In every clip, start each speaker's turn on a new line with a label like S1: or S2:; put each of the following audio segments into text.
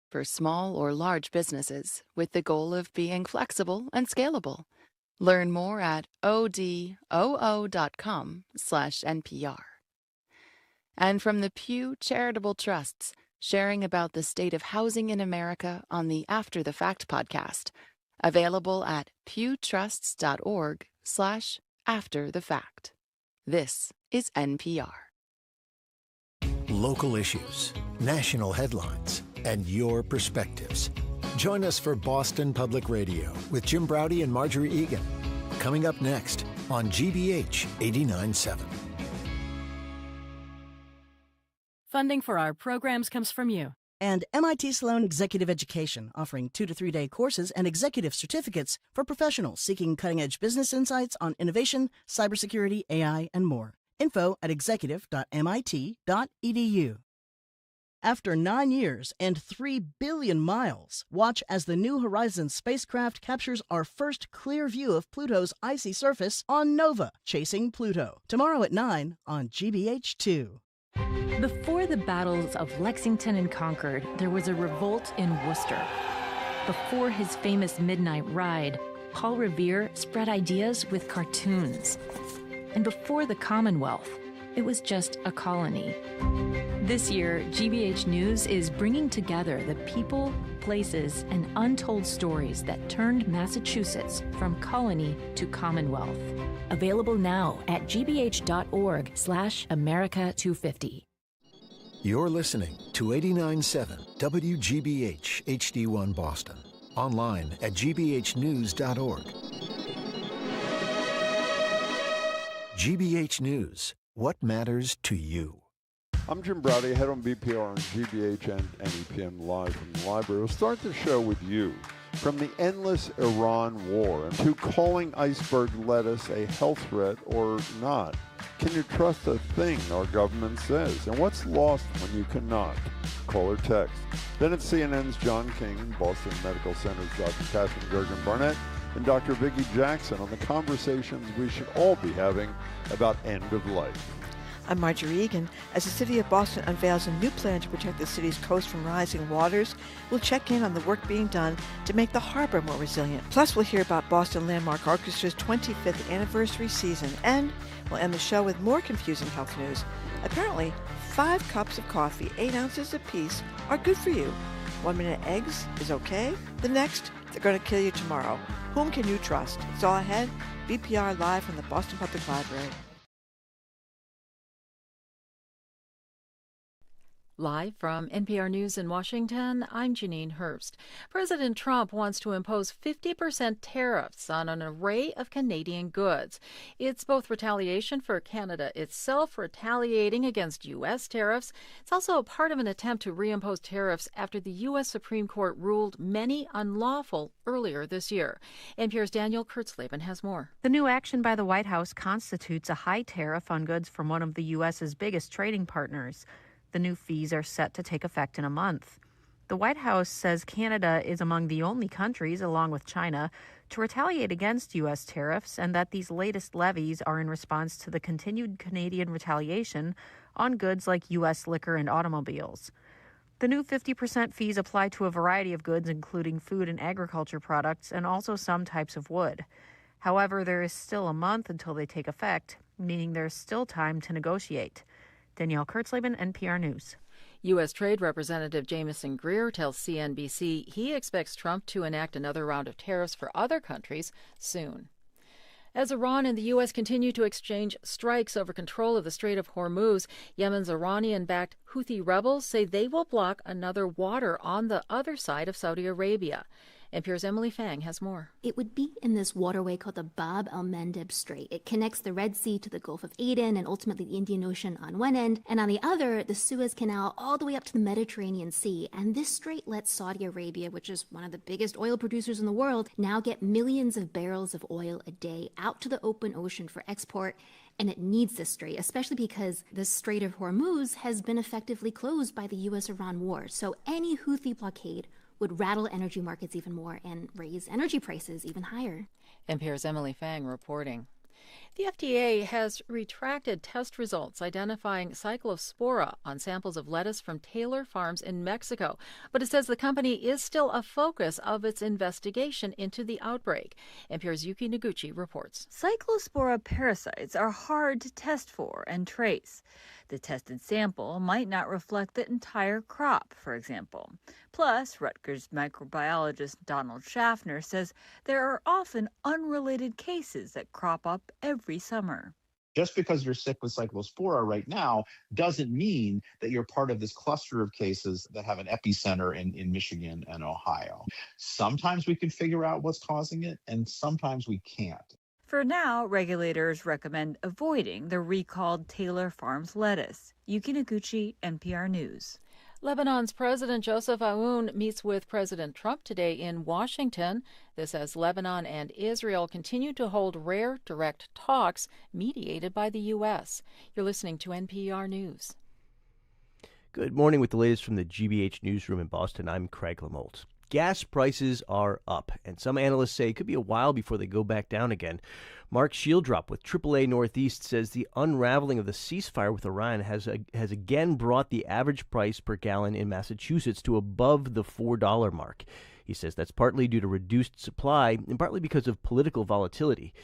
S1: for small or large businesses with the goal of being flexible and scalable. Learn more at odoo.com/NPR. And from the Pew Charitable Trusts, sharing about the state of housing in America on the After the Fact podcast, available at pewtrusts.org/afterthefact. This is NPR.
S2: Local issues, national headlines, and your perspectives. Join us for Boston Public Radio with Jim Braude and Marjorie Egan. Coming up next on GBH 89.7.
S3: Funding for our programs comes from you.
S4: And MIT Sloan Executive Education, offering 2 to 3 day courses and executive certificates for professionals seeking cutting-edge business insights on innovation, cybersecurity, AI, and more. Info at executive.mit.edu. After 9 years and 3 billion miles, watch as the New Horizons spacecraft captures our first clear view of Pluto's icy surface on NOVA, Chasing Pluto. Tomorrow at 9 on GBH2.
S3: Before the battles of Lexington and Concord, there was a revolt in Worcester. Before his famous midnight ride, Paul Revere spread ideas with cartoons. And before the Commonwealth, it was just a colony. This year, GBH News is bringing together the people, places, and untold stories that turned Massachusetts from colony to Commonwealth. Available now at gbh.org/America250.
S2: You're listening to 89.7 WGBH HD1 Boston. Online at gbhnews.org. GBH News. What matters to you?
S5: I'm Jim Braude, head on BPR on GBH and NEPM live from the library. We'll start the show with you. From the endless Iran war to calling iceberg lettuce a health threat or not. Can you trust a thing our government says? And what's lost when you cannot? Call or text. Then it's CNN's John King and Boston Medical Center's Dr. Katherine Gergen Barnett and Dr. Vicki Jackson on the conversations we should all be having about end of life.
S6: I'm Marjorie Egan. As the city of Boston unveils a new plan to protect the city's coast from rising waters, we'll check in on the work being done to make the harbor more resilient. Plus, we'll hear about Boston Landmark Orchestra's 25th anniversary season, and we'll end the show with more confusing health news. Apparently, 5 cups of coffee, 8 ounces apiece, are good for you. 1 minute eggs is okay. The next, they're going to kill you tomorrow. Whom can you trust? It's all ahead. BPR live from the Boston Public Library.
S3: Live from NPR News in Washington, I'm Janine Herbst. President Trump wants to impose 50% tariffs on an array of Canadian goods. It's both retaliation for Canada itself retaliating against U.S. tariffs. It's also a part of an attempt to reimpose tariffs after the U.S. Supreme Court ruled many unlawful earlier this year. NPR's Daniel Kurtzleben has more.
S7: The new action by the White House constitutes a high tariff on goods from one of the U.S.'s biggest trading partners. The new fees are set to take effect in a month. The White House says Canada is among the only countries, along with China, to retaliate against U.S. tariffs, and that these latest levies are in response to the continued Canadian retaliation on goods like U.S. liquor and automobiles. The new 50% fees apply to a variety of goods, including food and agriculture products, and also some types of wood. However, there is still a month until they take effect, meaning there's still time to negotiate. Danielle Kurtzleben, NPR News.
S3: U.S. Trade Representative Jamieson Greer tells CNBC he expects Trump to enact another round of tariffs for other countries soon. As Iran and the U.S. continue to exchange strikes over control of the Strait of Hormuz, Yemen's Iranian-backed Houthi rebels say they will block another water on the other side of Saudi Arabia. NPR's Emily Fang has more.
S8: It would be in this waterway called the Bab el-Mandeb Strait. It connects the Red Sea to the Gulf of Aden and ultimately the Indian Ocean on one end, and on the other, the Suez Canal all the way up to the Mediterranean Sea. And this strait lets Saudi Arabia, which is one of the biggest oil producers in the world, now get millions of barrels of oil a day out to the open ocean for export. And it needs this strait, especially because the Strait of Hormuz has been effectively closed by the U.S.-Iran war. So any Houthi blockade would rattle energy markets even more and raise energy prices even higher.
S3: NPR's Emily Fang reporting.
S9: The FDA has retracted test results identifying cyclospora on samples of lettuce from Taylor Farms in Mexico, but it says the company is still a focus of its investigation into the outbreak. NPR's Yuki Noguchi reports.
S10: Cyclospora parasites are hard to test for and trace. The tested sample might not reflect the entire crop, for example. Plus, Rutgers microbiologist Donald Schaffner says there are often unrelated cases that crop up every summer.
S11: Just because you're sick with cyclospora right now doesn't mean that you're part of this cluster of cases that have an epicenter in Michigan and Ohio. Sometimes we can figure out what's causing it, and sometimes we can't.
S10: For now, regulators recommend avoiding the recalled Taylor Farms lettuce. Yuki Noguchi, NPR News.
S9: Lebanon's President Joseph Aoun meets with President Trump today in Washington. This as Lebanon and Israel continue to hold rare, direct talks mediated by the U.S. You're listening to NPR News.
S12: Good morning with the latest from the GBH newsroom in Boston. I'm Craig Lamolt. Gas prices are up, and some analysts say it could be a while before they go back down again. Mark Shieldrop with AAA Northeast says the unraveling of the ceasefire with Iran has again brought the average price per gallon in Massachusetts to above the $4 mark. He says that's partly due to reduced supply and partly because of political volatility.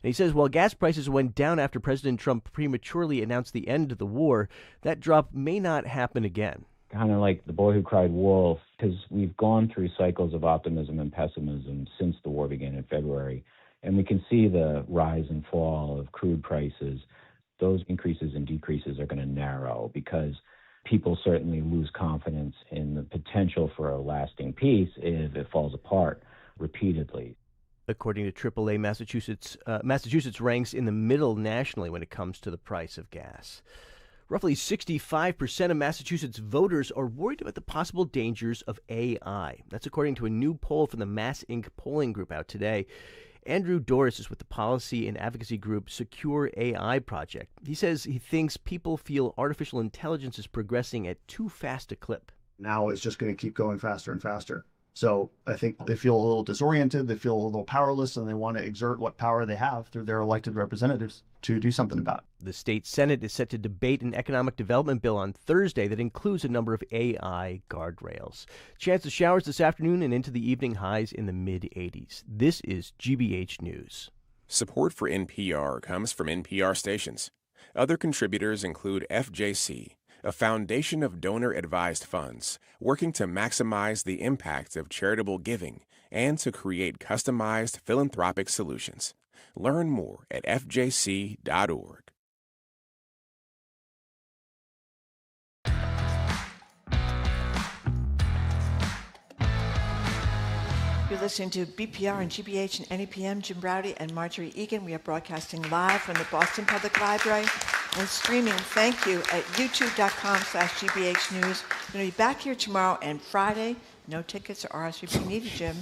S12: And he says while gas prices went down after President Trump prematurely announced the end of the war, that drop may not happen again.
S13: Kind of like the boy who cried wolf, because we've gone through cycles of optimism and pessimism since the war began in February. And we can see the rise and fall of crude prices. Those increases and decreases are going to narrow because people certainly lose confidence in the potential for a lasting peace if it falls apart repeatedly.
S12: According to AAA, Massachusetts ranks in the middle nationally when it comes to the price of gas. Roughly 65% of Massachusetts voters are worried about the possible dangers of AI. That's according to a new poll from the Mass Inc. polling group out today. Andrew Doris is with the policy and advocacy group Secure AI Project. He says he thinks people feel artificial intelligence is progressing at too fast a clip.
S14: Now it's just going to keep going faster and faster. So I think they feel a little disoriented, they feel a little powerless, and they want to exert what power they have through their elected representatives to do something about it.
S12: The state Senate is set to debate an economic development bill on Thursday that includes a number of AI guardrails. Chance of showers this afternoon and into the evening, highs in the mid-80s. This is GBH News.
S15: Support for NPR comes from NPR stations. Other contributors include FJC, a foundation of donor-advised funds working to maximize the impact of charitable giving and to create customized philanthropic solutions. Learn more at fjc.org.
S6: You're listening to BPR and GBH and NEPM. Jim Browdy and Marjorie Egan. We are broadcasting live from the Boston Public Library and streaming. Thank you at youtube.com/GBH News. We're going to be back here tomorrow and Friday. No tickets or RSVP needed, Jim.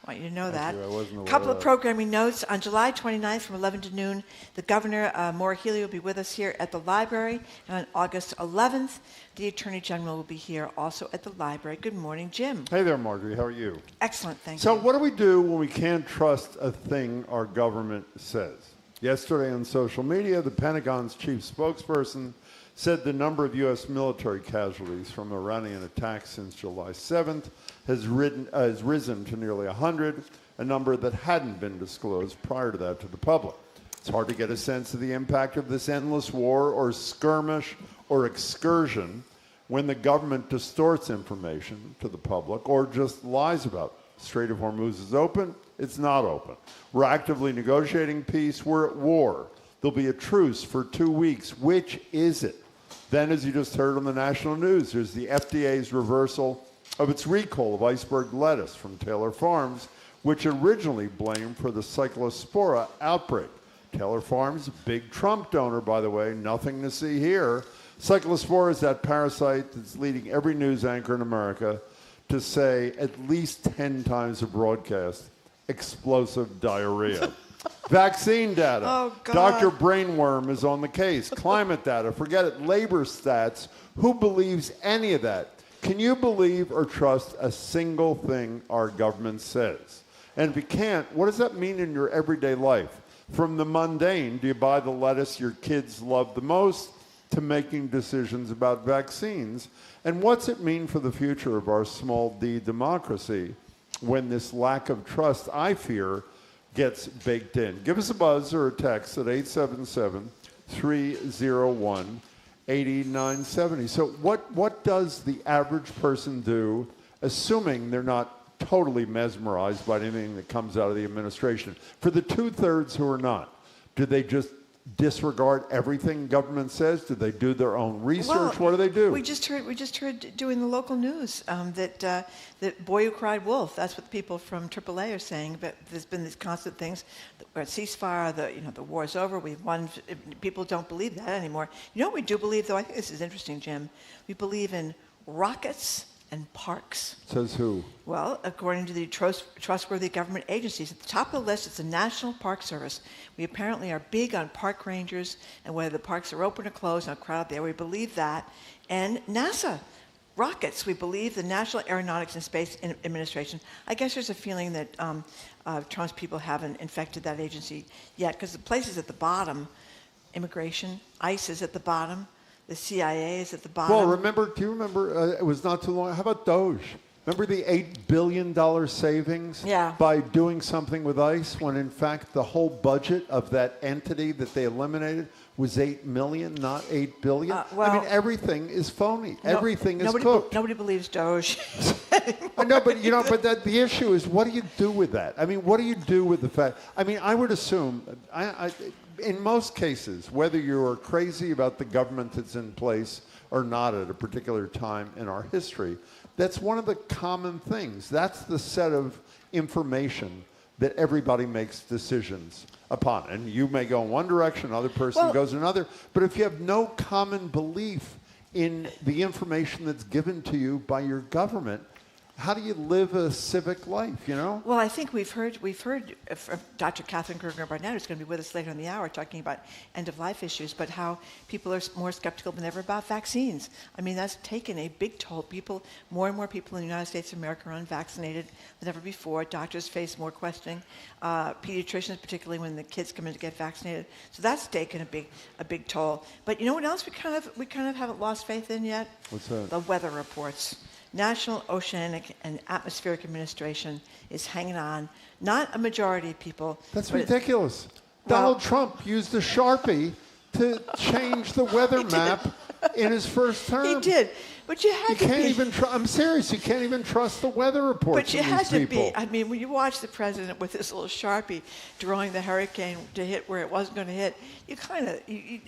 S6: I want you to know that. A couple of programming notes. On July 29th from 11 to noon, the Governor, Maura Healey, will be with us here at the library. And on August 11th, the Attorney General will be here also at the library. Good morning, Jim.
S5: Hey there, Marjorie. How are you?
S6: Excellent, thank you.
S5: So what do we do when we can't trust a thing our government says? Yesterday on social media, the Pentagon's chief spokesperson said the number of U.S. military casualties from Iranian attacks since July 7th has risen to nearly 100, a number that hadn't been disclosed prior to that to the public. It's hard to get a sense of the impact of this endless war or skirmish or excursion when the government distorts information to the public or just lies about it. Strait of Hormuz is open. It's not open. We're actively negotiating peace. We're at war. There'll be a truce for 2 weeks. Which is it? Then, as you just heard on the national news, there's the FDA's reversal of its recall of iceberg lettuce from Taylor Farms, which originally blamed for the cyclospora outbreak. Taylor Farms, big Trump donor, by the way, nothing to see here. Cyclospora is that parasite that's leading every news anchor in America to say at least 10 times a broadcast, explosive diarrhea. Vaccine data.
S6: Oh, God.
S5: Dr. Brainworm is on the case. Climate data. Forget it. Labor stats. Who believes any of that? Can you believe or trust a single thing our government says? And if you can't, what does that mean in your everyday life? From the mundane, do you buy the lettuce your kids love the most, to making decisions about vaccines? And what's it mean for the future of our small d democracy when this lack of trust, I fear, gets baked in? Give us a buzz or a text at 877-301-8970. So what does the average person do, assuming they're not totally mesmerized by anything that comes out of the administration? For the 2/3 who are not, do they just disregard everything government says? Do they do their own research?
S6: Well,
S5: what do they do?
S6: We just heard doing the local news that boy who cried wolf. That's what the people from AAA are saying. But there's been these constant things. We're at ceasefire. The war's over. We've won. People don't believe that anymore. You know what we do believe, though? I think this is interesting, Jim. We believe in rockets and parks.
S5: Says who?
S6: Well, according to the trustworthy government agencies, at the top of the list is the National Park Service. We apparently are big on park rangers and whether the parks are open or closed, and how crowded they are. We believe that. And NASA. Rockets, we believe the National Aeronautics and Space Administration. I guess there's a feeling that Trump's people haven't infected that agency yet, because the places at the bottom, immigration, ICE is at the bottom, the CIA is at the bottom.
S5: Well, do you remember, it was not too long, how about Doge? Remember the $8 billion savings by doing something with ICE, when in fact the whole budget of that entity that they eliminated was $8 million, not $8 billion? I mean, everything is phony. Everything is cooked.
S6: Nobody believes Doge.
S5: I know, but the issue is, what do you do with that? I mean, what do you do with the fact? I mean, I would assume, in most cases, whether you're crazy about the government that's in place or not at a particular time in our history, that's one of the common things. That's the set of information that everybody makes decisions upon. And you may go in one direction, another person goes in another. But if you have no common belief in the information that's given to you by your government, how do you live a civic life, you know?
S6: Well, I think we've heard from Dr. Katherine Gergen Barnett, who's going to be with us later in the hour, talking about end-of-life issues, but how people are more skeptical than ever about vaccines. I mean, that's taken a big toll. More and more people in the United States of America are unvaccinated than ever before. Doctors face more questioning. Pediatricians, particularly when the kids come in to get vaccinated. So that's taken a big toll. But you know what else we kind of haven't lost faith in yet?
S5: What's that?
S6: The weather reports. National Oceanic and Atmospheric Administration is hanging on. Not a majority of people.
S5: That's ridiculous. Donald Trump used a Sharpie to change the weather map in his first term.
S6: He did. But you had to be.
S5: I'm serious. You can't even trust the weather reports.
S6: But you had to be. I mean, when you watch the president with this little Sharpie drawing the hurricane to hit where it wasn't going to hit, you kind of,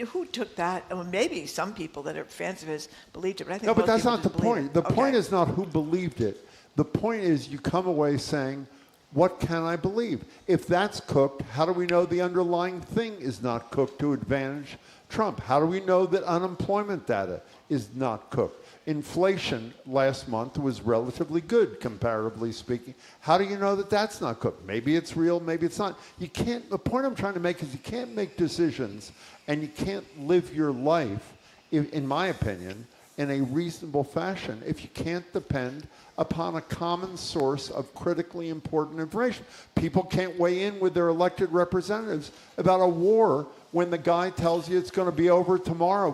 S6: who took that? Well, maybe some people that are fans of his believed it, but I think
S5: no, but
S6: most
S5: that's
S6: people
S5: not the point. The point is not who believed it. The point is you come away saying, what can I believe? If that's cooked, how do we know the underlying thing is not cooked to advantage Trump? How do we know that unemployment data is not cooked? Inflation last month was relatively good, comparatively speaking. How do you know that that's not cooked? Maybe it's real, maybe it's not. You can't. The point I'm trying to make is you can't make decisions and you can't live your life, in my opinion, in a reasonable fashion if you can't depend upon a common source of critically important information. People can't weigh in with their elected representatives about a war when the guy tells you it's going to be over tomorrow.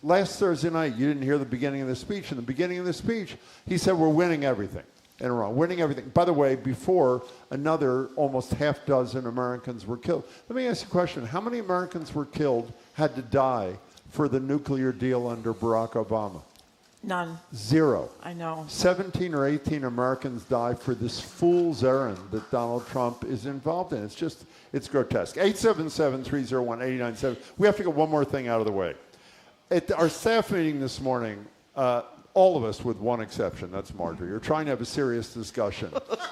S5: Last Thursday night, you didn't hear the beginning of the speech. In the beginning of the speech, he said we're winning everything in Iran, winning everything. By the way, before another almost half dozen Americans were killed. Let me ask you a question. How many Americans were killed, had to die for the nuclear deal under Barack Obama?
S6: None.
S5: 0.
S6: I know. 17
S5: or 18 Americans died for this fool's errand that Donald Trump is involved in. It's grotesque. 877-301-8970. We have to get one more thing out of the way. At our staff meeting this morning, all of us with one exception, that's Marjorie, are trying to have a serious discussion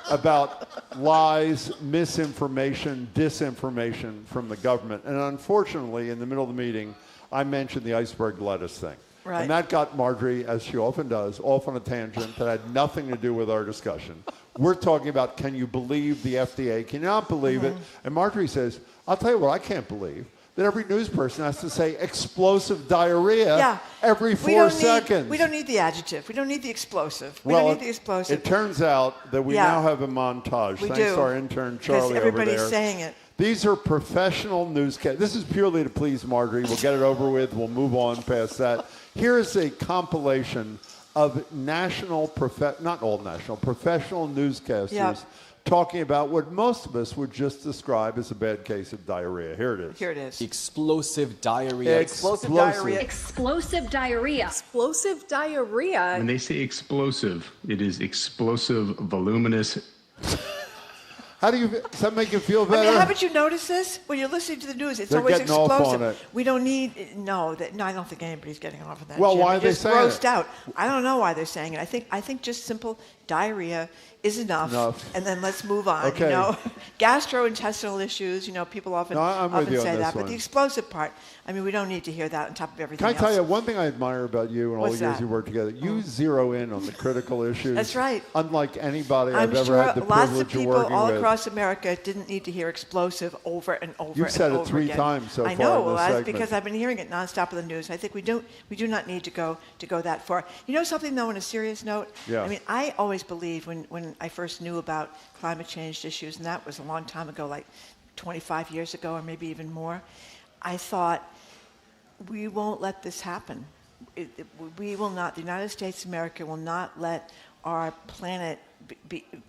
S5: about lies, misinformation, disinformation from the government. And unfortunately, in the middle of the meeting, I mentioned the iceberg lettuce thing.
S6: Right.
S5: And that got Marjorie, as she often does, off on a tangent that had nothing to do with our discussion. We're talking about, can you believe the FDA? Can you not believe it? And Marjorie says, I'll tell you what I can't believe. That every news person has to say explosive diarrhea every 4 seconds.
S6: We don't need the adjective. We don't need the explosive. We don't need the explosive.
S5: It turns out that we now have a montage. Thanks to our intern Charlie over there.
S6: Everybody's saying it.
S5: These are professional newscasts. This is purely to please Marjorie. We'll get it over with. We'll move on past that. Here is a compilation of professional newscasters talking about what most of us would just describe as a bad case of diarrhea. Here it is.
S6: Here it is.
S16: Explosive diarrhea.
S5: Explosive diarrhea.
S17: Explosive diarrhea. Explosive diarrhea.
S18: When they say explosive, it is explosive, voluminous.
S5: Does that make you feel better?
S6: I mean, haven't you noticed this? When you're listening to the news, it's
S5: They're
S6: always
S5: getting off
S6: explosive.
S5: on it.
S6: We don't need, no, I don't think anybody's getting off on that.
S5: Well,
S6: Jim.
S5: why are they saying
S6: grossed
S5: it?
S6: out. I don't know why they're saying it. I think just simple diarrhea is enough. And then let's move on.
S5: Okay.
S6: You know, gastrointestinal issues. You know, people often say that. But the explosive part, I mean, we don't need to hear that on top of everything else.
S5: Can I tell you one thing I admire about you and all the years you work together? You zero in on the critical issues.
S6: That's right.
S5: Unlike anybody
S6: I'm
S5: I've ever
S6: sure
S5: had the
S6: lots
S5: privilege
S6: of people
S5: working
S6: all
S5: with.
S6: across America didn't need to hear explosive over and over
S5: You've
S6: and
S5: said it
S6: over
S5: 3
S6: again.
S5: times so far
S6: I know,
S5: in this
S6: that's
S5: segment.
S6: because I've been hearing it nonstop in the news. I think we do not need to go that far. You know something though, on a serious note?
S5: Yeah.
S6: I mean, I always believed when I first knew about climate change issues, and that was a long time ago, like 25 years ago or maybe even more, I thought, we won't let this happen. We will not, the United States of America will not let our planet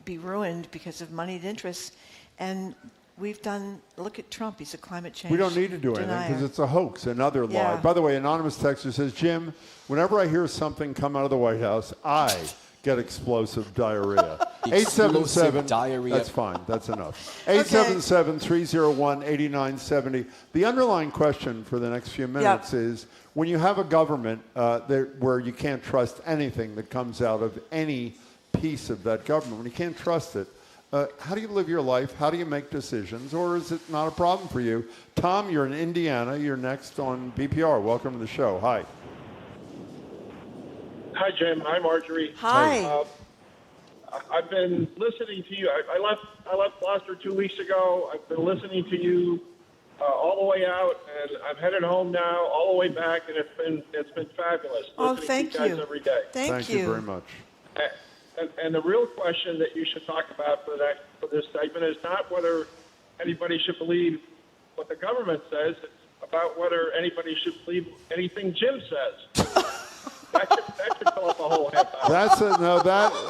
S6: be ruined because of moneyed interests. And we've done, look at Trump, he's a climate change
S5: We don't need to do anything
S6: denier.
S5: because it's a hoax, another lie.
S6: Yeah.
S5: By the way, anonymous texter says, Jim, whenever I hear something come out of the White House, I get explosive diarrhea. 877
S16: diarrhea.
S5: That's fine. That's enough. 877-301-8970. The underlying question for the next few minutes is, when you have a government where you can't trust anything that comes out of any piece of that government, when you can't trust it, how do you live your life? How do you make decisions? Or is it not a problem for you? Tom, you're in Indiana. You're next on BPR. Welcome to the show. Hi.
S19: Hi, Jim. Hi, Marjorie.
S6: Hi.
S19: I've been listening to you. I left Gloucester 2 weeks ago. I've been listening to you all the way out, and I'm headed home now, all the way back, and it's been fabulous.
S6: Oh,
S19: listening
S6: thank
S19: to you. Guys
S6: you.
S19: Every day.
S6: Thank
S5: you very much.
S19: And the real question that you should talk about for this segment is not whether anybody should believe what the government says. It's about whether anybody should believe anything Jim says. That should fill up a whole half hour.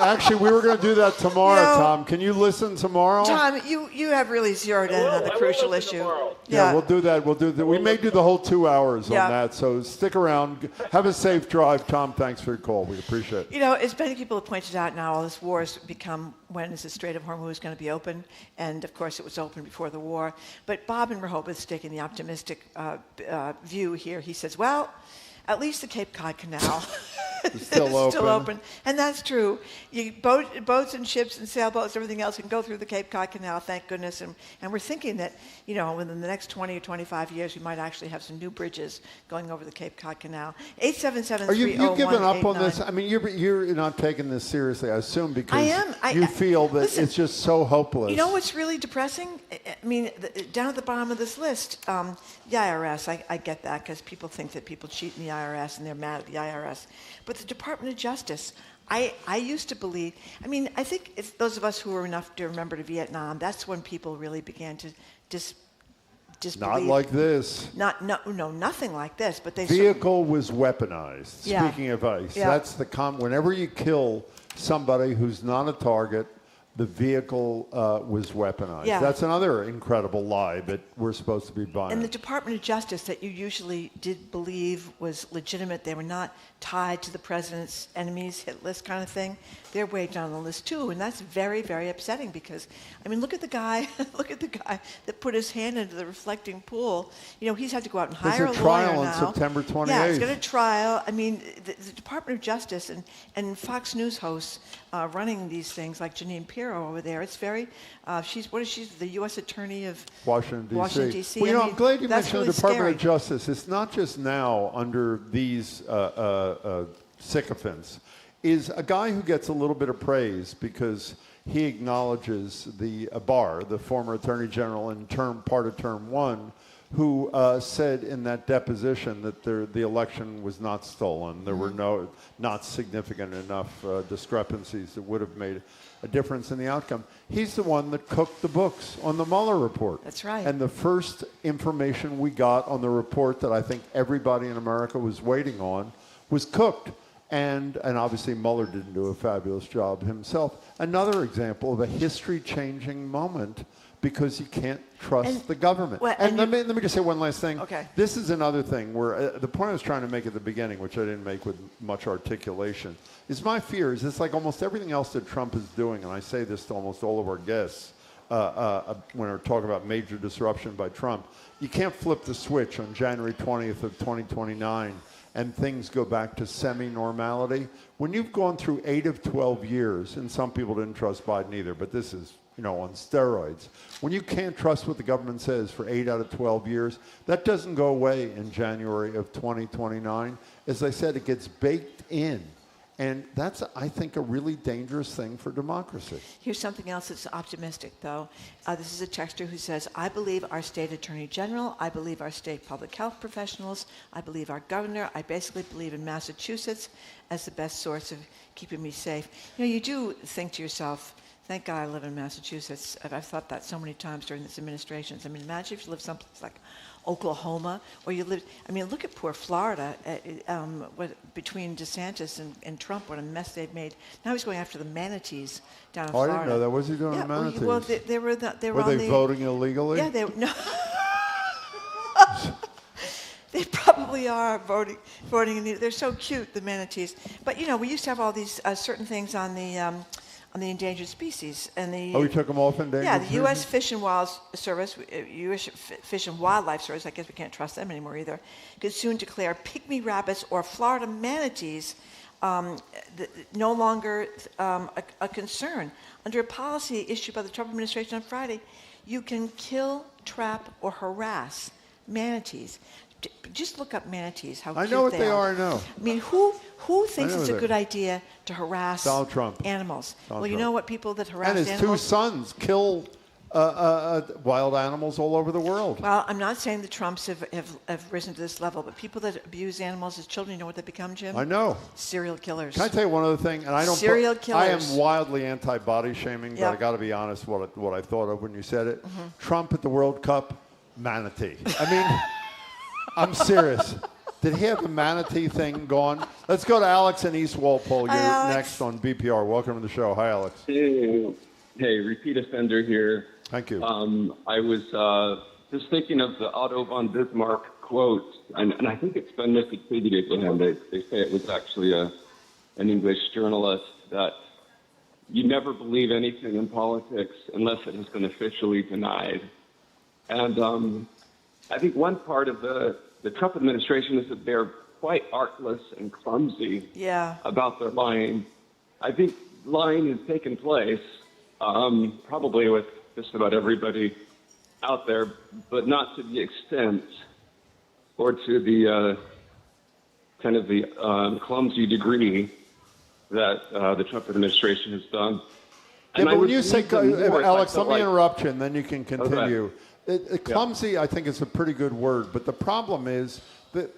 S5: Actually, we were going to do that tomorrow, Tom. Can you listen tomorrow?
S6: Tom, you have really zeroed in on the crucial issue.
S5: Yeah, we'll do that. We may do the whole 2 hours on that, so stick around. Have a safe drive. Tom, thanks for your call. We appreciate it.
S6: You know, as many people have pointed out now, all this war has become, when is the Strait of Hormuz going to be open? And, of course, it was open before the war. But Bob in Rehoboth's taking the optimistic view here. He says, well, at least the Cape Cod Canal
S5: is still open.
S6: And that's true. Boats and ships and sailboats, everything else can go through the Cape Cod Canal, thank goodness. And we're thinking that, you know, within the next 20 or 25 years, we might actually have some new bridges going over the Cape Cod Canal. 877-301-89.
S5: Are you giving up on this? I mean, you're not taking this seriously, I assume, because you feel that it's just so hopeless.
S6: You know what's really depressing? I mean, down at the bottom of this list, the IRS, I get that because people think that people cheat in the IRS and they're mad at the IRS. But the Department of Justice, I used to believe, I mean, I think it's those of us who were enough to remember to Vietnam, that's when people really began to disbelieve.
S5: Not like this.
S6: Nothing like this. But
S5: vehicle was weaponized.
S6: Yeah.
S5: Speaking of ice,
S6: Yeah.
S5: that's whenever you kill somebody who's not a target, the vehicle was weaponized.
S6: Yeah.
S5: That's another incredible lie that we're supposed to be buying.
S6: And the Department of Justice that you usually did believe was legitimate, they were not tied to the president's enemies hit list kind of thing, they're way down the list too. And that's very, very upsetting because, I mean, look at the guy that put his hand into the reflecting pool. You know, he's had to go out and hire a lawyer now.
S5: There's a trial on September 28th.
S6: Yeah, he's got a trial. I mean, the Department of Justice and Fox News hosts running these things like Janine Pirro over there. It's very, she's the U.S. Attorney of
S5: Washington, D.C. Well,
S6: I mean,
S5: I'm glad you mentioned
S6: really
S5: the Department
S6: scary.
S5: of Justice. It's not just now under these sycophants. Is a guy who gets a little bit of praise because he acknowledges the Barr, the former Attorney General in part of term 1, who said in that deposition that the election was not stolen. There were not significant enough discrepancies that would have made a difference in the outcome. He's the one that cooked the books on the Mueller report.
S6: That's right.
S5: And the first information we got on the report that I think everybody in America was waiting on was cooked. And obviously Mueller didn't do a fabulous job himself. Another example of a history-changing moment because you can't trust the government.
S6: Well,
S5: and let me just say one last thing.
S6: Okay.
S5: This is another thing where the point I was trying to make at the beginning, which I didn't make with much articulation, is my fear is it's like almost everything else that Trump is doing, and I say this to almost all of our guests when we're talking about major disruption by Trump, you can't flip the switch on January 20th of 2029 and things go back to semi-normality. When you've gone through 8 of 12 years, and some people didn't trust Biden either, but this is on steroids. When you can't trust what the government says for 8 out of 12 years, that doesn't go away in January of 2029. As I said, it gets baked in. And that's, I think, a really dangerous thing for democracy.
S6: Here's something else that's optimistic, though. This is a texter who says, I believe our state attorney general, I believe our state public health professionals, I believe our governor, I basically believe in Massachusetts as the best source of keeping me safe. You do think to yourself, thank God I live in Massachusetts. I've thought that so many times during this administration. I mean, imagine if you lived someplace like Oklahoma, or you lived, look at poor Florida, between DeSantis and Trump, what a mess they've made. Now he's going after the manatees down in Florida.
S5: I didn't know that. What's he doing with manatees?
S6: Well, they were
S5: they voting illegally?
S6: Yeah, no. They probably are voting. They're so cute, the manatees. But, we used to have all these certain things on the endangered species, and
S5: we took them off endangered.
S6: Yeah, the U.S. Fish and Wildlife Service, I guess we can't trust them anymore either, could soon declare pygmy rabbits or Florida manatees no longer a concern. Under a policy issued by the Trump administration on Friday, you can kill, trap, or harass manatees. Just look up manatees. How cute
S5: I know what they
S6: are.
S5: I know.
S6: I mean, who thinks it's a good idea to harass
S5: Donald Trump.
S6: animals?
S5: Donald
S6: Well, you
S5: Trump.
S6: know what people that harass
S5: and his
S6: animals...
S5: 2 sons kill wild animals all over the world.
S6: Well, I'm not saying the Trumps have risen to this level, but people that abuse animals as children, you know what they become, Jim?
S5: I know.
S6: Serial killers.
S5: Can I tell you one other thing? And I don't.
S6: Serial killers.
S5: I am wildly anti-body shaming, but
S6: Yep.
S5: I got to be honest. What I thought of when you said it. Trump at the World Cup, manatee. I mean, I'm serious. Did he have the manatee thing going? Let's go to Alex in East Walpole. You're next on BPR. Welcome to the show. Hi, Alex.
S20: Hey, repeat offender here.
S5: Thank you.
S20: I was just thinking of the Otto von Bismarck quote, and I think it's been misattributed to him. They say it was actually an English journalist, that you never believe anything in politics unless it has been officially denied. And I think one part of the Trump administration is that they're quite artless and clumsy about their lying. I think lying has taken place, probably with just about everybody out there, but not to the extent or to the kind of the clumsy degree that the Trump administration has done.
S5: Yeah,
S20: And
S5: but when
S20: I
S5: you say, Alex, let me
S20: like,
S5: interrupt you, and then you can continue.
S20: Okay.
S5: Clumsy, I think, is a pretty good word, but the problem is that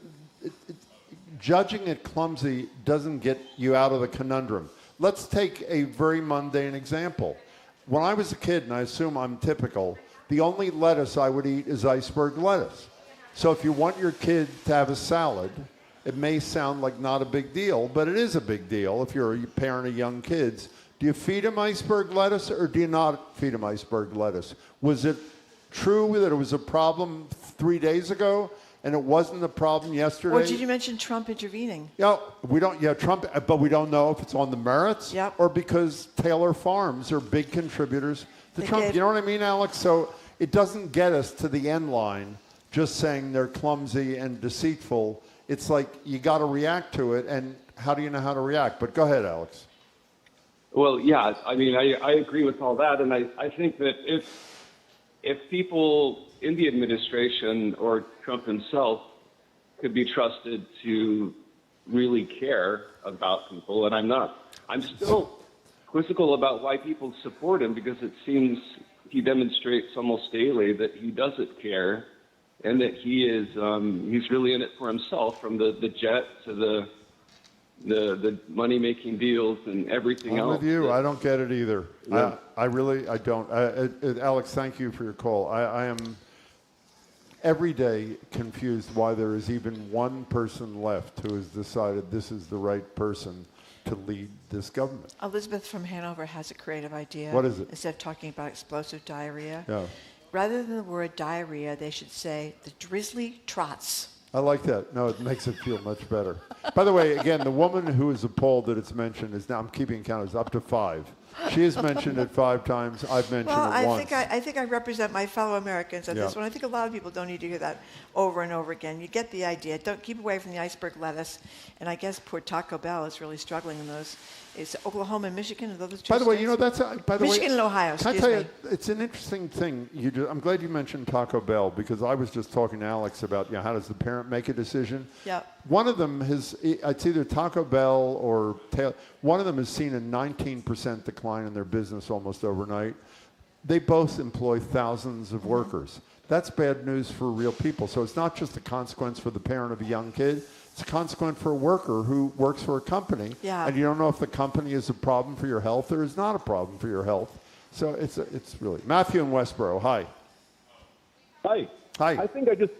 S5: judging it clumsy doesn't get you out of the conundrum. Let's take a very mundane example. When I was a kid, and I assume I'm typical, the only lettuce I would eat is iceberg lettuce. So if you want your kid to have a salad, it may sound like not a big deal, but it is a big deal if you're a parent of young kids. Do you feed them iceberg lettuce or do you not feed them iceberg lettuce? Was it true that it was a problem 3 days ago and it wasn't a problem yesterday?
S6: Or did you mention Trump intervening?
S5: Yeah, Trump, but we don't know if it's on the merits or because Taylor Farms are big contributors to Trump. You know what I mean, Alex? So it doesn't get us to the end line just saying they're clumsy and deceitful. It's like you got to react to it, and how do you know how to react? But go ahead, Alex.
S20: Well, yeah, I mean, I agree with all that, and I think that if people in the administration or Trump himself could be trusted to really care about people, and I'm still quizzical about why people support him, because it seems he demonstrates almost daily that he doesn't care and that he is he's really in it for himself, from the jet to the money-making deals and everything else.
S5: I'm with you. I don't get it either.
S20: Yeah.
S5: I really don't. Alex, thank you for your call. I am every day confused why there is even one person left who has decided this is the right person to lead this government.
S6: Elizabeth from Hanover has a creative idea.
S5: What is it?
S6: Instead of talking about explosive diarrhea,
S5: Yeah.
S6: rather than the word diarrhea, they should say the drizzly trots.
S5: I like that. No, it makes it feel much better. By the way, again, the woman who is appalled that it's mentioned is now, I'm keeping count, is up to 5. She has mentioned it 5 times. I've mentioned it once.
S6: I think I represent my fellow Americans on this one. I think a lot of people don't need to hear that over and over again. You get the idea. Don't keep away from the iceberg lettuce. And I guess poor Taco Bell is really struggling in those. It's Oklahoma and Michigan, and those two
S5: By the way,
S6: states?
S5: you know, that's
S6: Michigan and Ohio.
S5: Can I tell you, it's an interesting thing. I'm glad you mentioned Taco Bell, because I was just talking to Alex about, how does the parent make a decision?
S6: Yeah.
S5: One of them it's either Taco Bell or one of them has seen a 19% decline in their business almost overnight. They both employ thousands of workers. That's bad news for real people. So it's not just a consequence for the parent of a young kid. It's a consequence for a worker who works for a company, and you don't know if the company is a problem for your health or is not a problem for your health. So it's really Matthew in Westboro. Hi.
S21: Hi.
S5: Hi.
S21: I think this.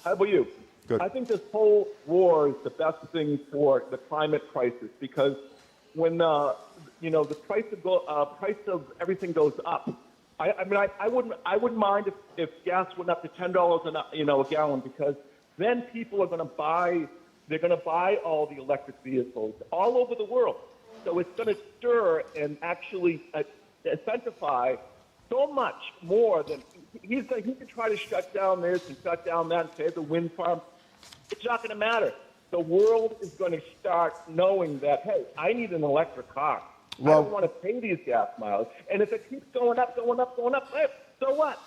S21: How about you?
S5: Good.
S21: I think this whole war is the best thing for the climate crisis, because when the price of everything goes up. I wouldn't mind if gas went up to $10 a gallon, because then people are going to buy. They're going to buy all the electric vehicles all over the world. So it's going to stir and actually incentivize so much more than he can try to shut down this and shut down that and save the wind farm. It's not going to matter. The world is going to start knowing that, hey, I need an electric car. I don't want to pay these gas miles. And if it keeps going up, hey, so what?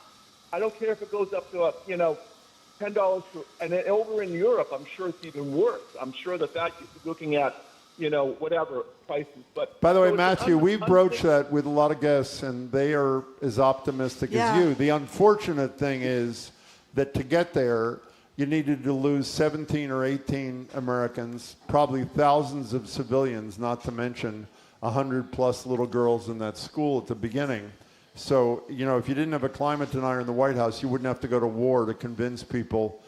S21: I don't care if it goes up to $10. And then over in Europe, I'm sure it's even worse. I'm sure that you're looking at, whatever prices. But
S5: by the way, Matthew, we broached that with a lot of guests, and they are as optimistic as you. The unfortunate thing is that to get there, you needed to lose 17 or 18 Americans, probably thousands of civilians, not to mention 100-plus little girls in that school at the beginning. So, if you didn't have a climate denier in the White House, you wouldn't have to go to war to convince people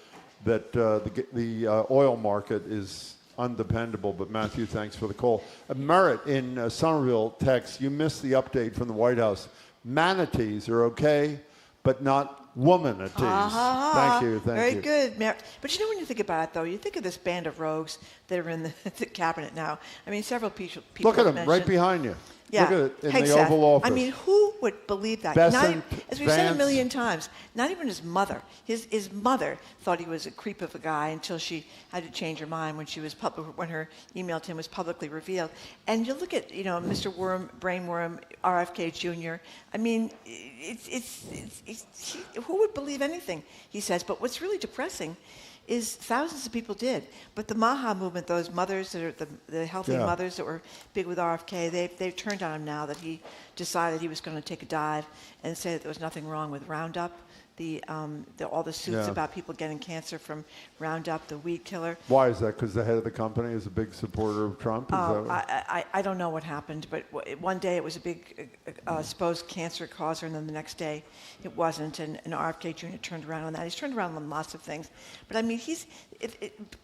S5: that the oil market is undependable. But, Matthew, thanks for the call. Merritt in Somerville texts, you missed the update from the White House. Manatees are okay, but not womanatees. Thank you.
S6: Very good. But when you think about it, though, you think of this band of rogues that are in the cabinet now. I mean, several people.
S5: Look at them right behind you.
S6: Yeah.
S5: Look at it in the
S6: Seth.
S5: Oval Office.
S6: I mean, who would believe that? As we've said a million times, not even his mother. His mother thought he was a creep of a guy until she had to change her mind when her email to him was publicly revealed. And you look at Mr. Brainworm, RFK Jr. I mean, who would believe anything he says? But what's really depressing is thousands of people did. But the MAHA movement, those mothers that are the healthy mothers that were big with RFK, they've turned on him now that he decided he was going to take a dive and say that there was nothing wrong with Roundup. All the suits about people getting cancer from Roundup, the weed killer.
S5: Why is that? Because the head of the company is a big supporter of Trump?
S6: I don't know what happened, but one day it was a big supposed cancer causer, and then the next day it wasn't, and RFK Jr. turned around on that. He's turned around on lots of things. But I mean,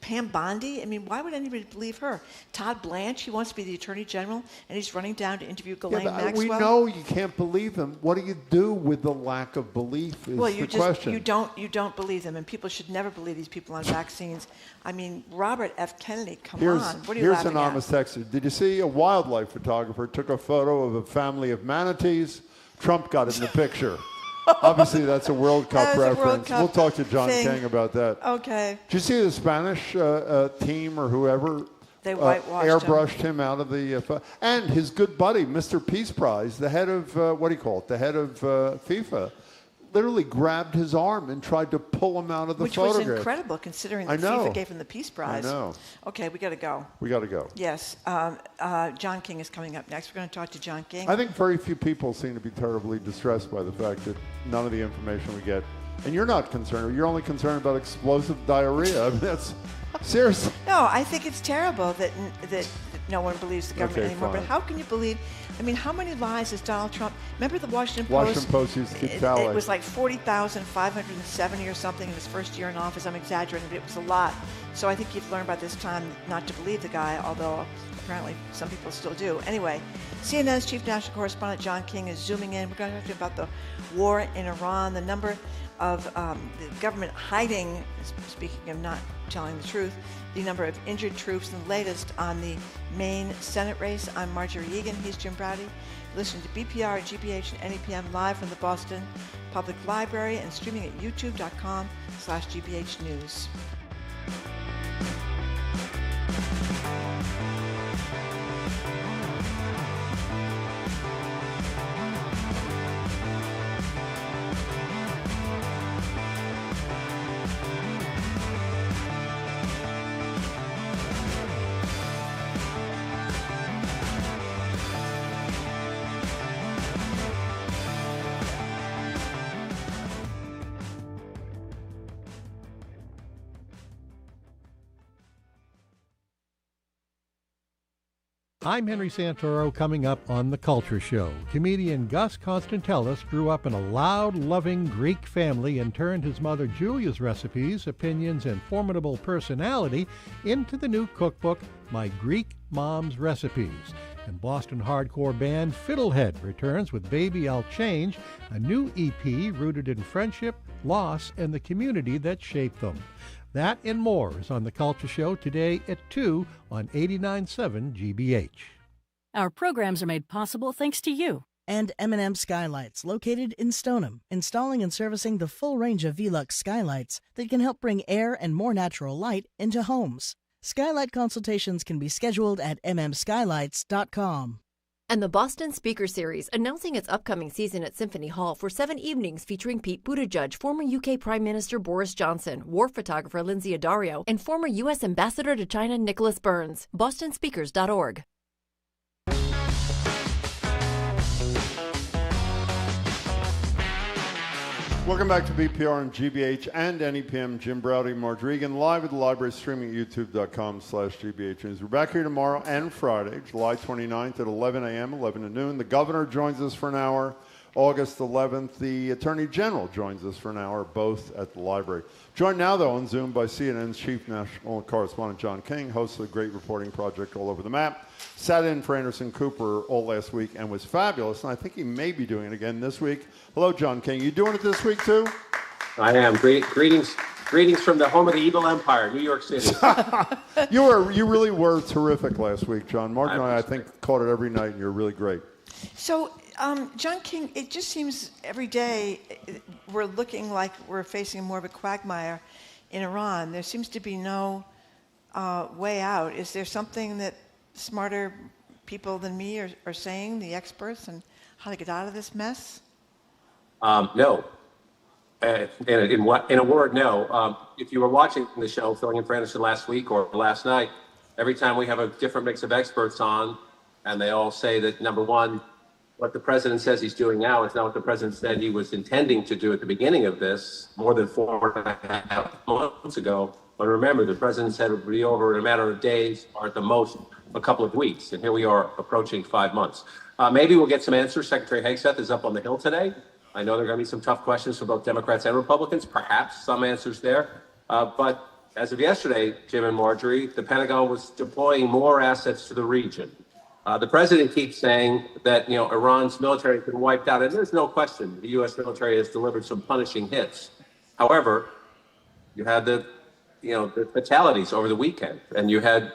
S6: Pam Bondi, I mean, why would anybody believe her? Todd Blanche, he wants to be the Attorney General, and he's running down to interview Ghislaine Maxwell.
S5: We know you can't believe him. What do you do with the lack of belief is the question.
S6: You don't believe them, and people should never believe these people on vaccines. I mean, Robert F. Kennedy, come on. What are you laughing at?
S5: Here's anonymous texter. Did you see a wildlife photographer took a photo of a family of manatees? Trump got in the picture. Obviously, that's a World Cup reference. We'll talk to John King about that.
S6: Okay.
S5: Did you see the Spanish team or whoever?
S6: They whitewashed
S5: airbrushed him out of the and his good buddy, Mr. Peace Prize, the head of the head of FIFA, literally grabbed his arm and tried to pull him out of the photograph.
S6: Which was incredible, considering that FIFA gave him the Peace Prize.
S5: I know.
S6: Okay, we got to go.
S5: We got to go.
S6: Yes. John King is coming up next. We're going to talk to John King.
S5: I think very few people seem to be terribly distressed by the fact that none of the information we get And you're not concerned. You're only concerned about explosive diarrhea. I mean, that's seriously.
S6: No, I think it's terrible that no one believes the government anymore.
S5: Fine.
S6: But how can you believe? I mean, how many lies has Donald Trump? Remember the Washington Post?
S5: Washington Post used to keep tally.
S6: It was like 40,570 or something in his first year in office. I'm exaggerating, but it was a lot. So I think you've learned by this time not to believe the guy, although apparently some people still do. Anyway, CNN's chief national correspondent John King is zooming in. We're going to talk to him about the war in Iran, the number of the government hiding, speaking of not telling the truth, the number of injured troops, and the latest on the Maine Senate race. I'm Marjorie Egan. He's Jim Browdy. Listen to BPR, GBH, and NEPM live from the Boston Public Library and streaming at youtube.com/GBH News.
S1: I'm Henry Santoro. Coming up on The Culture Show, comedian Gus Constantelis grew up in a loud, loving Greek family and turned his mother Julia's recipes, opinions, and formidable personality into the new cookbook, My Greek Mom's Recipes. And Boston hardcore band Fiddlehead returns with Baby I'll Change, a new EP rooted in friendship, loss, and the community that shaped them. That and more is on The Culture Show today at 2 on 89.7 GBH.
S22: Our programs are made possible thanks to you.
S4: And M&M Skylights, located in Stoneham, installing and servicing the full range of Velux skylights that can help bring air and more natural light into homes. Skylight consultations can be scheduled at mmskylights.com.
S23: And the Boston Speaker Series, announcing its upcoming season at Symphony Hall for 7 evenings featuring Pete Buttigieg, former UK Prime Minister Boris Johnson, war photographer Lindsay Addario, and former U.S. Ambassador to China Nicholas Burns. BostonSpeakers.org.
S5: Welcome back to BPR and GBH and NEPM. Jim Browdy, Marjorie Egan, live at the library, streaming at youtube.com/GBH News. We're back here tomorrow and Friday, July 29th at 11 a.m., 11 to noon. The governor joins us for an hour. August 11th, the Attorney General joins us for an hour, both at the library. Joined now, though, on Zoom by CNN's chief national correspondent John King, host of the great reporting project All Over the Map. Sat in for Anderson Cooper all last week and was fabulous, and I think he may be doing it again this week. Hello, John King. You doing it this week, too?
S24: I am. Greetings from the home of the evil empire, New York City.
S5: You really were terrific last week, John. Mark and I think, caught it every night, and you're really great.
S6: So, John King, it just seems every day we're looking like we're facing more of a quagmire in Iran. There seems to be no way out. Is there something that smarter people than me are saying, the experts, and how to get out of this mess?
S24: No. In a word, no. If you were watching the show, filling in for Anderson last week or last night, every time we have a different mix of experts on, and they all say that, number one, what the president says he's doing now is not what the president said he was intending to do at the beginning of this, more than 4.5 months ago. But remember, the president said it would be over in a matter of days, or at the most a couple of weeks. And here we are approaching 5 months. Maybe we'll get some answers. Secretary Hegseth is up on the Hill today. I know there are going to be some tough questions for both Democrats and Republicans, perhaps some answers there. But as of yesterday, Jim and Marjorie, the Pentagon was deploying more assets to the region. The president keeps saying that, Iran's military has been wiped out, and there's no question the U.S. military has delivered some punishing hits. However, you had the fatalities over the weekend, and you had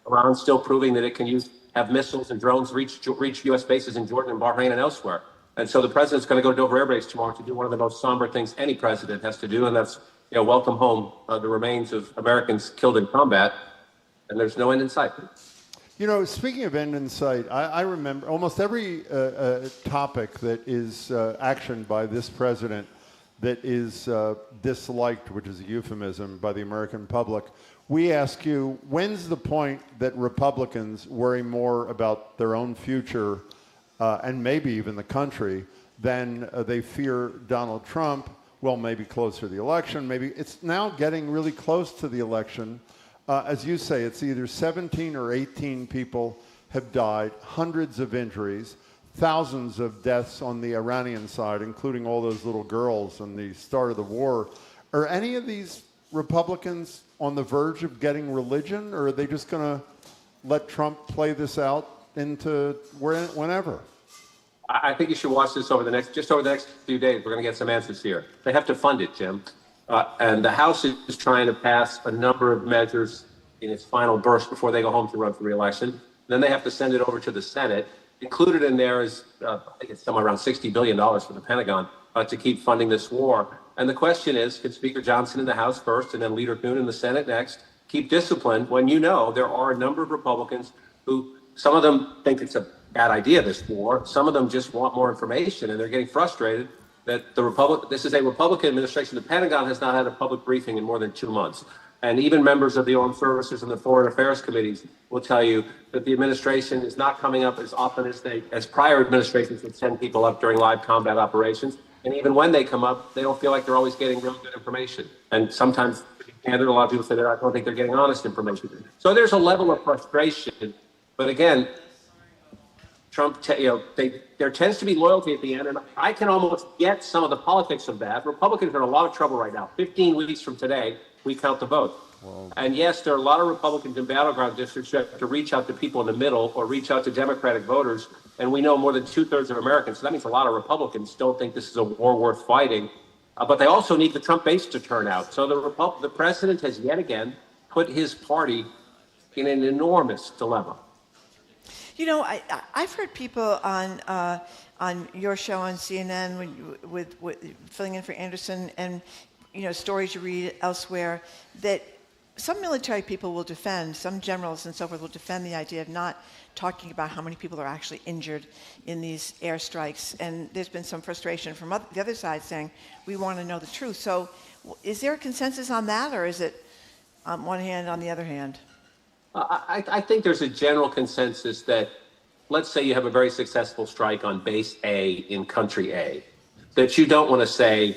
S24: Iran still proving that it can have missiles and drones reach U.S. bases in Jordan and Bahrain and elsewhere. And so the president's going to go to Dover Air Base tomorrow to do one of the most somber things any president has to do, and that's welcome home the remains of Americans killed in combat. And there's no end in sight.
S5: Speaking of end in sight, I remember almost every topic that is actioned by this president that is disliked, which is a euphemism, by the American public. We ask you, when's the point that Republicans worry more about their own future and maybe even the country than they fear Donald Trump? well, maybe closer to the election. Maybe it's now getting really close to the election. As you say, it's either 17 or 18 people have died, hundreds of injuries, thousands of deaths on the Iranian side, including all those little girls in the start of the war. Are any of these Republicans on the verge of getting religion, or are they just going to let Trump play this out into whenever?
S24: I think you should watch this over the next few days. We're going to get some answers here. They have to fund it, Jim. And the House is trying to pass a number of measures in its final burst before they go home to run for re-election. Then they have to send it over to the Senate. Included in there is, I think it's somewhere around $60 billion for the Pentagon to keep funding this war. And the question is, can Speaker Johnson in the House first and then Leader Kuhn in the Senate next keep discipline when you know there are a number of Republicans who, some of them think it's a bad idea, this war. Some of them just want more information, and they're getting frustrated that this is a Republican administration. The Pentagon has not had a public briefing in more than 2 months. And even members of the Armed Services and the Foreign Affairs Committees will tell you that the administration is not coming up as often as prior administrations would send people up during live combat operations. And even when they come up, they don't feel like they're always getting really good information. And sometimes, a lot of people say that I don't think they're getting honest information. So there's a level of frustration. But again, Trump, there tends to be loyalty at the end, and I can almost get some of the politics of that. Republicans are in a lot of trouble right now. 15 weeks from today, we count the vote. Wow. And yes, there are a lot of Republicans in battleground districts who have to reach out to people in the middle or reach out to Democratic voters. And we know more than 2/3 of Americans, so that means a lot of Republicans don't think this is a war worth fighting. But they also need the Trump base to turn out. So the president has yet again put his party in an enormous dilemma.
S6: You know, I've heard people on your show on CNN with filling in for Anderson, and stories you read elsewhere, that some military people will defend, some generals and so forth will defend the idea of not talking about how many people are actually injured in these airstrikes. And there's been some frustration from the other side saying, we want to know the truth. So is there a consensus on that, or is it on one hand, on the other hand?
S24: I think there's a general consensus that, let's say you have a very successful strike on base A in country A, that you don't want to say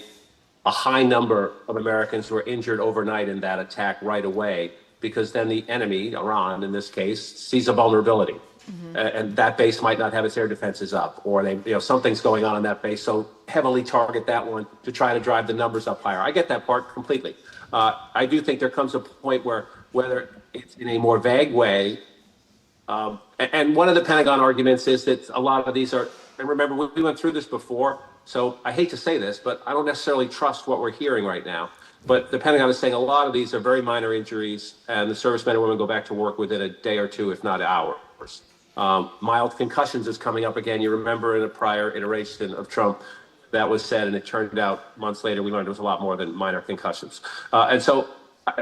S24: a high number of Americans who are injured overnight in that attack right away, because then the enemy, Iran in this case, sees a vulnerability. Mm-hmm. And that base might not have its air defenses up, or something's going on that base, so heavily target that one to try to drive the numbers up higher. I get that part completely. I do think there comes a point where, whether it's in a more vague way, and one of the Pentagon arguments is that a lot of these are, and remember, we went through this before, so I hate to say this, but I don't necessarily trust what we're hearing right now. But the Pentagon is saying a lot of these are very minor injuries, and the servicemen and women go back to work within a day or two, if not hours. Mild concussions is coming up again. You remember in a prior iteration of Trump, that was said, and it turned out months later we learned it was a lot more than minor concussions. And so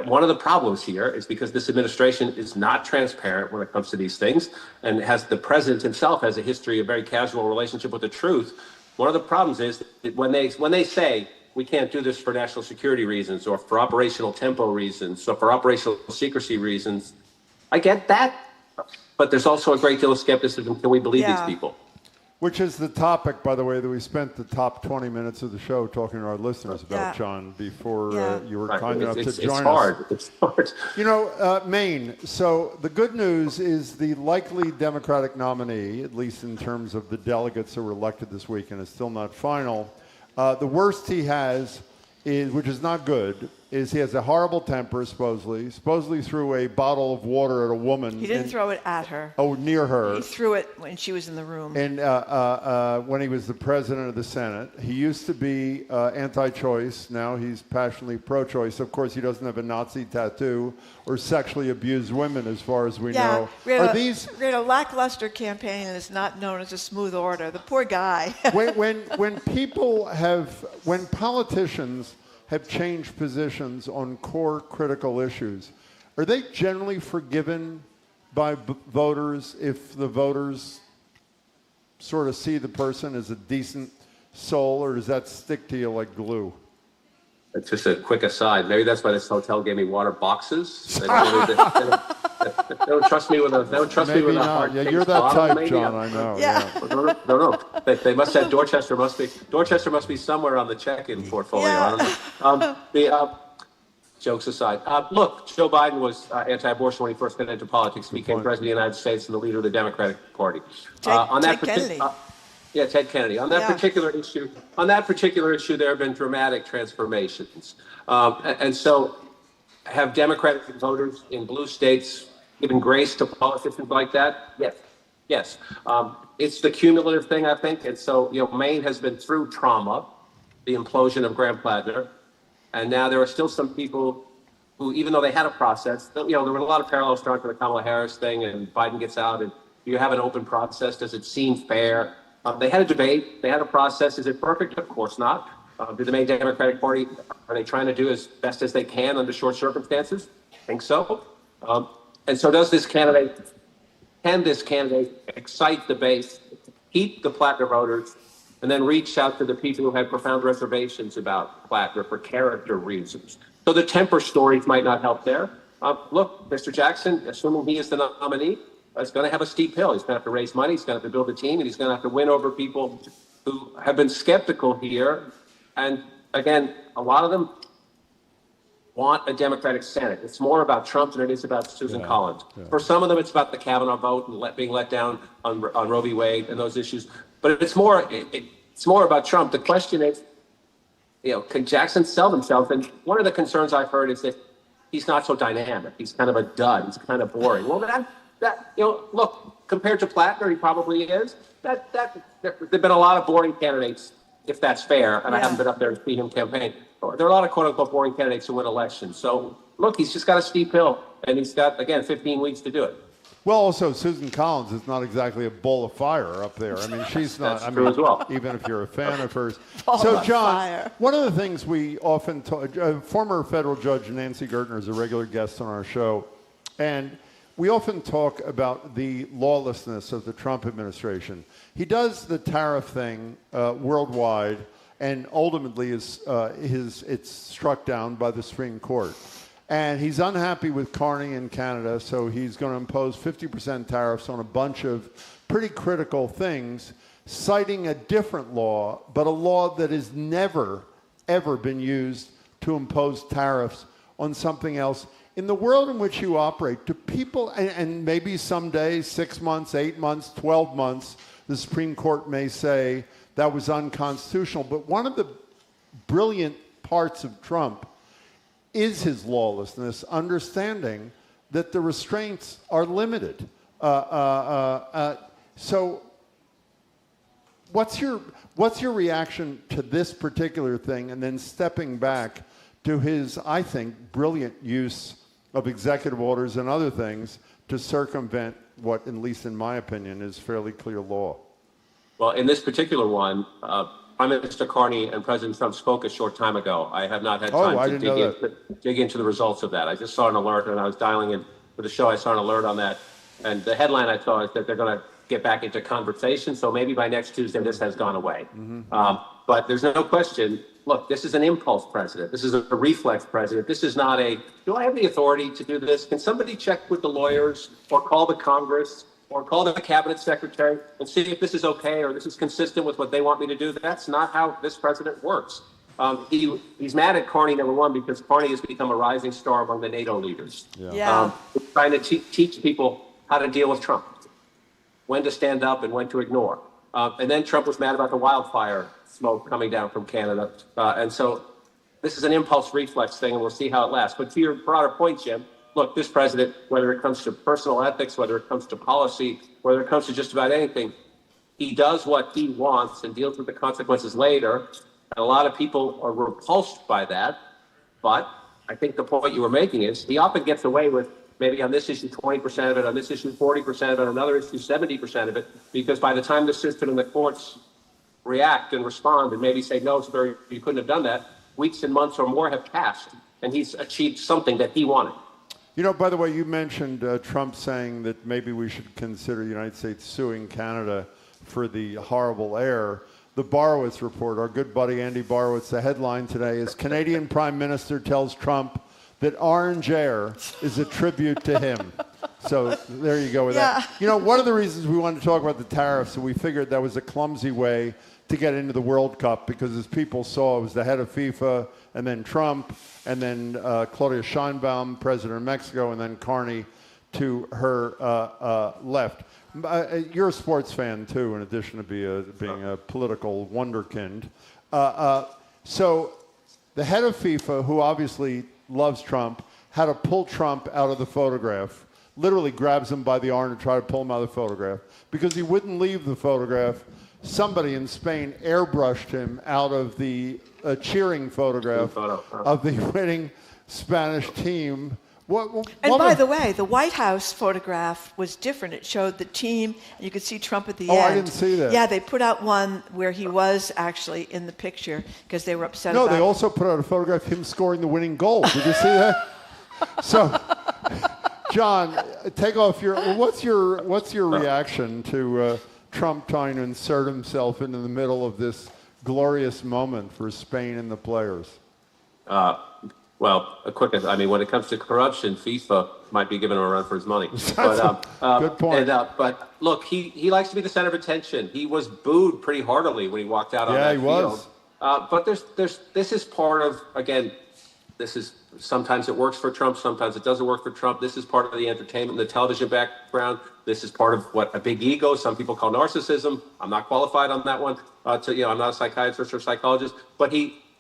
S24: one of the problems here is because this administration is not transparent when it comes to these things, and the president himself has a history of very casual relationship with the truth. One of the problems is that when they say we can't do this for national security reasons, or for operational tempo reasons, or for operational secrecy reasons, I get that, but there's also a great deal of skepticism. Can we believe these people?
S5: Which is the topic, by the way, that we spent the top 20 minutes of the show talking to our listeners about, John, before you were kind enough to join us.
S24: It's hard.
S5: Maine. So the good news is the likely Democratic nominee, at least in terms of the delegates who were elected this weekend, is still not final. The worst he has, which is not good, is he has a horrible temper, supposedly threw a bottle of water at a woman.
S6: He didn't throw it at her.
S5: Oh, near her.
S6: He threw it when she was in the room.
S5: And when he was the president of the Senate. He used to be anti-choice. Now he's passionately pro-choice. Of course, he doesn't have a Nazi tattoo or sexually abused women, as far as we know.
S6: We had a lackluster campaign, and it's not known as a smooth order. The poor guy.
S5: when politicians have changed positions on core critical issues, are they generally forgiven by voters if the voters sort of see the person as a decent soul, or does that stick to you like glue?
S24: It's just a quick aside. Maybe that's why this hotel gave me water boxes. They don't trust me with a. They don't trust me with a hard.
S5: Yeah, you're that type, John. I know.
S24: Yeah. No. They must have Dorchester. Must be somewhere on the check-in portfolio.
S6: Yeah.
S24: I don't know. Jokes aside, look, Joe Biden was anti-abortion when he first got into politics, became president of the United States and the leader of the Democratic Party.
S6: Ted Kennedy.
S24: Ted Kennedy. On that particular issue, there have been dramatic transformations, and so have Democratic voters in blue states given grace to politicians like that? Yes. It's the cumulative thing, I think, and so Maine has been through trauma, the implosion of Graham Plattner, and now there are still some people who, even though they had a process, there were a lot of parallels drawn to the Kamala Harris thing, and Biden gets out, and you have an open process. Does it seem fair? They had a debate. They had a process. Is it perfect? Of course not. Did the Maine Democratic Party, are they trying to do as best as they can under short circumstances? I think so. And so can this candidate excite the base, keep the Plattner voters, and then reach out to the people who had profound reservations about Plattner for character reasons? So the temper stories might not help there. Look, Mr. Jackson, assuming he is the nominee, is going to have a steep hill. He's going to have to raise money. He's going to have to build a team, and he's going to have to win over people who have been skeptical here. And again, a lot of them want a Democratic Senate. It's more about Trump than it is about Susan Collins. Yeah. For some of them, it's about the Kavanaugh vote and being let down on Roe v. Wade and those issues. But it's more about Trump. The question is, can Jackson sell themselves? And one of the concerns I've heard is that he's not so dynamic. He's kind of a dud. He's kind of boring. Well, look, compared to Plattner, he probably is. There've been a lot of boring candidates, if that's fair, and I haven't been up there to see him campaign. There are a lot of quote-unquote boring candidates who win elections. So, look, he's just got a steep hill, and he's got, again, 15 weeks to do it.
S5: Well, also, Susan Collins is not exactly a ball of fire up there. I mean, she's not.
S24: That's true as well.
S5: Even if you're a fan of hers. So, John, one of the things we often talk, former federal judge Nancy Gertner is a regular guest on our show, and we often talk about the lawlessness of the Trump administration. He does the tariff thing worldwide, and ultimately it's struck down by the Supreme Court. And he's unhappy with Carney in Canada, so he's going to impose 50% tariffs on a bunch of pretty critical things, citing a different law, but a law that has never, ever been used to impose tariffs on something else. In the world in which you operate, do people, and maybe someday, 6 months, 8 months, 12 months, the Supreme Court may say that was unconstitutional, but one of the brilliant parts of Trump is his lawlessness, understanding that the restraints are limited. So what's your reaction to this particular thing, and then stepping back to his, I think, brilliant use of executive orders and other things to circumvent what, at least in my opinion, is fairly clear law?
S24: Well, in this particular one, Prime Minister Carney and President Trump spoke a short time ago. I have not had time to dig into the results of that. I just saw an alert, and I was dialing in for the show. I saw an alert on that. And the headline I saw is that they're going to get back into conversation. So maybe by next Tuesday, this has gone away. Mm-hmm. But there's no question. Look, this is an impulse president. This is a reflex president. This is not do I have the authority to do this? Can somebody check with the lawyers or call the Congress or call the cabinet secretary and see if this is okay or this is consistent with what they want me to do? That's not how this president works. He's mad at Carney, number one, because Carney has become a rising star among the NATO leaders. He's trying to teach people how to deal with Trump, when to stand up and when to ignore. And then Trump was mad about the wildfire smoke coming down from Canada. And so this is an impulse reflex thing, and we'll see how it lasts. But to your broader point, Jim, look, this president, whether it comes to personal ethics, whether it comes to policy, whether it comes to just about anything, he does what he wants and deals with the consequences later. And a lot of people are repulsed by that. But I think the point you were making is he often gets away with maybe on this issue 20% of it, on this issue 40% of it, on another issue 70% of it, because by the time the system and the courts react and respond and maybe say, no, sir, you couldn't have done that, weeks and months or more have passed, and he's achieved something that he wanted.
S5: You know, by the way, you mentioned Trump saying that maybe we should consider the United States suing Canada for the horrible air. The Borowitz report, our good buddy Andy Borowitz, the headline today is Canadian Prime Minister tells Trump that orange air is a tribute to him. So there you go with that. You know, one of the reasons we wanted to talk about the tariffs, we figured that was a clumsy way to get into the World Cup, because as people saw, it was the head of FIFA, and then Trump, and then Claudia Sheinbaum, president of Mexico, and then Carney to her left. You're a sports fan, too, in addition to being a political wonderkind. So the head of FIFA, who obviously loves Trump, had to pull Trump out of the photograph, literally grabs him by the arm to try to pull him out of the photograph. Because he wouldn't leave the photograph, somebody in Spain airbrushed him out of the cheering photograph of the winning Spanish team.
S6: And by the way, the White House photograph was different. It showed the team, and you could see Trump at the end.
S5: Oh, I didn't see that.
S6: Yeah, they put out one where he was actually in the picture because they were upset about it.
S5: No, they also put out a photograph of him scoring the winning goal. Did you see that? So, John, take off what's your reaction to Trump trying to insert himself into the middle of this glorious moment for Spain and the players?
S24: Well, when it comes to corruption, FIFA might be giving him a run for his money.
S5: Good point.
S24: But look, he likes to be the center of attention. He was booed pretty heartily when he walked out on that field.
S5: Yeah, he was.
S24: But this is part of, again, sometimes it works for Trump, sometimes it doesn't work for Trump. This is part of the entertainment, the television background. This is part of what a big ego, some people call narcissism. I'm not qualified on that one. I'm not a psychiatrist or psychologist. But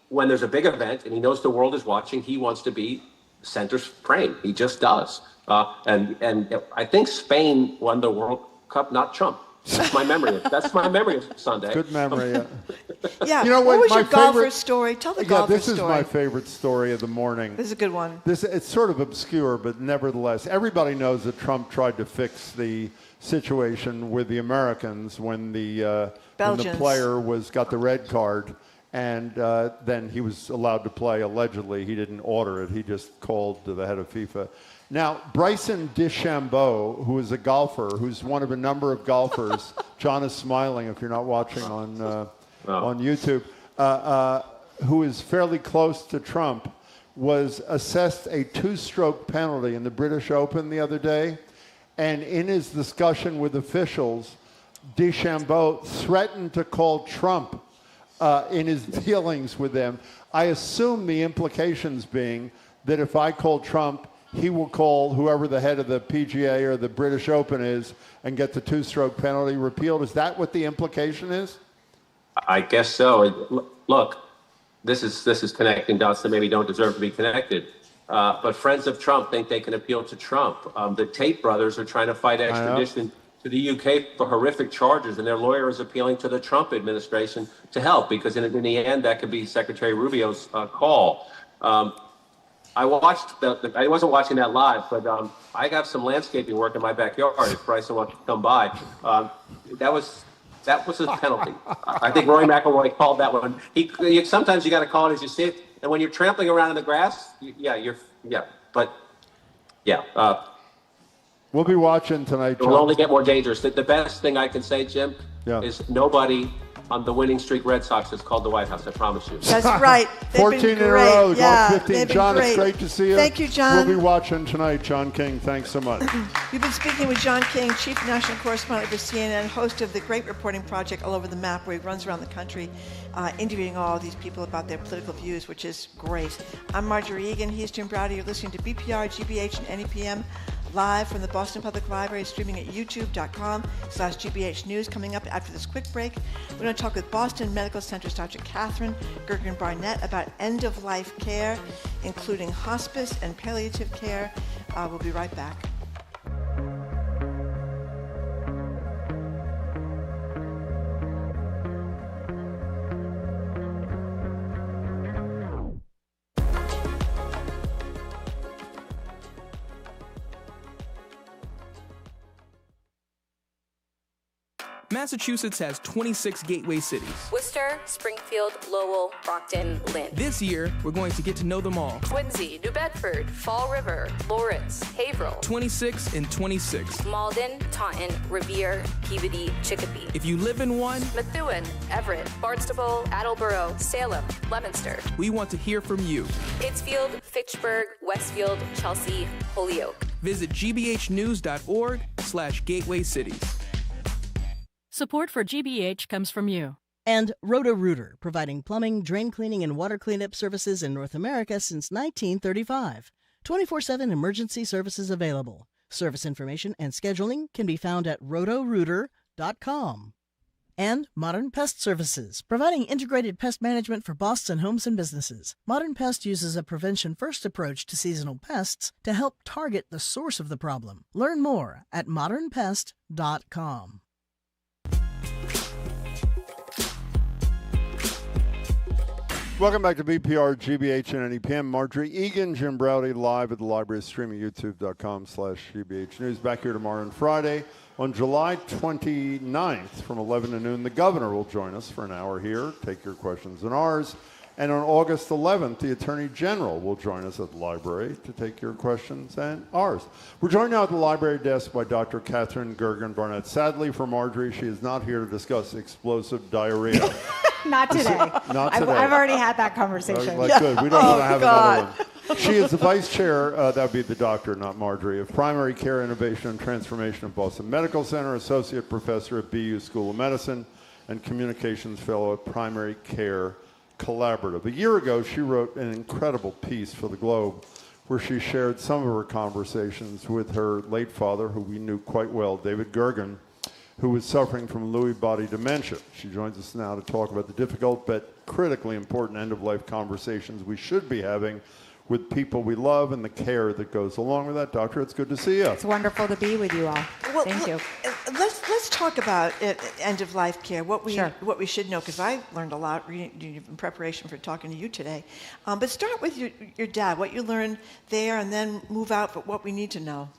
S24: when there's a big event and he knows the world is watching, he wants to be center frame. He just does. And I think Spain won the World Cup, not Trump. That's my memory. That's my memory of Sunday.
S5: Good memory. Yeah.
S6: Yeah.
S5: You know
S6: what was
S5: my
S6: your golfer story? Tell the golfer story.
S5: This is my favorite story of the morning.
S6: This is a good one.
S5: It's sort of obscure, but nevertheless, everybody knows that Trump tried to fix the situation with the Americans when the player got the red card, and then he was allowed to play. Allegedly, he didn't order it. He just called to the head of FIFA. Now, Bryson DeChambeau, who is a golfer, who's one of a number of golfers, John is smiling if you're not watching on YouTube, who is fairly close to Trump, was assessed a 2-stroke penalty in the British Open the other day. And in his discussion with officials, DeChambeau threatened to call Trump in his dealings with them. I assume the implications being that if I call Trump, he will call whoever the head of the PGA or the British Open is and get the 2-stroke penalty repealed. Is that what the implication is? I
S24: guess so. Look, this is connecting dots that maybe don't deserve to be connected. But friends of Trump think they can appeal to Trump. The Tate brothers are trying to fight extradition to the UK for horrific charges, and their lawyer is appealing to the Trump administration to help, because in the end, that could be Secretary Rubio's call. I wasn't watching that live, but I got some landscaping work in my backyard if Bryson wants to come by. That was a penalty. I think Rory McIlroy called that one. Sometimes you got to call it as you see it, and when you're trampling around in the grass,
S5: we'll be watching tonight, John.
S24: It will only get more dangerous. The best thing I can say, Jim, is nobody on the winning streak Red Sox has called the White House, I promise you.
S6: That's right.
S5: 14 in a row, going 15. John,
S6: great.
S5: It's great to see you.
S6: Thank you, John.
S5: We'll be watching tonight. John King, thanks so much.
S6: You've been speaking with John King, Chief National Correspondent for CNN, host of the great reporting project All Over the Map, where he runs around the country interviewing all these people about their political views, which is great. I'm Marjorie Egan. He's Jim Browder. You're listening to BPR, GBH, and NEPM. Live from the Boston Public Library, streaming at youtube.com/GBH News. Coming up after this quick break, we're going to talk with Boston Medical Center's Dr. Katherine Gergen Barnett about end-of-life care, including hospice and palliative care. We'll be right back.
S2: Massachusetts has 26 gateway cities.
S3: Worcester, Springfield, Lowell, Brockton, Lynn.
S2: This year, we're going to get to know them all.
S3: Quincy, New Bedford, Fall River, Lawrence, Haverhill.
S2: 26 and 26.
S3: Malden, Taunton, Revere, Peabody, Chicopee.
S2: If you live in one,
S3: Methuen, Everett, Barnstable, Attleboro, Salem, Leominster.
S2: We want to hear from you.
S3: Pittsfield, Fitchburg, Westfield, Chelsea, Holyoke.
S2: Visit gbhnews.org/gateway cities.
S22: Support for GBH comes from you.
S4: And Roto-Rooter, providing plumbing, drain cleaning, and water cleanup services in North America since 1935. 24/7 emergency services available. Service information and scheduling can be found at rotorooter.com. And Modern Pest Services, providing integrated pest management for Boston homes and businesses. Modern Pest uses a prevention-first approach to seasonal pests to help target the source of the problem. Learn more at modernpest.com.
S5: Welcome back to BPR, GBH, and NEPM. Marjorie Egan, Jim Browdy, live at the library, streaming youtube.com/GBH News. Back here tomorrow and Friday. On July 29th from 11 to noon, the governor will join us for an hour here, take your questions and ours. And on August 11th, the Attorney General will join us at the library to take your questions and ours. We're joined now at the library desk by Dr. Katherine Gergen Barnett. Sadly for Marjorie, she is not here to discuss explosive diarrhea.
S7: Not today.
S5: Not today.
S7: I've already had that conversation.
S5: Good. We don't want to have another one. She is the vice chair, that would be the doctor, not Marjorie, of Primary Care Innovation and Transformation at Boston Medical Center, associate professor at BU School of Medicine, and communications fellow at Primary Care Collaborative. A year ago, she wrote an incredible piece for the Globe where she shared some of her conversations with her late father, who we knew quite well, David Gergen, who was suffering from Lewy body dementia. She joins us now to talk about the difficult but critically important end-of-life conversations we should be having with people we love and the care that goes along with that. Doctor, it's good to see you.
S7: It's wonderful to be with you all.
S6: Well,
S7: Thank you.
S6: Let's talk about end-of-life care, what we should know, because I learned a lot in preparation for talking to you today. But start with your dad, what you learned there, and then move out for what we need to know.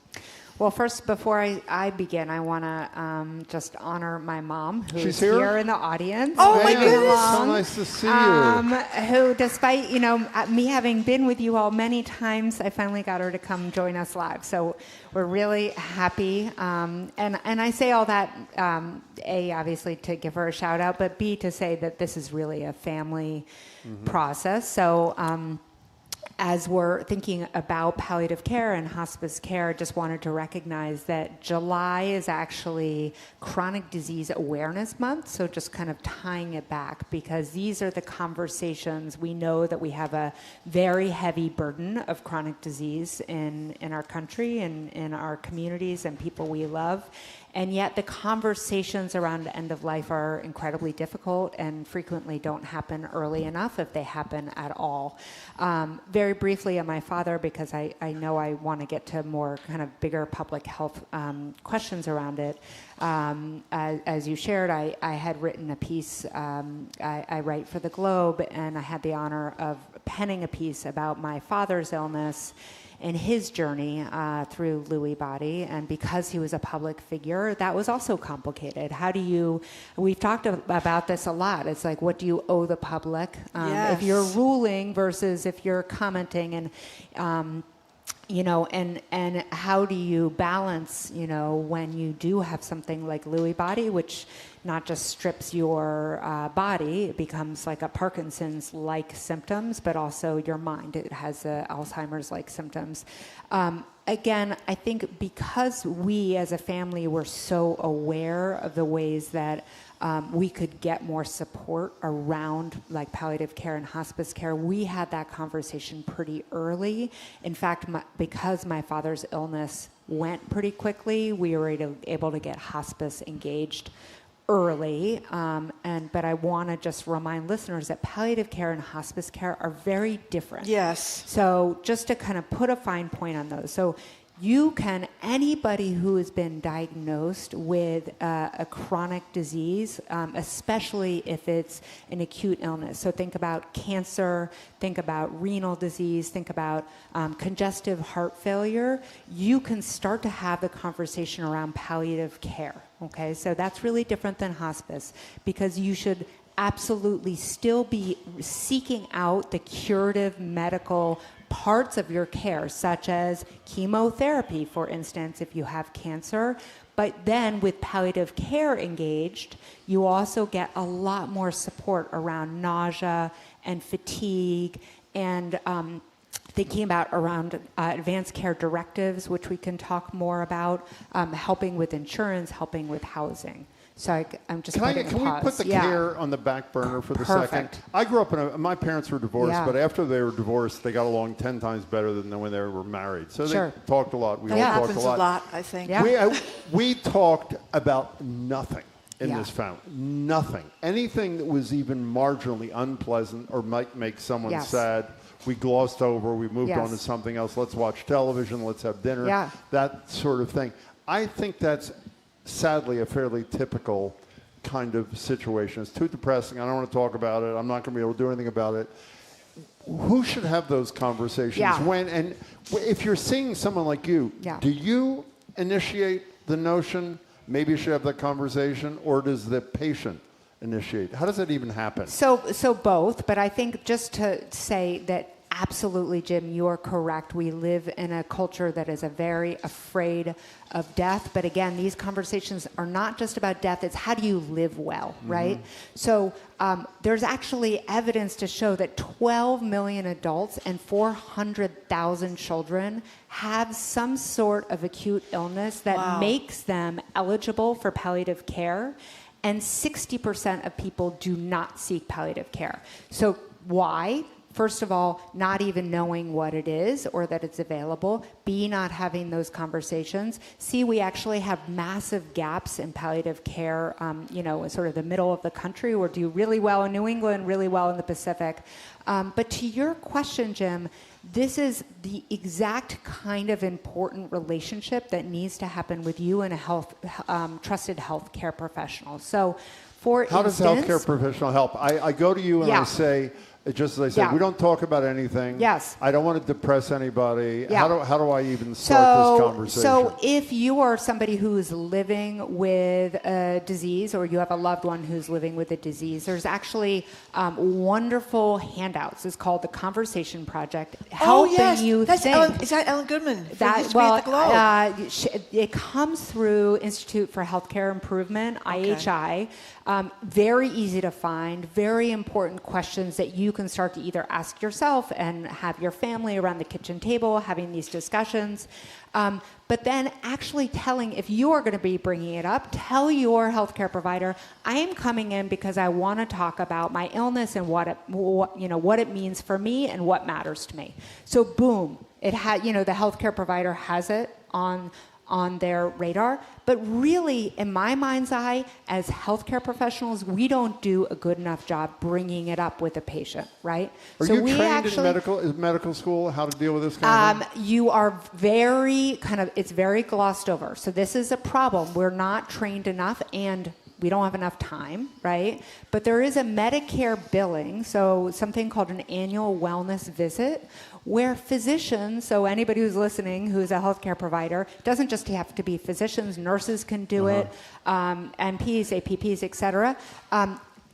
S7: Well, first, before I begin, I want to just honor my mom, who's
S5: here?
S7: here in the audience.
S6: Oh, my goodness.
S5: So nice to see you.
S7: Who, despite, me having been with you all many times, I finally got her to come join us live. So we're really happy. And I say all that, A, obviously, to give her a shout out, but B, to say that this is really a family process. So, as we're thinking about palliative care and hospice care, just wanted to recognize that July is actually Chronic Disease Awareness Month, so just kind of tying it back, because these are the conversations. We know that we have a very heavy burden of chronic disease in our country and in our communities and people we love. And yet the conversations around end of life are incredibly difficult and frequently don't happen early enough, if they happen at all. Very briefly on my father, because I know I want to get to more kind of bigger public health questions around it. As you shared, I had written a piece, I write for the Globe, and I had the honor of penning a piece about my father's illness and his journey through Lewy body. And because he was a public figure, that was also complicated. We've talked about this a lot. It's like, what do you owe the public?
S6: Yes.
S7: If you're ruling versus if you're commenting, and and how do you balance, when you do have something like Lewy body, which not just strips your body, it becomes like a Parkinson's-like symptoms, but also your mind. It has Alzheimer's-like symptoms. Again, I think because we as a family were so aware of the ways that we could get more support around like palliative care and hospice care, we had that conversation pretty early. In fact, because my father's illness went pretty quickly, we were able to get hospice engaged early, but I want to just remind listeners that palliative care and hospice care are very different.
S6: Yes.
S7: So just to kind of put a fine point on those. So anybody who has been diagnosed with a chronic disease, especially if it's an acute illness. So think about cancer, think about renal disease, think about congestive heart failure. You can start to have the conversation around palliative care. Okay, so that's really different than hospice, because you should absolutely still be seeking out the curative medical parts of your care, such as chemotherapy, for instance, if you have cancer. But then with palliative care engaged, you also get a lot more support around nausea and fatigue and thinking about around advanced care directives, which we can talk more about, helping with insurance, helping with housing. So I'm just
S5: Can we put the care on the back burner for the second? I grew up my parents were divorced, but after they were divorced, they got along 10 times better than when they were married. So they talked a lot. We all talked a lot.
S6: I think.
S5: Yeah. We talked about nothing in this family. Nothing. Anything that was even marginally unpleasant or might make someone sad, we glossed over. We moved on to something else. Let's watch television. Let's have dinner.
S7: Yeah.
S5: That sort of thing. I think that's sadly a fairly typical kind of situation. It's too depressing. I don't want to talk about it. I'm not going to be able to do anything about it. Who should have those conversations? When? And if you're seeing someone like you, do you initiate the notion maybe you should have that conversation, or does the patient initiate? How does that even happen?
S7: So both, but I think just to say that absolutely, Jim, you are correct. We live in a culture that is very afraid of death. But again, these conversations are not just about death. It's how do you live well, right? So there's actually evidence to show that 12 million adults and 400,000 children have some sort of acute illness that makes them eligible for palliative care. And 60% of people do not seek palliative care. So why? First of all, not even knowing what it is or that it's available. B, not having those conversations. C, we actually have massive gaps in palliative care, in sort of the middle of the country. We do really well in New England, really well in the Pacific. But to your question, Jim, this is the exact kind of important relationship that needs to happen with you and a trusted healthcare professional. So, for
S5: How does healthcare professional help? I go to you and I say, just as I said, we don't talk about anything.
S7: Yes.
S5: I don't want to depress anybody. How do I even start this conversation?
S7: So if you are somebody who is living with a disease, or you have a loved one who's living with a disease, there's actually wonderful handouts. It's called the Conversation Project, helping you think.
S6: Is that Ellen Goodman?
S7: It comes through Institute for Healthcare Improvement, IHI. Very easy to find, very important questions that you can start to either ask yourself and have your family around the kitchen table having these discussions. But then actually telling, if you are going to be bringing it up, tell your healthcare provider, I am coming in because I want to talk about my illness and what it means for me and what matters to me. So boom, the healthcare provider has it on their radar. But really, in my mind's eye, as healthcare professionals, we don't do a good enough job bringing it up with a patient, right?
S5: Are you trained in medical school how to deal with this kind of thing?
S7: You are it's very glossed over. So this is a problem. We're not trained enough, and we don't have enough time, right? But there is a Medicare billing, so something called an annual wellness visit, where physicians, so anybody who's listening who's a healthcare provider, doesn't just have to be physicians, nurses can do it, NPs, APPs, et cetera,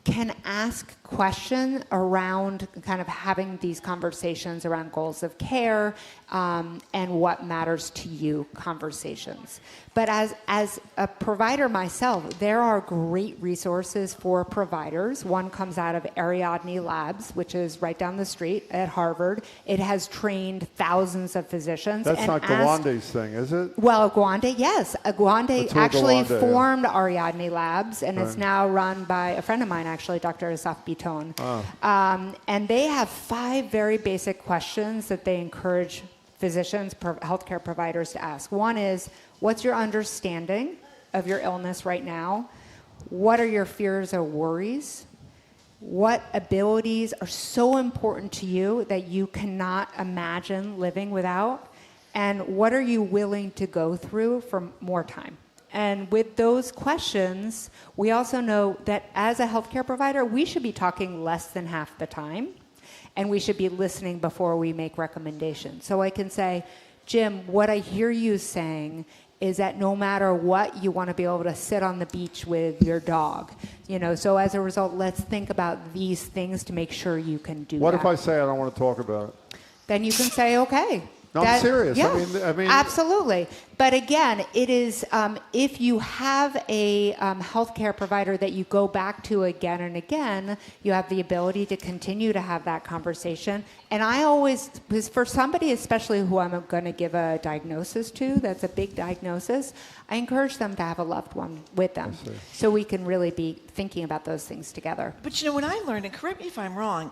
S7: can ask questions around kind of having these conversations around goals of care and what matters to you conversations. But as a provider myself, there are great resources for providers. One comes out of Ariadne Labs, which is right down the street at Harvard. It has trained thousands of physicians.
S5: That's not Gwande's thing, is it?
S7: Well, Gwande, yes. Gwande actually formed Ariadne Labs, and it's now run by a friend of mine, actually, Dr. Asaf Biton. And they have 5 very basic questions that they encourage physicians, healthcare providers to ask. One is, what's your understanding of your illness right now? What are your fears or worries? What abilities are so important to you that you cannot imagine living without? And what are you willing to go through for more time? And with those questions, we also know that as a healthcare provider, we should be talking less than half the time, and we should be listening before we make recommendations. So I can say, Jim, what I hear you saying is that no matter what, you want to be able to sit on the beach with your dog. So as a result, let's think about these things to make sure you can do that.
S5: What if I say I don't want to talk about it?
S7: Then you can say, okay.
S5: No, I'm serious.
S7: Yeah,
S5: I mean,
S7: absolutely. But again, it is if you have a healthcare provider that you go back to again and again, you have the ability to continue to have that conversation. And I always, for somebody especially who I'm going to give a diagnosis to, that's a big diagnosis, I encourage them to have a loved one with them, so we can really be thinking about those things together.
S6: But you know, when I learned, and correct me if I'm wrong,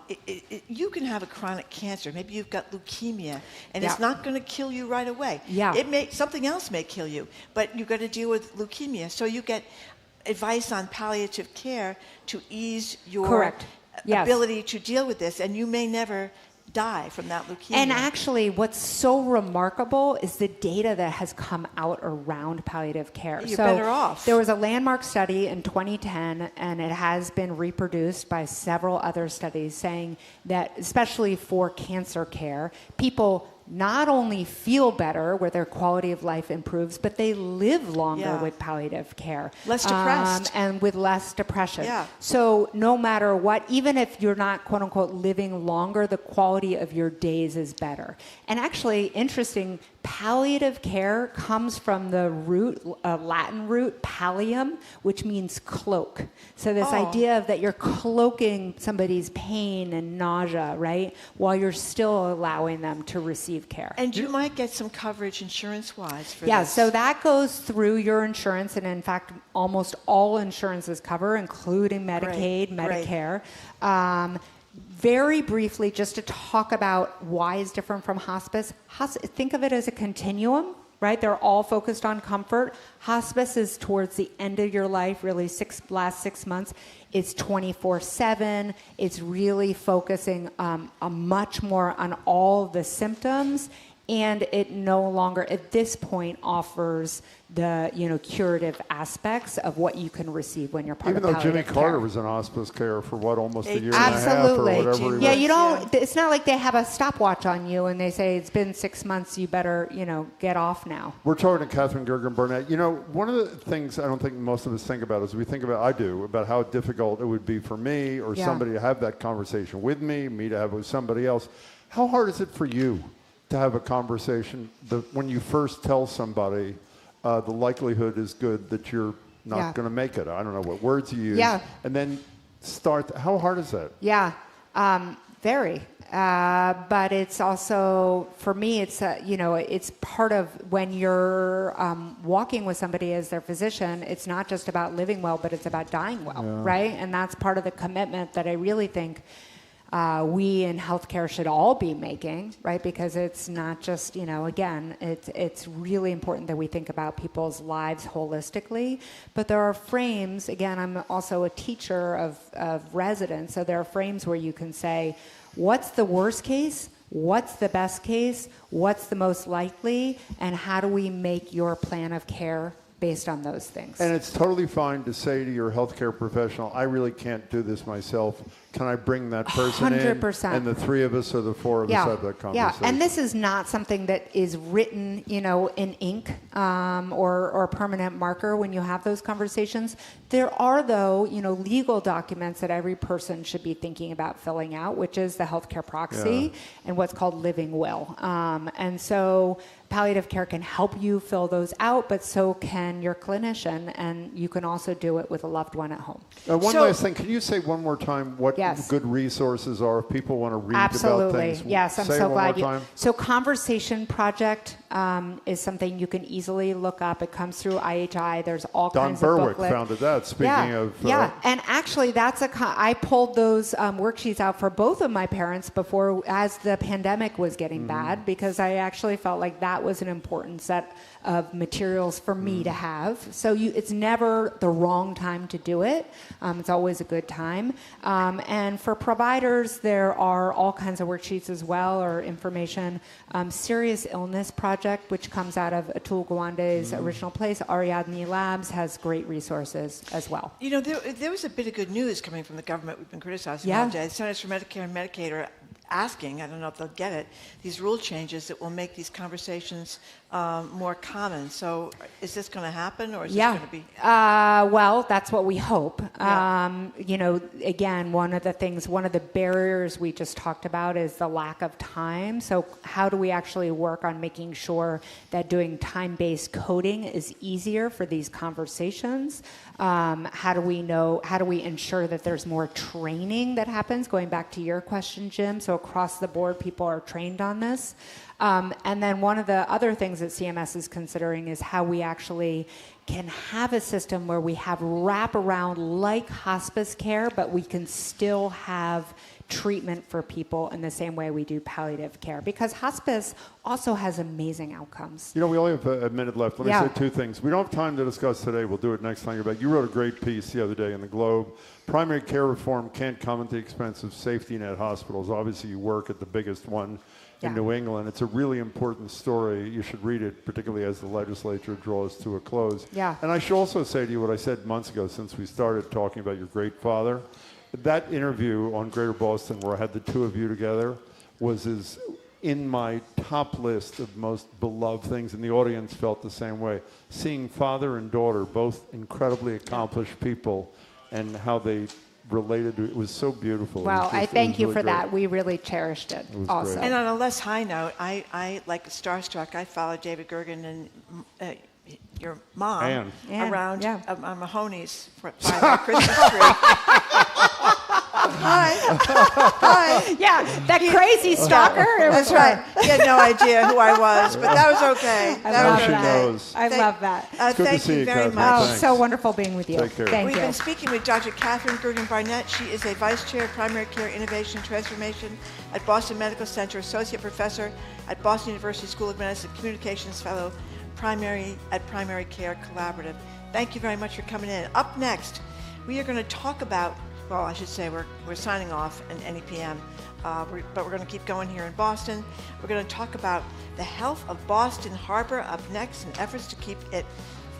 S6: you can have a chronic cancer. Maybe you've got leukemia, and it's not going to kill you right away.
S7: Yeah.
S6: Something else may kill you, but you've got to deal with leukemia. So you get advice on palliative care to ease your ability to deal with this, and you may never die from that leukemia.
S7: And actually, what's so remarkable is the data that has come out around palliative care.
S6: You're better off.
S7: There was a landmark study in 2010, and it has been reproduced by several other studies saying that, especially for cancer care, people not only feel better, where their quality of life improves, but they live longer with palliative care.
S6: Less depressed.
S7: And with less depression.
S6: Yeah.
S7: So no matter what, even if you're not, quote unquote, living longer, the quality of your days is better. And actually, interesting, palliative care comes from the root, Latin root, pallium, which means cloak. So this idea of that you're cloaking somebody's pain and nausea, right, while you're still allowing them to receive care.
S6: And you might get some coverage insurance-wise for
S7: Yeah,
S6: this.
S7: so that goes through your insurance, and in fact, almost all insurances cover, including Medicaid, Medicare. Very briefly, just to talk about why it's different from hospice, think of it as a continuum, right? They're all focused on comfort. Hospice is towards the end of your life, really last 6 months. It's 24/7. It's really focusing much more on all the symptoms, and it no longer, at this point, offers the curative aspects of what you can receive when you're part
S5: even
S7: of
S5: though
S7: palliative
S5: Jimmy
S7: care.
S5: Carter was in hospice care for almost a year and a half or
S7: Absolutely.
S5: whatever.
S7: Yeah, you don't. It's not like they have a stopwatch on you and they say it's been 6 months. You better get off now.
S5: We're talking to Katherine Gergen Barnett. One of the things I don't think most of us think about is I do, about how difficult it would be for me or somebody to have that conversation with me to have it with somebody else. How hard is it for you to have a conversation when you first tell somebody the likelihood is good that you're not going to make it? I don't know what words you use.
S7: Yeah.
S5: And then how hard is that?
S7: Yeah, very. But it's also, for me, it's part of when you're walking with somebody as their physician, it's not just about living well, but it's about dying well, right? And that's part of the commitment that I really think we in healthcare should all be making, right? Because it's not just, again, it's really important that we think about people's lives holistically. But there are frames, again, I'm also a teacher of residents, so there are frames where you can say, what's the worst case? What's the best case? What's the most likely? And how do we make your plan of care based on those things?
S5: And it's totally fine to say to your healthcare professional, I really can't do this myself. Can I bring that person
S7: 100%.
S5: in? And the three of us or the four of us have that conversation.
S7: Yeah, and this is not something that is written, in ink or permanent marker when you have those conversations. There are, though, legal documents that every person should be thinking about filling out, which is the healthcare proxy and what's called living will. And so palliative care can help you fill those out, but so can your clinician, and you can also do it with a loved one at home.
S5: One last thing. Can you say one more time what good resources are if people want to read about things?
S7: Yes, I'm
S5: say
S7: so
S5: one
S7: glad
S5: more time.
S7: So Conversation Project is something you can easily look up. It comes through IHI. There's all kinds of
S5: Don
S7: booklets.
S5: Berwick founded that, speaking of...
S7: and actually I pulled those worksheets out for both of my parents as the pandemic was getting bad, because I actually felt like that was an important set of materials for me to have. So it's never the wrong time to do it. It's always a good time. And for providers, there are all kinds of worksheets as well, or information. Serious Illness Project, which comes out of Atul Gawande's original place, Ariadne Labs, has great resources as well.
S6: There was a bit of good news coming from the government. We've been criticizing all day. Centers for Medicare and Medicaid are asking, I don't know if they'll get it, these rule changes that will make these conversations more common. So is this going to happen, or is
S7: Yeah.
S6: this going to be?
S7: Well, that's what we hope.
S6: Yeah.
S7: Again, one of the barriers we just talked about is the lack of time. So how do we actually work on making sure that doing time-based coding is easier for these conversations? How do we ensure that there's more training that happens? Going back to your question, Jim, so across the board, people are trained on this. And then one of the other things that CMS is considering is how we actually can have a system where we have wraparound like hospice care, but we can still have treatment for people in the same way we do palliative care, because hospice also has amazing outcomes.
S5: We only have a minute left. Let me
S7: Yeah.
S5: say two things. We don't have time to discuss today. We'll do it next time you're back. You wrote a great piece the other day in the Globe. Primary care reform can't come at the expense of safety net hospitals. Obviously, you work at the biggest one in New England. It's a really important story. You should read it, particularly as the legislature draws to a close.
S7: Yeah.
S5: And I should also say to you what I said months ago, since we started talking about your great father. That interview on Greater Boston where I had the two of you together was in my top list of most beloved things, and the audience felt the same way. Seeing father and daughter, both incredibly accomplished people, and how they related to it was so beautiful.
S7: Well, I thank you
S5: really
S7: for
S5: great.
S7: that. We really cherished it also.
S6: And on a less high note, I like starstruck. I followed David Gergen and your mom
S5: Ann.
S6: around Mahoney's by the Christmas tree. Hi.
S7: Yeah, that crazy stalker.
S6: That's right. He had no idea who I was, but that was okay.
S7: I love that.
S6: Thank you very much.
S7: Oh, so wonderful being with you.
S5: Take care.
S7: Thank
S6: We've
S7: you.
S6: been speaking with Dr. Katherine Gergen Barnett. She is a Vice Chair of Primary Care Innovation and Transformation at Boston Medical Center, Associate Professor at Boston University School of Medicine, Communications Fellow at Primary Care Collaborative. Thank you very much for coming in. Up next, we are going to talk about, well, I should say we're signing off in NEPM, but we're going to keep going here in Boston. We're going to talk about the health of Boston Harbor up next and efforts to keep it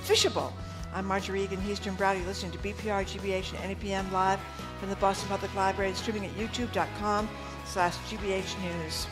S6: fishable. I'm Marjorie Egan. He's Jim Browdy, listening to BPR, GBH, and NEPM live from the Boston Public Library, streaming at youtube.com/GBH News.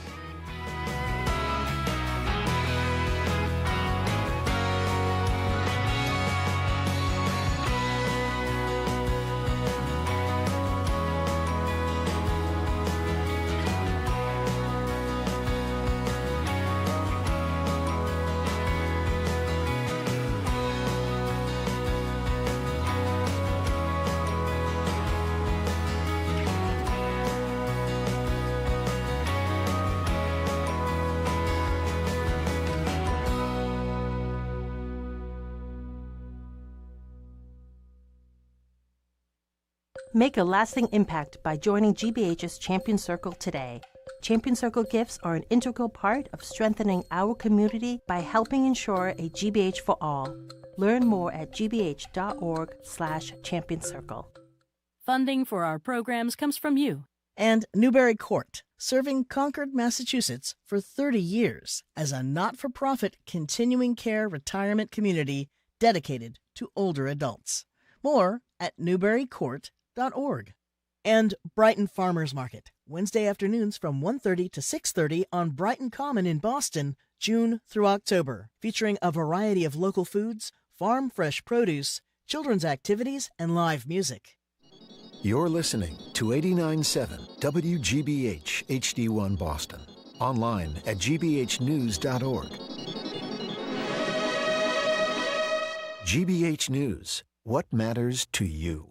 S22: Make a lasting impact by joining GBH's Champion Circle today. Champion Circle gifts are an integral part of strengthening our community by helping ensure a GBH for all. Learn more at gbh.org/champion-circle. Funding for our programs comes from you.
S4: And Newbury Court, serving Concord, Massachusetts for 30 years as a not-for-profit continuing care retirement community dedicated to older adults. More at newburycourt.org. And Brighton Farmers Market, Wednesday afternoons from 1:30 to 6:30 on Brighton Common in Boston, June through October, featuring a variety of local foods, farm fresh produce, children's activities, and live music.
S8: You're listening to 89.7 WGBH HD1 Boston. Online at gbhnews.org. GBH News. What matters to you?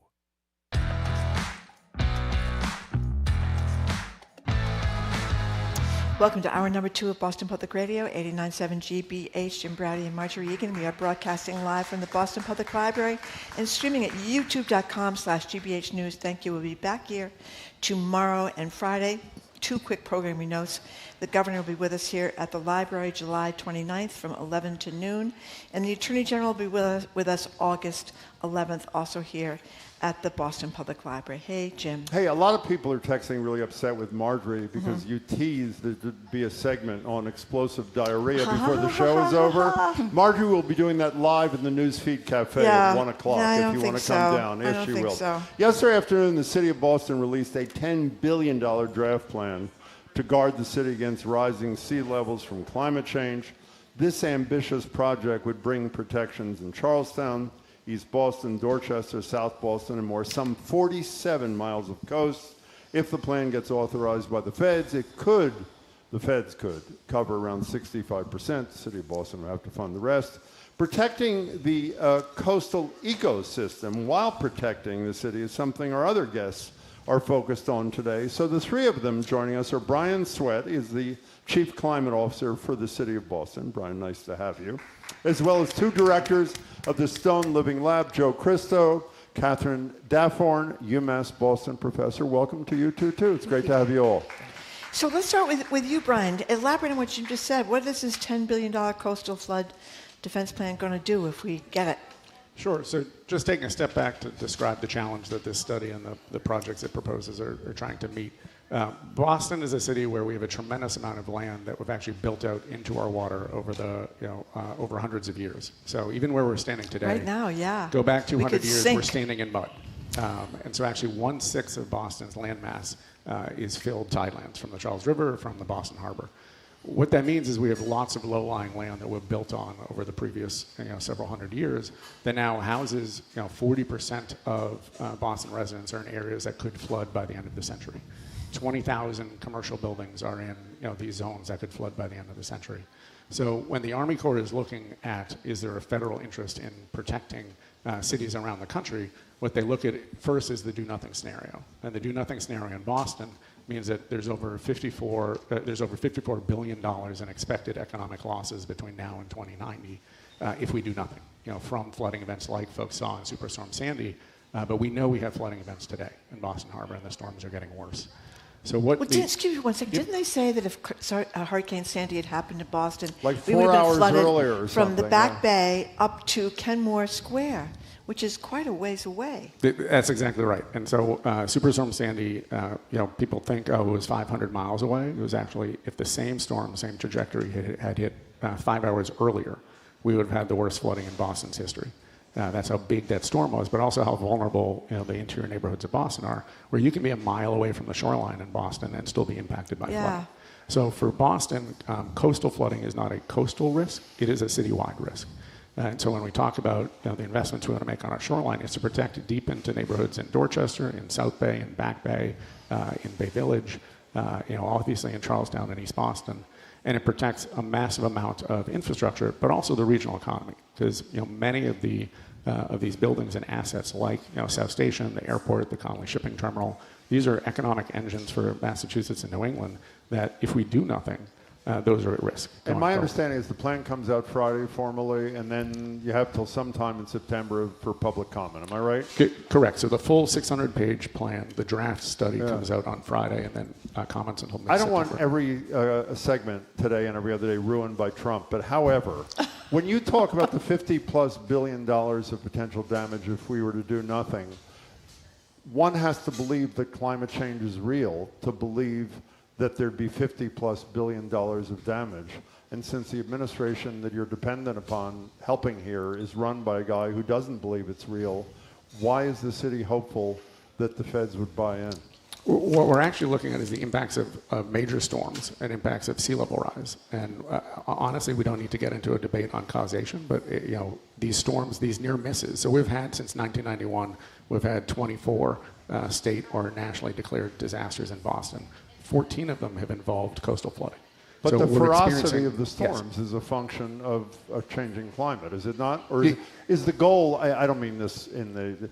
S6: Welcome to hour number 2 of Boston Public Radio, 89.7 GBH, Jim Browdy and Marjorie Egan. We are broadcasting live from the Boston Public Library and streaming at youtube.com/GBH News. Thank you. We'll be back here tomorrow and Friday. 2 quick programming notes. The governor will be with us here at the library July 29th from 11 to noon. And the Attorney General will be with us August 11th, also here at the Boston Public Library. Hey, Jim.
S5: Hey, a lot of people are texting really upset with Marjorie because you teased that there'd be a segment on explosive diarrhea before the show is over. Marjorie will be doing that live in the Newsfeed Cafe at 1 o'clock if you want to come down. Yes, she will.
S6: So.
S5: Yesterday afternoon, the city of Boston released a $10 billion draft plan to guard the city against rising sea levels from climate change. This ambitious project would bring protections in Charlestown, East Boston, Dorchester, South Boston, and more, some 47 miles of coast. If the plan gets authorized by the feds, the feds could cover around 65%. The city of Boston would have to fund the rest. Protecting the coastal ecosystem while protecting the city is something our other guests are focused on today. So the three of them joining us are Brian Swett, is the Chief Climate Officer for the City of Boston. Brian, nice to have you. As well as two directors of the Stone Living Lab, Joe Christo, Catherine Dafforn, UMass Boston professor. Welcome to you two, too. It's great to have you all.
S6: So let's start with you, Brian. Elaborate on what you just said. What is this $10 billion coastal flood defense plan going to do if we get it?
S9: Sure. So just taking a step back to describe the challenge that this study and the projects it proposes are trying to meet. Boston is a city where we have a tremendous amount of land that we've actually built out into our water over over hundreds of years. So even where we're standing today,
S6: right now, yeah,
S9: go back 200 years,
S6: sink.
S9: we're standing in mud. And so actually 1/6 of Boston's landmass is filled tidelands from the Charles River, from the Boston Harbor. What that means is we have lots of low-lying land that we've built on over the previous several hundred years that now houses 40% of Boston residents are in areas that could flood by the end of the century. 20,000 commercial buildings are in these zones that could flood by the end of the century. So when the Army Corps is looking at is there a federal interest in protecting cities around the country, what they look at first is the do-nothing scenario. And the do-nothing scenario in Boston means that there's over $54 billion in expected economic losses between now and 2090 if we do nothing. From flooding events like folks saw in Superstorm Sandy, but we know we have flooding events today in Boston Harbor, and the storms are getting worse. So
S6: excuse me one second. Didn't they say that if Hurricane Sandy had happened in Boston,
S5: like
S6: we would have been flooded
S5: earlier or
S6: from the Back Bay up to Kenmore Square, which is quite a ways away?
S9: That's exactly right. And so Superstorm Sandy, people think, it was 500 miles away. It was actually, if the same storm, same trajectory had hit 5 hours earlier, we would have had the worst flooding in Boston's history. That's how big that storm was, but also how vulnerable the interior neighborhoods of Boston are, where you can be a mile away from the shoreline in Boston and still be impacted by flooding. So for Boston, coastal flooding is not a coastal risk, it is a citywide risk. And so when we talk about the investments we want to make on our shoreline, it's to protect it deep into neighborhoods in Dorchester, in South Bay, in Back Bay, in Bay Village, obviously in Charlestown and East Boston. And it protects a massive amount of infrastructure, but also the regional economy, because many of these buildings and assets, like South Station, the airport, the Connolly shipping terminal, these are economic engines for Massachusetts and New England that, if we do nothing, those are at risk.
S5: And my understanding is the plan comes out Friday formally, and then you have till sometime in September for public comment. Am I right?
S9: Correct. So the full 600-page plan, the draft study comes out on Friday, and then comments until mid-September.
S5: I don't want every segment today and every other day ruined by Trump, but however, when you talk about the $50+ billion of potential damage if we were to do nothing, one has to believe that climate change is real to believe that there'd be $50+ billion of damage. And since the administration that you're dependent upon helping here is run by a guy who doesn't believe it's real, why is the city hopeful that the feds would buy in?
S9: What we're actually looking at is the impacts of major storms and impacts of sea level rise. And honestly, we don't need to get into a debate on causation, but these storms, these near misses. So we've had, since 1991, we've had 24 state or nationally declared disasters in Boston. 14 of them have involved coastal flooding.
S5: But
S9: so
S5: the ferocity of the storms is a function of a changing climate, is it not? Or is the goal, I don't mean this in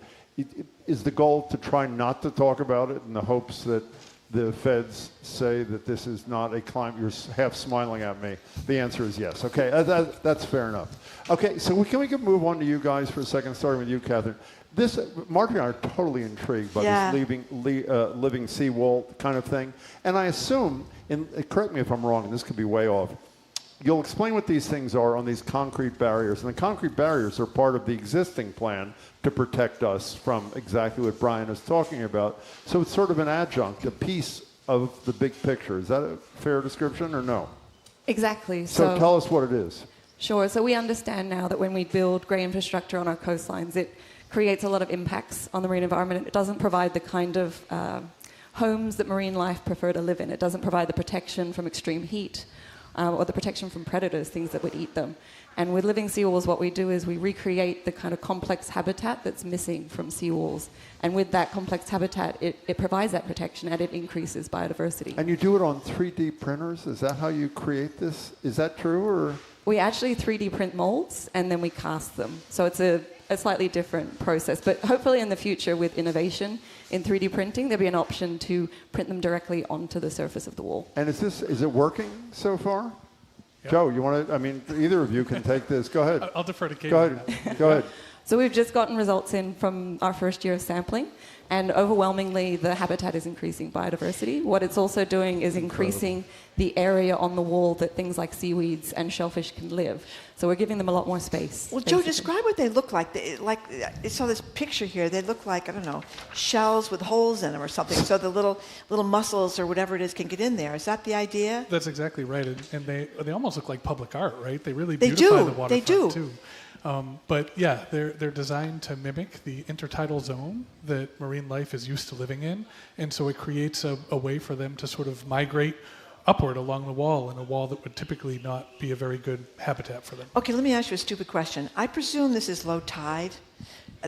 S5: is the goal to try not to talk about it in the hopes that the feds say that this is not a climate? You're half smiling at me. The answer is yes. Okay, that's fair enough. Okay, so can we move on to you guys for a second, starting with you, Catherine. Mark and I are totally intrigued by this living seawall kind of thing. And I assume, and correct me if I'm wrong, and this could be way off, you'll explain what these things are on these concrete barriers. And the concrete barriers are part of the existing plan to protect us from exactly what Brian is talking about. So it's sort of an adjunct, a piece of the big picture. Is that a fair description or no?
S10: Exactly.
S5: So tell us what it is.
S10: Sure. So we understand now that when we build grey infrastructure on our coastlines, it creates a lot of impacts on the marine environment. It doesn't provide the kind of homes that marine life prefer to live in. It doesn't provide the protection from extreme heat. or the protection from predators, things that would eat them. And with living seawalls, what we do is we recreate the kind of complex habitat that's missing from seawalls. And with that complex habitat, it provides that protection and it increases biodiversity.
S5: And you do it on 3D printers? Is that how you create this? Is that true, or?
S10: We actually 3D print molds and then we cast them. So it's a slightly different process. But hopefully in the future with innovation in 3D printing, there'll be an option to print them directly onto the surface of the wall.
S5: And is it working so far? Yep. Joe, you want to, I mean, either of you can take this. Go ahead.
S11: I'll defer to Katie.
S5: Go ahead. Go ahead.
S10: So we've just gotten results in from our first year of sampling, and overwhelmingly the habitat is increasing biodiversity. What it's also doing is increasing the area on the wall that things like seaweeds and shellfish can live. So we're giving them a lot more space.
S6: Well, Joe, describe what they look like. I saw this picture here. They look like, I don't know, shells with holes in them or something, so the little mussels or whatever it is can get in there. Is that the idea?
S11: That's exactly right. And they almost look like public art, right? They really beautify the waterfront, too. But yeah, they're designed to mimic the intertidal zone that marine life is used to living in, and so it creates a way for them to sort of migrate upward along the wall in a wall that would typically not be a very good habitat for them.
S6: Okay, let me ask you a stupid question. I presume this is low tide.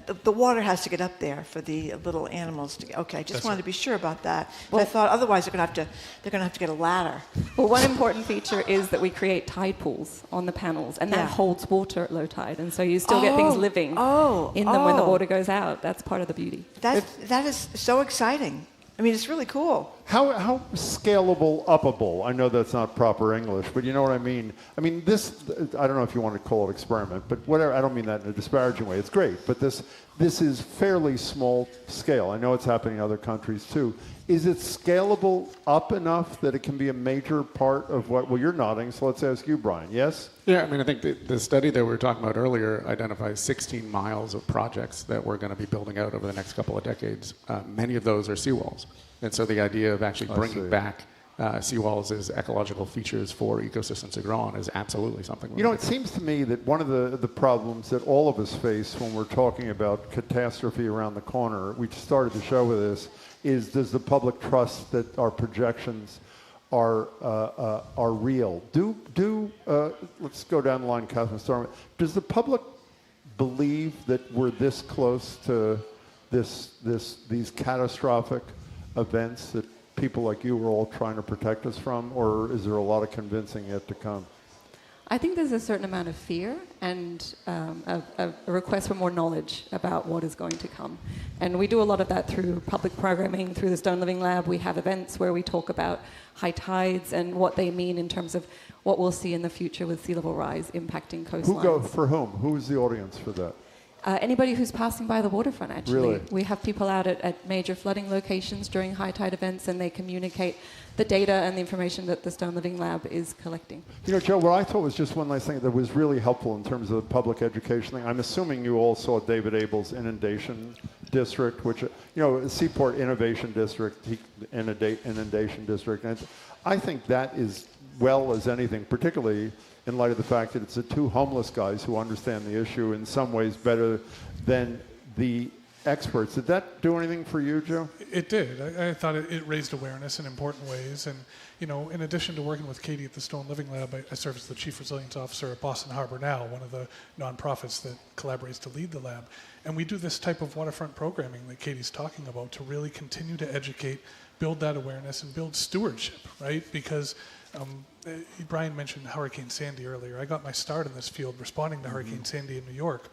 S6: The water has to get up there for the little animals to get. Okay, I just wanted to be sure about that. Well, I thought otherwise they're going to have to get a ladder.
S10: Well, one important feature is that we create tide pools on the panels, and that holds water at low tide, and so you still get things living in them when the water goes out. That's part of the beauty.
S6: That is so exciting. I mean, it's really cool.
S5: How scalable, upable? I know that's not proper English, but you know what I mean. I mean, this, I don't know if you want to call it experiment, but whatever, I don't mean that in a disparaging way. It's great, but this is fairly small scale. I know it's happening in other countries too. Is it scalable up enough that it can be a major part of what, well, you're nodding, so let's ask you, Brian. Yes?
S9: Yeah, I mean, I think the study that we were talking about earlier identifies 16 miles of projects that we're going to be building out over the next couple of decades. Many of those are seawalls. And so the idea of actually bringing back seawalls as ecological features for ecosystems to grow on is absolutely something.
S5: You know, it seems to me that one of the problems that all of us face when we're talking about catastrophe around the corner, we started the show with this, is does the public trust that our projections are real? Let's go down the line, Katherine. Does the public believe that we're this close to these catastrophic events that people like you are all trying to protect us from, or is there a lot of convincing yet to come?
S10: I think there's a certain amount of fear and a request for more knowledge about what is going to come. And we do a lot of that through public programming, through the Stone Living Lab. We have events where we talk about high tides and what they mean in terms of what we'll see in the future with sea level rise impacting coastlines.
S5: For whom? Who's the audience for that?
S10: Anybody who's passing by the waterfront, actually.
S5: Really?
S10: We have people out at major flooding locations during high tide events, and they communicate the data and the information that the Stone Living Lab is collecting.
S5: You know, Joe, what I thought was just one last thing that was really helpful in terms of the public education thing. I'm assuming you all saw David Abel's inundation district, which, you know, Seaport Innovation District, inundation district. And I think that is, well as anything, particularly in light of the fact that it's the two homeless guys who understand the issue in some ways better than the experts. Did that do anything for you, Joe?
S11: It did. I thought it raised awareness in important ways. And, you know, in addition to working with Katie at the Stone Living Lab, I serve as the Chief Resilience Officer at Boston Harbor Now, one of the nonprofits that collaborates to lead the lab. And we do this type of waterfront programming that Katie's talking about to really continue to educate, build that awareness, and build stewardship, right? Because Brian mentioned Hurricane Sandy earlier. I got my start in this field responding to Hurricane Sandy in New York.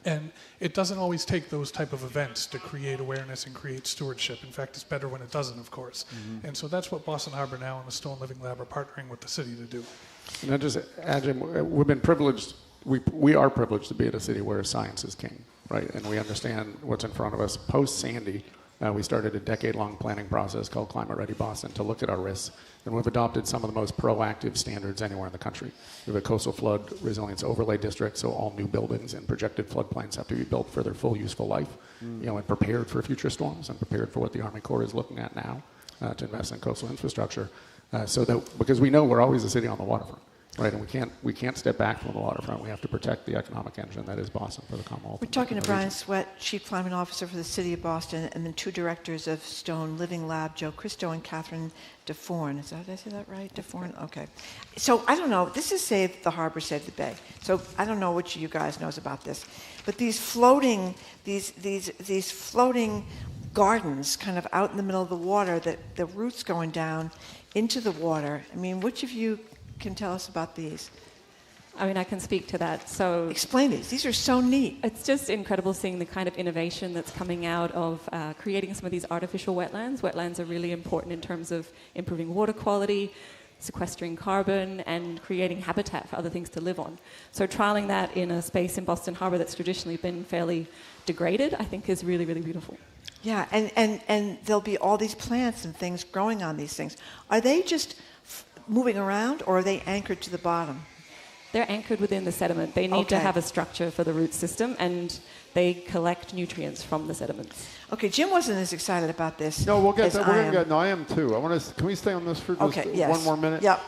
S11: And it doesn't always take those type of events to create awareness and create stewardship. In fact, it's better when it doesn't, of course. And so that's what Boston Harbor Now and the Stone Living Lab are partnering with the city to do.
S9: And I just add, Jim, we've been privileged. We are privileged to be at a city where science is king, right? And we understand what's in front of us. Post Sandy, we started a decade-long planning process called Climate Ready Boston to look at our risks. And we've adopted some of the most proactive standards anywhere in the country. We have a coastal flood resilience overlay district, so all new buildings and projected floodplains have to be built for their full useful life, you know, and prepared for future storms and prepared for what the Army Corps is looking at now to invest in coastal infrastructure. So that, because we know we're always a city on the waterfront. Right, and we can't step back from the waterfront. We have to protect the economic engine that is Boston for the Commonwealth.
S6: We're talking to Brian Swett, Chief Climate Officer for the City of Boston, and then two directors of Stone Living Lab, Joe Christo and Katherine Dafforn. Did I say that right? Dafforn? Okay. So I don't know. This is Save the Harbor, Save the Bay. So I don't know which of you guys knows about this, but these floating gardens kind of out in the middle of the water, that the roots going down into the water. I mean, which of you can tell us about these?
S10: I mean, I can speak to that. So
S6: explain these. These are so neat.
S10: It's just incredible seeing the kind of innovation that's coming out of creating some of these artificial wetlands. Wetlands are really important in terms of improving water quality, sequestering carbon, and creating habitat for other things to live on. So trialing that in a space in Boston Harbor that's traditionally been fairly degraded, I think is really, really beautiful.
S6: Yeah, and there'll be all these plants and things growing on these things. Are they just moving around, or are they anchored to the bottom?
S10: They're anchored within the sediment. They need to have a structure for the root system, and they collect nutrients from the sediments.
S6: Okay, Jim wasn't as excited about this.
S5: No, we'll get that.
S6: We're going to
S5: get. No, I am too. Can we stay on this for just one more minute?
S6: Yeah.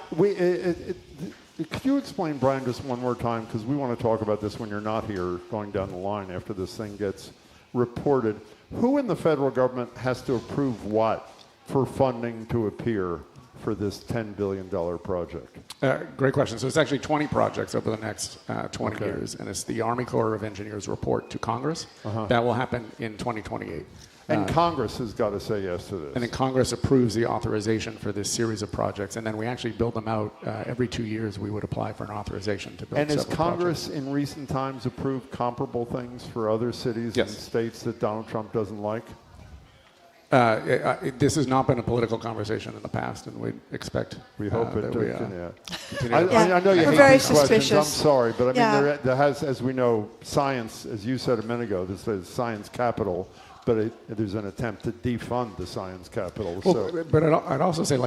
S5: Could you explain, Brian, just one more time, because we want to talk about this when you're not here, going down the line after this thing gets reported. Who in the federal government has to approve what for funding to appear for this $10 billion project?
S9: Great question. So it's actually 20 projects over the next 20 years, and it's the Army Corps of Engineers report to Congress. That will happen in 2028.
S5: And Congress has got to say yes to this.
S9: And then Congress approves the authorization for this series of projects, and then we actually build them out. Every 2 years, we would apply for an authorization to build
S5: And has Congress
S9: projects.
S5: in recent times approved comparable things for other cities and states that Donald Trump doesn't like?
S9: This has not been a political conversation in the past, and we expect.
S5: We hope it
S9: continue.
S5: I know you hate
S6: very
S5: these questions.
S6: suspicious.
S5: I'm sorry, but I mean, there has, as we know, science, as you said a minute ago, this is science capital, but there's an attempt to defund the science capital.
S9: Well, but I'd also say,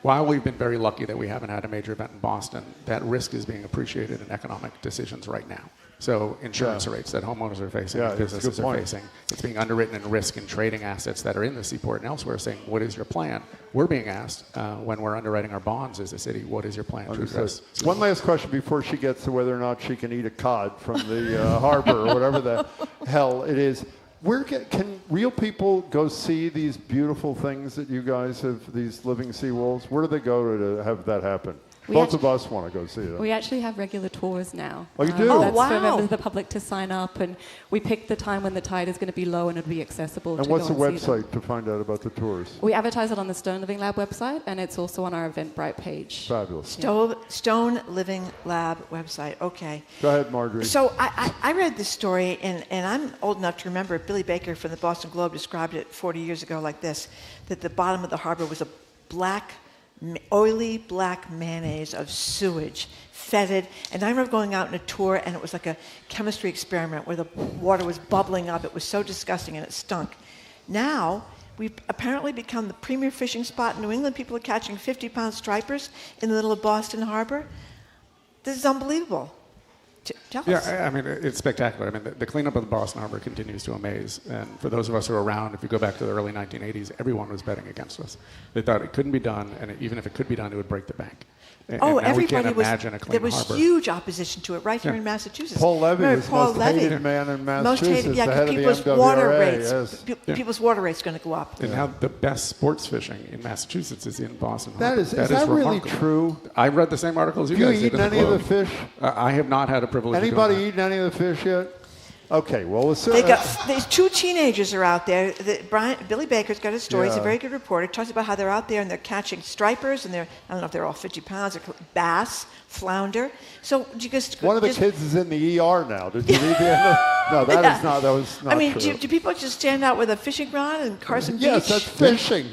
S9: while we've been very lucky that we haven't had a major event in Boston, that risk is being appreciated in economic decisions right now. So insurance rates that homeowners are facing, businesses are facing, it's being underwritten in risk and trading assets that are in the seaport and elsewhere, saying, what is your plan? We're being asked when we're underwriting our bonds as a city, what is your plan to address?
S5: One last question before she gets to whether or not she can eat a cod from the harbor or whatever the hell it is. Can real people go see these beautiful things that you guys have, these living seawalls? Where do they go to have that happen? Both of us want to go see them.
S10: We actually have regular tours now.
S5: Oh, you do?
S10: That's for members of the public to sign up, and we pick the time when the tide is going to be low and it'll be accessible to go and see them.
S5: And what's the website to find out about the tours?
S10: We advertise it on the Stone Living Lab website, and it's also on our Eventbrite page.
S5: Fabulous.
S6: Stone Living Lab website. Okay.
S5: Go ahead, Marjorie.
S6: So I read this story, and I'm old enough to remember Billy Baker from the Boston Globe described it 40 years ago like this, that the bottom of the harbor was a oily black mayonnaise of sewage, fetid. And I remember going out on a tour, and it was like a chemistry experiment where the water was bubbling up. It was so disgusting, and it stunk. Now, we've apparently become the premier fishing spot in New England. People are catching 50-pound stripers in the middle of Boston Harbor. This is unbelievable. Tell us.
S9: Yeah, I mean, it's spectacular. I mean, the cleanup of the Boston Harbor continues to amaze. And for those of us who are around, if you go back to the early 1980s, everyone was betting against us. They thought it couldn't be done, and even if it could be done, it would break the bank. And
S6: everybody
S9: was.
S6: There was huge opposition to it right here in Massachusetts.
S5: Paul Levy was the most hated man in Massachusetts, the head of the MWRA.
S6: People's water rates going to go up.
S9: And now the best sports fishing in Massachusetts is in Boston.
S5: Is that really true?
S9: I read the same articles you guys did.
S5: Have you eaten any of the fish?
S9: I have not had a privilege.
S5: Anybody eaten any of the fish yet? Okay, well,
S6: there's two teenagers are out there. Billy Baker's got a story. He's a very good reporter. Talks about how they're out there and they're catching stripers, and I don't know if they're all 50 pounds, or bass, flounder. So do you just
S5: one of the kids is in the ER now. Did you read the end of? No, that was not.
S6: I mean,
S5: true.
S6: do people just stand out with a fishing rod and Carson Beach?
S5: Yes, that's fishing.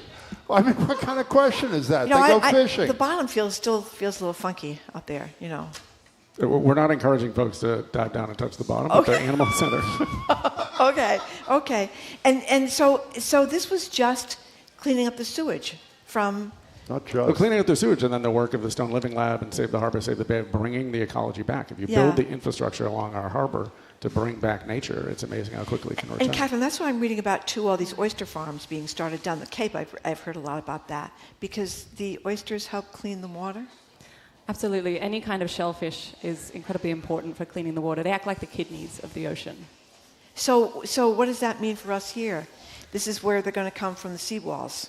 S5: I mean, what kind of question is that? They go fishing.
S6: The bottom still feels a little funky out there, you know.
S9: We're not encouraging folks to dive down and touch the bottom, but they're animal centers.
S6: Okay. And so this was just cleaning up the sewage from...
S5: Not just.
S9: Well, cleaning up the sewage, and then the work of the Stone Living Lab and Save the Harbor, Save the Bay, bringing the ecology back. If you build the infrastructure along our harbor to bring back nature, it's amazing how quickly it can return.
S6: And Katherine, that's why I'm reading about all these oyster farms being started down the Cape. I've heard a lot about that, because the oysters help clean the water.
S10: Absolutely. Any kind of shellfish is incredibly important for cleaning the water. They act like the kidneys of the ocean.
S6: So what does that mean for us here? This is where they're going to come from the seawalls.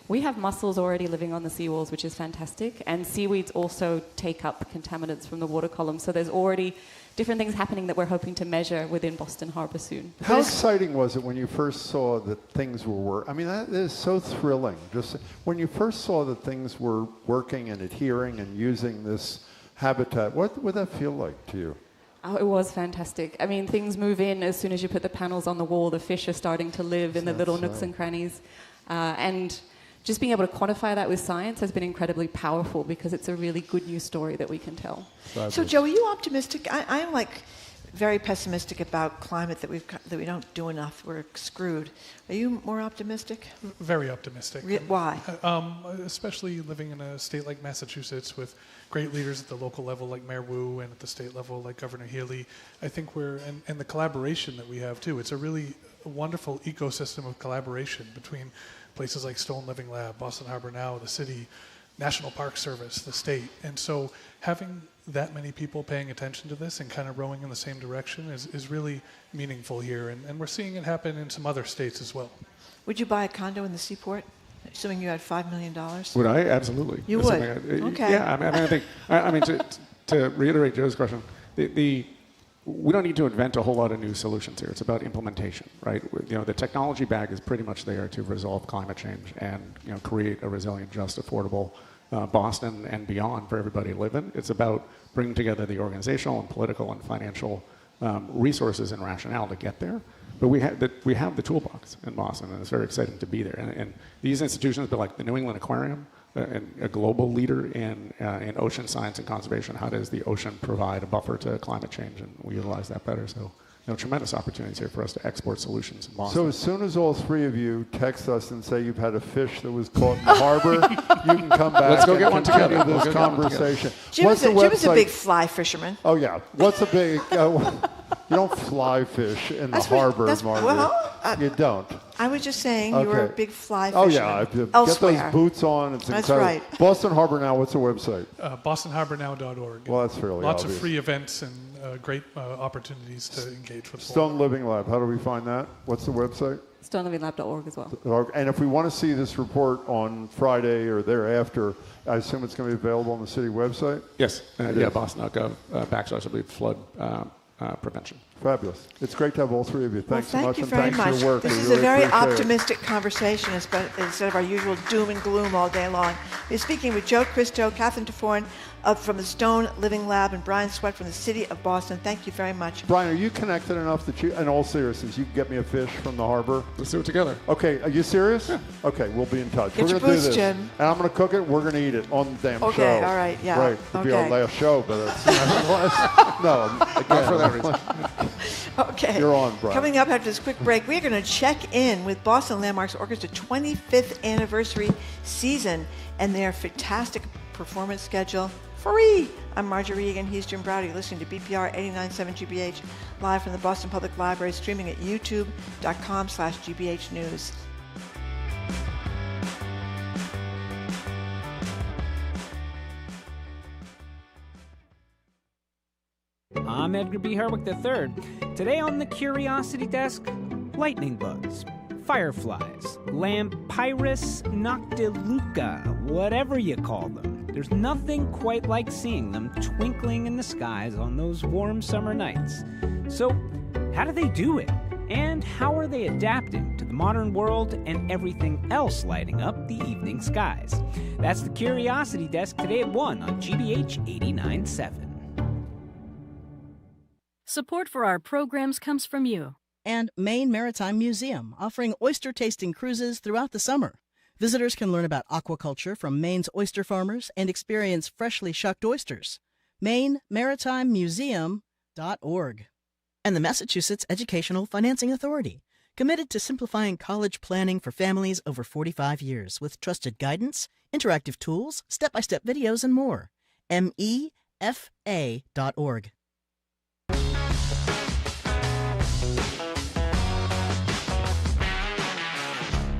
S10: We have mussels already living on the seawalls, which is fantastic, and seaweeds also take up contaminants from the water column. So there's already different things happening that we're hoping to measure within Boston Harbor soon.
S5: How exciting was it when you first saw that things were working? I mean, that is so thrilling. Just when you first saw that things were working and adhering and using this habitat, what would that feel like to you?
S10: Oh, it was fantastic. I mean, things move in as soon as you put the panels on the wall. The fish are starting to live in the little nooks and crannies. And just being able to quantify that with science has been incredibly powerful because it's a really good news story that we can tell.
S6: So, Joe, are you optimistic? I am like very pessimistic about climate, that we don't do enough. We're screwed. Are you more optimistic?
S11: Very optimistic.
S6: Why?
S11: Especially living in a state like Massachusetts with great leaders at the local level like Mayor Wu and at the state level like Governor Healy. I think and the collaboration that we have too. It's a really wonderful ecosystem of collaboration between places like Stone Living Lab, Boston Harbor Now, the city, National Park Service, the state. And so having that many people paying attention to this and kind of rowing in the same direction is really meaningful here. And we're seeing it happen in some other states as well.
S6: Would you buy a condo in the seaport, assuming you had $5 million?
S9: Would I? Absolutely.
S6: You would? Okay.
S9: Yeah, I mean, to reiterate Joe's question, we don't need to invent a whole lot of new solutions here. It's about implementation, right? The technology bag is pretty much there to resolve climate change and create a resilient, just, affordable Boston and beyond for everybody to live in. It's about bringing together the organizational and political and financial resources and rationale to get there. But we have the toolbox in Boston, and it's very exciting to be there. And these institutions, like the New England Aquarium, and a global leader in ocean science and conservation. How does the ocean provide a buffer to climate change, and we utilize that better? So, tremendous opportunities here for us to export solutions in Boston.
S5: So as soon as all three of you text us and say you've had a fish that was caught in the harbor, you can come back.
S9: Let's go get one
S5: continue
S9: together.
S5: this conversation.
S6: Jim is a big fly fisherman.
S5: Oh yeah. What's a big? You don't fly fish in the harbor, Margaret.
S6: Well,
S5: you don't.
S6: I was just saying you were a big fly
S5: fisherman.
S6: fisherman.
S5: Oh yeah, get those boots on. It's
S6: That's
S5: incredible.
S6: right.
S5: Boston Harbor Now. What's the website?
S11: BostonHarborNow.org.
S5: Well, that's fairly
S11: Lots
S5: obvious.
S11: of free events and great opportunities to engage with.
S5: Stone Living Lab. How do we find that? What's the website?
S10: StoneLivingLab.org as well.
S5: And if we want to see this report on Friday or thereafter, I assume it's going to be available on the city website?
S9: Yes. Boston.gov / flood prevention.
S5: Fabulous. It's great to have all three of you. Thanks so much.
S6: Thank you very much.
S5: For your work.
S6: This is
S5: really
S6: a very
S5: appreciate
S6: optimistic conversation instead of our usual doom and gloom all day long. We're speaking with Joe Christo, Katherine Dafforn from the Stone Living Lab, and Brian Swett from the city of Boston. Thank you very much.
S5: Brian, are you connected enough that you, in all seriousness, you can get me a fish from the harbor?
S9: Let's do it together.
S5: Okay, are you serious? Yeah. Okay, we'll be in touch.
S6: Get
S5: We're
S6: your
S5: going to do
S6: boots,
S5: this.
S6: Jim.
S5: And I'm going to cook it. We're going to eat it on the damn show.
S6: Okay, all right, yeah.
S5: Right, it'll be our last show, but it's no, again,
S9: not for that reason.
S6: Okay.
S5: You're on, Brian.
S6: Coming up after this quick break, we're going to check in with Boston Landmarks Orchestra 25th anniversary season and their fantastic performance schedule. Free. I'm Marjorie Egan. He's Jim Browder. You're listening to BPR 89.7 GBH live from the Boston Public Library, streaming at youtube.com/GBH News.
S12: I'm Edgar B. Herwick III. Today on the Curiosity Desk, lightning bugs, fireflies, Lampyris noctiluca, whatever you call them. There's nothing quite like seeing them twinkling in the skies on those warm summer nights. So, how do they do it? And how are they adapting to the modern world and everything else lighting up the evening skies? That's the Curiosity Desk today at 1 on GBH 89.7.
S13: Support for our programs comes from you.
S4: And Maine Maritime Museum, offering oyster-tasting cruises throughout the summer. Visitors can learn about aquaculture from Maine's oyster farmers and experience freshly shucked oysters. MaineMaritimeMuseum.org. And the Massachusetts Educational Financing Authority, committed to simplifying college planning for families over 45 years with trusted guidance, interactive tools, step-by-step videos, and more. MEFA.org.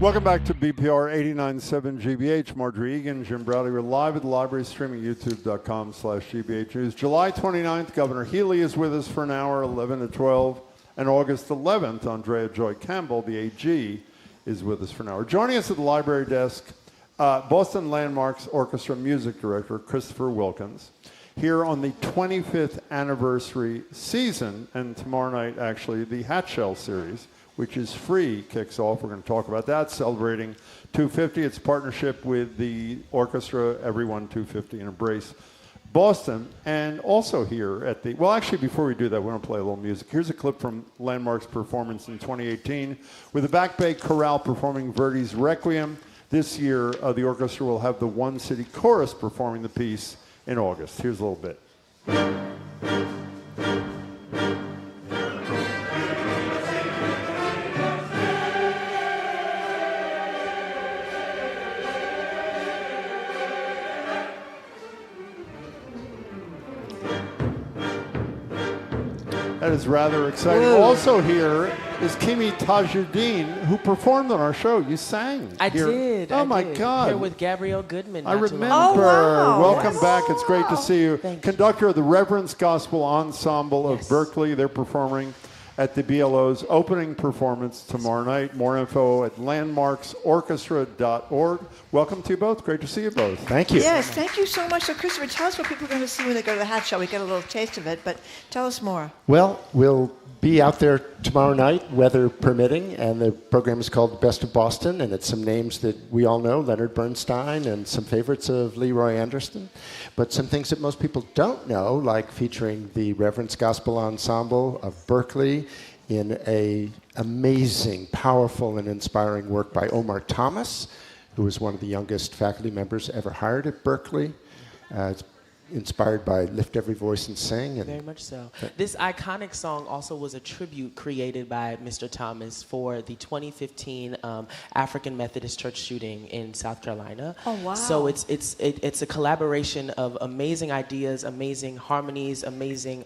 S5: Welcome back to BPR 89.7 GBH. Marjorie Egan, Jim Browdy. We're live at the library, streaming youtube.com/GBH News. July 29th, Governor Healy is with us for an hour, 11 to 12. And August 11th, Andrea Joy Campbell, the AG, is with us for an hour. Joining us at the library desk, Boston Landmarks Orchestra Music Director, Christopher Wilkins. Here on the 25th anniversary season, and tomorrow night, actually, the Hatshell series, which is free, kicks off. We're going to talk about that, celebrating 250. It's a partnership with the orchestra, Everyone 250, and Embrace Boston. And also here at the, well, actually, before we do that, we're going to play a little music. Here's a clip from Landmark's performance in 2018 with the Back Bay Chorale performing Verdi's Requiem. This year, the orchestra will have the One City Chorus performing the piece in August. Here's a little bit. That is rather exciting.
S14: Whoa.
S5: Also here is Kimi Tajuddin, who performed on our show. You sang.
S14: I
S5: here.
S14: did.
S5: Oh,
S14: I
S5: my
S14: did.
S5: God.
S14: Here with Gabrielle Goodman.
S5: I remember.
S14: Oh, wow.
S5: Welcome
S14: Yes.
S5: back. It's great to see you.
S14: Thank
S5: Conductor of the Reverence Gospel Ensemble of Berkeley. They're performing at the BLO's opening performance tomorrow night. More info at landmarksorchestra.org. Welcome to you both. Great to see you both.
S6: Thank you. Yes, thank you so much. So, Christopher, tell us what people are going to see when they go to the Hat Show. We get a little taste of it, but tell us more.
S15: Well, we'll be out there tomorrow night, weather permitting, and the program is called Best of Boston, and it's some names that we all know, Leonard Bernstein, and some favorites of Leroy Anderson, but some things that most people don't know, like featuring the Reverence Gospel Ensemble of Berkeley in a amazing, powerful, and inspiring work by Omar Thomas, who was one of the youngest faculty members ever hired at Berkeley. It's inspired by Lift Every Voice and Sing. And
S14: very much so. This iconic song also was a tribute created by Mr. Thomas for the 2015 African Methodist Church shooting in South Carolina.
S6: Oh, wow.
S14: So it's a collaboration of amazing ideas, amazing harmonies, amazing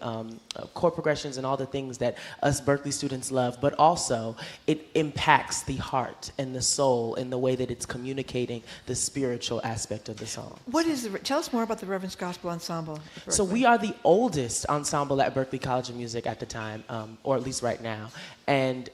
S14: chord progressions, and all the things that us Berkeley students love, but also it impacts the heart and the soul in the way that it's communicating the spiritual aspect of the song.
S6: What is tell us more about the Reverence Gospel Ensemble.
S14: So we are the oldest ensemble at Berklee College of Music at the time, or at least right now. And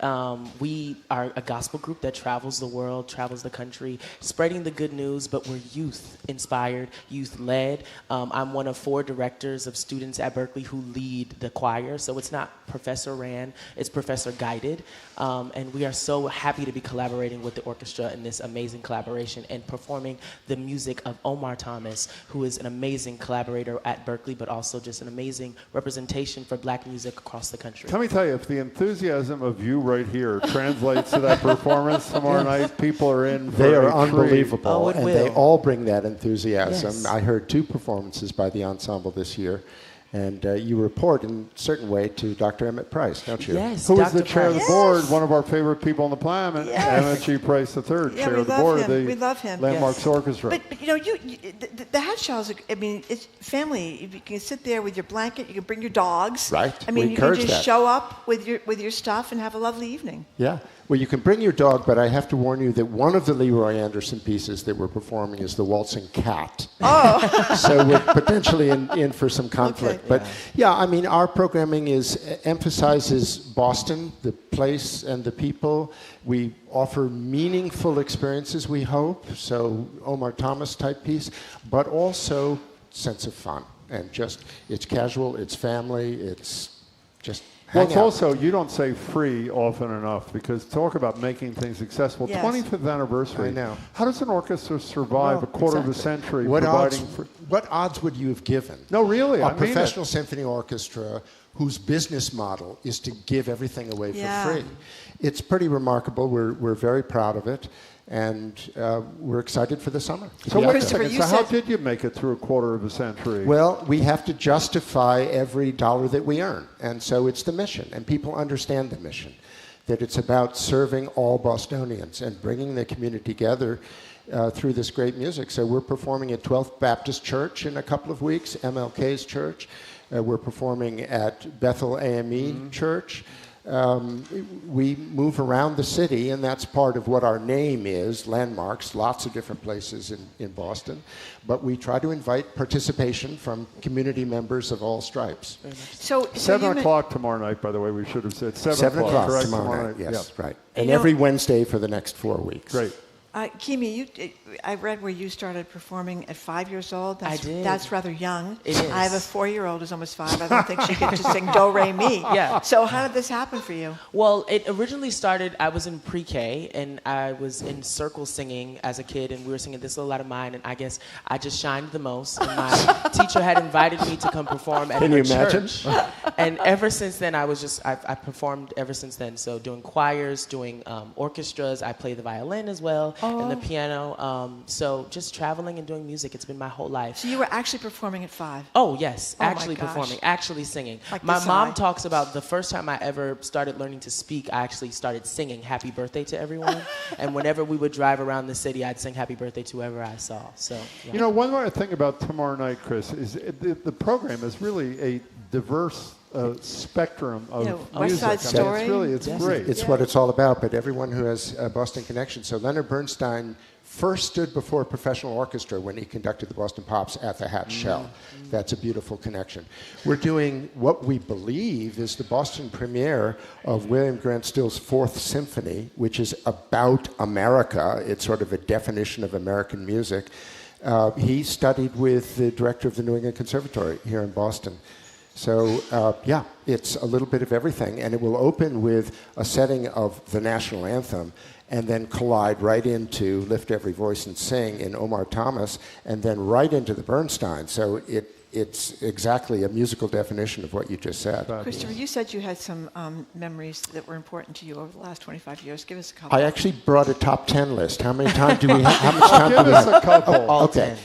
S14: we are a gospel group that travels the world, travels the country, spreading the good news, but we're youth-inspired, youth-led. I'm one of 4 directors of students at Berkeley who lead the choir, so it's not professor-ran, it's professor-guided. And we are so happy to be collaborating with the orchestra in this amazing collaboration and performing the music of Omar Thomas, who is an amazing collaborator at Berkeley, but also just an amazing representation for black music across the country.
S5: Let me tell you, if the enthusiasm of you right here translates to that performance tomorrow night, people are in for
S15: they are
S5: a treat.
S15: unbelievable, and they all bring that enthusiasm.
S14: Yes.
S15: I heard 2 performances by the ensemble this year, and you report in a certain way to Dr. Emmett Price, don't you?
S14: Yes,
S5: Who is
S14: Dr.
S5: the chair of the
S14: Price.
S5: board, one of our favorite people on the planet,
S6: Yes.
S5: Emmett G. Price III,
S6: Yeah,
S5: chair
S6: we
S5: of the
S6: love
S5: board
S6: him.
S5: of the
S6: We love him.
S5: Landmarks
S6: Yes.
S5: Orchestra.
S6: But you know, the Hat Show is, I mean, it's family. You can sit there with your blanket. You can bring your dogs.
S15: Right.
S6: I mean,
S15: We
S6: you can
S15: encourage
S6: just
S15: that.
S6: show up with your stuff and have a lovely evening.
S15: Yeah. Well, you can bring your dog, but I have to warn you that one of the Leroy Anderson pieces that we're performing is the Waltzing Cat.
S6: Oh.
S15: So we're potentially in for some conflict.
S6: Okay.
S15: But yeah, I mean, our programming emphasizes Boston, the place and the people. We offer meaningful experiences, we hope. So Omar Thomas type piece, but also sense of fun. And just, it's casual, it's family, it's just
S5: Well,
S15: hang
S5: it's
S15: out.
S5: also, you don't say free often enough, because talk about making things accessible.
S6: Yes.
S5: 25th anniversary.
S15: I know.
S5: How does an orchestra survive
S15: Well,
S5: a quarter of a
S15: exactly.
S5: century
S15: What
S5: providing
S15: odds would you have given?
S5: No, really,
S15: A
S5: I mean
S15: professional
S5: it.
S15: symphony orchestra whose business model is to give everything away
S6: Yeah.
S15: for free. It's pretty remarkable. We're very proud of it, and we're excited for the summer.
S5: So
S15: Yeah.
S5: wait a
S6: Christopher,
S5: second.
S6: you
S5: So how
S6: said-
S5: did you make it through a quarter of a century?
S15: Well, we have to justify every dollar that we earn, and so it's the mission, and people understand the mission, that it's about serving all Bostonians and bringing the community together through this great music. So we're performing at 12th Baptist Church in a couple of weeks, MLK's church. We're performing at Bethel AME Church. We move around the city, and that's part of what our name is, landmarks, lots of different places in Boston. But we try to invite participation from community members of all stripes.
S6: So
S5: 7 o'clock tomorrow night, by the way, we should have said 7 o'clock. Correct,
S15: tomorrow night. Yes,
S5: yeah.
S15: right. And every Wednesday for the next 4 weeks.
S5: Great.
S6: Kimi, I read where you started performing at 5 years old.
S14: I did.
S6: That's rather young.
S14: It is.
S6: I have a 4-year-old who's almost 5. I don't think she could just sing do, re, mi.
S14: Yeah.
S6: So how did this happen for you?
S14: Well, it originally started, I was in pre-K, and I was in circle singing as a kid, and we were singing This Little Light of Mine, and I guess I just shined the most. And my teacher had invited me to come perform at her church. And ever since then, I performed ever since then. So doing choirs, doing orchestras. I play the violin as well, and the piano. So just traveling and doing music, it's been my whole life.
S6: So you were actually performing at 5?
S14: Oh, yes.
S6: Oh
S14: actually
S6: my gosh.
S14: performing, actually singing.
S6: Like
S14: my
S6: this
S14: mom
S6: eye.
S14: talks about the first time I ever started learning to speak, I actually started singing Happy Birthday to everyone. And whenever we would drive around the city, I'd sing Happy Birthday to whoever I saw. So, yeah.
S5: You know, one more thing about tomorrow night, Chris, is the program is really a diverse spectrum of
S6: West
S5: music.
S6: Side Story.
S5: It's great.
S15: It's what it's all about, but everyone who has a Boston connection. So Leonard Bernstein first stood before a professional orchestra when he conducted the Boston Pops at the Hatch Shell. That's a beautiful connection. We're doing what we believe is the Boston premiere of William Grant Still's 4th Symphony, which is about America. It's sort of a definition of American music. He studied with the director of the New England Conservatory here in Boston. So, yeah, it's a little bit of everything. And it will open with a setting of the national anthem and then collide right into Lift Every Voice and Sing in Omar Thomas, and then right into the Bernstein. So it's exactly a musical definition of what you just said.
S6: Christopher, you said you had some memories that were important to you over the last 25 years. Give us a couple.
S15: I actually brought a top 10 list. How many time do we have? How much time do we
S5: Give us
S15: have?
S5: a couple.
S15: Okay.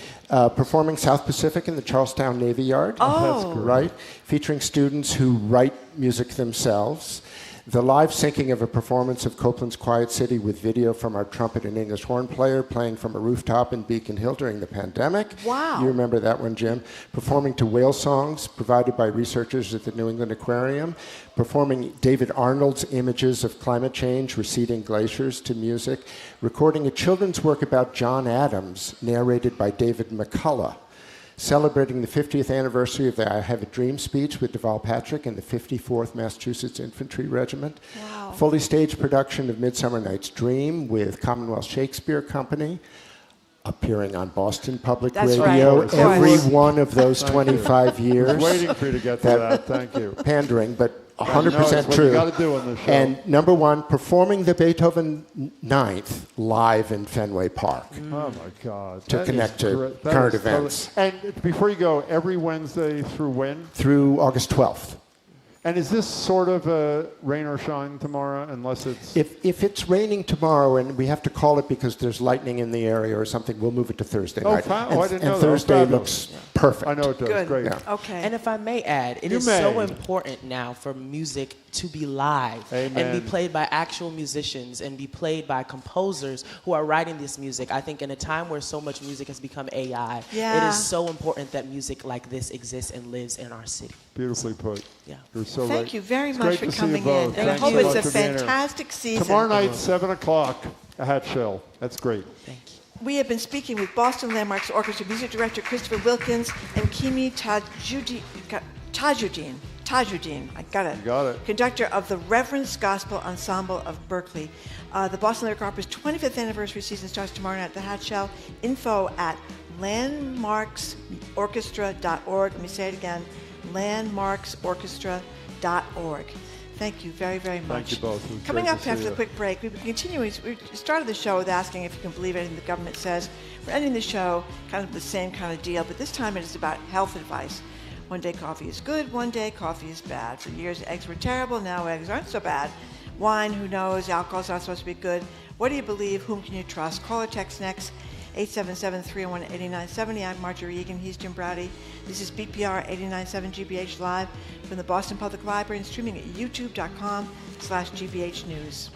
S15: Performing South Pacific in the Charlestown Navy Yard.
S6: Oh.
S5: That's great.
S15: Right? Featuring students who write music themselves. The live syncing of a performance of Copeland's Quiet City with video from our trumpet and English horn player playing from a rooftop in Beacon Hill during the pandemic.
S6: Wow.
S15: You remember that one, Jim. Performing to whale songs provided by researchers at the New England Aquarium. Performing David Arnold's images of climate change, receding glaciers to music. Recording a children's work about John Adams, narrated by David McCullough. Celebrating the 50th anniversary of the I Have a Dream speech with Deval Patrick and the 54th Massachusetts Infantry Regiment.
S6: Wow.
S15: Fully staged production of Midsummer Night's Dream with Commonwealth Shakespeare Company. Appearing on Boston Public
S6: That's
S15: Radio
S6: right, of
S15: every
S6: course.
S15: one of those 25 years.
S5: I was waiting for you to get to that. Thank you.
S15: Pandering, but
S5: I know,
S15: 100%
S5: it's what
S15: true.
S5: you gotta do on this show.
S15: And number 1, performing the Beethoven 9th live in Fenway Park.
S5: Oh my God.
S15: To
S5: That
S15: connect
S5: is
S15: to
S5: great. That
S15: current
S5: is totally-
S15: events.
S5: And before you go, every Wednesday through when?
S15: Through August 12th.
S5: And is this sort of a rain or shine tomorrow, unless it's...
S15: If it's raining tomorrow and we have to call it because there's lightning in the area or something, we'll move it to Thursday night.
S5: Oh, I didn't know
S15: and
S5: that.
S15: Thursday
S5: Fabulous.
S15: looks perfect.
S5: I know it does.
S6: Good.
S5: Great.
S15: Yeah.
S6: Okay.
S14: And if I may add, it is so important now for music to be live and
S5: Amen.
S14: be played by actual musicians and be played by composers who are writing this music. I think in a time where so much music has become AI,
S6: Yeah.
S14: it is so important that music like this exists and lives in our city.
S5: Beautifully put.
S14: Yeah.
S5: You're so right.
S6: Thank you very
S5: It's
S6: much
S5: great
S6: for
S5: to see you
S6: coming in.
S5: both.
S6: And I
S5: Thanks
S6: hope
S5: so
S6: it's
S5: much
S6: a
S5: for being here.
S6: fantastic season.
S5: Tomorrow night, 7 o'clock, a Hatch Shell. That's great.
S14: Thank you.
S6: We have been speaking with Boston Landmarks Orchestra Music Director Christopher Wilkins and Kimi Tajuddin, I got it.
S5: You got it.
S6: Conductor of the Reverence Gospel Ensemble of Berkeley. The Boston Lyric Opera's 25th anniversary season starts tomorrow night at the Hatch Shell. Info at landmarksorchestra.org. Let me say it again, landmarksorchestra.org. Thank you very, very much.
S5: Thank you both. It was
S6: Coming
S5: great
S6: up
S5: to see
S6: after the
S5: you.
S6: quick break, we've been continuing. We started the show with asking if you can believe anything the government says. We're ending the show kind of the same kind of deal, but this time it is about health advice. One day coffee is good, one day coffee is bad. For years eggs were terrible, now eggs aren't so bad. Wine, who knows? Alcohol's not supposed to be good. What do you believe? Whom can you trust? Call or text next. 877-301-8970. I'm Marjorie Egan. He's Jim Browdy. This is BPR 89.7 GBH Live from the Boston Public Library and streaming at youtube.com/GBH News.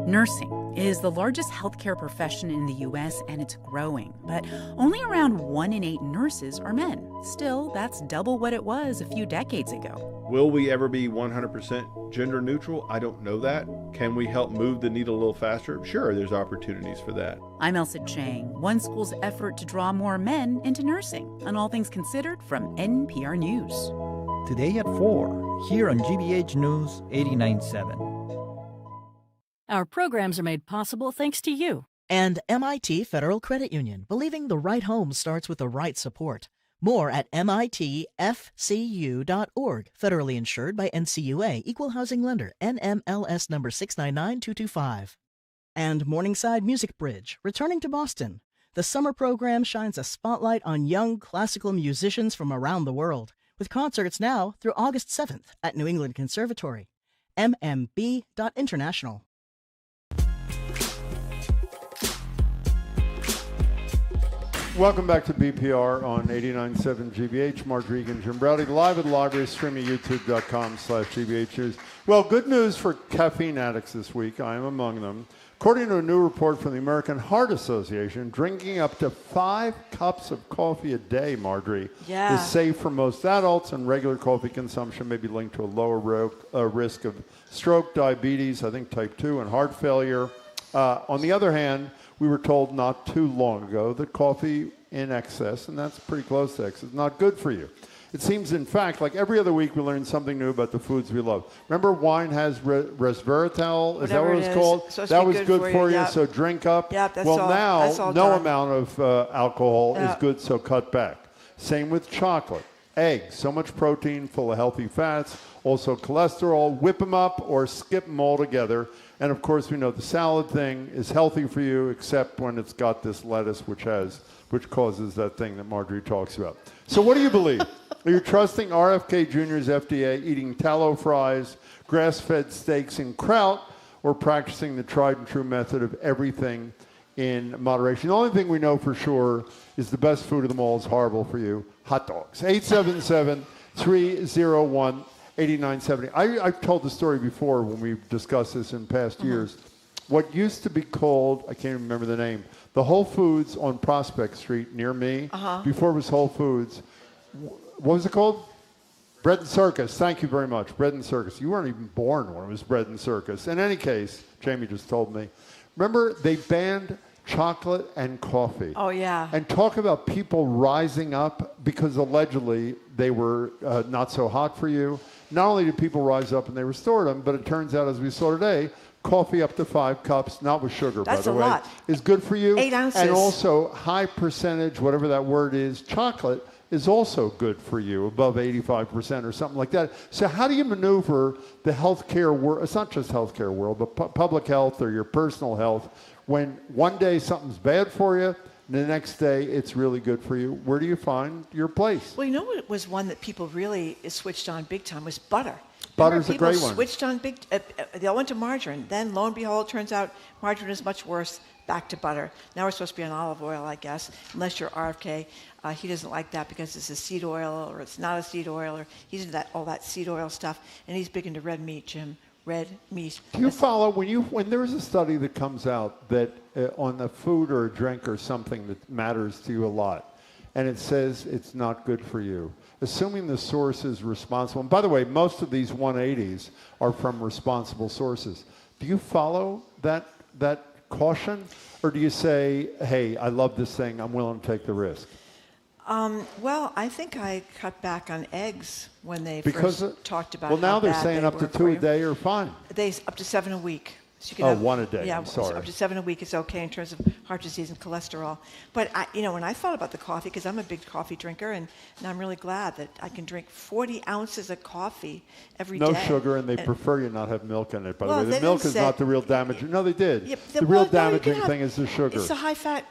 S16: Nursing, is the largest healthcare profession in the U.S., and it's growing. But only around 1 in 8 nurses are men. Still, that's double what it was a few decades ago.
S17: Will we ever be 100% gender neutral? I don't know that. Can we help move the needle a little faster? Sure, there's opportunities for that.
S16: I'm Elsa Chang. One school's effort to draw more men into nursing. On All Things Considered from NPR News.
S18: Today at 4, here on GBH News 89.7.
S13: Our programs are made possible thanks to you.
S4: And MIT Federal Credit Union, believing the right home starts with the right support. More at mitfcu.org. Federally insured by NCUA, Equal Housing Lender, NMLS number 699225. And Morningside Music Bridge, returning to Boston. The summer program shines a spotlight on young classical musicians from around the world, with concerts now through August 7th at New England Conservatory. mmb.international.
S5: Welcome back to BPR on 89.7 GBH. Mark Regan, Jim Browdy, live at the library, streaming youtube.com/GBH News. Well, good news for caffeine addicts this week. I am among them. According to a new report from the American Heart Association, drinking up to 5 cups of coffee a day, Marjorie, is safe for most adults, and regular coffee consumption may be linked to a lower risk of stroke, diabetes, I think type 2, and heart failure. On the other hand, we were told not too long ago that coffee in excess, and that's pretty close to excess, is not good for you. It seems, in fact, like every other week we learn something new about the foods we love. Remember, wine has resveratrol? Is that what it's called? That was good for you, so drink up.
S6: Yep, that's
S5: well,
S6: all,
S5: now
S6: that's all
S5: no
S6: done.
S5: amount of alcohol is good, so cut back. Same with chocolate. Eggs, so much protein, full of healthy fats, also cholesterol. Whip them up or skip them altogether. And, of course, we know the salad thing is healthy for you, except when it's got this lettuce, which causes that thing that Marjorie talks about. So what do you believe? Are you trusting RFK Jr.'s FDA, eating tallow fries, grass-fed steaks, and kraut, or practicing the tried-and-true method of everything in moderation? The only thing we know for sure is the best food of them all is horrible for you, hot dogs. 877-301-8970. I've told the story before when we've discussed this in past years. What used to be called, I can't remember the name, the Whole Foods on Prospect Street near me, before it was Whole Foods. What was it called? Bread and Circus. Thank you very much. Bread and Circus. You weren't even born when it was Bread and Circus. In any case, Jamie just told me. Remember, they banned chocolate and coffee.
S6: Oh, yeah.
S5: And talk about people rising up because allegedly they were not so hot for you. Not only did people rise up and they restored them, but it turns out, as we saw today, coffee up to 5 cups, not with sugar, by the way,
S6: lot.
S5: is good for you.
S6: 8 ounces.
S5: And also, high percentage, whatever that word is, chocolate is also good for you, above 85% or something like that. So how do you maneuver the healthcare world? It's not just healthcare world, but public health or your personal health, when one day something's bad for you, and the next day it's really good for you? Where do you find your place?
S6: Well, you know what was one that people really switched on big time was butter.
S5: Butter's a great one.
S6: People switched on big. They all went to margarine. Then, lo and behold, turns out margarine is much worse. Back to butter. Now we're supposed to be on olive oil, I guess, unless you're RFK. He doesn't like that because it's a seed oil or it's not a seed oil, or he's into all that seed oil stuff. And he's big into red meat, Jim. Red meat.
S5: Do you follow when there's a study that comes out that on a food or a drink or something that matters to you a lot, and it says it's not good for you, assuming the source is responsible? And by the way, most of these 180s are from responsible sources. Do you follow that caution, or do you say, hey, I love this thing, I'm willing to take the risk?
S6: Well, I think I cut back on eggs when they first talked about.
S5: Well, now
S6: how
S5: they're
S6: bad
S5: saying
S6: they
S5: up to
S6: were
S5: 2
S6: for
S5: a
S6: you.
S5: day are fine.
S6: They up to 7 a week. So you can have,
S5: 1 a day.
S6: Yeah,
S5: I'm sorry.
S6: So up to 7 a week is okay in terms of heart disease and cholesterol. But when I thought about the coffee, because I'm a big coffee drinker, and I'm really glad that I can drink 40 ounces of coffee every day.
S5: No sugar, and they prefer you not have milk in it, by the way.
S6: Well,
S5: The milk is not the real damage. No, they did.
S6: Yeah,
S5: the real damaging thing is the sugar.
S6: It's a high-fat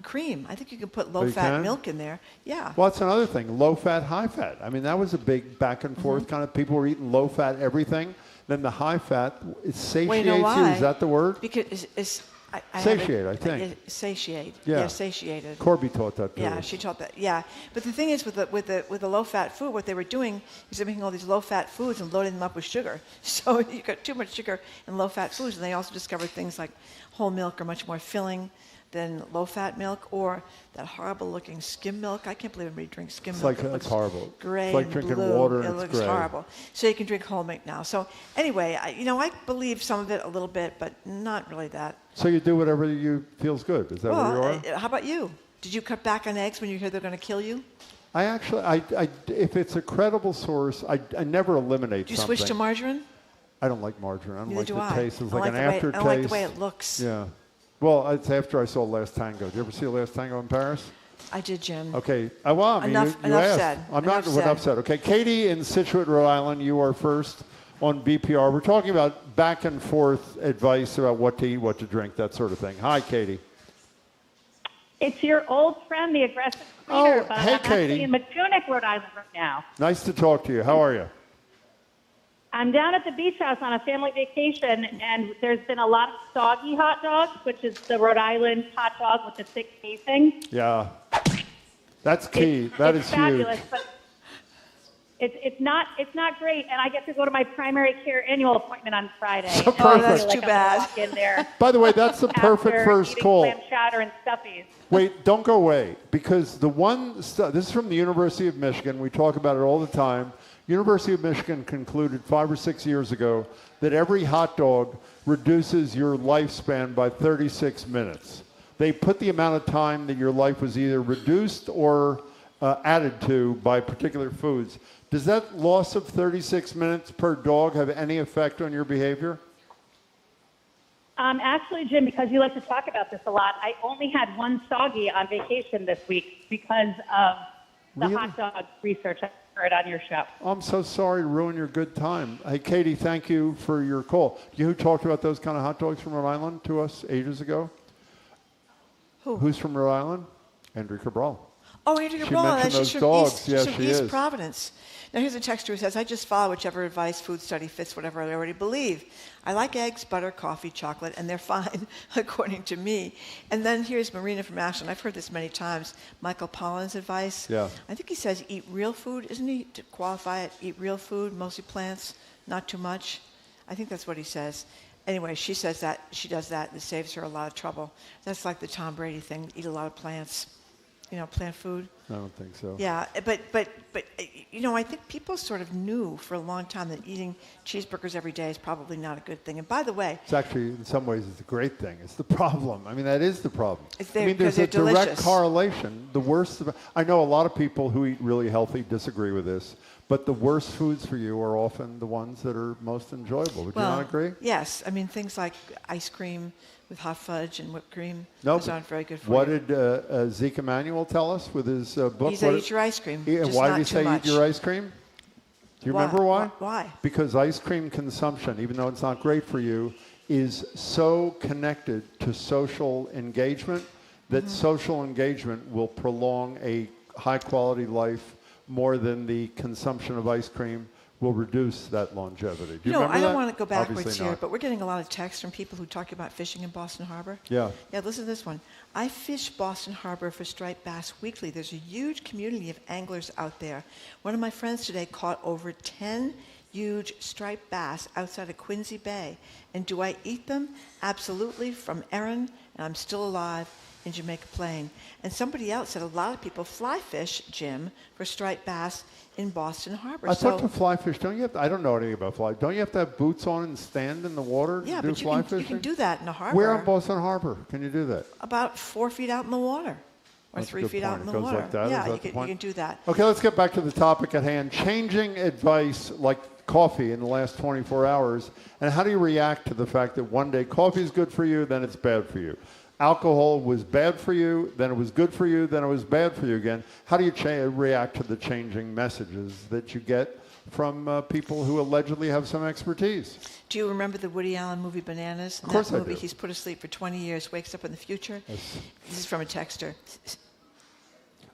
S6: cream. I think you can put
S5: You
S6: low-fat
S5: can?
S6: milk in there. Yeah.
S5: Well, that's another thing, low-fat, high-fat. I mean, that was a big back-and-forth kind of, people were eating low-fat everything. Then the high-fat, it satiates
S6: Well, you know why?
S5: you. Is that the word?
S6: Because it's
S5: Satiate, I think.
S6: Satiate.
S5: Yeah.
S6: Satiated.
S5: Corby taught that to
S6: Yeah,
S5: us.
S6: she taught that. Yeah, but the thing is, with the low-fat food, what they were doing is they're making all these low-fat foods and loading them up with sugar. So you got too much sugar in low-fat foods, and they also discovered things like whole milk are much more filling than low-fat milk, or that horrible-looking skim milk. I can't believe anybody drinks skim milk.
S5: It's horrible.
S6: Gray
S5: it's like
S6: and
S5: drinking
S6: blue.
S5: water and
S6: it
S5: it's
S6: looks
S5: gray.
S6: horrible. So you can drink whole milk now. So anyway, I believe some of it a little bit, but not really that.
S5: So you do whatever you feels good. Is that where you are?
S6: How about you? Did you cut back on eggs when you hear they're going to kill you?
S5: I actually, if it's a credible source, I never eliminate
S6: Do you
S5: something.
S6: switch to margarine?
S5: I don't like margarine. I don't
S6: Neither
S5: like
S6: do
S5: the
S6: I.
S5: taste. It's
S6: I
S5: like
S6: like
S5: an
S6: the way-
S5: aftertaste.
S6: I like the way it looks.
S5: Yeah. Well, it's after I saw Last Tango. Did you ever see Last Tango in Paris?
S6: I did, Jim.
S5: Okay. Well, I mean,
S6: Enough
S5: you asked.
S6: said.
S5: I'm
S6: Enough
S5: not
S6: said.
S5: enough said. Okay. Katie in Situate, Rhode Island, you are first on BPR. We're talking about back and forth advice about what to eat, what to drink, that sort of thing. Hi, Katie.
S1: It's your old friend, the aggressive
S5: Oh,
S1: cleaner, but
S5: hey,
S1: I'm
S5: Katie.
S1: actually in Matunic, Rhode Island right now.
S5: Nice to talk to you. How are you?
S1: I'm down at the beach house on a family vacation, and there's been a lot of soggy hot dogs, which is the Rhode Island hot dog with the thick casing.
S5: Yeah. That's key. That is
S1: It's fabulous,
S5: huge.
S1: but it's not great, and I get to go to my primary care annual appointment on Friday.
S5: So
S1: And I feel
S5: perfect.
S1: like
S6: Too
S1: I'm gonna
S6: bad.
S1: Walk in there
S5: By the way, that's the perfect
S1: after
S5: first
S1: eating
S5: call.
S1: clam chowder and stuffies.
S5: Wait, don't go away, because this is from the University of Michigan. We talk about it all the time. University of Michigan concluded 5 or 6 years ago that every hot dog reduces your lifespan by 36 minutes. They put the amount of time that your life was either reduced or added to by particular foods. Does that loss of 36 minutes per dog have any effect on your behavior?
S1: Actually, Jim, because you like to talk about this a lot, I only had one soggy on vacation this week because of the
S5: Really?
S1: hot dog research I heard on your show.
S5: I'm so sorry to ruin your good time. Hey, Katie, thank you for your call. You talked about those kind of hot dogs from Rhode Island to us ages ago?
S6: Who?
S5: Who's from Rhode Island? Andrew Cabral.
S6: Oh, Andrea
S5: She
S6: Cabral.
S5: mentioned
S6: She's
S5: those
S6: from
S5: dogs.
S6: East,
S5: Yes,
S6: she's from
S5: she
S6: East
S5: is.
S6: Providence. Now, here's a texter who says, I just follow whichever advice food study fits whatever I already believe. I like eggs, butter, coffee, chocolate, and they're fine, according to me. And then here's Marina from Ashland. I've heard this many times. Michael Pollan's advice.
S5: Yeah.
S6: I think he says eat real food. Isn't he, to qualify it, eat real food, mostly plants, not too much? I think that's what he says. Anyway, she says that, she does that, and it saves her a lot of trouble. That's like the Tom Brady thing, eat a lot of plants, plant food.
S5: I don't think so.
S6: Yeah, but I think people sort of knew for a long time that eating cheeseburgers every day is probably not a good thing. And by the way,
S5: It's actually, in some ways, it's a great thing. It's the problem. I mean, that is the problem.
S6: It's
S5: I mean,
S6: because
S5: there's a
S6: they're
S5: direct
S6: delicious.
S5: correlation. The worst, I know a lot of people who eat really healthy disagree with this, but the worst foods for you are often the ones that are most enjoyable. Would you not agree?
S6: Yes. I mean, things like ice cream with hot fudge and whipped cream,
S5: No,
S6: those aren't very good for
S5: what
S6: you.
S5: did Zeke Emanuel tell us with his book?
S6: He said
S5: What-
S6: eat your ice cream,
S5: And
S6: just
S5: why
S6: not
S5: did he
S6: too
S5: say
S6: much.
S5: eat your ice cream? Do you
S6: Why?
S5: remember why?
S6: Why?
S5: Because ice cream consumption, even though it's not great for you, is so connected to social engagement that social engagement will prolong a high-quality life more than the consumption of ice cream will reduce that longevity. Do you remember
S6: I don't
S5: that?
S6: want to go backwards
S5: Obviously
S6: here,
S5: not.
S6: but we're getting a lot of texts from people who talk about fishing in Boston Harbor.
S5: Yeah.
S6: Yeah, listen to this one. I fish Boston Harbor for striped bass weekly. There's a huge community of anglers out there. One of my friends today caught over 10 huge striped bass outside of Quincy Bay. And do I eat them? Absolutely, from Erin, and I'm still alive in Jamaica Plain. And somebody else said a lot of people fly fish, Jim, for striped bass in Boston Harbor.
S5: I thought to fly fish, I don't know anything about fly. Don't you have to have boots on and stand in the water
S6: Yeah,
S5: to do
S6: but
S5: fly
S6: you
S5: fishing?
S6: can do that in the harbor.
S5: Where on Boston Harbor can you do that?
S6: About 4 feet out in the water. Or
S5: That's a
S6: 3
S5: good
S6: feet out
S5: point.
S6: in
S5: It
S6: the
S5: goes
S6: water.
S5: like that? Is
S6: Yeah,
S5: that
S6: you
S5: the
S6: can
S5: point?
S6: do that.
S5: Okay, let's get back to the topic at hand. Changing advice like coffee in the last 24 hours. And how do you react to the fact that one day coffee is good for you, then it's bad for you? Alcohol was bad for you, then it was good for you, then it was bad for you again. How do you react to the changing messages that you get from people who allegedly have some expertise?
S6: Do you remember the Woody Allen movie Bananas?
S5: Of course
S6: In that
S5: I
S6: movie,
S5: do.
S6: he's put asleep for 20 years, wakes up in the future.
S5: Yes.
S6: This is from a texter.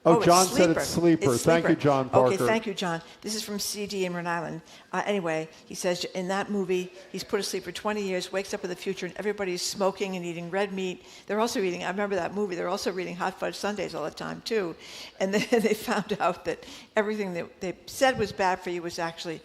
S5: Oh, John
S6: it's
S5: said it's sleeper.
S6: It's
S5: Thank you, John Parker.
S6: Okay, thank you, John. This is from CD in Rhode Island. Anyway, he says in that movie, he's put asleep for 20 years, wakes up in the future, and everybody's smoking and eating red meat. They're also eating, I remember that movie, they're also eating hot fudge sundaes all the time, too. And then they found out that everything that they said was bad for you was actually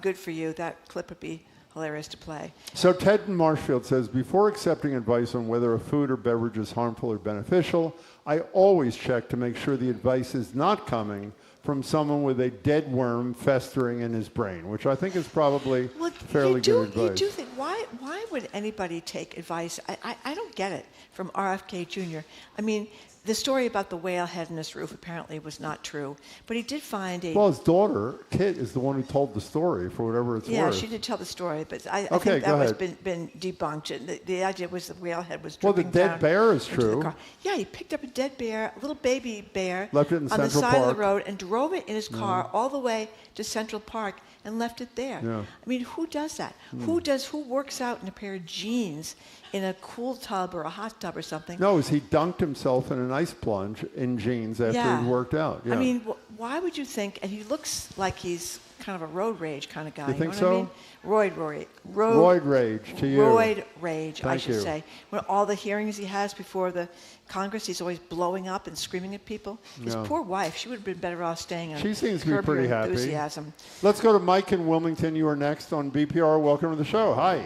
S6: good for you. That clip would be hilarious to play.
S5: So Ted in Marshfield says, before accepting advice on whether a food or beverage is harmful or beneficial, I always check to make sure the advice is not coming from someone with a dead worm festering in his brain, which I think is probably fairly good advice.
S6: You do think, why would anybody take advice? I don't get it from RFK Jr. I mean, the story about the whale head in his roof apparently was not true, but he did find a...
S5: Well, his daughter, Kit, is the one who told the story, for whatever it's worth.
S6: Yeah, she did tell the story, but I think that has been debunked. The idea was the whale head was dripping down.
S5: Well, the dead bear is true.
S6: Yeah, he picked up a dead bear, a little baby bear,
S5: left it in
S6: on
S5: Central
S6: the side
S5: Park.
S6: of the road and drove it in his car all the way to Central Park and left it there.
S5: Yeah.
S6: I mean, who does that? Who works out in a pair of jeans in a cool tub or a hot tub or something?
S5: No, he dunked himself in an ice plunge in jeans after he'd worked out. Yeah.
S6: I mean, why would you think, and he looks like he's kind of a road rage kind of guy.
S5: You think
S6: know
S5: so?
S6: What I mean?
S5: Roid rage to you.
S6: Roid rage,
S5: Thank
S6: I should
S5: you.
S6: say. When all the hearings he has before the Congress, he's always blowing up and screaming at people. His poor wife, she would have been better off staying on
S5: She seems to be
S6: Curb Your
S5: pretty happy.
S6: Enthusiasm.
S5: Let's go to Mike in Wilmington. You are next on BPR. Welcome to the show. Hi.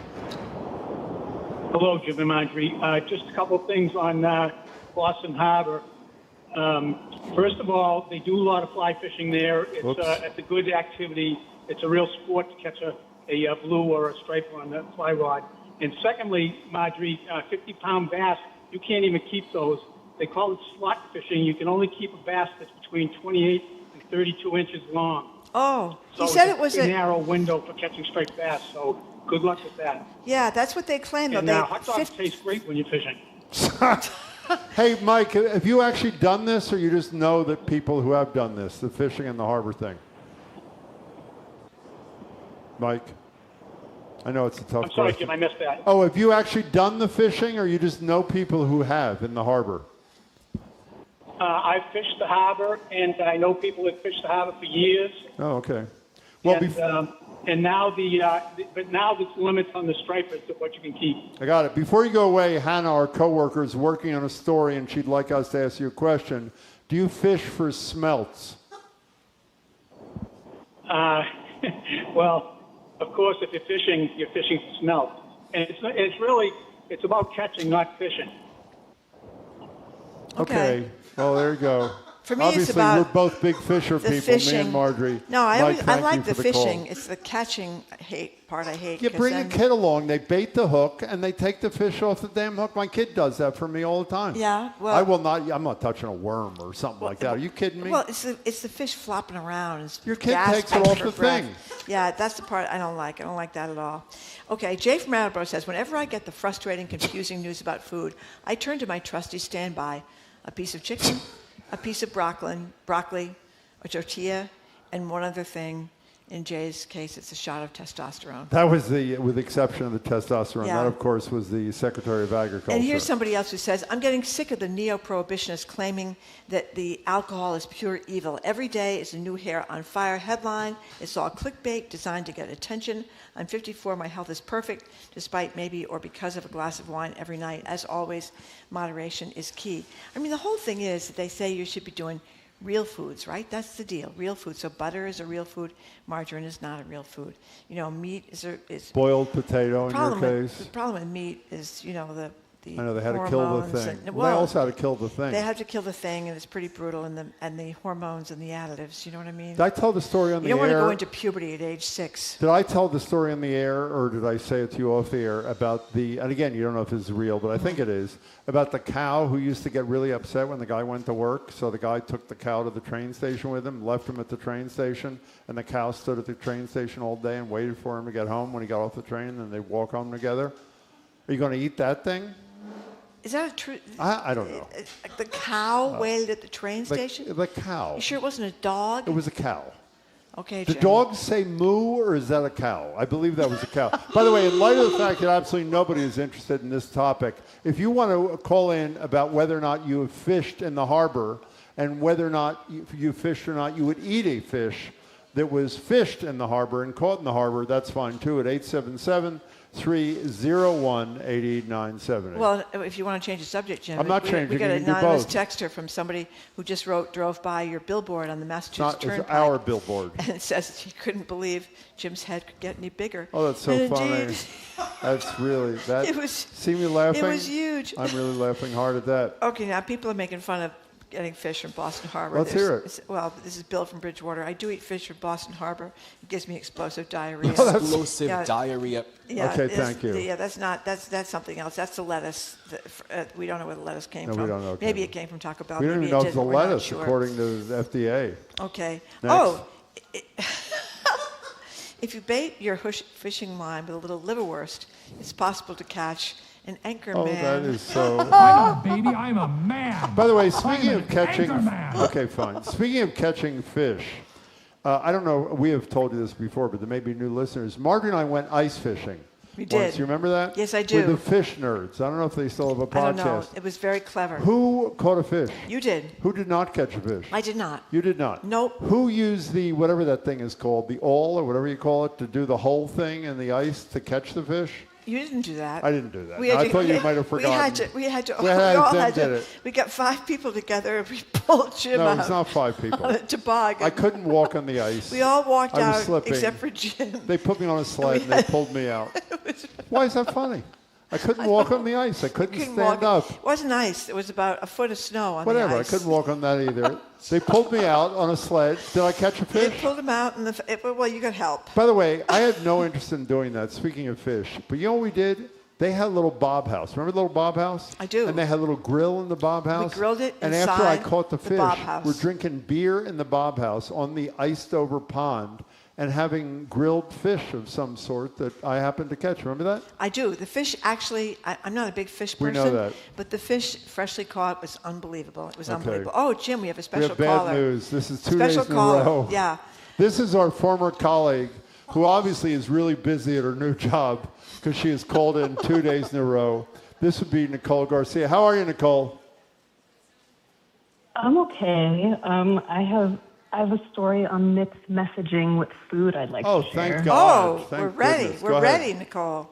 S19: Hello, Jim and Marjorie. Just a couple of things on Boston Harbor. First of all, they do a lot of fly fishing there. It's a good activity. It's a real sport to catch a blue or a stripe on the fly rod. And secondly, Marjorie, 50-pound bass, you can't even keep those. They call it slot fishing. You can only keep a bass that's between 28 and 32 inches long.
S6: Oh,
S19: so
S6: he said
S19: it's
S6: it was
S19: a
S6: a
S19: narrow window for catching striped bass. So good luck with that.
S6: Yeah, that's what they claim.
S19: And
S6: though.
S19: hot dogs taste great when you're fishing.
S5: Hey, Mike, have you actually done this, or you just know that people who have done this, the fishing in the harbor thing? Mike? I know it's a tough
S19: I'm sorry,
S5: question.
S19: Jim, I missed that.
S5: Oh, have you actually done the fishing, or you just know people who have in the harbor?
S19: I've fished the harbor, and I know people that fished the harbor for years.
S5: Oh, okay. Well,
S19: And now but now there's limits on the stripers of what you can keep.
S5: I got it. Before you go away, Hannah, our coworker, is working on a story, and she'd like us to ask you a question. Do you fish for smelts?
S19: Well, of course, if you're fishing for smelt. And it's about catching, not fishing.
S5: Okay. Well, there you go.
S6: For me,
S5: Obviously,
S6: it's about
S5: we're both big fisher
S6: the
S5: people,
S6: fishing.
S5: me and Marjorie.
S6: No, I
S5: Mike, thank
S6: like
S5: you
S6: the
S5: for
S6: fishing.
S5: call.
S6: It's the catching part I hate.
S5: You
S6: 'cause
S5: bring
S6: then-
S5: a kid along, they bait the hook, and they take the fish off the damn hook. My kid does that for me all the time.
S6: Yeah, well-
S5: I will not. I'm not touching a worm or something like that. Are you kidding me?
S6: Well, it's the fish flopping around. It's
S5: Your kid
S6: gasping
S5: takes it off
S6: for
S5: the
S6: breath.
S5: thing.
S6: Yeah, that's the part I don't like. I don't like that at all. Okay, Jay from Attleboro says, whenever I get the frustrating, confusing news about food, I turn to my trusty standby, a piece of chicken, a piece of broccoli, a tortilla, and one other thing. In Jay's case, it's a shot of testosterone.
S5: That was with the exception of the testosterone.
S6: Yeah.
S5: That, of course, was the Secretary of Agriculture.
S6: And here's somebody else who says, I'm getting sick of the neo-prohibitionists claiming that the alcohol is pure evil. Every day is a new hair on fire headline. It's all clickbait designed to get attention. I'm 54. My health is perfect, despite maybe or because of a glass of wine every night. As always, moderation is key. I mean, the whole thing is that they say you should be doing real foods, right? That's the deal. Real food. So butter is a real food. Margarine is not a real food. You know, meat is
S5: boiled potato in your case.
S6: The problem with meat is, you know, the
S5: I know they had to kill the
S6: hormones
S5: thing.
S6: and-
S5: Well, they also had to kill the thing.
S6: They have to kill the thing, and it's pretty brutal, and the hormones and the additives. You know what I mean?
S5: Did I tell the story on the
S6: You
S5: air?
S6: don't want to go into puberty at age 6.
S5: Did I tell the story on the air, or did I say it to you off the air about the, and again, you don't know if it's real, but I think it is, about the cow who used to get really upset when the guy went to work. So the guy took the cow to the train station with him, left him at the train station, and the cow stood at the train station all day and waited for him to get home when he got off the train, and they walk home together. Are you going to eat that thing?
S6: Is that a true?
S5: I don't know.
S6: The cow wailed at the train station?
S5: The cow.
S6: You sure it wasn't a dog?
S5: It was a cow.
S6: Okay,
S5: Do
S6: Jim.
S5: dogs say moo, or is that a cow? I believe that was a cow. By the way, in light of the fact that absolutely nobody is interested in this topic, if you want to call in about whether or not you have fished in the harbor and whether or not you fished or not, you would eat a fish that was fished in the harbor and caught in the harbor, that's fine too, at 877-301-8897.
S6: Well, if you want to change the subject, Jim.
S5: I'm not changing.
S6: We got an
S5: you can do
S6: anonymous
S5: both.
S6: texter from somebody who just drove by your billboard on the Massachusetts Turnpike.
S5: It's our billboard.
S6: And it says he couldn't believe Jim's head could get any bigger.
S5: Oh, that's so
S6: And
S5: funny.
S6: indeed,
S5: That's really, that.
S6: It was-
S5: See me laughing?
S6: it was huge.
S5: I'm really laughing hard at that.
S6: Okay, now people are making fun of getting fish from Boston Harbor.
S5: Let's hear it.
S6: Well, this is Bill from Bridgewater. I do eat fish from Boston Harbor. It gives me explosive diarrhea.
S20: Explosive diarrhea.
S6: Yeah,
S5: Okay, thank you.
S6: Yeah, that's something else. That's the lettuce. We don't know where the lettuce came
S5: No,
S6: from.
S5: we don't know.
S6: Maybe it came from Taco Bell.
S5: We don't
S6: Maybe
S5: even know
S6: it
S5: if it's a
S6: didn't. We're not
S5: lettuce,
S6: sure.
S5: according to the FDA.
S6: Okay.
S5: Next.
S6: Oh, if you bait your fishing line with a little liverwurst, it's possible to catch an anchor
S5: Oh,
S6: man.
S5: that is so.
S21: I'm a baby. I'm a man.
S5: By the way, speaking of catching,
S21: anchorman.
S5: okay, fine. Speaking of catching fish, I don't know. We have told you this before, but there may be new listeners. Margaret and I went ice fishing.
S6: We did.
S5: Once. You remember that?
S6: Yes, I do.
S5: With the fish nerds. I don't know if they still have a podcast.
S6: I don't know. It was very clever.
S5: Who caught a fish?
S6: You did.
S5: Who did not catch a fish?
S6: I did not.
S5: You did not?
S6: Nope.
S5: Who used the, whatever that thing is called, the awl or whatever you call it, to do the whole thing in the ice to catch the fish?
S6: You didn't do that.
S5: I didn't do that.
S6: We had
S5: I
S6: to-
S5: thought you might have forgotten.
S6: We all
S5: Tim
S6: had
S5: did
S6: to.
S5: it.
S6: We got 5 people together and we pulled Jim
S5: No,
S6: out.
S5: it's not 5 people.
S6: On a toboggan.
S5: I couldn't walk on the ice.
S6: We all walked
S5: I was
S6: out
S5: slipping.
S6: except for Jim.
S5: They put me on a sled and they pulled me out. Why is that funny? I couldn't walk on the ice. I couldn't stand up.
S6: It wasn't ice. It was about a foot of snow on
S5: Whatever.
S6: the
S5: I
S6: ice.
S5: couldn't walk on that either. They pulled me out on a sled. Did I catch a
S6: They
S5: fish?
S6: pulled him out, and well, you got help.
S5: By the way, I had no interest in doing that, speaking of fish. But you know what we did? They had a little bob house. Remember the little bob house?
S6: I do.
S5: And they had a little grill in the bob house.
S6: We grilled it
S5: And after I
S6: inside
S5: caught the
S6: the
S5: fish,
S6: bob house.
S5: we're drinking beer in the bob house on the iced-over pond and having grilled fish of some sort that I happened to catch. Remember that?
S6: I do. The fish actually, I'm not a big fish person.
S5: We know that.
S6: But the fish freshly caught was unbelievable. It was
S5: Okay.
S6: unbelievable. Oh, Jim, we have a
S5: We
S6: special
S5: have bad
S6: caller.
S5: news. This is 2
S6: Special
S5: days in
S6: caller.
S5: a row.
S6: Yeah.
S5: This is our former colleague who obviously is really busy at her new job because she has called in 2 days in a row. This would be Nicole Garcia. How are you, Nicole?
S23: I'm okay. I have a story on mixed messaging with food I'd like to share.
S5: Thank God.
S6: Oh,
S5: Thank
S6: we're ready.
S5: goodness. Go
S6: We're
S5: ahead.
S6: ready, Nicole.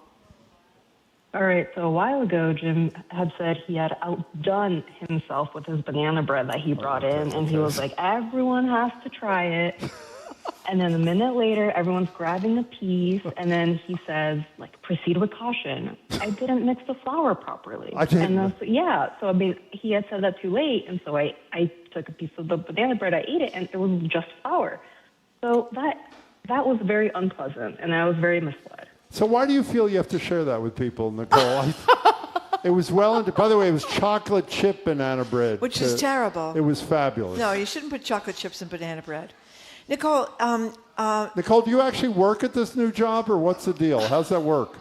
S23: All right, so a while ago, Jim had said he had outdone himself with his banana bread that he brought in, and he was like, everyone has to try it. And then a minute later, everyone's grabbing a piece, and then he says, like, proceed with caution. I didn't mix the flour properly.
S5: I didn't.
S23: And so I mean, he had said that too late, and so I took a piece of the banana bread, I ate it, and it was just flour. So that was very unpleasant, and I was very misled.
S5: So why do you feel you have to share that with people, Nicole? It was by the way, it was chocolate chip banana bread.
S6: Which is terrible.
S5: It was fabulous.
S6: No, you shouldn't put chocolate chips in banana bread. Nicole,
S5: Nicole, do you actually work at this new job, or what's the deal? How's that work?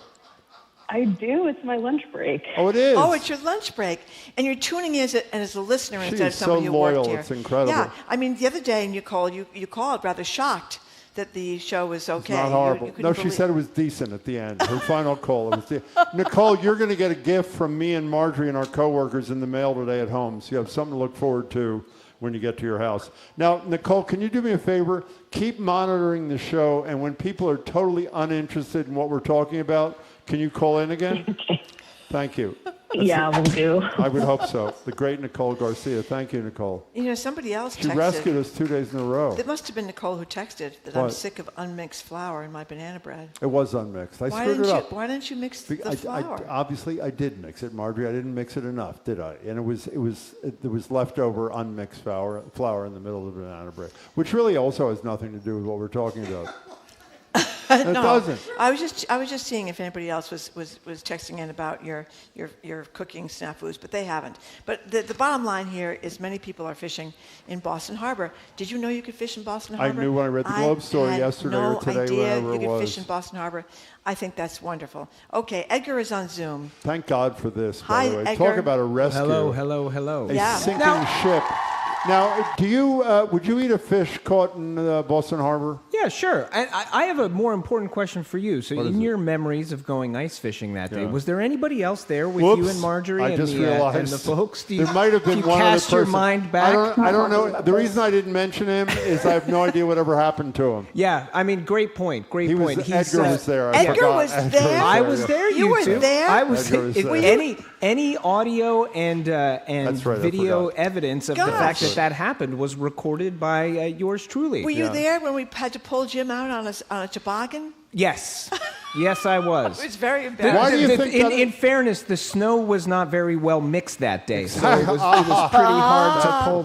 S23: I do. It's my lunch break.
S5: Oh, it is?
S6: Oh, it's your lunch break. And you're tuning in as a listener
S5: She
S6: instead of
S5: is
S6: somebody
S5: so
S6: who worked
S5: loyal.
S6: here.
S5: It's incredible.
S6: Yeah. I mean, the other day, and you called rather shocked that the show was okay.
S5: It's not horrible.
S6: You
S5: No, she said it was decent at the end. Her final call. It was Nicole, you're going to get a gift from me and Marjorie and our coworkers in the mail today at home. So you have something to look forward to when you get to your house. Now, Nicole, can you do me a favor? Keep monitoring the show, and when people are totally uninterested in what we're talking about, can you call in again? Thank you.
S23: Yeah, we'll do.
S5: I would hope so. The great Nicole Garcia. Thank you, Nicole.
S6: You know, somebody else
S5: She
S6: texted.
S5: rescued us 2 days in a row.
S6: It must have been Nicole who texted that I'm
S5: What?
S6: sick of unmixed flour in my banana bread.
S5: It was unmixed. I
S6: Why
S5: screwed
S6: didn't
S5: it
S6: you?
S5: up.
S6: Why didn't you mix the flour?
S5: Obviously, I did mix it, Marjorie. I didn't mix it enough, did I? And there was leftover unmixed flour in the middle of the banana bread, which really also has nothing to do with what we're talking about.
S6: No,
S5: It doesn't.
S6: I was just seeing if anybody else was texting in about your cooking snafus, but they haven't. But the bottom line here is many people are fishing in Boston Harbor. Did you know you could fish in Boston Harbor?
S5: I knew when I read the Globe story yesterday or today,
S6: no idea
S5: wherever
S6: you
S5: it
S6: could
S5: was.
S6: fish in Boston Harbor. I think that's wonderful. Okay, Edgar is on Zoom.
S5: Thank God for this, by
S6: Hi,
S5: the way.
S6: Edgar.
S5: Talk about a rescue.
S12: Hello.
S5: A
S6: Yeah.
S5: sinking
S6: Now-
S5: ship Now, would you eat a fish caught in Boston Harbor?
S12: Yeah, sure. I have a more important question for you. So,
S5: What is
S12: in
S5: it?
S12: your memories of going ice fishing that day, was there anybody else there with
S5: Whoops,
S12: you and Marjorie
S5: I
S12: and
S5: just
S12: the
S5: realized
S12: folks?
S5: There might have been
S12: do you
S5: one
S12: cast
S5: other
S12: your
S5: person.
S12: mind back?
S5: I don't know. The reason I didn't mention him is I have no idea whatever happened to him.
S12: Yeah, I mean, great point. Great
S5: He
S12: point.
S5: was, Edgar was there. I
S6: Edgar
S5: forgot.
S6: was
S5: Edgar
S6: there?
S12: I was there.
S6: You were
S12: two.
S6: there?
S12: I was.
S5: Edgar was there.
S12: Any audio and
S5: That's right, I
S12: video
S5: forgot.
S12: evidence of the fact that happened was recorded by yours truly.
S6: Were you there when we had to pull Jim out on a toboggan?
S12: Yes. Yes, I was.
S6: It was very embarrassing.
S5: Why do you think
S12: in fairness, the snow was not very well mixed that day, so it was pretty hard to pull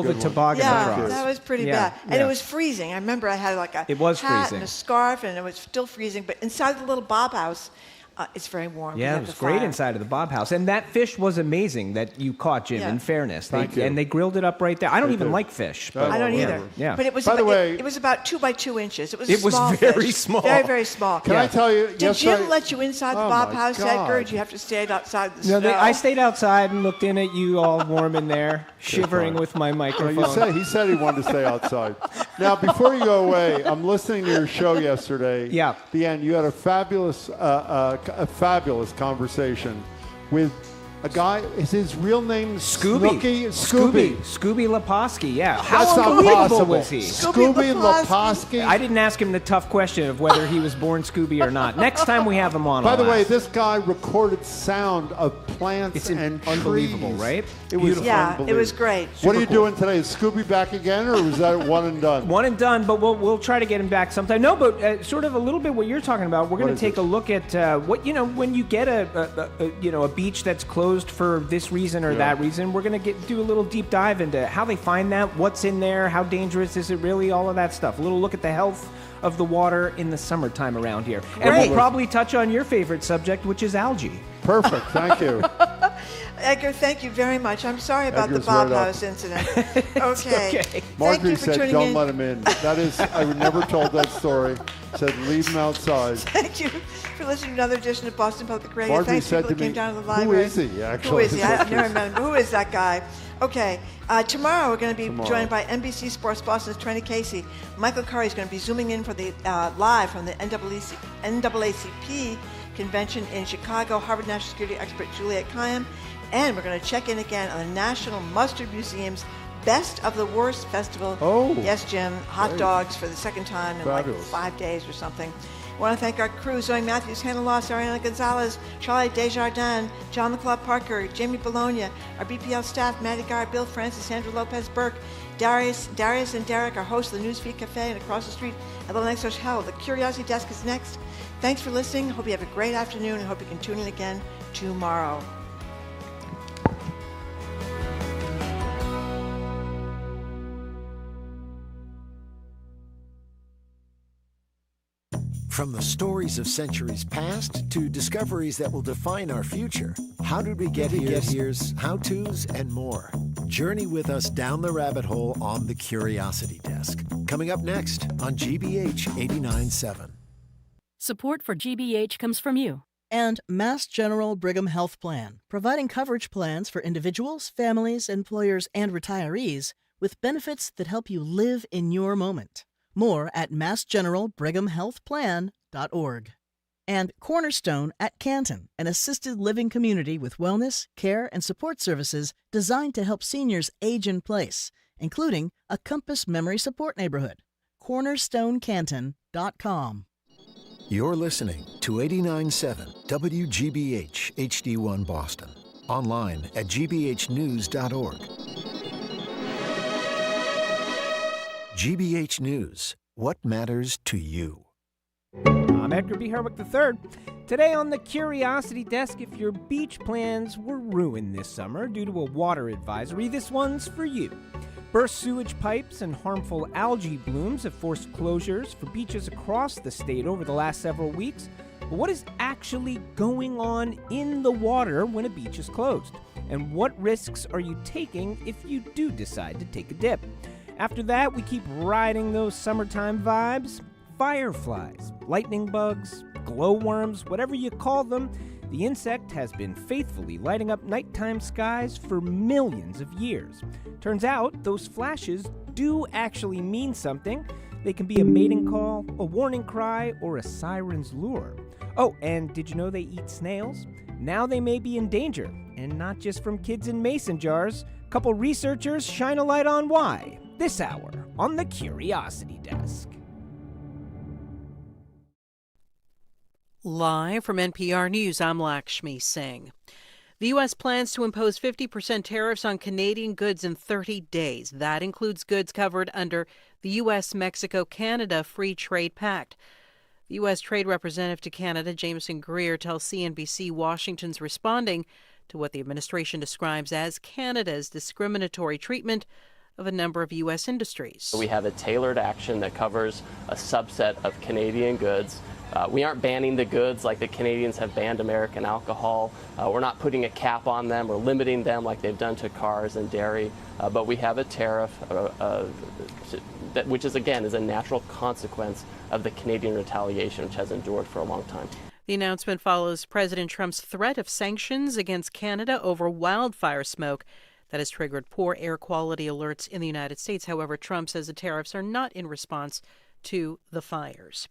S12: the toboggan
S6: Yeah,
S12: across.
S6: that was pretty bad. And it was freezing. I remember I had like a
S12: It was
S6: hat
S12: freezing.
S6: and a scarf, and it was still freezing. But inside the little Bob house, it's very warm.
S12: Yeah,
S6: We
S12: it
S6: have
S12: was
S6: the
S12: great
S6: fire.
S12: inside of the Bob House. And that fish was amazing that you caught, Jim,
S6: Yeah.
S12: in fairness.
S5: Thank you.
S12: And they grilled it up right there. I don't
S5: They
S12: even
S5: did.
S12: like fish. But
S6: I don't either.
S12: Yeah.
S6: But it was
S5: By the way-
S6: it was about 2 by 2 inches. It was a
S12: It was
S6: small
S12: very
S6: fish.
S12: small.
S6: Very, very small.
S5: Can I tell you?
S6: Did
S5: yes,
S6: Jim
S5: I-
S6: let you inside the
S5: Oh,
S6: Bob
S5: my
S6: house,
S5: God.
S6: Edgar, or did you have to stay outside the
S12: No,
S6: snow?
S12: I stayed outside and looked in at you all warm in there, shivering with my
S5: Oh,
S12: microphone.
S5: he said he wanted to stay outside. Now, before you go away, I'm listening to your show yesterday.
S12: Yeah.
S5: The end. You had a fabulous conversation with a guy. Is his real name
S12: Scooby.
S5: Scooby.
S12: Scooby Leposky, yeah.
S5: That's
S12: How
S5: not
S12: unbelievable
S5: possible.
S12: was he?
S5: Scooby Leposky.
S12: I didn't ask him the tough question of whether he was born Scooby or not. Next time we have him on,
S5: By
S12: I'll
S5: the way,
S12: ask.
S5: this guy recorded sound of plants
S12: It's
S5: and
S12: unbelievable,
S5: trees.
S12: right?
S5: It was
S6: Yeah,
S5: unbelievable.
S6: it was great.
S5: What are you
S12: Super cool.
S5: doing today? Is Scooby back again, or was that one and done?
S12: One and done, but we'll try to get him back sometime. No, but sort of a little bit what you're talking about. We're going
S5: What
S12: to
S5: is
S12: take
S5: it?
S12: a look at what when you get a beach that's closed for this reason or that reason. We're going to do a little deep dive into how they find that, what's in there, how dangerous is it really, all of that stuff. A little look at the health of the water in the summertime around here, and we'll probably touch on your favorite subject, which is algae.
S5: Perfect. Thank you.
S6: Edgar, thank you very much. I'm sorry about
S5: Edgar's
S6: the Bob
S5: right up.
S6: House incident. Okay. Thank you
S5: Marjorie
S6: for
S5: said,
S6: tuning
S5: "Don't
S6: in.
S5: let him in." That is, I would never told that story. Said, "Leave him outside."
S6: Thank you for listening to another edition of Boston Public Radio.
S5: Marjorie
S6: Thanks
S5: said
S6: people
S5: to
S6: that came
S5: me,
S6: down to the
S5: "Who
S6: library.
S5: is he, actually?"
S6: Who is he? I never remember. Who is that guy? Okay. Tomorrow we're going to be joined by NBC Sports Boston's Trenny Casey. Michael Curry is going to be zooming in for the live from the NAACP convention in Chicago. Harvard National Security expert Juliet Kayyem. And we're going to check in again on the National Mustard Museum's Best of the Worst Festival.
S5: Oh.
S6: Yes, Jim. Hot
S5: Great.
S6: dogs for the second time in
S5: Fabulous.
S6: like 5 days or something. I want to thank our crew, Zoe Matthews, Hannah Loss, Ariana Gonzalez, Charlie Desjardins, John McCloud Parker, Jamie Bologna, our BPL staff, Maddie Gar, Bill Francis, Sandra Lopez Burke, Darius and Derek, our host of the Newsfeed Cafe, and across the street at the next hotel. The Curiosity Desk is next. Thanks for listening. Hope you have a great afternoon and hope you can tune in again tomorrow.
S8: From the stories of centuries past to discoveries that will define our future, how did we get here's, how-tos, and more. Journey with us down the rabbit hole on the Curiosity Desk. Coming up next on GBH 89.7.
S13: Support for GBH comes from you.
S4: And Mass General Brigham Health Plan, providing coverage plans for individuals, families, employers, and retirees with benefits that help you live in your moment. More at massgeneralbrighamhealthplan.org. And Cornerstone at Canton, an assisted living community with wellness, care, and support services designed to help seniors age in place, including a Compass Memory Support Neighborhood. CornerstoneCanton.com.
S8: You're listening to 89.7 WGBH HD1 Boston. Online at gbhnews.org. GBH News. What matters to you?
S12: I'm Edgar B. Herwick III. Today on the Curiosity Desk, if your beach plans were ruined this summer due to a water advisory, this one's for you. Burst sewage pipes and harmful algae blooms have forced closures for beaches across the state over the last several weeks. But what is actually going on in the water when a beach is closed? And what risks are you taking if you do decide to take a dip? After that, we keep riding those summertime vibes. Fireflies, lightning bugs, glowworms, whatever you call them, The insect has been faithfully lighting up nighttime skies for millions of years. Turns out, those flashes do actually mean something. They can be a mating call, a warning cry, or a siren's lure. Oh, and did you know they eat snails? Now they may be in danger, and not just from kids in mason jars. Couple researchers shine a light on why, this hour on the Curiosity Desk.
S2: Live from NPR News, I'm Lakshmi Singh. The U.S. plans to impose 50% tariffs on Canadian goods in 30 days. That includes goods covered under the U.S.-Mexico-Canada Free Trade Pact. The U.S. Trade Representative to Canada, Jameson Greer, tells CNBC Washington's responding to what the administration describes as Canada's discriminatory treatment of a number of U.S. industries.
S3: We have a tailored action that covers a subset of Canadian goods. We aren't banning the goods like the Canadians have banned American alcohol. We're not putting a cap on them or limiting them like they've done to cars and dairy. But we have a tariff, which is, again, is a natural consequence of the Canadian retaliation, which has endured for a long time.
S2: The announcement follows President Trump's threat of sanctions against Canada over wildfire smoke that has triggered poor air quality alerts in the United States. However, Trump says the tariffs are not in response to the fires.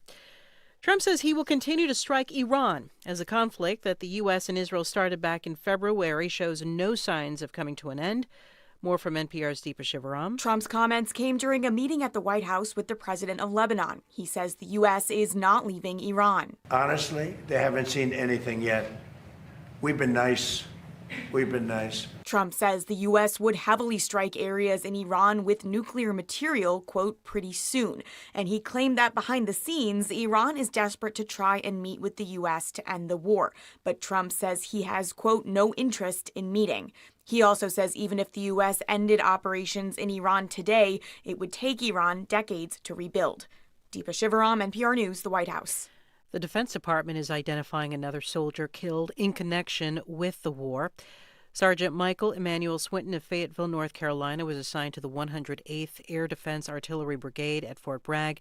S2: Trump says he will continue to strike Iran as the conflict that the U.S. and Israel started back in February shows no signs of coming to an end. More from NPR's Deepa Shivaram.
S7: Trump's comments came during a meeting at the White House with the president of Lebanon. He says the U.S. is not leaving Iran.
S24: Honestly, they haven't seen anything yet. We've been nice. We've been nice.
S7: Trump says the U.S. would heavily strike areas in Iran with nuclear material, quote, pretty soon. And he claimed that behind the scenes, Iran is desperate to try and meet with the U.S. to end the war. But Trump says he has, quote, no interest in meeting. He also says even if the U.S. ended operations in Iran today, it would take Iran decades to rebuild. Deepa Shivaram, NPR News, the White House.
S2: The Defense Department is identifying another soldier killed in connection with the war. Sergeant Michael Emmanuel Swinton of Fayetteville, North Carolina, was assigned to the 108th Air Defense Artillery Brigade at Fort Bragg.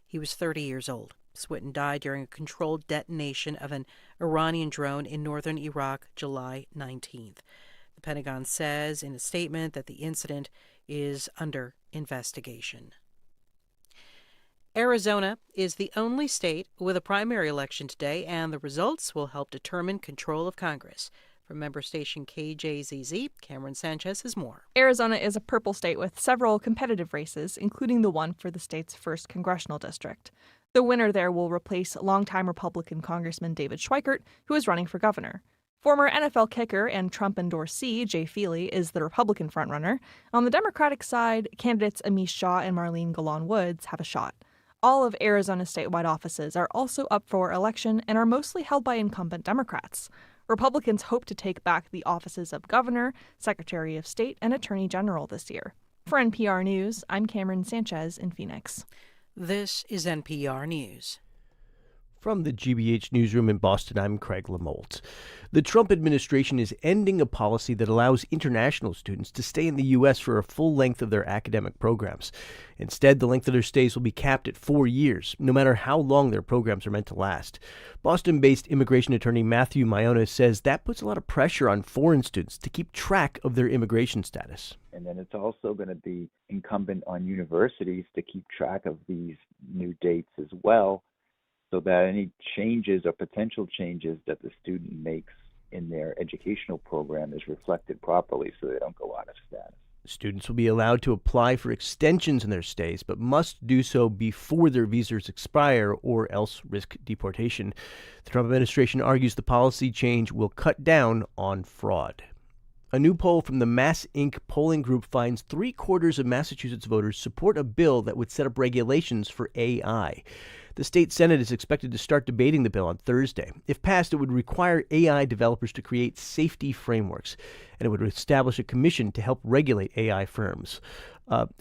S2: He was 30 years old. Swinton died during a controlled detonation of an Iranian drone in northern Iraq, July 19th. The Pentagon says in a statement that the incident is under investigation. Arizona is the only state with a primary election today, and the results will help determine control of Congress. From member station KJZZ, Cameron Sanchez has more.
S25: Arizona is a purple state with several competitive races, including the one for the state's first congressional district. The winner there will replace longtime Republican Congressman David Schweikert, who is running for governor. Former NFL kicker and Trump endorsee Jay Feely is the Republican frontrunner. On the Democratic side, candidates Amish Shaw and Marlene Golan-Woods have a shot. All of Arizona's statewide offices are also up for election and are mostly held by incumbent Democrats. Republicans hope to take back the offices of governor, secretary of state, and attorney general this year. For NPR News, I'm Cameron Sanchez in Phoenix.
S2: This is NPR News.
S26: From the GBH newsroom in Boston, I'm Craig Lamolt. The Trump administration is ending a policy that allows international students to stay in the U.S. for a full length of their academic programs. Instead, the length of their stays will be capped at 4 years, no matter how long their programs are meant to last. Boston-based immigration attorney Matthew Maiona says that puts a lot of pressure on foreign students to keep track of their immigration status.
S27: And then it's also going to be incumbent on universities to keep track of these new dates as well, so that any changes or potential changes that the student makes in their educational program is reflected properly so they don't go out of status.
S26: Students will be allowed to apply for extensions in their stays, but must do so before their visas expire or else risk deportation. The Trump administration argues the policy change will cut down on fraud. A new poll from the Mass Inc. polling group finds 3/4 of Massachusetts voters support a bill that would set up regulations for AI. The state Senate is expected to start debating the bill on Thursday. If passed, it would require AI developers to create safety frameworks, and it would establish a commission to help regulate AI firms.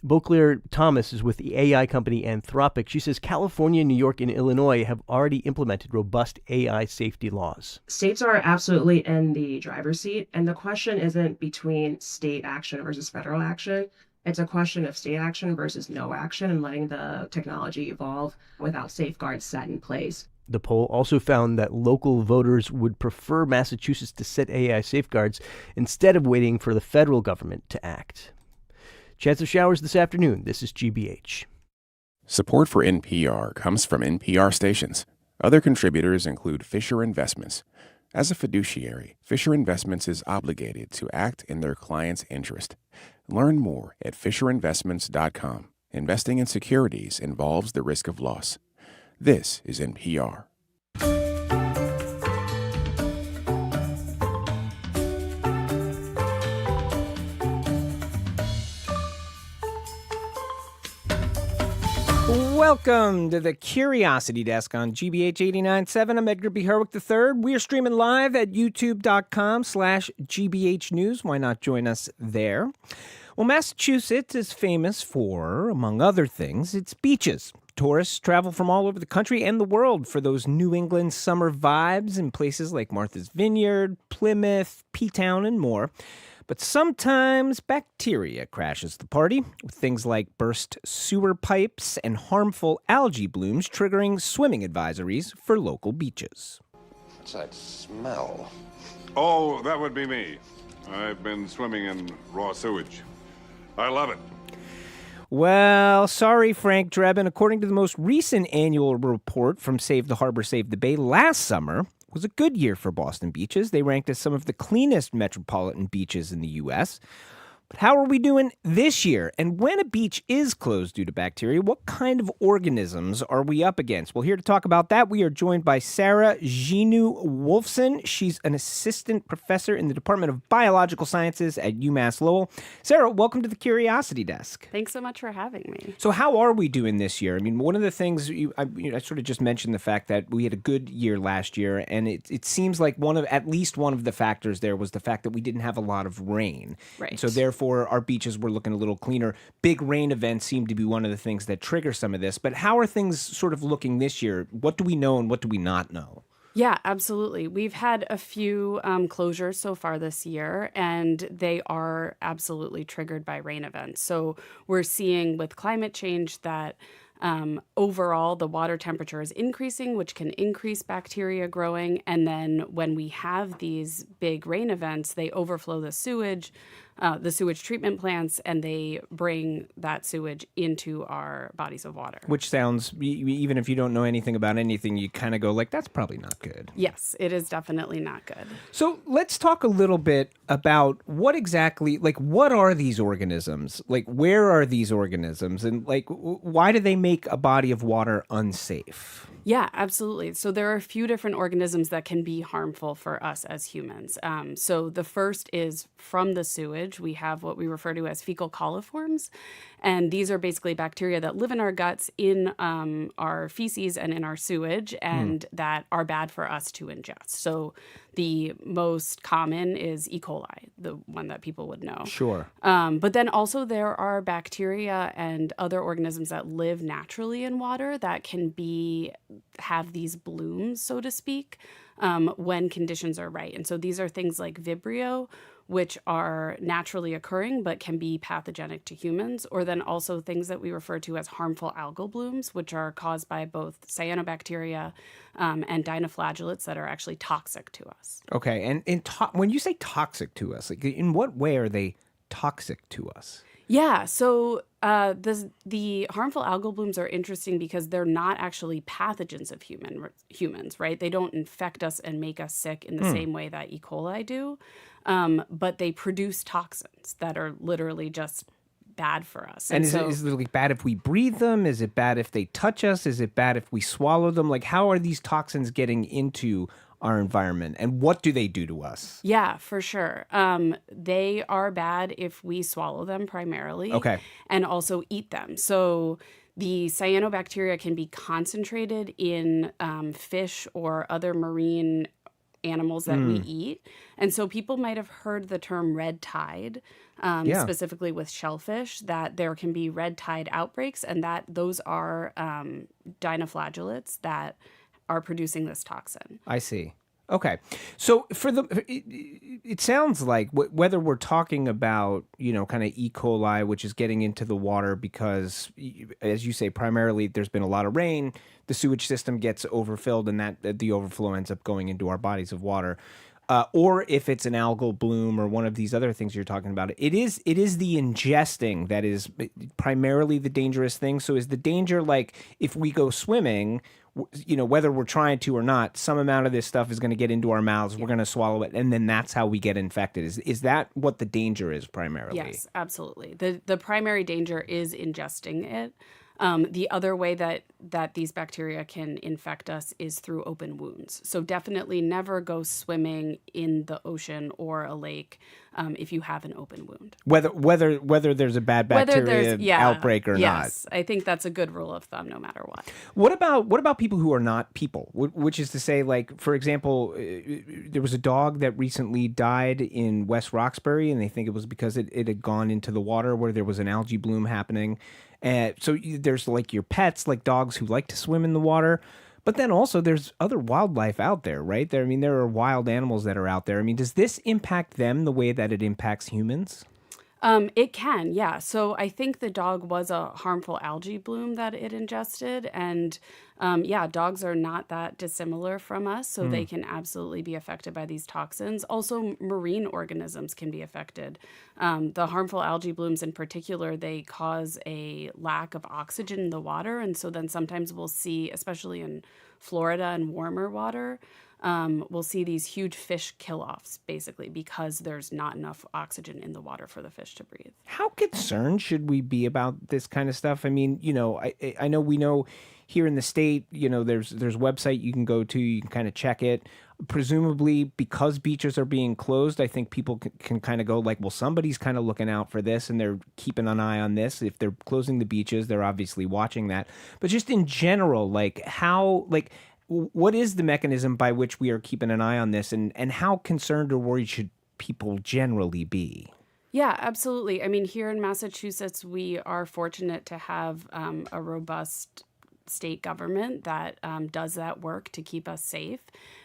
S26: Beauclair Thomas is with the AI company Anthropic. She says California, New York, and Illinois have already implemented robust AI safety laws.
S28: States are absolutely in the driver's seat, and the question isn't between state action versus federal action. It's a question of state action versus no action and letting the technology evolve without safeguards set in place.
S26: The poll also found that local voters would prefer Massachusetts to set AI safeguards instead of waiting for the federal government to act. Chance of showers this afternoon. This is GBH.
S9: Support for NPR comes from NPR stations. Other contributors include Fisher Investments. As a fiduciary, Fisher Investments is obligated to act in their client's interest. Learn more at FisherInvestments.com. Investing in securities involves the risk of loss. This is NPR.
S12: Welcome to the Curiosity Desk on GBH 89.7. I'm Edgar B. Herwick III. We are streaming live at youtube.com/GBH News. Why not join us there? Well, Massachusetts is famous for, among other things, its beaches. Tourists travel from all over the country and the world for those New England summer vibes in places like Martha's Vineyard, Plymouth, P-Town, and more. But sometimes bacteria crashes the party, with things like burst sewer pipes and harmful algae blooms triggering swimming advisories for local beaches.
S10: What's that smell?
S11: Oh, that would be me. I've been swimming in raw sewage. I love it.
S12: Well, sorry, Frank Drebin. According to the most recent annual report from Save the Harbor, Save the Bay, last summer was a good year for Boston beaches. They ranked as some of the cleanest metropolitan beaches in the U.S. But how are we doing this year? And when a beach is closed due to bacteria, what kind of organisms are we up against? Well, here to talk about that, we are joined by Sarah Gignoux-Wolfsohn. She's an assistant professor in the Department of Biological Sciences at UMass Lowell. Sarah, welcome to the Curiosity Desk.
S14: Thanks so much for having me.
S12: So how are we doing this year? I mean, one of the things, I sort of just mentioned the fact that we had a good year last year, and it seems like at least one of the factors there was the fact that we didn't have a lot of rain.
S14: Right.
S12: And so therefore, our beaches were looking a little cleaner. Big rain events seem to be one of the things that trigger some of this. But how are things sort of looking this year? What do we know and what do we not know?
S14: Yeah, absolutely. We've had a few closures so far this year, and they are absolutely triggered by rain events. So we're seeing with climate change that overall, the water temperature is increasing, which can increase bacteria growing. And then when we have these big rain events, they overflow the sewage treatment plants, and they bring that sewage into our bodies of water.
S12: Which sounds, even if you don't know anything about anything, you kind of go like, that's probably not good.
S14: Yes, it is definitely not good.
S12: So let's talk a little bit about what exactly, what are these organisms? Where are these organisms? And why do they make a body of water unsafe?
S14: Yeah, absolutely. So there are a few different organisms that can be harmful for us as humans. So the first is from the sewage. We have what we refer to as fecal coliforms. And these are basically bacteria that live in our guts, in our feces, and in our sewage, and that are bad for us to ingest. So the most common is E. coli, the one that people would know.
S12: Sure.
S14: But then also there are bacteria and other organisms that live naturally in water that can have these blooms, so to speak, when conditions are right. And so these are things like Vibrio, which are naturally occurring but can be pathogenic to humans, or then also things that we refer to as harmful algal blooms, which are caused by both cyanobacteria and dinoflagellates that are actually toxic to us.
S12: Okay, and when you say toxic to us, in what way are they toxic to us?
S14: Yeah, so the harmful algal blooms are interesting because they're not actually pathogens of humans, right? They don't infect us and make us sick in the same way that E. coli do, but they produce toxins that are literally just bad for us.
S12: And is it bad if we breathe them? Is it bad if they touch us? Is it bad if we swallow them? How are these toxins getting into our environment, and what do they do to us?
S14: Yeah, for sure. They are bad if we swallow them primarily.
S12: Okay.
S14: And also eat them. So the cyanobacteria can be concentrated in fish or other marine animals that we eat. And so people might have heard the term red tide, specifically with shellfish, that there can be red tide outbreaks, and that those are dinoflagellates that are producing this toxin.
S12: I see. Okay. So it sounds like whether we're talking about, kind of E. coli, which is getting into the water because, as you say, primarily there's been a lot of rain, the sewage system gets overfilled and that the overflow ends up going into our bodies of water. Or if it's an algal bloom or one of these other things you're talking about, it is the ingesting that is primarily the dangerous thing. So is the danger like if we go swimming, whether we're trying to or not, some amount of this stuff is going to get into our mouths. We're going to swallow it, and then that's how we get infected. Is that what the danger is primarily?
S14: Yes, absolutely. The primary danger is ingesting it. The other way that these bacteria can infect us is through open wounds. So definitely never go swimming in the ocean or a lake if you have an open wound.
S12: Whether there's a bad bacteria outbreak or not.
S14: Yes, I think that's a good rule of thumb no matter what.
S12: What about people who are not people? Which is to say, like, for example, there was a dog that recently died in West Roxbury, and they think it was because it had gone into the water where there was an algae bloom happening. So there's like your pets, like dogs who like to swim in the water. But then also there's other wildlife out there, right? There are wild animals that are out there. Does this impact them the way that it impacts humans?
S14: It can, yeah. So I think the dog was a harmful algae bloom that it ingested. And dogs are not that dissimilar from us. So they can absolutely be affected by these toxins. Also, marine organisms can be affected. The harmful algae blooms in particular, they cause a lack of oxygen in the water. And so then sometimes we'll see, especially in Florida and warmer water, we'll see these huge fish kill-offs, basically, because there's not enough oxygen in the water for the fish to breathe.
S12: How concerned should we be about this kind of stuff? I know we know here in the state, there's a website you can go to, you can kind of check it. Presumably, because beaches are being closed, I think people can kind of go like, well, somebody's kind of looking out for this and they're keeping an eye on this. If they're closing the beaches, they're obviously watching that. But just in general, what is the mechanism by which we are keeping an eye on this, and how concerned or worried should people generally be?
S14: Yeah, absolutely. Here in Massachusetts, we are fortunate to have a robust state government that does that work to keep us safe.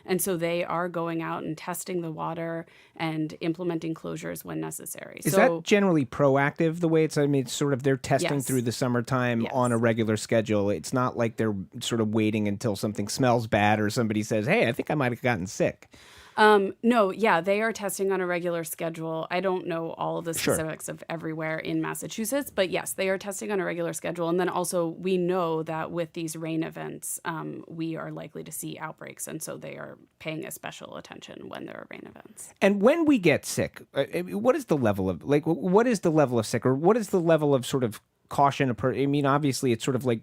S14: And so they are going out and testing the water and implementing closures when necessary.
S12: Is that generally proactive the way it's, it's sort of they're testing through the summertime on a regular schedule. It's not like they're sort of waiting until something smells bad or somebody says, hey, I think I might have gotten sick.
S14: No, they are testing on a regular schedule. I don't know all of the specifics of everywhere in Massachusetts, but yes, they are testing on a regular schedule. And then also we know that with these rain events, we are likely to see outbreaks. And so they are paying a special attention when there are rain events.
S12: And when we get sick, what is the level of sick, or what is the level of sort of caution? Obviously it's sort of like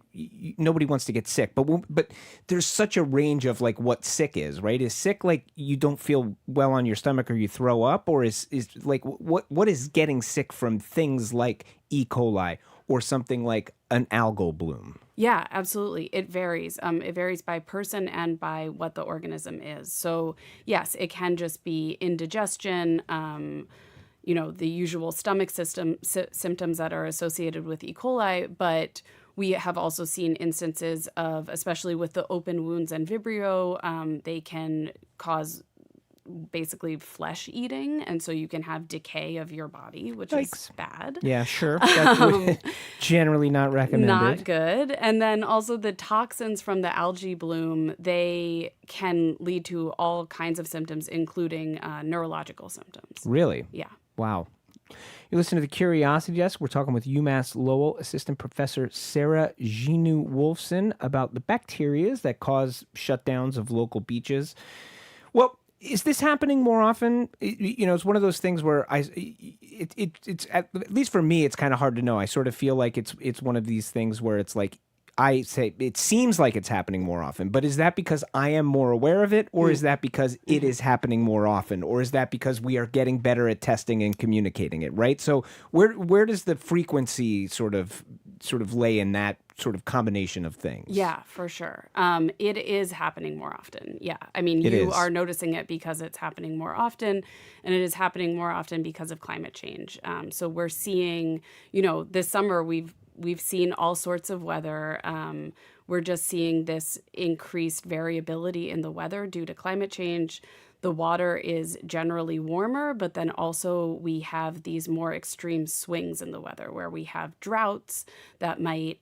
S12: nobody wants to get sick, but there's such a range of like what sick is, right? Is sick like you don't feel well on your stomach or you throw up, or is like what is getting sick from things like E. coli or something like an algal bloom?
S14: Yeah, absolutely. It varies. It varies by person and by what the organism is. So yes, it can just be indigestion, the usual stomach symptoms that are associated with E. coli, but we have also seen instances of, especially with the open wounds and Vibrio, they can cause basically flesh eating, and so you can have decay of your body, which is bad.
S12: Yeah, sure. That's generally not recommended.
S14: Not good. And then also the toxins from the algae bloom, they can lead to all kinds of symptoms, including neurological symptoms.
S12: Really?
S14: Yeah.
S12: Wow. You listen to the Curiosity Desk. We're talking with UMass Lowell Assistant Professor Sarah Gignoux-Wolfsohn about the bacteria that cause shutdowns of local beaches. Well, is this happening more often? It's one of those things where it's at least for me, it's kind of hard to know. I sort of feel like it's one of these things where it's like, I say it seems like it's happening more often, but is that because I am more aware of it, or is that because it is happening more often, or is that because we are getting better at testing and communicating it, right? So where does the frequency sort of lay in that sort of combination of things?
S14: Yeah, for sure. It is happening more often. Yeah. You are noticing it because it's happening more often, and it is happening more often because of climate change. So we're seeing, this summer we've seen all sorts of weather. We're just seeing this increased variability in the weather due to climate change. The water is generally warmer, but then also we have these more extreme swings in the weather where we have droughts that might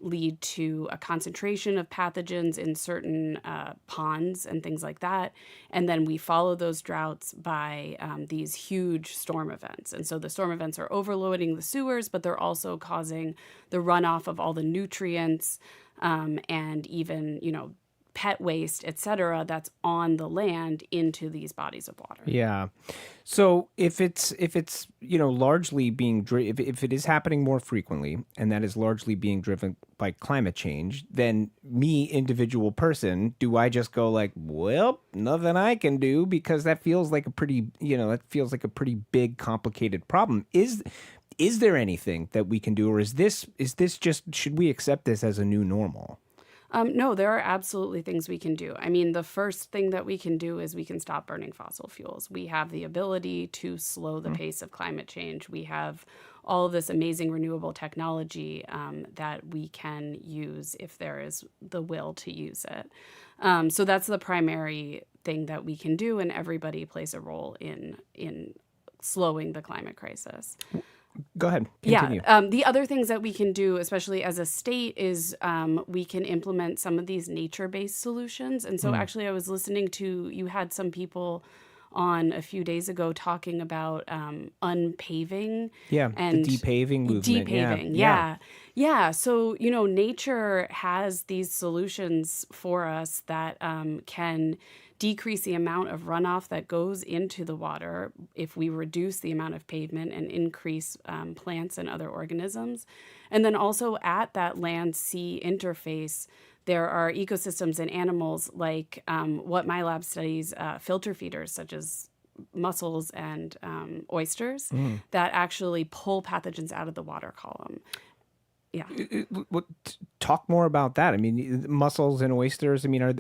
S14: lead to a concentration of pathogens in certain ponds and things like that. And then we follow those droughts by these huge storm events. And so the storm events are overloading the sewers, but they're also causing the runoff of all the nutrients and even, pet waste, et cetera, that's on the land into these bodies of water.
S12: Yeah. So if it's largely being if it is happening more frequently, and that is largely being driven by climate change, then me, individual person, do I just go like, well, nothing I can do, because that feels like a pretty big, complicated problem. Is there anything that we can do, or is this just, should we accept this as a new normal?
S14: No, there are absolutely things we can do. I mean, the first thing that we can do is we can stop burning fossil fuels. We have the ability to slow the pace of climate change. We have all of this amazing renewable technology that we can use if there is the will to use it. So that's the primary thing that we can do, and everybody plays a role in slowing the climate crisis.
S12: Go ahead. Continue.
S14: Yeah. The other things that we can do, especially as a state, is we can implement some of these nature-based solutions. And so actually I was listening to, you had some people on a few days ago talking about unpaving.
S12: Yeah,
S14: and
S12: the depaving movement.
S14: Yeah. So, nature has these solutions for us that can decrease the amount of runoff that goes into the water if we reduce the amount of pavement and increase plants and other organisms. And then also at that land-sea interface, there are ecosystems and animals like what my lab studies, filter feeders such as mussels and oysters that actually pull pathogens out of the water column. Yeah.
S12: Talk more about that. I mean, mussels and oysters, I mean, are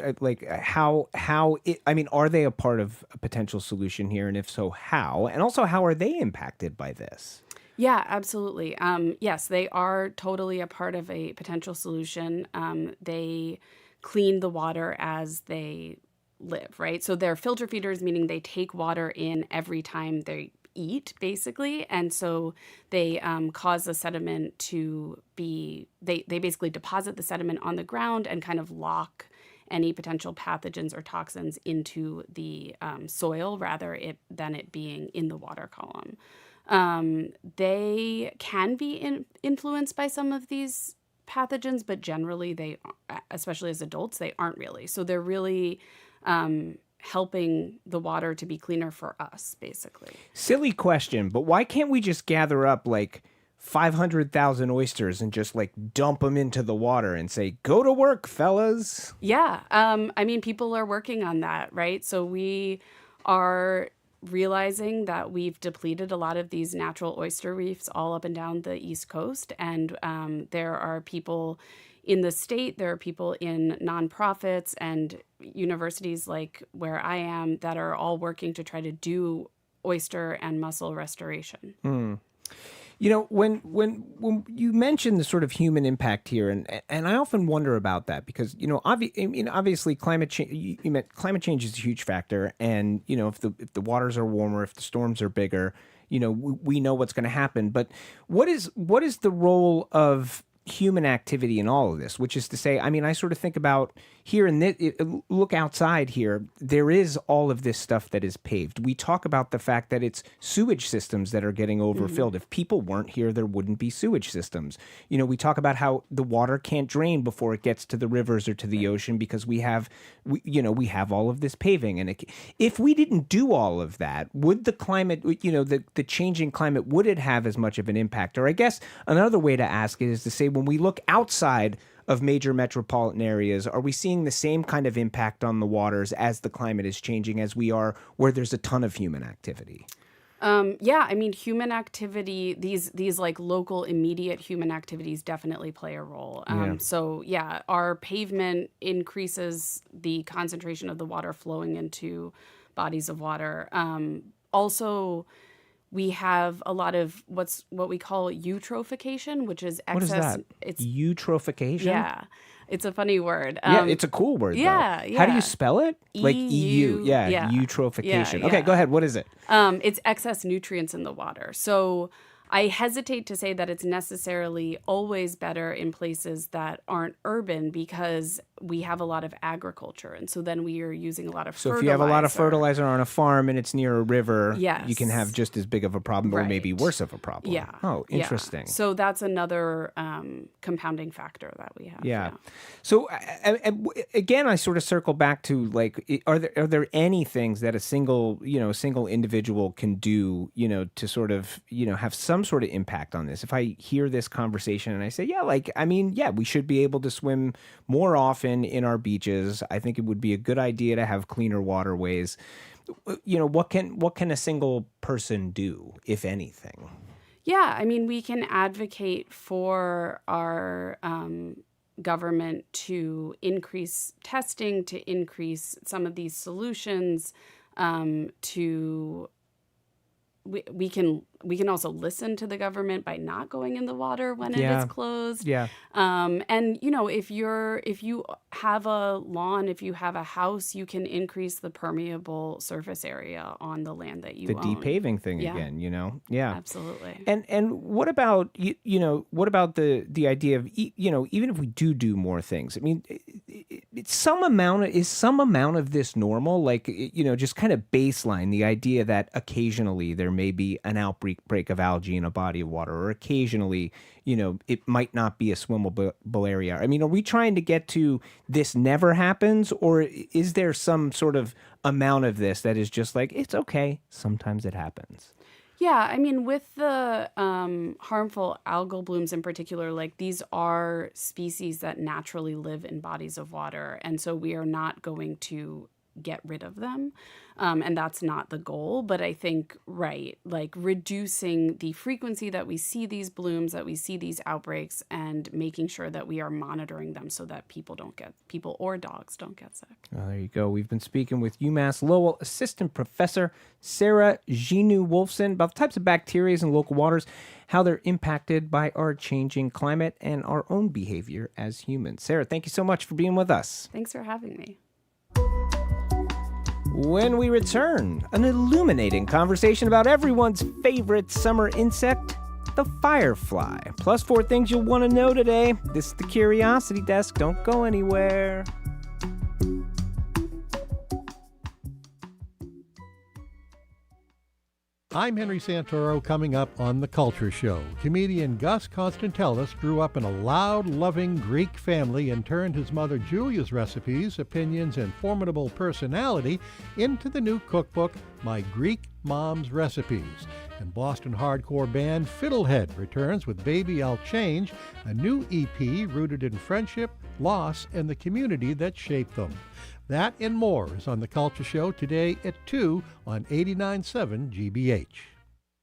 S12: they a part of a potential solution here? And if so, how? And also, how are they impacted by this?
S14: Yeah, absolutely. Yes, they are totally a part of a potential solution. They clean the water as they live, right? So they're filter feeders, meaning they take water in every time they eat, basically. And so they cause the sediment to be, they basically deposit the sediment on the ground and kind of lock any potential pathogens or toxins into the soil rather than it being in the water column. They can be influenced by some of these pathogens, but generally they, especially as adults, they aren't really. So they're really helping the water to be cleaner for us, basically.
S12: Silly question, but why can't we just gather up like 500,000 oysters and just like dump them into the water and say, go to work, fellas?
S14: Yeah. I mean, people are working on that, right? So we are realizing that we've depleted a lot of these natural oyster reefs all up and down the East Coast. And there are people in the state, there are people in nonprofits and universities like where I am that are all working to try to do oyster and mussel restoration.
S12: You know, when you mention the sort of human impact here, and I often wonder about that because, you know, obviously climate change. Climate change is a huge factor, and you know, if the waters are warmer, if the storms are bigger, you know, we know what's going to happen. But what is the role of human activity in all of this? Which is to say, I mean, I sort of think about here and look outside here, there is all of this stuff that is paved. We talk about the fact that it's sewage systems that are getting overfilled. If people weren't here, there wouldn't be sewage systems. You know, we talk about how the water can't drain before it gets to the rivers or to the ocean because we have all of this paving. And if we didn't do all of that, would the climate, you know, the changing climate, would it have as much of an impact? Or I guess another way to ask it is to say, when we look outside of major metropolitan areas, are we seeing the same kind of impact on the waters as the climate is changing as we are where there's a ton of human activity?
S14: Yeah, I mean, human activity, these like local immediate human activities definitely play a role. So yeah, our pavement increases the concentration of the water flowing into bodies of water. Also, we have a lot of what we call eutrophication, which is excess.
S12: What is that?
S14: It's
S12: eutrophication?
S14: Yeah. It's a funny word.
S12: Yeah, it's a cool word,
S14: yeah,
S12: though.
S14: yeah.
S12: How do you spell it? Like
S14: EU.
S12: Yeah, eutrophication.
S14: Yeah,
S12: Okay,
S14: yeah.
S12: go ahead. What is it?
S14: It's excess nutrients in the water. So I hesitate to say that it's necessarily always better in places that aren't urban because we have a lot of agriculture. And so then we are using a lot of
S12: So
S14: fertilizer.
S12: if you have a lot of fertilizer on a farm and it's near a river,
S14: Yes.
S12: you can have just as big of a problem or maybe
S14: Right.
S12: worse of a problem.
S14: Yeah.
S12: Oh,
S14: Yeah.
S12: interesting.
S14: So that's another compounding factor that we have.
S12: Yeah. So again, I sort of circle back to like, are there any things that a single individual can do, to sort of, have some sort of impact on this? If I hear this conversation and I say, we should be able to swim more often in our beaches. I think it would be a good idea to have cleaner waterways. What can a single person do, if anything?
S14: Yeah, I mean, we can advocate for our government to increase testing, to increase some of these solutions, we can also listen to the government by not going in the water when it is closed.
S12: Yeah.
S14: And if you have a lawn, if you have a house, you can increase the permeable surface area on the land that you
S12: The
S14: own.
S12: depaving thing again, Yeah.
S14: Absolutely.
S12: And what about the idea of even if we do more things? I mean, is some amount of this normal? Like just kind of baseline the idea that occasionally there may be an outbreak of algae in a body of water, or occasionally, it might not be a swimmable area. I mean, are we trying to get to this never happens, or is there some sort of amount of this that is just like, it's okay, sometimes it happens?
S14: Yeah, I mean, with the harmful algal blooms in particular, like these are species that naturally live in bodies of water, and so we are not going to get rid of them. And that's not the goal. But I think, like reducing the frequency that we see these blooms, that we see these outbreaks, and making sure that we are monitoring them so that people or dogs don't get sick.
S12: Well, there you go. We've been speaking with UMass Lowell Assistant Professor Sarah Gignoux-Wolfsohn about the types of bacteria in local waters, how they're impacted by our changing climate and our own behavior as humans. Sarah, thank you so much for being with us.
S14: Thanks for having me.
S12: When we return, an illuminating conversation about everyone's favorite summer insect, the firefly. Plus 4 things you'll want to know today. This is the Curiosity Desk. Don't go anywhere.
S1: I'm Henry Santoro. Coming up on The Culture Show, comedian Gus Constantelis grew up in a loud, loving Greek family and turned his mother Julia's recipes, opinions, and formidable personality into the new cookbook, My Greek Mom's Recipes. And Boston hardcore band Fiddlehead returns with Baby I'll Change, a new EP rooted in friendship, loss, and the community that shaped them. That and more is on The Culture Show today at 2 on 89.7 GBH.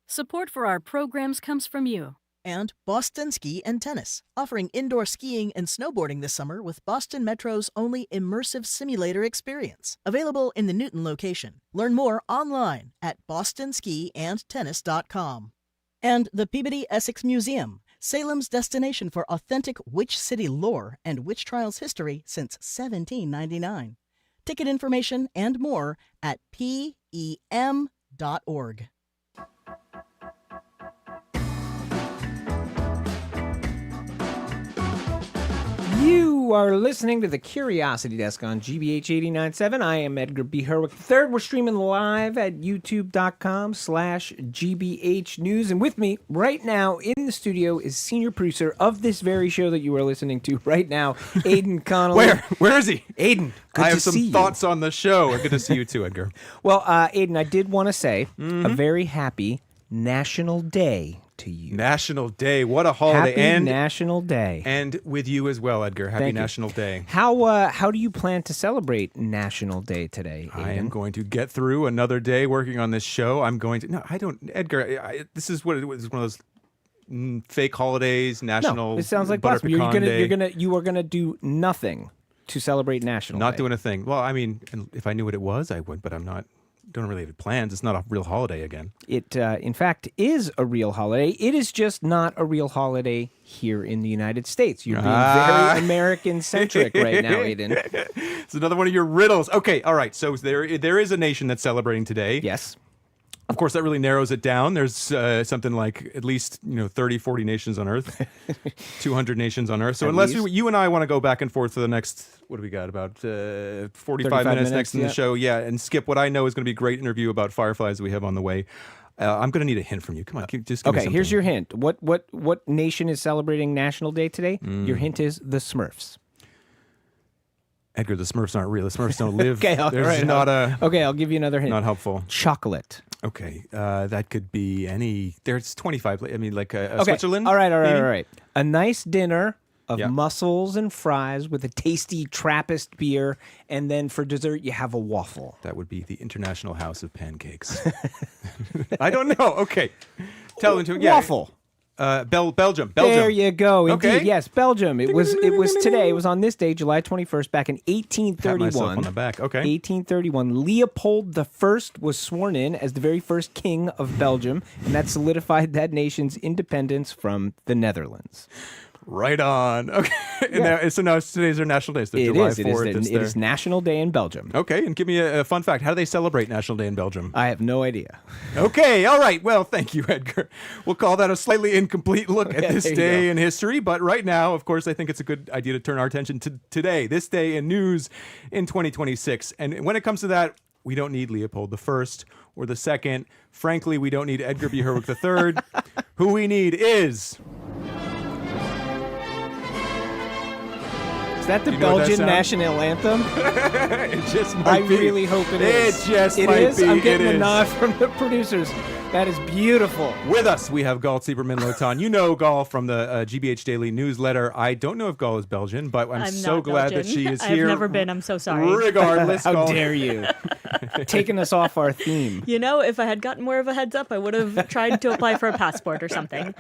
S13: Support for our programs comes from you.
S4: And Boston Ski and Tennis, offering indoor skiing and snowboarding this summer with Boston Metro's only immersive simulator experience. Available in the Newton location. Learn more online at bostonskiandtennis.com. And the Peabody Essex Museum, Salem's destination for authentic witch city lore and witch trials history since 1799. Ticket information and more at pem.org.
S12: You are listening to the Curiosity Desk on GBH 89.7. I am Edgar B. Herwick III. We're streaming live at youtube.com/GBH News. And with me right now in the studio is senior producer of this very show that you are listening to right now, Aidan Connolly.
S15: Where is he?
S12: Aidan, good
S15: I
S12: to
S15: have some
S12: see you.
S15: thoughts on the show. Good to see you too, Edgar.
S12: Well, Aidan, I did want to say a very happy National Day to you.
S15: National Day. What a holiday.
S12: Happy National Day.
S15: And with you as well, Edgar. Happy
S12: Thank you.
S15: National Day.
S12: How do you plan to celebrate National Day today, Aidan?
S15: I am going to get through another day working on this show. Edgar, this is what it was, one of those fake holidays, national.
S12: No, it sounds like
S15: butter
S12: blasphemy.
S15: pecan
S12: You are gonna do nothing to celebrate National Day.
S15: Not doing a thing. Well, I mean, if I knew what it was, I would, but I'm not don't really have plans. It's not a real holiday again.
S16: It, in fact, is a real holiday. It is just not a real holiday here in the United States. You're being very American-centric right now, Aiden.
S15: It's another one of your riddles. Okay, all right. So there is a nation that's celebrating today.
S16: Yes.
S15: Of course, that really narrows it down. There's something like at least 30, 40 nations on Earth, 200 nations on Earth. So unless you and I want to go back and forth for the next, what do we got, about 45 minutes next in the show, and skip what I know is going to be a great interview about fireflies that we have on the way. I'm going to need a hint from you. Come on, just give me something.
S16: Here's your hint. What nation is celebrating National Day today? Your hint is the Smurfs.
S15: Edgar, the Smurfs aren't real. The Smurfs don't live.
S16: Okay, I'll give you another hint.
S15: Not helpful.
S16: Chocolate.
S15: Okay, that could be any. There's 25. I mean, like Switzerland.
S16: All right. A nice dinner of mussels and fries with a tasty Trappist beer, and then for dessert you have a waffle.
S15: That would be the International House of Pancakes. I don't know. Okay, tell them to
S16: waffle.
S15: Belgium.
S16: There you go. Indeed,
S15: okay.
S16: Yes, Belgium. It was today. It was on this day, July 21st, back in 1831.
S15: Pat myself on the back. Okay.
S16: 1831. Leopold I was sworn in as the very first king of Belgium, and that solidified that nation's independence from the Netherlands.
S15: Right on. Okay.
S16: Yeah.
S15: So now today's their national day. So July 4th.
S16: It is National Day in Belgium.
S15: Okay, and give me a fun fact. How do they celebrate National Day in Belgium?
S16: I have no idea.
S15: Okay, all right. Well, thank you, Edgar. We'll call that a slightly incomplete look at this day in history. But right now, of course, I think it's a good idea to turn our attention to today, this day in news in 2026. And when it comes to that, we don't need Leopold I or the second. Frankly, we don't need Edgar B. Herwick III. Who we need is...
S16: Is that the Belgian national anthem?
S15: It just might be.
S16: I really hope it is.
S15: It just might be.
S16: I'm getting a nod from the producers. That is beautiful.
S15: With us, we have Gal Tziperman Lotan. You know Gal from the GBH Daily newsletter. I don't know if Gal is Belgian, but I'm so glad that she is here.
S17: I've never been. I'm so sorry.
S15: Regardless.
S16: How dare you? Taking us off our theme.
S17: You know, if I had gotten more of a heads up, I would have tried to apply for a passport or something.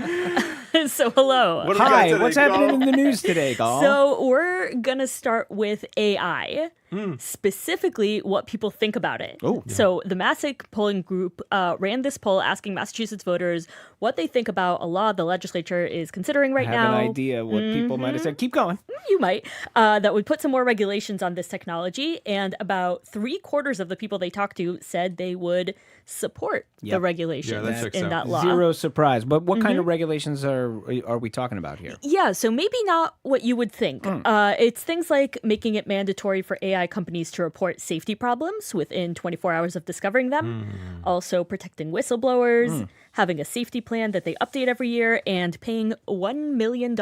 S17: So hello.
S16: Hi, what's happening in the news today, Gal?
S17: So we're going to start with AI. Specifically what people think about it. So the Massic polling group ran this poll asking Massachusetts voters what they think about a law the legislature is considering right now.
S16: I have an idea what people might have said. Keep going.
S17: You might. That would put some more regulations on this technology, and about 3/4 of the people they talked to said they would support the regulations in that law.
S16: Zero surprise. But what kind of regulations are we talking about here?
S17: Yeah, so maybe not what you would think. It's things like making it mandatory for AI companies to report safety problems within 24 hours of discovering them. Also protecting whistleblowers, having a safety plan that they update every year, and paying $1 million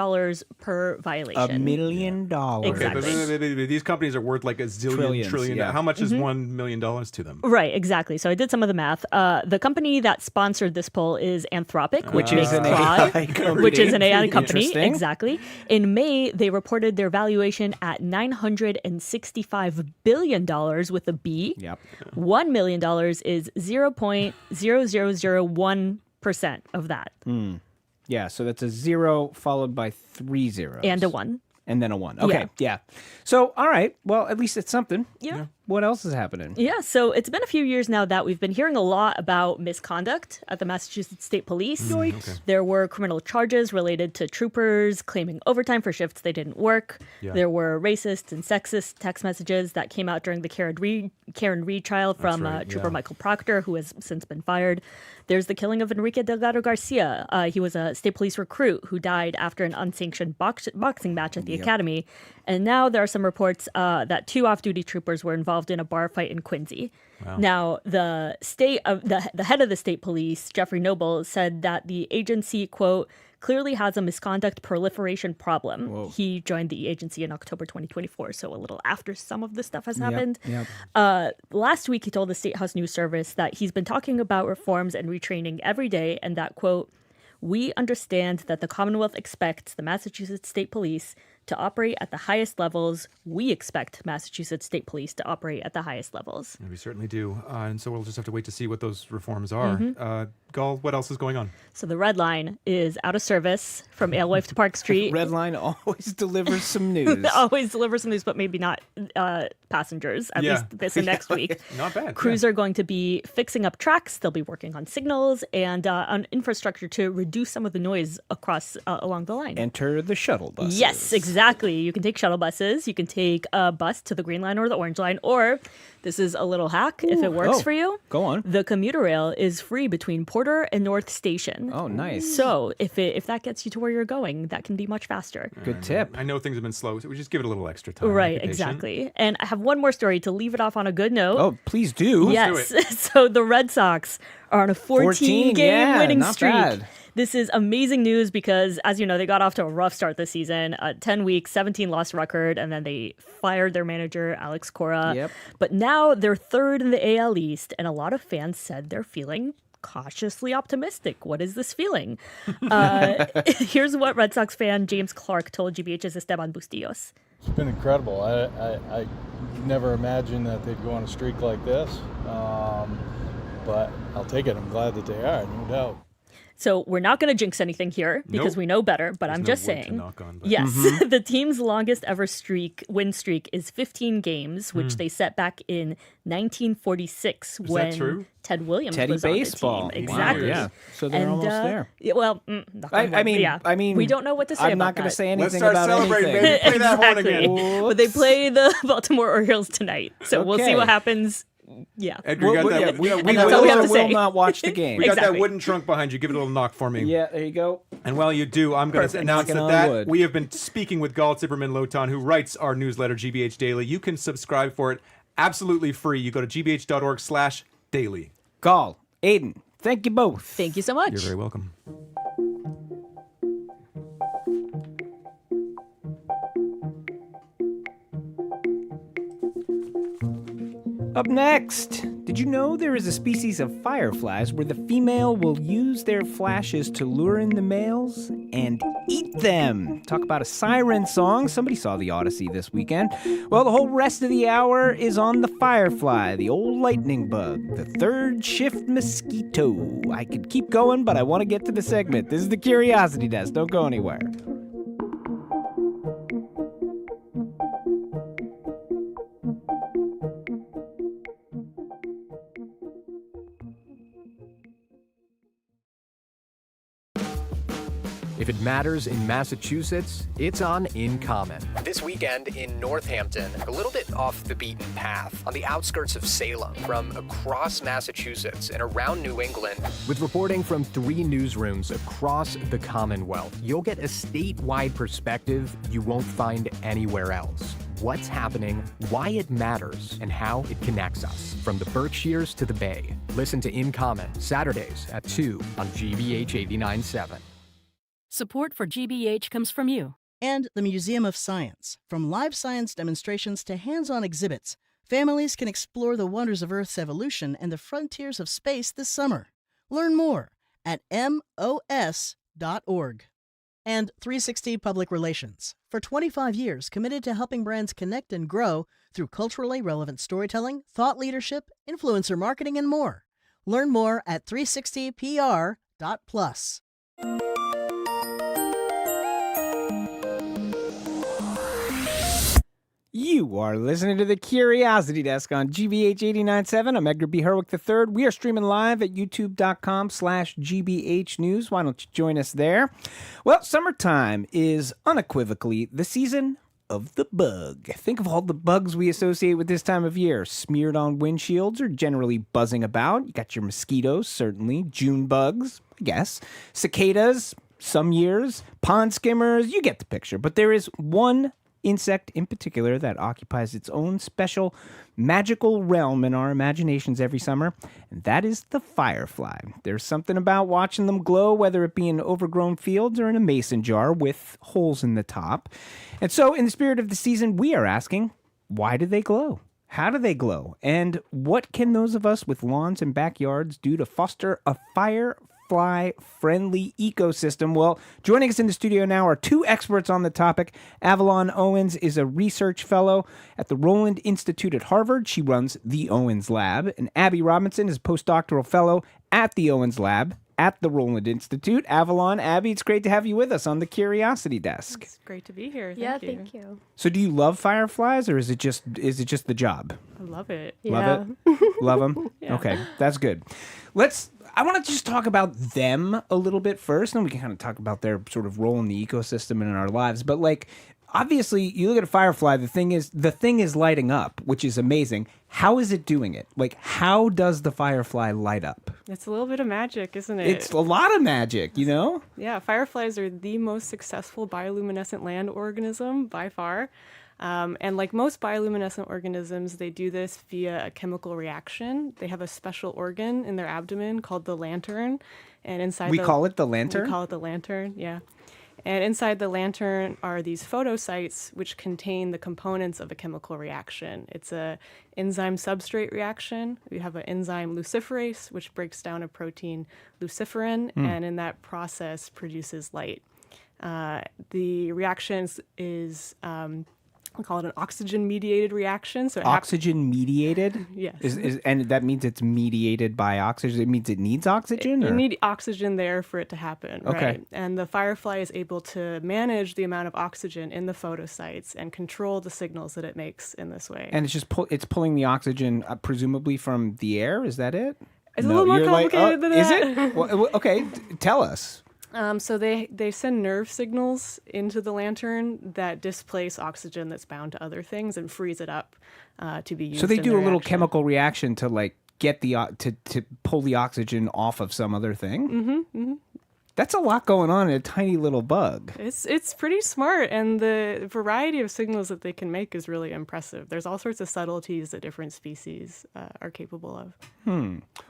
S17: per violation.
S16: $1 million.
S17: Exactly.
S15: Okay, but these companies are worth like a zillion, trillion.
S16: Yeah.
S15: How much is $1 million to them?
S17: Right, exactly. So I did some of the math. The company that sponsored this poll is Anthropic,
S16: which is an AI company.
S17: Which is an AI company.
S16: Interesting.
S17: Exactly. In May, they reported their valuation at $965 billion with a B.
S16: Yep.
S17: $1 million is 0.0001% of that.
S16: Yeah, so that's a 0 followed by 3 zeros.
S17: And a 1.
S16: And then a 1. Okay, yeah. So, all right. Well, at least it's something.
S17: Yeah.
S16: What else is happening?
S17: Yeah, so it's been a few years now that we've been hearing a lot about misconduct at the Massachusetts State Police. There were criminal charges related to troopers claiming overtime for shifts they didn't work. There were racist and sexist text messages that came out during the Karen Reed trial from Trooper Michael Proctor, who has since been fired. There's the killing of Enrique Delgado Garcia. He was a state police recruit who died after an unsanctioned boxing match at the academy. And now there are some reports that 2 off-duty troopers were involved in a bar fight in Quincy. Wow. Now, the head of the state police, Jeffrey Noble, said that the agency, quote, clearly has a misconduct proliferation problem. Whoa. He joined the agency in October 2024, so a little after some of this stuff has happened. Last week, he told the State House News Service that he's been talking about reforms and retraining every day, and that, quote, we understand that the Commonwealth expects the Massachusetts State Police to operate at the highest levels. We expect Massachusetts State Police to operate at the highest levels.
S15: And we certainly do. And so we'll just have to wait to see what those reforms are.
S17: Mhm.
S15: Gal, what else is going on?
S17: So the Red Line is out of service from Alewife to Park Street.
S16: Red Line always delivers some news.
S17: Always delivers some news, but maybe not passengers, at least this and next week.
S15: Not bad.
S17: Crews are going to be fixing up tracks. They'll be working on signals and on infrastructure to reduce some of the noise across along the line.
S16: Enter the shuttle buses.
S17: Yes, exactly. You can take shuttle buses. You can take a bus to the Green Line or the Orange Line, or this is a little hack if it works for you.
S16: Go on.
S17: The commuter rail is free between Porter and North Station.
S16: Oh, nice.
S17: So if that gets you to where you're going, that can be much faster.
S16: Good tip.
S15: I know things have been slow, so we just give it a little extra time.
S17: Right,
S15: Be patient.
S17: exactly. And I have one more story to leave it off on a good note.
S16: Oh, please do.
S17: Yes.
S15: do it.
S17: So the Red Sox are on a 14-game winning
S16: not
S17: streak.
S16: bad.
S17: This is amazing news because, as you know, they got off to a rough start this season. 10 weeks, 17 loss record, and then they fired their manager, Alex Cora.
S16: Yep.
S17: But now they're third in the AL East, and a lot of fans said they're feeling cautiously optimistic. What is this feeling? Here's what Red Sox fan James Clark told GBH's Esteban Bustillos.
S5: It's been incredible. I never imagined that they'd go on a streak like this, but I'll take it. I'm glad that they are, no doubt.
S17: So we're not going to jinx anything here because we know better, but I'm just saying. Yes, the team's longest ever win streak is 15 games, which they set back in 1946 when Ted Williams was
S16: baseball.
S17: on the team. Exactly.
S16: Wow, yeah. So they're almost there.
S17: Yeah, well,
S16: I mean,
S17: we don't know what to say
S16: I'm
S17: about
S16: not going to
S17: that.
S16: say anything
S15: Let's start
S16: about
S15: celebrating,
S16: anything.
S15: baby. Play that horn
S17: Exactly.
S15: again.
S17: But they play the Baltimore Orioles tonight, so we'll see
S16: Okay.
S17: what happens. Yeah.
S15: Edgar, you got that?
S16: we
S17: And that's all we have to
S16: will
S17: say.
S16: not watch the game.
S15: We got that
S17: Exactly.
S15: wooden trunk behind you. Give it a little knock for me.
S16: Yeah, there you go.
S15: And while you do, I'm going to
S16: Perfect.
S15: announce
S16: Knocking on
S15: that
S16: wood.
S15: we have been speaking with Gal Tziperman Lotan, who writes our newsletter, GBH Daily. You can subscribe for it absolutely free. You go to gbh.org/daily.
S16: Gal, Aiden, thank you both.
S17: Thank you so much.
S15: You're very welcome.
S16: Up next, did you know there is a species of fireflies where the female will use their flashes to lure in the males and eat them? Talk about a siren song. Somebody saw the Odyssey this weekend. Well, the whole rest of the hour is on the firefly, the old lightning bug, the third shift mosquito. I could keep going, but I want to get to the segment. This is the Curiosity Desk. Don't go anywhere.
S6: If it matters in Massachusetts, it's on In Common. This weekend in Northampton, a little bit off the beaten path, on the outskirts of Salem, from across Massachusetts and around New England. With reporting from 3 newsrooms across the Commonwealth, you'll get a statewide perspective you won't find anywhere else. What's happening, why it matters, and how it connects us, from the Berkshires to the Bay. Listen to In Common, Saturdays at 2 on GBH 89.7.
S13: Support for GBH comes from you.
S4: And the Museum of Science. From live science demonstrations to hands-on exhibits, families can explore the wonders of Earth's evolution and the frontiers of space this summer. Learn more at mos.org. And 360 Public Relations. For 25 years, committed to helping brands connect and grow through culturally relevant storytelling, thought leadership, influencer marketing, and more. Learn more at 360pr.plus.
S16: You are listening to the Curiosity Desk on GBH 89.7. I'm Edgar B. Herwick III. We are streaming live at youtube.com/GBH News. Why don't you join us there? Well, summertime is unequivocally the season of the bug. Think of all the bugs we associate with this time of year. Smeared on windshields or generally buzzing about. You got your mosquitoes, certainly. June bugs, I guess. Cicadas, some years. Pond skimmers, you get the picture. But there is one insect in particular that occupies its own special magical realm in our imaginations every summer, and that is the firefly. There's something about watching them glow, whether it be in overgrown fields or in a mason jar with holes in the top. And so, in the spirit of the season, we are asking, why do they glow? How do they glow? And what can those of us with lawns and backyards do to foster a fire firefly-friendly ecosystem. Well, joining us in the studio now are two experts on the topic. Avalon Owens is a research fellow at the Roland Institute at Harvard. She runs the Owens Lab. And Abby Robinson is a postdoctoral fellow at the Owens Lab at the Roland Institute. Avalon, Abby, it's great to have you with us on the Curiosity Desk.
S3: It's great to be here.
S28: Thank you.
S16: So do you love fireflies, or is it just the job?
S3: I love it.
S16: Love it? Love them?
S3: Yeah.
S16: Okay, that's good. I want to just talk about them a little bit first, and we can kind of talk about their sort of role in the ecosystem and in our lives. But like, obviously, you look at a firefly, the thing is lighting up, which is amazing. How is it doing it? Like, how does the firefly light up?
S3: It's a little bit of magic, isn't it?
S16: It's a lot of magic, you know?
S3: Yeah, fireflies are the most successful bioluminescent land organism by far. And like most bioluminescent organisms, they do this via a chemical reaction. They have a special organ in their abdomen called the lantern. And inside
S16: We call it the lantern?
S3: We call it the lantern, yeah. And inside the lantern are these photocytes, which contain the components of a chemical reaction. It's a enzyme substrate reaction. We have an enzyme luciferase, which breaks down a protein luciferin, and in that process produces light. The reaction is we call it an oxygen-mediated reaction. So
S16: Oxygen-mediated?
S3: Yes.
S16: And that means it's mediated by oxygen? It means it needs oxygen?
S3: You need oxygen there for it to happen,
S16: Okay.
S3: right? And the firefly is able to manage the amount of oxygen in the photocytes and control the signals that it makes in this way.
S16: And it's just it's pulling the oxygen, presumably from the air? Is that it?
S3: It's a little more complicated than that.
S16: Is it? Well, okay, tell us.
S3: So they send nerve signals into the lantern that displace oxygen that's bound to other things and freeze it up to be used.
S16: So they
S3: in
S16: do
S3: the
S16: a little
S3: reaction.
S16: chemical reaction to like get the to pull the oxygen off of some other thing.
S3: Mm-hmm.
S16: That's a lot going on in a tiny little bug.
S3: It's pretty smart, and the variety of signals that they can make is really impressive. There's all sorts of subtleties that different species are capable of.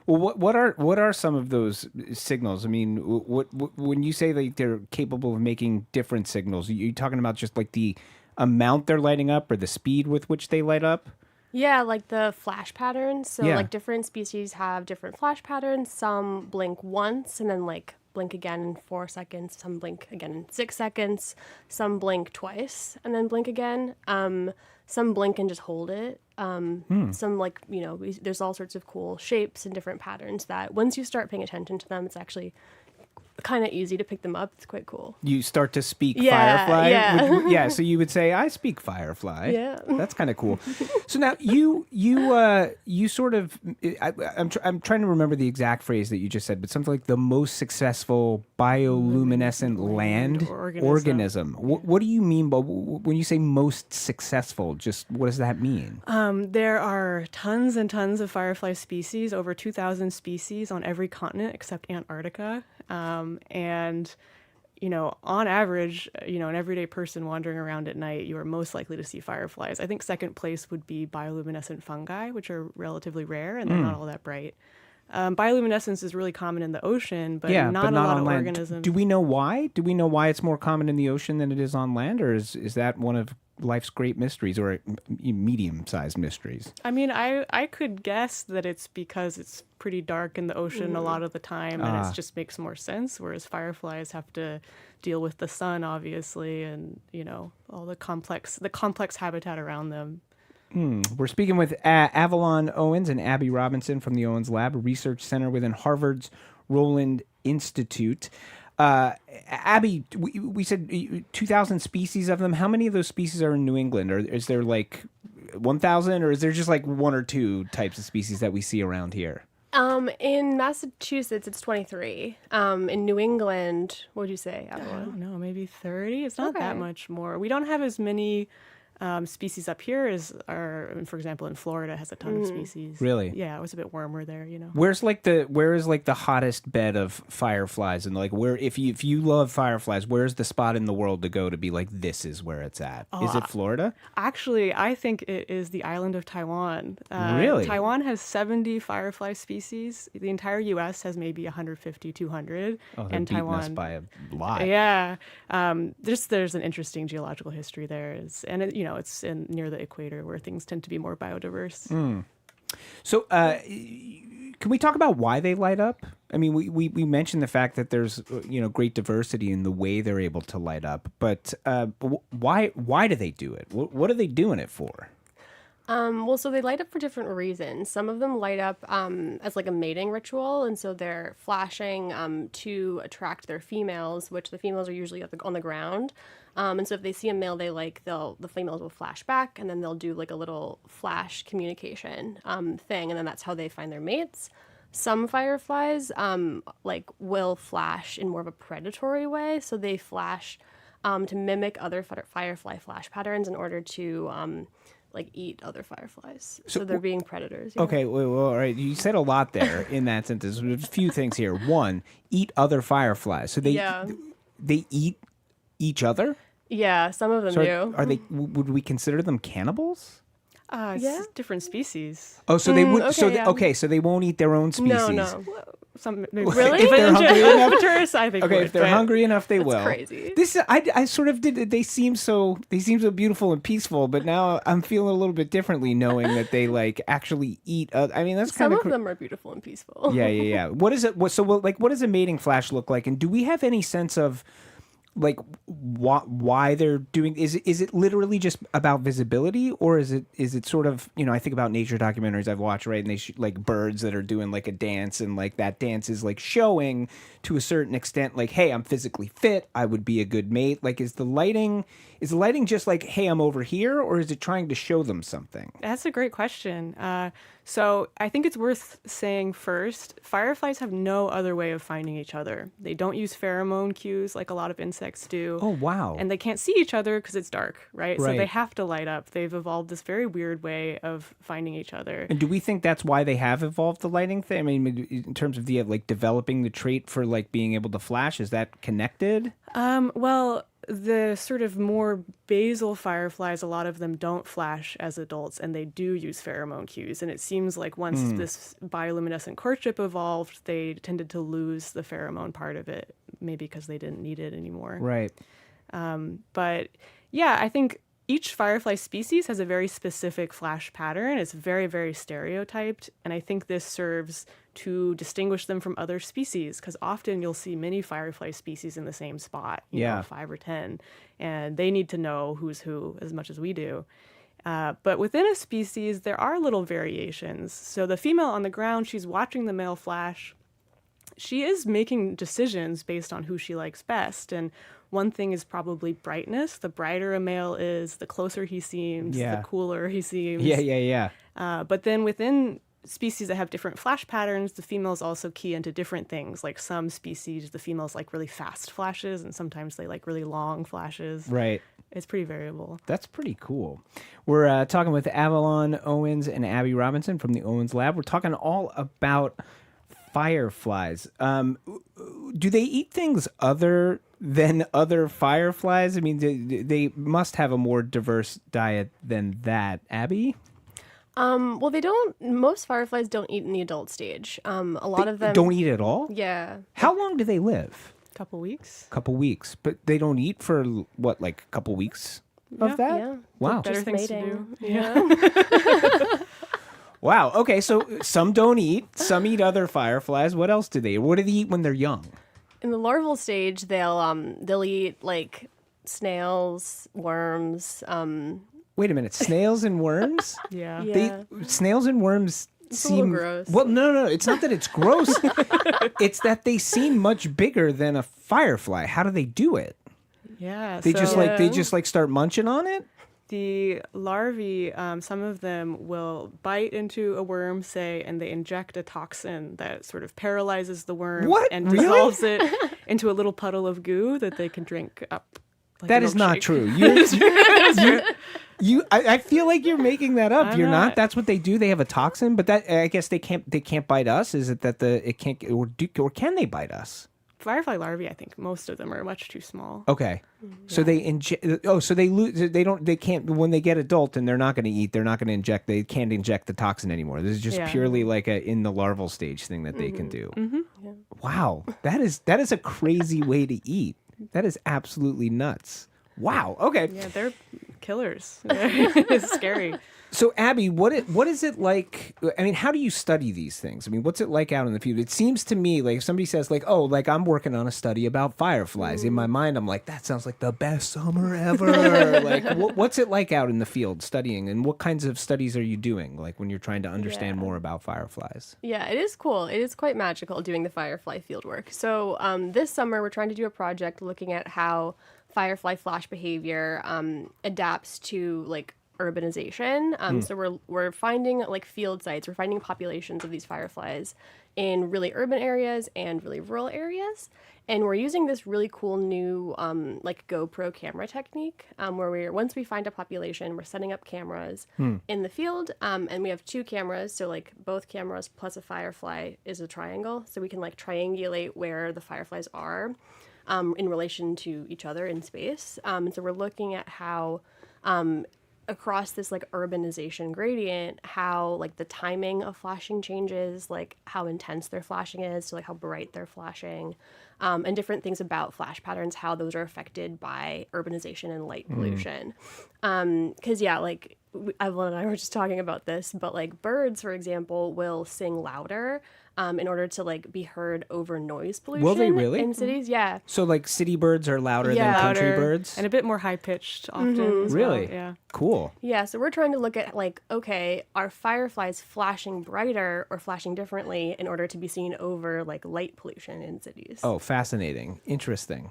S16: Well, what are some of those signals? I mean, what when you say that they're capable of making different signals, are you talking about just like the amount they're lighting up or the speed with which they light up?
S28: Yeah, like the flash patterns. So
S16: Yeah.
S28: like different species have different flash patterns. Some blink once and then like blink again in 4 seconds. Some blink again in 6 seconds. Some blink twice and then blink again. Some blink and just hold it. Some like, there's all sorts of cool shapes and different patterns that once you start paying attention to them, it's actually kind of easy to pick them up. It's quite cool.
S16: You start to speak
S28: Yeah,
S16: firefly?
S28: yeah.
S16: Yeah, so you would say, I speak firefly.
S28: Yeah.
S16: That's kind of cool. So now you sort of, I'm trying to remember the exact phrase that you just said, but something like the most successful bioluminescent land organism. What do you mean by, when you say most successful, just what does that mean?
S3: There are tons and tons of firefly species, over 2,000 species on every continent except Antarctica. And, on average, an everyday person wandering around at night, you are most likely to see fireflies. I think second place would be bioluminescent fungi, which are relatively rare and they're not all that bright. Bioluminescence is really common in the ocean, but not a lot of
S16: land.
S3: organisms.
S16: Do we know why? Do we know why it's more common in the ocean than it is on land? Or is that one of life's great mysteries, or medium-sized mysteries?
S3: I mean, I could guess that it's because it's pretty dark in the ocean a lot of the time, and it just makes more sense, whereas fireflies have to deal with the sun, obviously, and, all the complex habitat around them.
S16: We're speaking with Avalon Owens and Abby Robinson from the Owens Lab, a research center within Harvard's Roland Institute. Abby, we said 2,000 species of them. How many of those species are in New England? Or is there like 1,000, or is there just like one or two types of species that we see around here?
S28: In Massachusetts, it's 23. In New England, what would you say,
S3: I
S28: Avalon?
S3: don't know, maybe 30? It's not that
S28: Okay.
S3: much more. We don't have as many species up here as for example, in Florida has a ton of species.
S16: Really?
S3: Yeah, it was a bit warmer there,
S16: Where is like the hottest bed of fireflies, and like where if you love fireflies, where's the spot in the world to go to be like, this is where it's at? Is it Florida?
S3: Actually, I think it is the island of Taiwan.
S16: Really?
S3: Taiwan has 70 firefly species. The entire U.S. has maybe 150, 200.
S16: Oh, they're
S3: and
S16: beating
S3: Taiwan
S16: us by a lot.
S3: Yeah. There's an interesting geological history there, it's near the equator where things tend to be more biodiverse.
S16: So, can we talk about why they light up? I mean, we mentioned the fact that there's great diversity in the way they're able to light up, but why do they do it? What are they doing it for?
S28: Well, so they light up for different reasons. Some of them light up as like a mating ritual, and so they're flashing to attract their females, which the females are usually on the ground. And so if they see a male they like, the females will flash back, and then they'll do like a little flash communication thing, and then that's how they find their mates. Some fireflies will flash in more of a predatory way, so they flash to mimic other firefly flash patterns in order to eat other fireflies. So they're being predators. Yeah.
S16: Okay, well, all right. You said a lot there in that sentence. There's a few things here. One, eat other fireflies. So they eat each other?
S28: Yeah, some of them do.
S16: Are they? Would we consider them cannibals?
S3: It's different species.
S16: Oh, so they would.
S28: Okay,
S16: so they won't eat their own species.
S28: No.
S3: Really?
S16: If they're hungry enough,
S3: I think.
S16: Okay, if they're hungry enough, they will.
S28: Crazy.
S16: This I sort of did. They seem so beautiful and peaceful, but now I'm feeling a little bit differently knowing that they actually eat. I mean, that's kind
S28: of some of them are beautiful and peaceful.
S16: Yeah. What is it? What does a mating flash look like? And do we have any sense of why they're doing? Is it literally just about visibility, or is it sort of, I think about nature documentaries I've watched, right, and they shoot birds that are doing a dance, and that dance is showing to a certain extent hey, I'm physically fit, I would be a good mate. Is the lighting just hey, I'm over here, or is it trying to show them something?
S3: That's a great question. So I think it's worth saying first, fireflies have no other way of finding each other. They don't use pheromone cues like a lot of insects do.
S16: Oh, wow.
S3: And they can't see each other because it's dark, right? So they have to light up. They've evolved this very weird way of finding each other.
S16: And do we think that's why they have evolved the lighting thing? I mean, in terms of the developing the trait for being able to flash, is that connected?
S3: Well, the sort of more basal fireflies, a lot of them don't flash as adults, and they do use pheromone cues. And it seems like once this bioluminescent courtship evolved, they tended to lose the pheromone part of it, maybe because they didn't need it anymore.
S16: Right.
S3: But yeah, I think each firefly species has a very specific flash pattern. It's very, very stereotyped, and I think this serves to distinguish them from other species, because often you'll see many firefly species in the same spot, you know, 5 or 10, and they need to know who's who as much as we do. But within a species, there are little variations. So the female on the ground, she's watching the male flash. She is making decisions based on who she likes best, and one thing is probably brightness. The brighter a male is, the closer he seems, the cooler he seems. But then within species that have different flash patterns, the females also key into different things. Like some species, the females like really fast flashes, and sometimes they like really long flashes.
S16: Right.
S3: It's pretty variable.
S16: That's pretty cool. We're talking with Avalon, Owens, and Abby Robinson from the Owens Lab. We're talking all about fireflies. Do they eat things other than other fireflies? I mean, they must have a more diverse diet than that. Abby?
S28: Well, they don't. Most fireflies don't eat in the adult stage. A lot of them
S16: don't eat at all.
S28: Yeah.
S16: How long do they live?
S3: Couple weeks.
S16: Couple weeks, but they don't eat for what, like a couple weeks of that?
S28: Yeah.
S16: Wow.
S3: Better things to do.
S28: Yeah.
S16: Wow. Okay, so some don't eat, some eat other fireflies. What else do they eat? What do they eat when they're young?
S28: In the larval stage, they'll eat like snails, worms.
S16: Wait a minute, snails and worms?
S28: Yeah.
S16: Snails and worms seem
S28: gross.
S16: Well, no, it's not that it's gross. It's that they seem much bigger than a firefly. How do they do it?
S3: Yeah.
S16: They just start munching on it?
S3: The larvae, some of them will bite into a worm, say, and they inject a toxin that sort of paralyzes the worm and dissolves it into a little puddle of goo that they can drink up. Like
S16: that is not true. I feel like you're making that up. You're not. That's what they do. They have a toxin, but that I guess they can't bite us. Is it that it can't, or can they bite us?
S3: Firefly larvae, I think most of them are much too small.
S16: Okay, so they inject. Oh, so they lose. They can't. When they get adult and they're not going to eat, they're not going to inject. They can't inject the toxin anymore. This is just purely like a in the larval stage thing that they can do.
S28: Mm-hmm.
S16: Wow, that is a crazy way to eat. That is absolutely nuts. Wow. Okay.
S3: Yeah, they're killers. It's scary.
S16: So, Abby, what is it like? I mean, how do you study these things? I mean, what's it like out in the field? It seems to me like if somebody says like, oh, like I'm working on a study about fireflies. In my mind, I'm like, that sounds like the best summer ever. Like, what's it like out in the field studying? And what kinds of studies are you doing, like when you're trying to understand more about fireflies?
S28: Yeah, it is cool. It is quite magical doing the firefly field work. So this summer, we're trying to do a project looking at how firefly flash behavior adapts to like urbanization. So we're finding like field sites. We're finding populations of these fireflies in really urban areas and really rural areas. And we're using this really cool new like GoPro camera technique where once we find a population, we're setting up cameras in the field. And we have 2 cameras. So like both cameras plus a firefly is a triangle. So we can like triangulate where the fireflies are in relation to each other in space. And so we're looking at how across this like urbanization gradient, how like the timing of flashing changes, like how intense their flashing is, so like how bright they're flashing, and different things about flash patterns, how those are affected by urbanization and light pollution. Because yeah, like Avalon and I were just talking about this, but like birds, for example, will sing louder in order to like be heard over noise pollution.
S16: Will they really?
S28: In cities? Yeah.
S16: So like city birds are louder than country birds?
S3: And a bit more high-pitched often. As
S16: Really?
S3: well. Yeah.
S16: Cool.
S28: Yeah, so we're trying to look at like, okay, are fireflies flashing brighter or flashing differently in order to be seen over like light pollution in cities?
S16: Oh, fascinating. Interesting.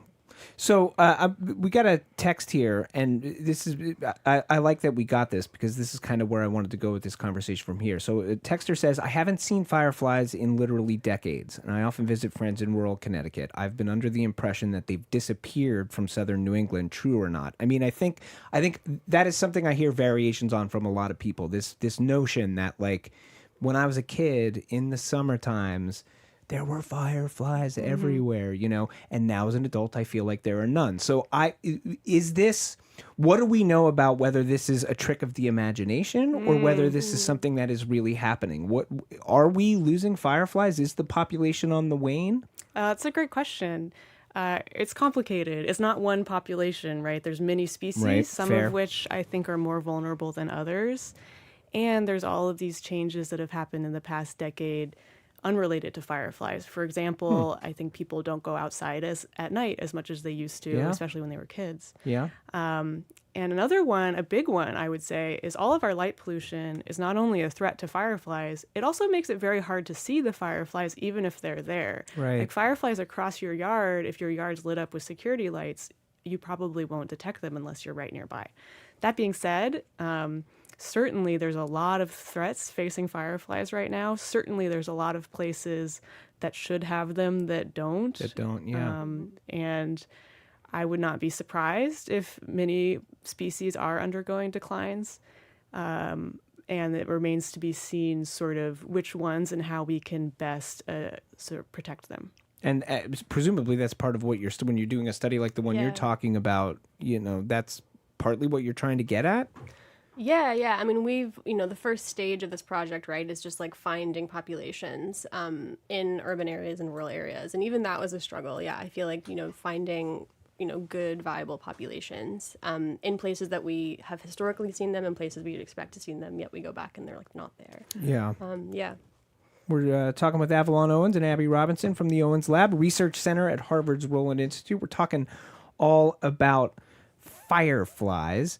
S16: So we got a text here, and this is I like that we got this because this is kind of where I wanted to go with this conversation from here. So a texter says, I haven't seen fireflies in literally decades, and I often visit friends in rural Connecticut. I've been under the impression that they've disappeared from southern New England. True or not? I mean, I think that is something I hear variations on from a lot of people. This notion that like when I was a kid in the summer times, there were fireflies everywhere, you know, and now as an adult, I feel like there are none. So what do we know about whether this is a trick of the imagination or whether this is something that is really happening? What are we losing fireflies? Is the population on the wane?
S3: That's a great question. It's complicated. It's not one population, right? There's many species,
S16: Right,
S3: some
S16: fair.
S3: of which I think are more vulnerable than others. And there's all of these changes that have happened in the past decade unrelated to fireflies. For example, I think people don't go outside at night as much as they used to, especially when they were kids.
S16: Yeah.
S3: And another one, a big one, I would say, is all of our light pollution is not only a threat to fireflies, it also makes it very hard to see the fireflies even if they're there.
S16: Right.
S3: Like fireflies across your yard, if your yard's lit up with security lights, you probably won't detect them unless you're right nearby. That being said, certainly there's a lot of threats facing fireflies right now. Certainly there's a lot of places that should have them that don't.
S16: Yeah.
S3: And I would not be surprised if many species are undergoing declines. And it remains to be seen sort of which ones and how we can best sort of protect them.
S16: And presumably that's part of what when you're doing a study like the one you're talking about, you know, that's partly what you're trying to get at?
S28: Yeah. I mean, the first stage of this project, right, is just like finding populations in urban areas and rural areas. And even that was a struggle. Yeah, I feel like, finding, good, viable populations in places that we have historically seen them and places we'd expect to see them, yet we go back and they're like not there.
S16: Yeah.
S28: Yeah.
S16: We're talking with Avalon Owens and Abby Robinson from the Owens Lab, Research Center at Harvard's Roland Institute. We're talking all about fireflies.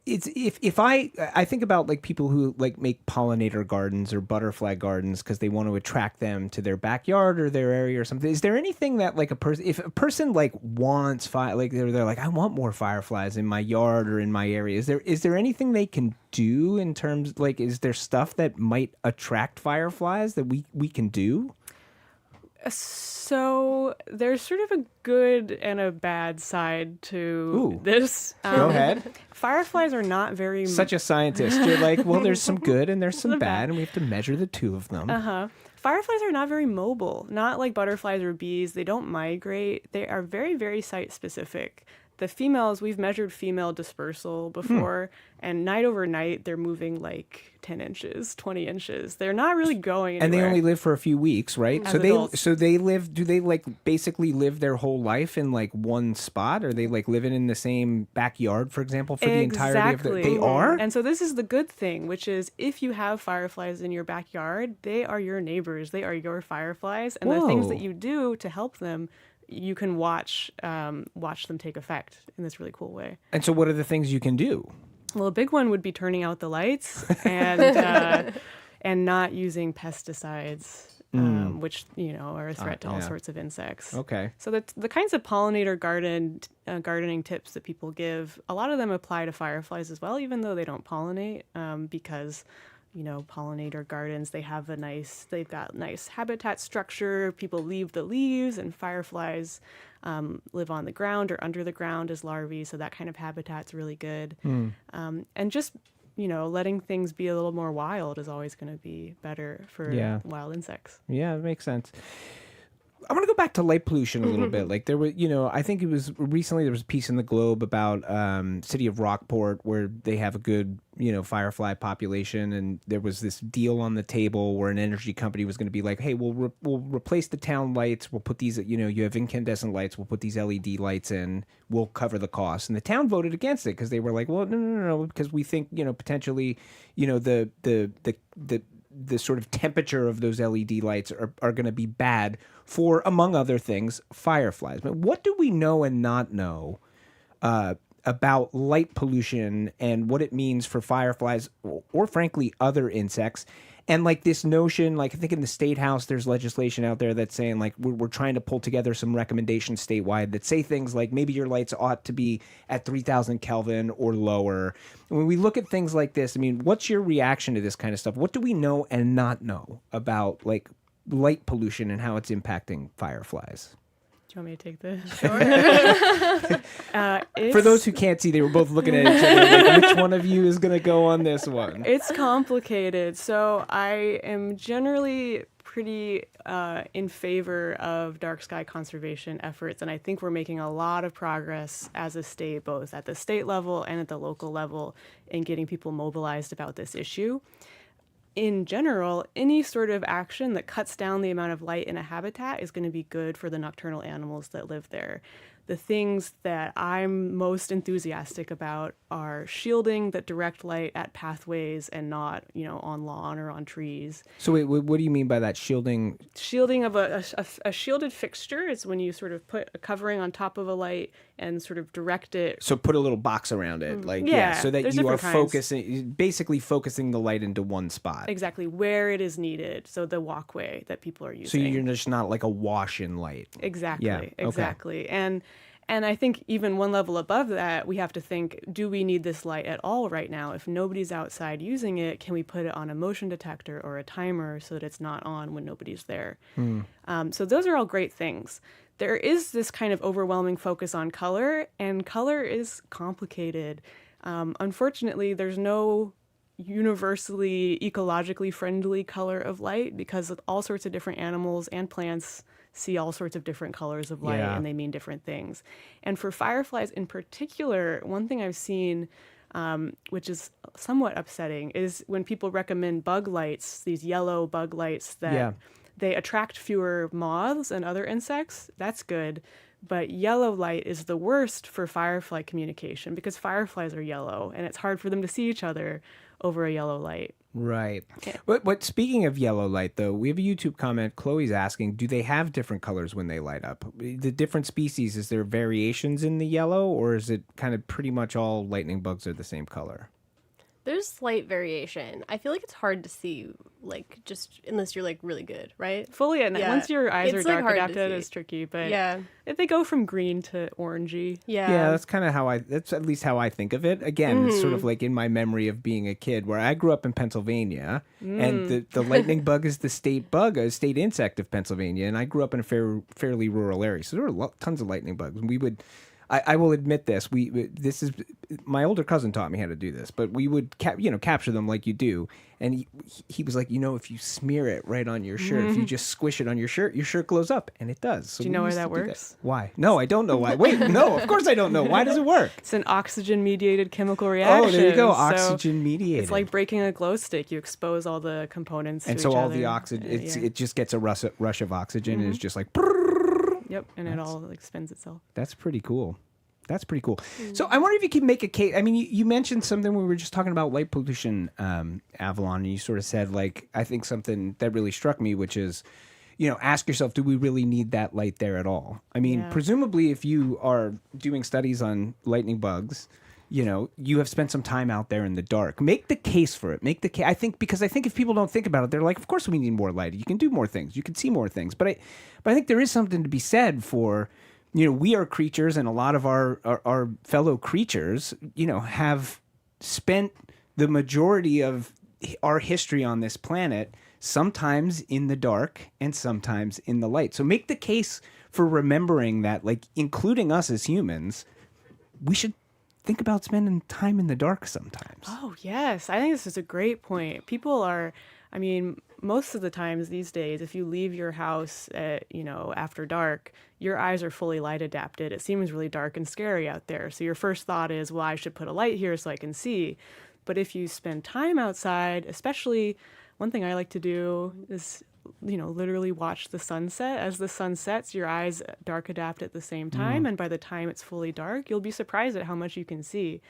S16: It's if I think about like people who like make pollinator gardens or butterfly gardens because they want to attract them to their backyard or their area or something. Is there anything that like if a person like wants they're like, I want more fireflies in my yard or in my area. Is there anything they can do in terms like is there stuff that might attract fireflies that we can do?
S3: So there's sort of a good and a bad side to this.
S16: Go ahead.
S3: Fireflies are not very...
S16: Such a scientist. You're like, well, there's some good and there's some bad, and we have to measure the two of them.
S3: Fireflies are not very mobile. Not like butterflies or bees. They don't migrate. They are very, very site-specific. the females, we've measured female dispersal before, and night over night, they're moving like 10 inches, 20 inches. They're not really going anywhere.
S16: And they only live for a few weeks, right?
S3: As adults.
S16: So they live, do they like basically live their whole life in like one spot? Are they like living in the same backyard, for example, for the entirety of the... They are?
S3: And so this is the good thing, which is if you have fireflies in your backyard, they are your neighbors. They are your fireflies. And the things that you do to help them, you can watch them take effect in this really cool way.
S16: And so what are the things you can do?
S3: Well, a big one would be turning out the lights and and not using pesticides, which are a threat to all sorts of insects.
S16: Okay.
S3: So the kinds of pollinator gardening tips that people give, a lot of them apply to fireflies as well, even though they don't pollinate, because pollinator gardens, they've got nice habitat structure. People leave the leaves, and fireflies live on the ground or under the ground as larvae. So that kind of habitat's really good. And just, letting things be a little more wild is always going to be better for wild insects.
S16: Yeah, it makes sense. I want to go back to light pollution a little bit. Like there were, I think it was recently there was a piece in the Globe about city of Rockport where they have a good, firefly population, and there was this deal on the table where an energy company was going to be like, hey, we'll replace the town lights. We'll put these, you have incandescent lights. We'll put these LED lights in. We'll cover the cost. And the town voted against it because they were like, well, no, because we think, potentially, the sort of temperature of those LED lights are going to be bad for, among other things, fireflies. But what do we know and not know about light pollution and what it means for fireflies or frankly, other insects? And like this notion, like I think in the State House, there's legislation out there that's saying like we're trying to pull together some recommendations statewide that say things like maybe your lights ought to be at 3,000 Kelvin or lower. And when we look at things like this, I mean, what's your reaction to this kind of stuff? What do we know and not know about like light pollution and how it's impacting fireflies?
S3: Do you want me to take this? Sure.
S16: For those who can't see, they were both looking at each other like, which one of you is going to go on this one?
S3: It's complicated. So I am generally pretty in favor of dark sky conservation efforts, and I think we're making a lot of progress as a state, both at the state level and at the local level, in getting people mobilized about this issue. In general, any sort of action that cuts down the amount of light in a habitat is going to be good for the nocturnal animals that live there. The things that I'm most enthusiastic about are shielding that direct light at pathways and not, on lawn or on trees.
S16: So wait, what do you mean by that, shielding?
S3: Shielding of a shielded fixture is when you sort of put a covering on top of a light and sort of direct it.
S16: So put a little box around it, so that you are basically focusing the light into one spot.
S3: Exactly, where it is needed. So the walkway that people are using.
S16: So you're just not like a wash-in light.
S3: Exactly,
S16: yeah.
S3: Exactly. Okay. And I think even one level above that, we have to think, do we need this light at all right now? If nobody's outside using it, can we put it on a motion detector or a timer so that it's not on when nobody's there? So those are all great things. There is this kind of overwhelming focus on color, and color is complicated. Unfortunately, there's no universally ecologically friendly color of light because all sorts of different animals and plants see all sorts of different colors of light, and they mean different things. And for fireflies in particular, one thing I've seen, which is somewhat upsetting, is when people recommend bug lights, these yellow bug lights that they attract fewer moths and other insects. That's good. But yellow light is the worst for firefly communication because fireflies are yellow, and it's hard for them to see each other over a yellow light.
S16: Right. But speaking of yellow light, though, we have a YouTube comment. Chloe's asking, do they have different colors when they light up? The different species, is there variations in the yellow, or is it kind of pretty much all lightning bugs are the same color?
S28: There's slight variation. I feel like it's hard to see, just unless you're, really good, right?
S3: Fully at night. Yeah. Once your eyes are dark adapted, it's tricky. But if they go from green to orangey.
S16: Yeah, that's kind of that's at least how I think of it. Again, it's sort of like in my memory of being a kid where I grew up in Pennsylvania, and the lightning bug is the state bug, a state insect of Pennsylvania, and I grew up in a fairly rural area. So there were tons of lightning bugs. And I will admit this. This is my older cousin taught me how to do this, but we would capture them like you do. And he was like, if you smear it right on your shirt, if you just squish it on your shirt glows up, and it does. So
S3: do you know where that works?
S16: Why? No, I don't know why. Wait, no, of course I don't know. Why does it work?
S3: It's an oxygen-mediated chemical reaction.
S16: Oh, there you go, oxygen-mediated.
S3: It's like breaking a glow stick. You expose all the components
S16: and
S3: to
S16: so
S3: each
S16: all
S3: other.
S16: the oxygen, it just gets a rush of oxygen, and it's just like.
S3: Yep, and it all spins itself.
S16: That's pretty cool. So I wonder if you could make a case. I mean, you mentioned something when we were just talking about light pollution, Avalon, and you sort of said, I think something that really struck me, which is, ask yourself, do we really need that light there at all? I mean, presumably if you are doing studies on lightning bugs, you have spent some time out there in the dark. Make the case for it. Make the case. I think if people don't think about it, they're like, of course we need more light. You can do more things. You can see more things. But I think there is something to be said for, we are creatures, and a lot of our fellow creatures, have spent the majority of our history on this planet sometimes in the dark and sometimes in the light. So make the case for remembering that, including us as humans, we should think about spending time in the dark sometimes.
S3: Oh, yes. I think this is a great point. People are, most of the times these days, if you leave your house at, after dark, your eyes are fully light adapted. It seems really dark and scary out there. So your first thought is, well, I should put a light here so I can see. But if you spend time outside, especially one thing I like to do is, literally watch the sunset. As the sun sets, your eyes dark adapt at the same time. And by the time it's fully dark, you'll be surprised at how much you can see.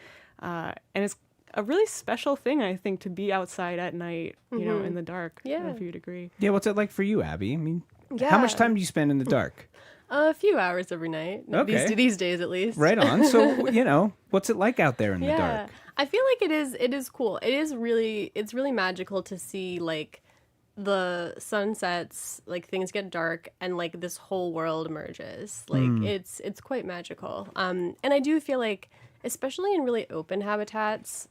S3: And it's a really special thing, I think, to be outside at night, in the dark. I don't know if you'd agree.
S16: Yeah, what's it like for you, Abby? I mean, how much time do you spend in the dark?
S28: A few hours every night.
S16: Okay.
S28: These days, at least.
S16: Right on. So, what's it like out there in the dark?
S28: I feel like it is cool. It's really magical to see, the sunsets, things get dark, and, this whole world emerges. It's quite magical. And I do feel like, especially in really open habitats,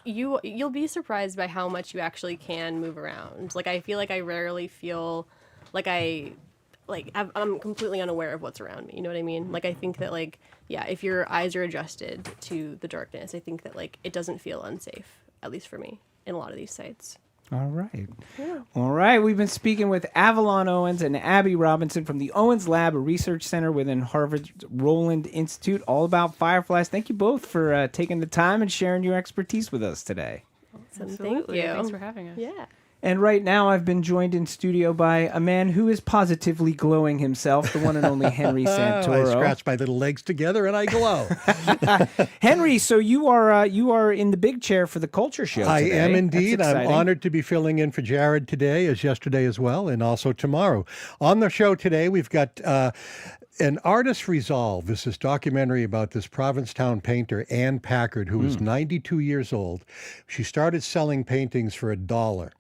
S28: you'll be surprised by how much you actually can move around. I feel like I rarely feel like I'm completely unaware of what's around me. You know what I mean? I think that, if your eyes are adjusted to the darkness, I think that, it doesn't feel unsafe, at least for me, in a lot of these sites.
S16: All right.
S28: Yeah.
S16: All right. We've been speaking with Avalon Owens and Abby Robinson from the Owens Lab, a research center within Harvard's Roland Institute, all about fireflies. Thank you both for taking the time and sharing your expertise with us today.
S28: Awesome.
S3: Absolutely.
S28: Thank you.
S3: Thanks for having us.
S28: Yeah.
S16: And right now, I've been joined in studio by a man who is positively glowing himself, the one and only Henry Santoro.
S1: I scratch my little legs together and I glow.
S16: Henry, so you are in the big chair for the Culture Show today.
S1: I am indeed.
S16: That's
S1: I'm
S16: exciting.
S1: honored to be filling in for Jared today, as yesterday as well, and also tomorrow. On the show today, we've got An Artist's Resolve. This is a documentary about this Provincetown painter, Ann Packard, who was 92 years old. She started selling paintings for $1.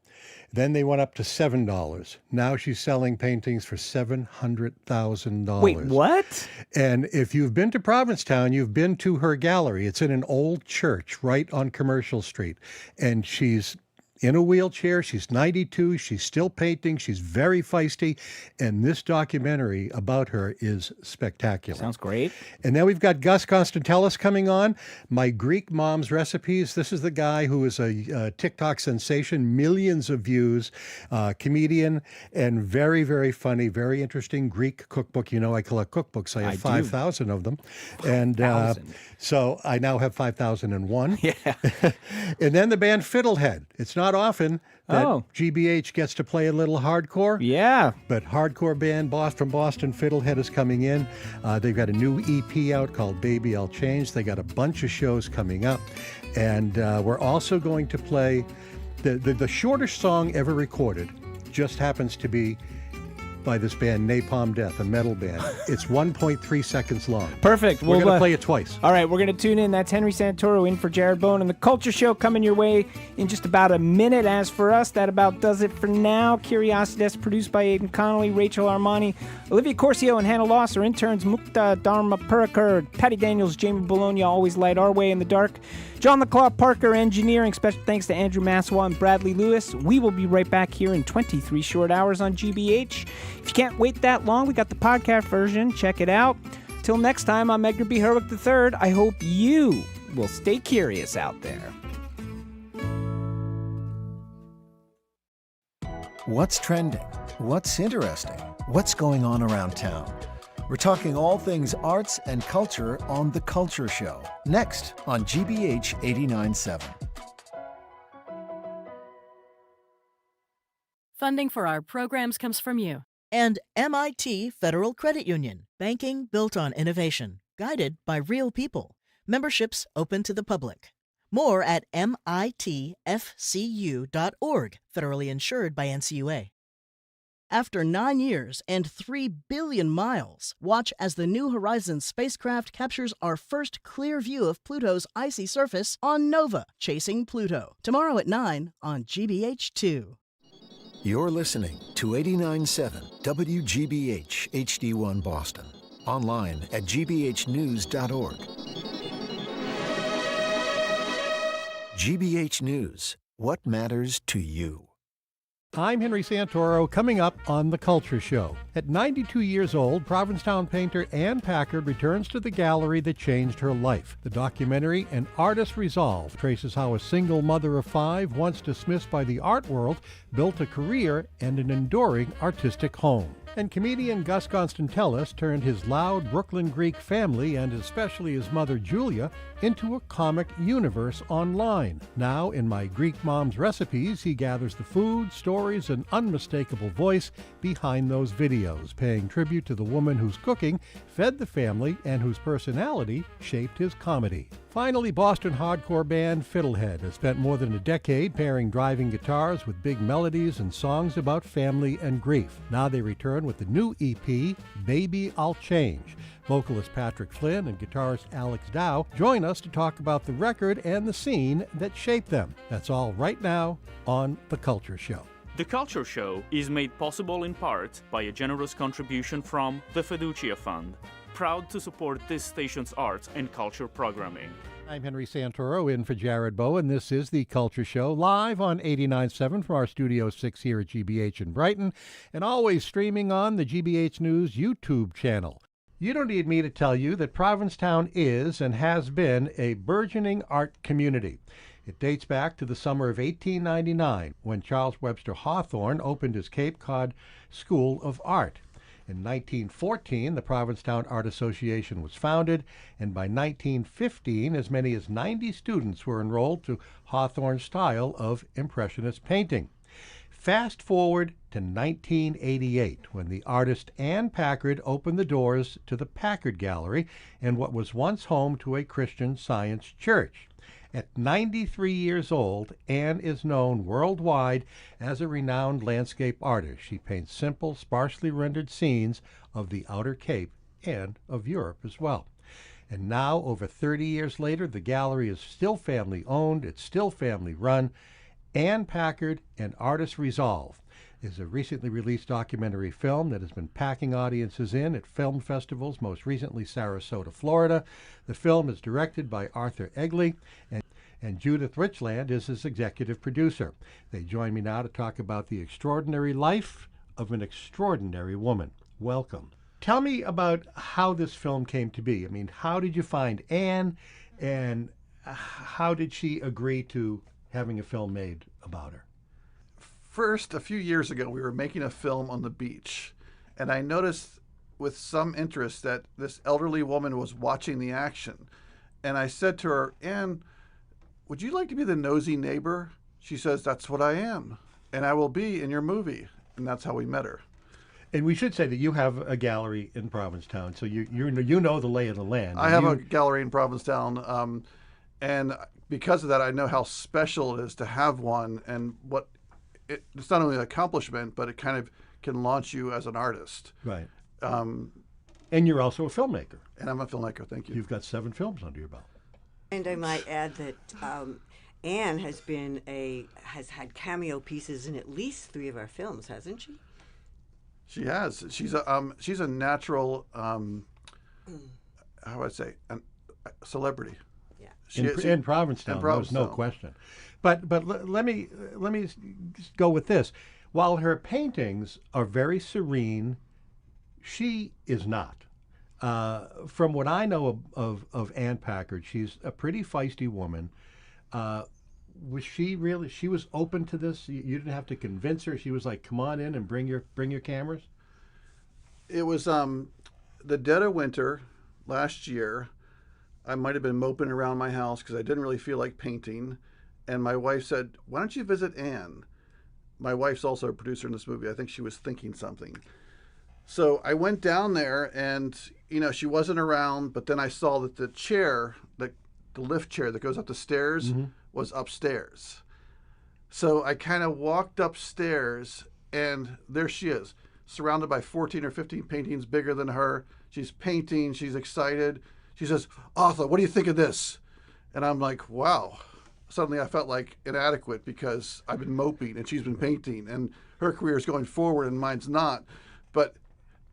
S1: Then they went up to $7. Now she's selling paintings for $700,000.
S16: Wait, what?
S1: And if you've been to Provincetown, you've been to her gallery. It's in an old church right on Commercial Street. And she's in a wheelchair. She's 92. She's still painting. She's very feisty. And this documentary about her is spectacular.
S16: Sounds great.
S1: And then we've got Gus Konstantelis coming on. My Greek Mom's Recipes. This is the guy who is a TikTok sensation, millions of views, comedian, and very, very funny, very interesting Greek cookbook. You know, I collect cookbooks. I have 5,000 of them. And so I now have 5,001.
S16: Yeah.
S1: And then the band Fiddlehead. It's not often that GBH gets to play a little hardcore.
S16: Yeah.
S1: But hardcore band from Boston, Fiddlehead, is coming in. They've got a new EP out called Baby I'll Change. They got a bunch of shows coming up. And we're also going to play the shortest song ever recorded. Just happens to be by this band, Napalm Death, a metal band. It's 1.3 seconds long.
S16: Perfect.
S1: We're going to play it twice.
S16: All right, we're going to tune in. That's Henry Santoro in for Jared Bone and the Culture Show coming your way in just about a minute. As for us, that about does it for now. Curiosity Desk produced by Aidan Connolly, Rachel Armani, Olivia Corcio, and Hannah Loss. Our interns, Mukta Dharma Purakar, Patty Daniels, Jamie Bologna, always light our way in the dark. John the Claw Parker, engineering. Special thanks to Andrew Massawa and Bradley Lewis. We will be right back here in 23 short hours on GBH. If you can't wait that long, we got the podcast version. Check it out. Till next time, I'm Edgar B. Herwick III. I hope you will stay curious out there.
S8: What's trending? What's interesting? What's going on around town? We're talking all things arts and culture on The Culture Show, next on GBH 89.7.
S13: Funding for our programs comes from you.
S4: And MIT Federal Credit Union. Banking built on innovation. Guided by real people. Memberships open to the public. More at mitfcu.org, federally insured by NCUA. After 9 years and 3 billion miles, watch as the New Horizons spacecraft captures our first clear view of Pluto's icy surface on Nova, Chasing Pluto. Tomorrow at 9 on GBH2.
S8: You're listening to 89.7 WGBH HD1 Boston. Online at gbhnews.org. GBH News. What matters to you?
S1: I'm Henry Santoro, coming up on The Culture Show. At 92 years old, Provincetown painter Anne Packard returns to the gallery that changed her life. The documentary, An Artist's Resolve, traces how a single mother of 5, once dismissed by the art world, built a career and an enduring artistic home. And comedian Gus Constantellis turned his loud Brooklyn Greek family, and especially his mother Julia, into a comic universe online. Now, in My Greek Mom's Recipes, he gathers the food, stories, and unmistakable voice behind those videos, paying tribute to the woman whose cooking fed the family and whose personality shaped his comedy. Finally, Boston hardcore band Fiddlehead has spent more than a decade pairing driving guitars with big melodies and songs about family and grief. Now they return with the new EP, Baby I'll Change. Vocalist Patrick Flynn and guitarist Alex Dow join us to talk about the record and the scene that shaped them. That's all right now on The Culture Show.
S18: The Culture Show is made possible in part by a generous contribution from the Fiducia Fund, proud to support this station's arts and culture programming.
S1: I'm Henry Santoro in for Jared Bow, and this is The Culture Show, live on 89.7 from our Studio 6 here at GBH in Brighton, and always streaming on the GBH News YouTube channel. You don't need me to tell you that Provincetown is and has been a burgeoning art community. It dates back to the summer of 1899, when Charles Webster Hawthorne opened his Cape Cod School of Art. In 1914, the Provincetown Art Association was founded, and by 1915, as many as 90 students were enrolled to Hawthorne's style of Impressionist painting. Fast forward to 1988, when the artist Anne Packard opened the doors to the Packard Gallery in what was once home to a Christian Science church. At 93 years old, Anne is known worldwide as a renowned landscape artist. She paints simple, sparsely rendered scenes of the Outer Cape and of Europe as well. And now, over 30 years later, the gallery is still family-owned, it's still family-run. Anne Packard, An Artist's Resolve, is a recently released documentary film that has been packing audiences in at film festivals, most recently Sarasota, Florida. The film is directed by Arthur Egley, and Judith Richland is his executive producer. They join me now to talk about the extraordinary life of an extraordinary woman. Welcome. Tell me about how this film came to be. I mean, how did you find Anne, and how did she agree to having a film made about her?
S19: First, a few years ago, we were making a film on the beach, and I noticed with some interest that this elderly woman was watching the action. And I said to her, Anne, would you like to be the nosy neighbor? She says, that's what I am, and I will be in your movie. And that's how we met her.
S1: And we should say that you have a gallery in Provincetown, so you know the lay of the land.
S19: I have a gallery in Provincetown, and because of that, I know how special it is to have one, and what it's not only an accomplishment, but it kind of can launch you as an artist.
S1: Right. And you're also a filmmaker.
S19: And I'm a filmmaker, thank you.
S1: You've got 7 films under your belt.
S20: And I might add that Anne has had cameo pieces in at least 3 of our films, hasn't she?
S19: She has. She's a natural, how would I say, a celebrity.
S1: Yeah. In Provincetown, there's no question. But let me go with this. While her paintings are very serene, she is not. From what I know of Ann Packard, she's a pretty feisty woman. Was she really? She was open to this. You didn't have to convince her. She was like, "Come on in and bring your cameras."
S19: It was the dead of winter last year. I might have been moping around my house because I didn't really feel like painting, and my wife said, "Why don't you visit Ann?" My wife's also a producer in this movie. I think she was thinking something. So I went down there, and she wasn't around. But then I saw that the chair, the lift chair that goes up the stairs, was upstairs. So I kind of walked upstairs, and there she is, surrounded by 14 or 15 paintings bigger than her. She's painting. She's excited. She says, "Arthur, what do you think of this?" And I'm like, wow. Suddenly I felt like inadequate because I've been moping and she's been painting, and her career is going forward and mine's not. But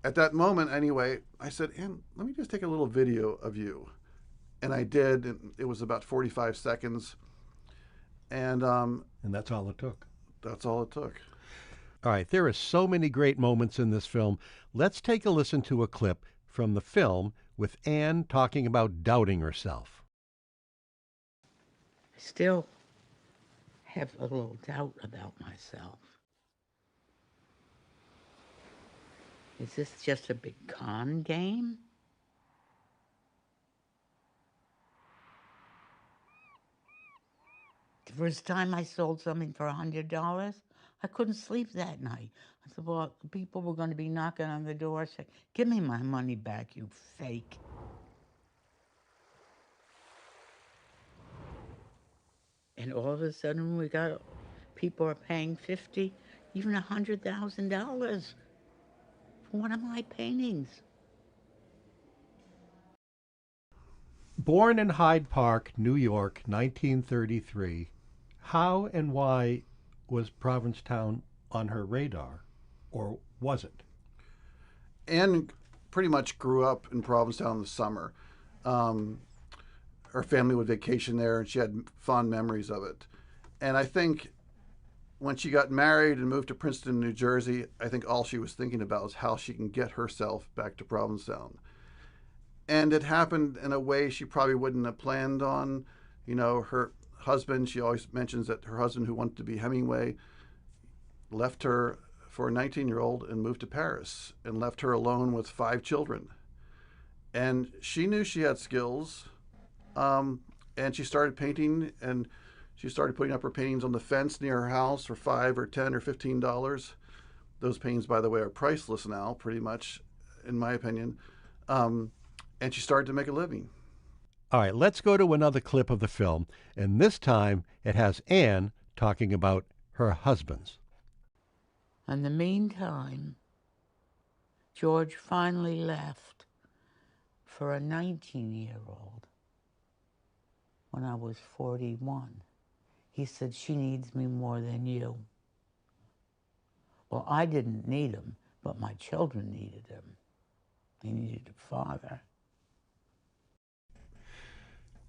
S19: at that moment, anyway, I said, "Ann, let me just take a little video of you." And I did, and it was about 45 seconds. And
S1: that's all it took.
S19: That's all it took.
S1: All right, there are so many great moments in this film. Let's take a listen to a clip from the film with Ann talking about doubting herself.
S2: I still have a little doubt about myself. Is this just a big con game? The first time I sold something for $100, I couldn't sleep that night. I said, well, people were going to be knocking on the door saying, "Give me my money back, you fake." And all of a sudden, people are paying $50,000, even $100,000 for one of my paintings.
S1: Born in Hyde Park, New York, 1933, how and why was Provincetown on her radar, or was it?
S19: Ann pretty much grew up in Provincetown in the summer. Her family would vacation there, and she had fond memories of it. And I think when she got married and moved to Princeton, New Jersey, I think all she was thinking about was how she can get herself back to Provincetown. And it happened in a way she probably wouldn't have planned on. Her husband, she always mentions that her husband, who wanted to be Hemingway, left her for a 19-year-old and moved to Paris and left her alone with 5 children. And she knew she had skills, and she started painting, and she started putting up her paintings on the fence near her house for $5 or $10 or $15. Those paintings, by the way, are priceless now, pretty much, in my opinion. And she started to make a living.
S1: All right, let's go to another clip of the film, and this time it has Ann talking about her husbands.
S2: In the meantime, George finally left for a 19-year-old when I was 41. He said, "She needs me more than you." Well, I didn't need him, but my children needed him. They needed a father.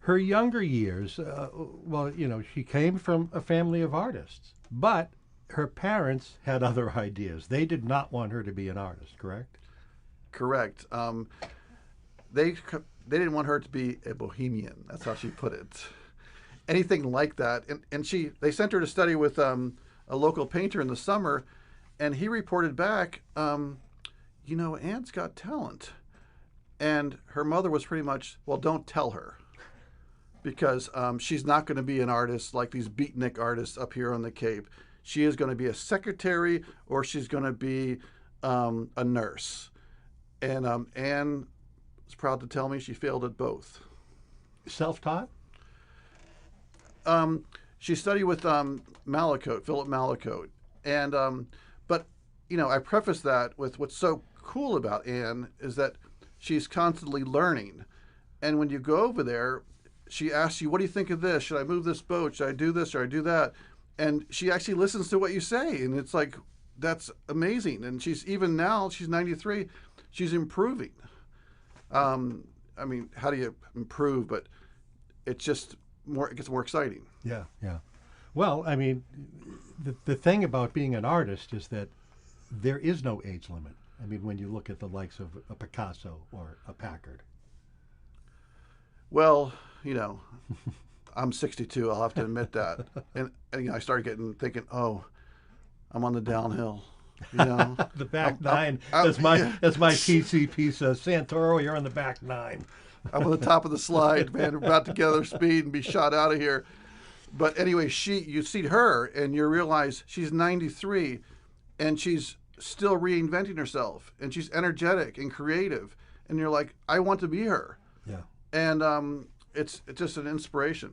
S1: Her younger years, she came from a family of artists, but her parents had other ideas. They did not want her to be an artist, correct?
S19: Correct. They didn't want her to be a bohemian. That's how she put it. Anything like that. And they sent her to study with a local painter in the summer, and he reported back, Ann's got talent. And her mother was pretty much, well, don't tell her, because she's not going to be an artist like these beatnik artists up here on the Cape. She is going to be a secretary, or she's going to be a nurse. And Ann was proud to tell me she failed at both.
S1: Self-taught?
S19: She studied with Mallicoat, Philip Mallicoat. And, but, I preface that with what's so cool about Ann is that she's constantly learning. And when you go over there, she asks you, "What do you think of this? Should I move this boat? Should I do this? Should I do that?" And she actually listens to what you say. And it's like, that's amazing. And even now, she's 93, she's improving. How do you improve? But it's just it gets more exciting.
S1: Yeah. Well, the thing about being an artist is that there is no age limit. I mean, when you look at the likes of a Picasso or a Packard.
S19: Well, I'm 62. I'll have to admit that. And I started thinking, oh, I'm on the downhill.
S1: The back nine, as my PCP says, Santoro, you're on the back nine.
S19: I'm on the top of the slide, man. We're about to gather speed and be shot out of here. But anyway, you see her and you realize she's 93 and she's still reinventing herself and she's energetic and creative. And you're like, I want to be her.
S1: Yeah.
S19: And it's just an inspiration.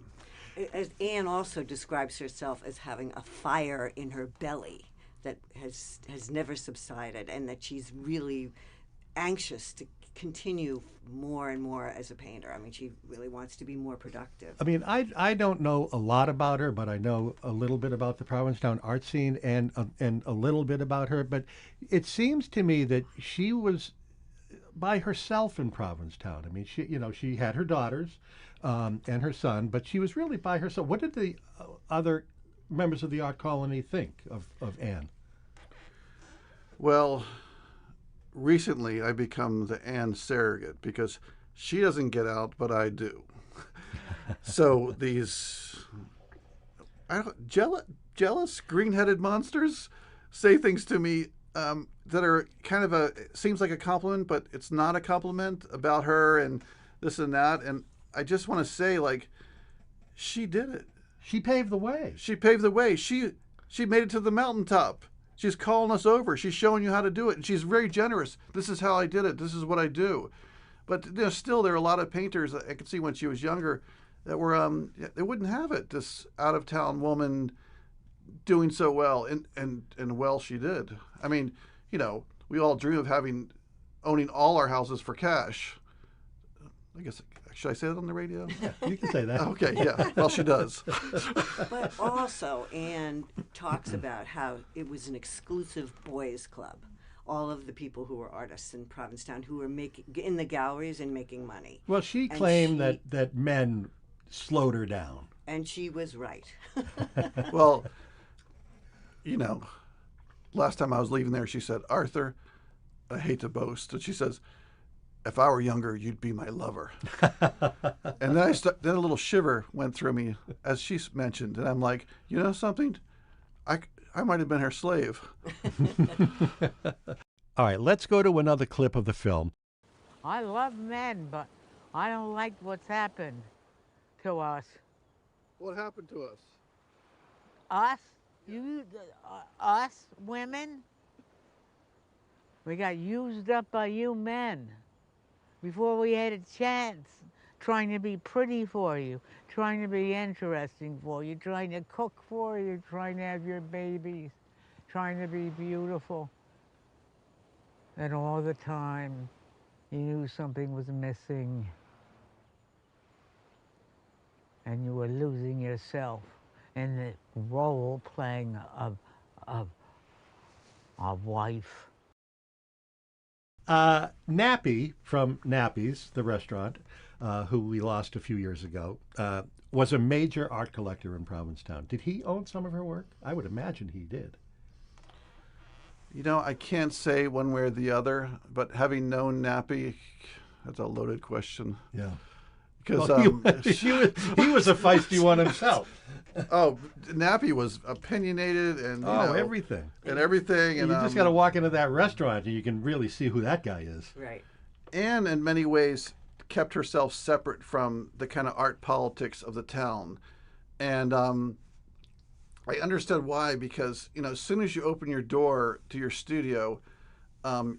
S20: As Anne also describes herself as having a fire in her belly that has never subsided, and that she's really anxious to continue more and more as a painter. I mean, she really wants to be more productive.
S1: I mean, I don't know a lot about her, but I know a little bit about the Provincetown art scene and a little bit about her. But it seems to me that she was by herself in Provincetown. I mean, she had her daughters and her son, but she was really by herself. What did the other members of the art colony think of Anne?
S19: Well, recently I become the Anne surrogate because she doesn't get out, but I do. So these jealous green-headed monsters say things to me that are kind of seems like a compliment, but it's not a compliment about her and this and that. And I just want to say, she did it.
S1: She paved the way.
S19: She paved the way. She made it to the mountaintop. She's calling us over. She's showing you how to do it. And she's very generous. This is how I did it. This is what I do. But still, there are a lot of painters that I could see when she was younger that were they wouldn't have it. This out-of-town woman doing so well, and well she did. I mean, we all dream of owning all our houses for cash. I guess, should I say that on the radio?
S1: Yeah, you can say that.
S19: Okay, yeah. Well, she does.
S20: But also, Anne talks about how it was an exclusive boys' club. All of the people who were artists in Provincetown who were in the galleries and making money.
S1: Well, she claimed that men slowed her down.
S20: And she was right.
S19: Well, last time I was leaving there, she said, Arthur, I hate to boast, but she says, if I were younger, you'd be my lover. And then then a little shiver went through me as she mentioned, and I'm like, you know something? I might have been her slave.
S1: All right, let's go to another clip of the film.
S2: I love men, but I don't like what's happened to us.
S19: What happened to us?
S2: Us? Us women? We got used up by you men before we had a chance, trying to be pretty for you, trying to be interesting for you, trying to cook for you, trying to have your babies, trying to be beautiful. And all the time, you knew something was missing. And you were losing yourself in the role playing of wife.
S1: Nappy from Nappy's, the restaurant, who we lost a few years ago, was a major art collector in Provincetown. Did he own some of her work? I would imagine he did.
S19: I can't say one way or the other, but having known Nappy, that's a loaded question.
S1: Yeah.
S19: Because
S1: he was a feisty one himself.
S19: Oh, Nappy was opinionated and
S1: everything.
S19: And everything. And
S1: you just got to walk into that restaurant and you can really see who that guy is.
S20: Right.
S19: Anne, in many ways, kept herself separate from the kind of art politics of the town. And I understood why, because, as soon as you open your door to your studio,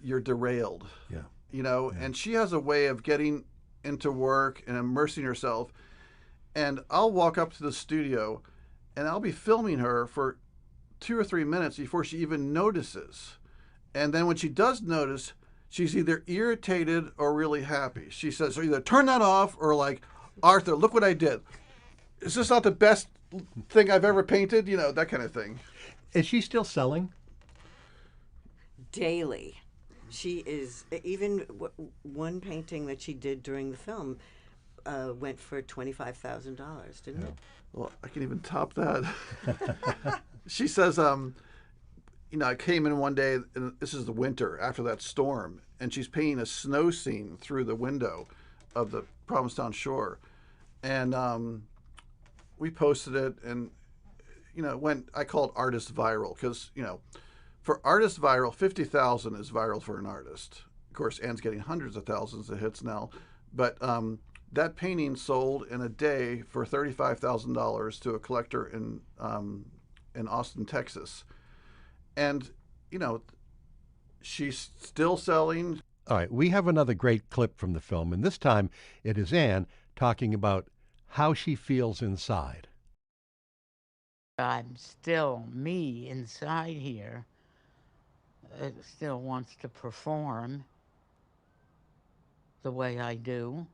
S19: you're derailed.
S1: Yeah.
S19: And she has a way of getting into work and immersing herself. And I'll walk up to the studio and I'll be filming her for 2 or 3 minutes before she even notices. And then when she does notice, she's either irritated or really happy. She says, so either turn that off or like, Arthur, look what I did. Is this not the best thing I've ever painted? That kind of thing.
S1: Is she still selling?
S20: Daily. She is, even one painting that she did during the film went for $25,000, didn't it?
S19: Well, I can even top that. She says, I came in one day, and this is the winter after that storm, and she's painting a snow scene through the window of the Provincetown shore. And we posted it, and, I call it artist viral, because, for artist viral, 50,000 is viral for an artist. Of course, Anne's getting hundreds of thousands of hits now, but that painting sold in a day for $35,000 to a collector in Austin, Texas. And, she's still selling.
S1: All right, we have another great clip from the film, and this time it is Anne talking about how she feels inside.
S2: I'm still me inside here. It still wants to perform the way I do.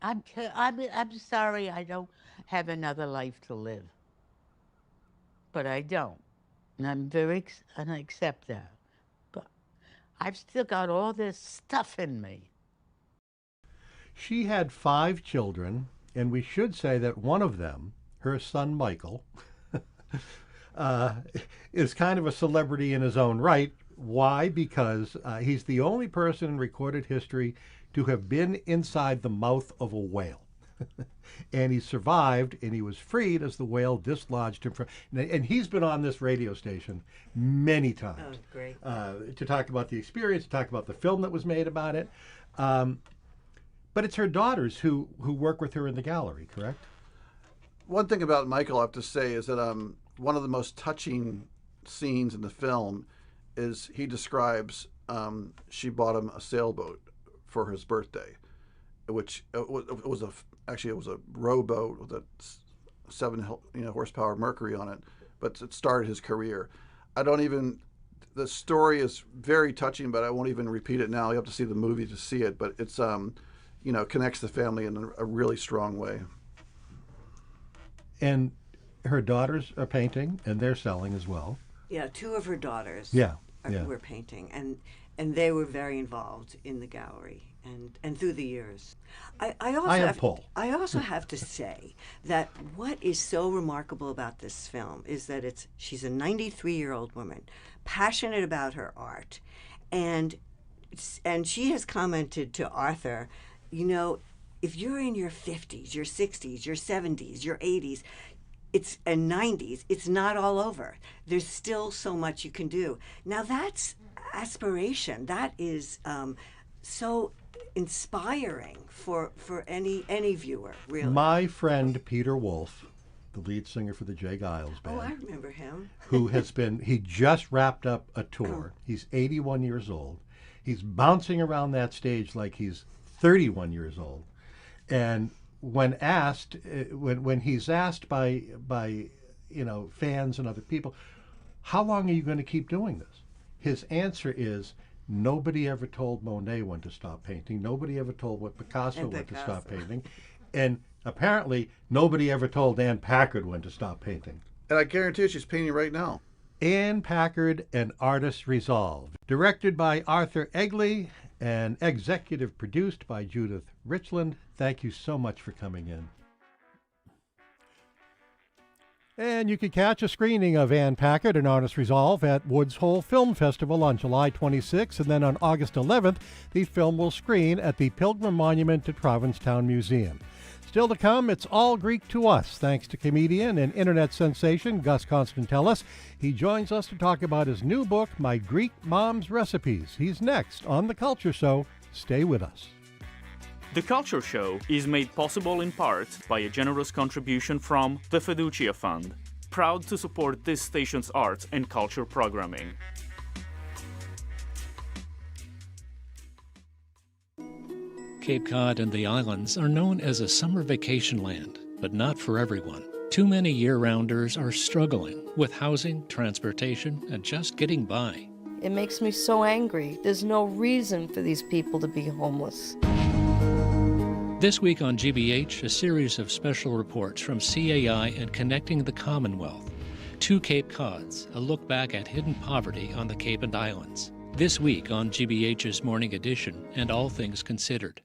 S2: I'm sorry I don't have another life to live. But I don't. And I accept that. But I've still got all this stuff in me.
S1: She had 5 children, and we should say that one of them, her son Michael, is kind of a celebrity in his own right. Why? Because he's the only person in recorded history to have been inside the mouth of a whale. And he survived, and he was freed as the whale dislodged him from. And he's been on this radio station many times.
S20: Oh, great.
S1: To talk about the experience, to talk about the film that was made about it. But it's her daughters who work with her in the gallery, correct?
S19: One thing about Michael I have to say is that one of the most touching scenes in the film is he describes she bought him a sailboat for his birthday, which it was a rowboat with a 7 horsepower Mercury on it, but it started his career. The story is very touching, but I won't even repeat it now. You have to see the movie to see it, but it's connects the family in a really strong way.
S1: And her daughters are painting, and they're selling as well.
S20: Yeah, 2 of her daughters were painting, and they were very involved in the gallery and through the years. I also have to say that what is so remarkable about this film is that she's a 93-year-old woman, passionate about her art, and she has commented to Arthur, if you're in your 50s, your 60s, your 70s, your 80s, and 90s, it's not all over. There's still so much you can do. Now that's aspiration. That is so inspiring for any viewer, really.
S1: My friend Peter Wolf, the lead singer for the Jay Giles Band.
S20: Oh, I remember him.
S1: he just wrapped up a tour. He's 81 years old. He's bouncing around that stage like he's 31 years old. And when asked, when he's asked by fans and other people, how long are you going to keep doing this? His answer is, nobody ever told Monet when to stop painting. Nobody ever told Picasso when to stop painting. And apparently, nobody ever told Anne Packard when to stop painting.
S19: And I guarantee you she's painting right now.
S1: Anne Packard, An Artist's Resolve. Directed by Arthur Egley and executive produced by Judith Richland. Thank you so much for coming in. And you can catch a screening of Anne Packard, An Artist's Resolve at Woods Hole Film Festival on July 26th, and then on August 11th, the film will screen at the Pilgrim Monument at Provincetown Museum. Still to come, it's all Greek to us, thanks to comedian and internet sensation Gus Constantelis. He joins us to talk about his new book, My Greek Mom's Recipes. He's next on The Culture Show. Stay with us.
S18: The Culture Show is made possible in part by a generous contribution from the Fiducia Fund, proud to support this station's arts and culture programming.
S7: Cape Cod and the islands are known as a summer vacation land, but not for everyone. Too many year-rounders are struggling with housing, transportation, and just getting by.
S21: It makes me so angry. There's no reason for these people to be homeless.
S7: This week on GBH, a series of special reports from CAI and Connecting the Commonwealth. 2 Cape Cods, a look back at hidden poverty on the Cape and Islands. This week on GBH's Morning Edition and All Things Considered.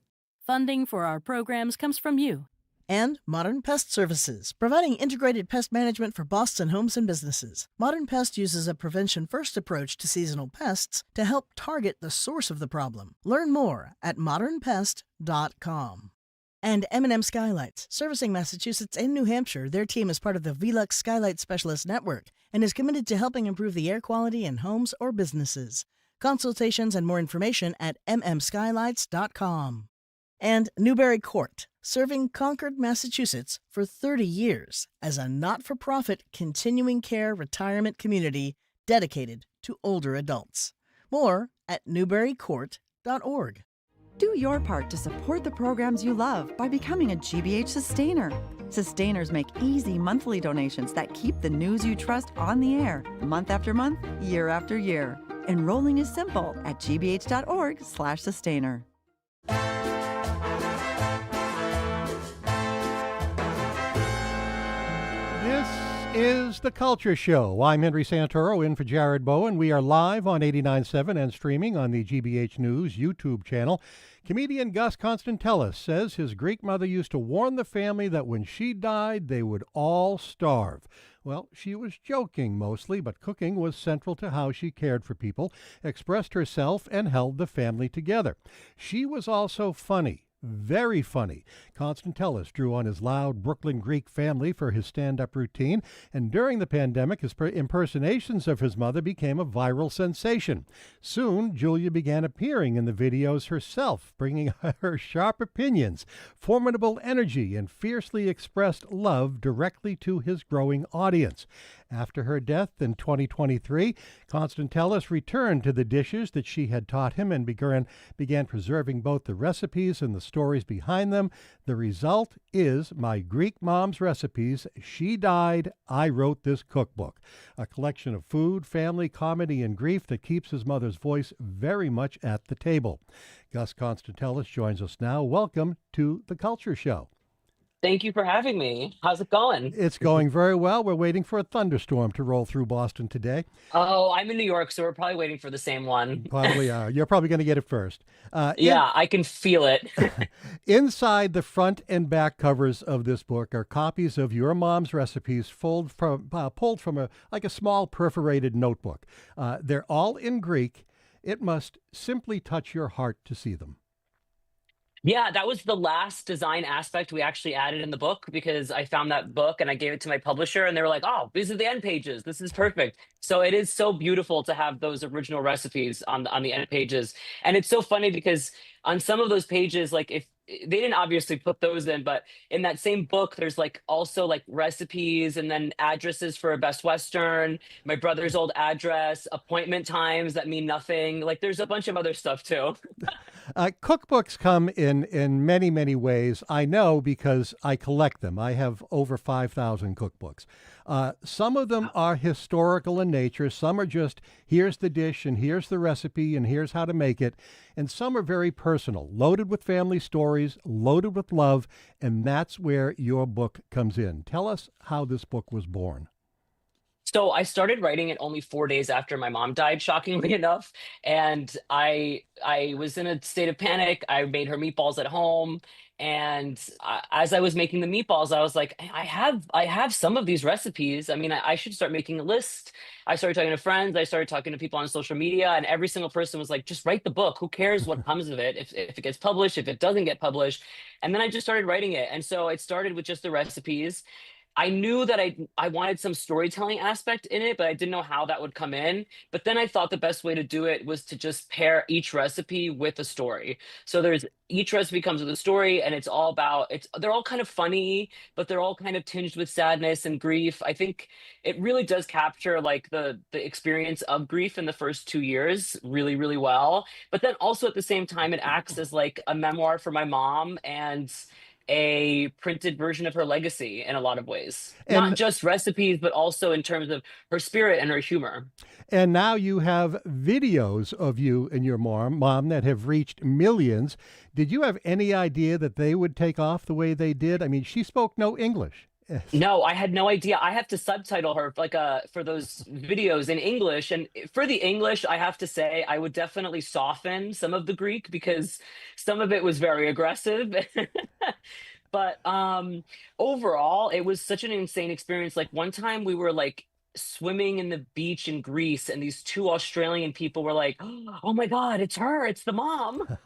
S13: Funding for our programs comes from you.
S4: And Modern Pest Services, providing integrated pest management for Boston homes and businesses. Modern Pest uses a prevention-first approach to seasonal pests to help target the source of the problem. Learn more at modernpest.com. And M&M Skylights, servicing Massachusetts and New Hampshire. Their team is part of the Velux Skylight Specialist Network and is committed to helping improve the air quality in homes or businesses. Consultations and more information at mmskylights.com. And Newbury Court, serving Concord, Massachusetts for 30 years as a not-for-profit continuing care retirement community dedicated to older adults. More at newburycourt.org.
S9: Do your part to support the programs you love by becoming a GBH Sustainer. Sustainers make easy monthly donations that keep the news you trust on the air, month after month, year after year. Enrolling is simple at gbh.org/sustainer.
S1: This is The Culture Show. I'm Henry Santoro in for Jared Bowen. We are live on 89.7 and streaming on the GBH News YouTube channel. Comedian Gus Constantelis says his Greek mother used to warn the family that when she died, they would all starve. Well, she was joking mostly, but cooking was central to how she cared for people, expressed herself, and held the family together. She was also funny. Very funny. Constantelis drew on his loud Brooklyn Greek family for his stand-up routine, and during the pandemic, his impersonations of his mother became a viral sensation. Soon, Julia began appearing in the videos herself, bringing her sharp opinions, formidable energy, and fiercely expressed love directly to his growing audience. After her death in 2023, Constantelis returned to the dishes that she had taught him and began preserving both the recipes and the stories behind them. The result is My Greek Mom's Recipes. She Died, I Wrote This Cookbook, a collection of food, family, comedy, and grief that keeps his mother's voice very much at the table. Gus Constantelis joins us now. Welcome to The Culture Show.
S10: Thank you for having me. How's it going?
S1: It's going very well. We're waiting for a thunderstorm to roll through Boston today.
S10: Oh, I'm in New York, so we're probably waiting for the same one.
S1: Probably are. You're probably going to get it first.
S10: I can feel it.
S1: Inside the front and back covers of this book are copies of your mom's recipes pulled from a small perforated notebook. They're all in Greek. It must simply touch your heart to see them.
S10: Yeah, that was the last design aspect we actually added in the book, because I found that book and I gave it to my publisher and they were like, oh, these are the end pages. This is perfect. So it is so beautiful to have those original recipes on the end pages. And it's so funny because on some of those pages, like if they didn't obviously put those in, but in that same book, there's also recipes and then addresses for a Best Western, my brother's old address, appointment times that mean nothing. There's a bunch of other stuff too.
S1: Cookbooks come in many, many ways. I know because I collect them. I have over 5,000 cookbooks. Some of them are historical in nature. Some are just, here's the dish and here's the recipe and here's how to make it. And some are very personal, loaded with family stories, loaded with love. And that's where your book comes in. Tell us how this book was born.
S10: So I started writing it only 4 days after my mom died, shockingly enough. And I was in a state of panic. I made her meatballs at home. And as I was making the meatballs, I was like, I have some of these recipes. I mean, I should start making a list. I started talking to friends. I started talking to people on social media, and every single person was like, just write the book. Who cares what comes of it? If it gets published, if it doesn't get published. And then I just started writing it. And so it started with just the recipes. I knew that I wanted some storytelling aspect in it, but I didn't know how that would come in. But then I thought the best way to do it was to just pair each recipe with a story. So each recipe comes with a story, and they're all kind of funny, but they're all kind of tinged with sadness and grief. I think it really does capture the experience of grief in the first 2 years really, really well. But then also at the same time, it acts as a memoir for my mom and a printed version of her legacy in a lot of ways. Not just recipes, but also in terms of her spirit and her humor.
S1: And now you have videos of you and your mom that have reached millions. Did you have any idea that they would take off the way they did? I mean, she spoke no English.
S10: No, I had no idea. I have to subtitle her for those videos in English. And for the English, I have to say I would definitely soften some of the Greek because some of it was very aggressive. But overall, it was such an insane experience. Like one time we were like swimming in the beach in Greece, and these two Australian people were like, "Oh my God, it's her, it's the mom."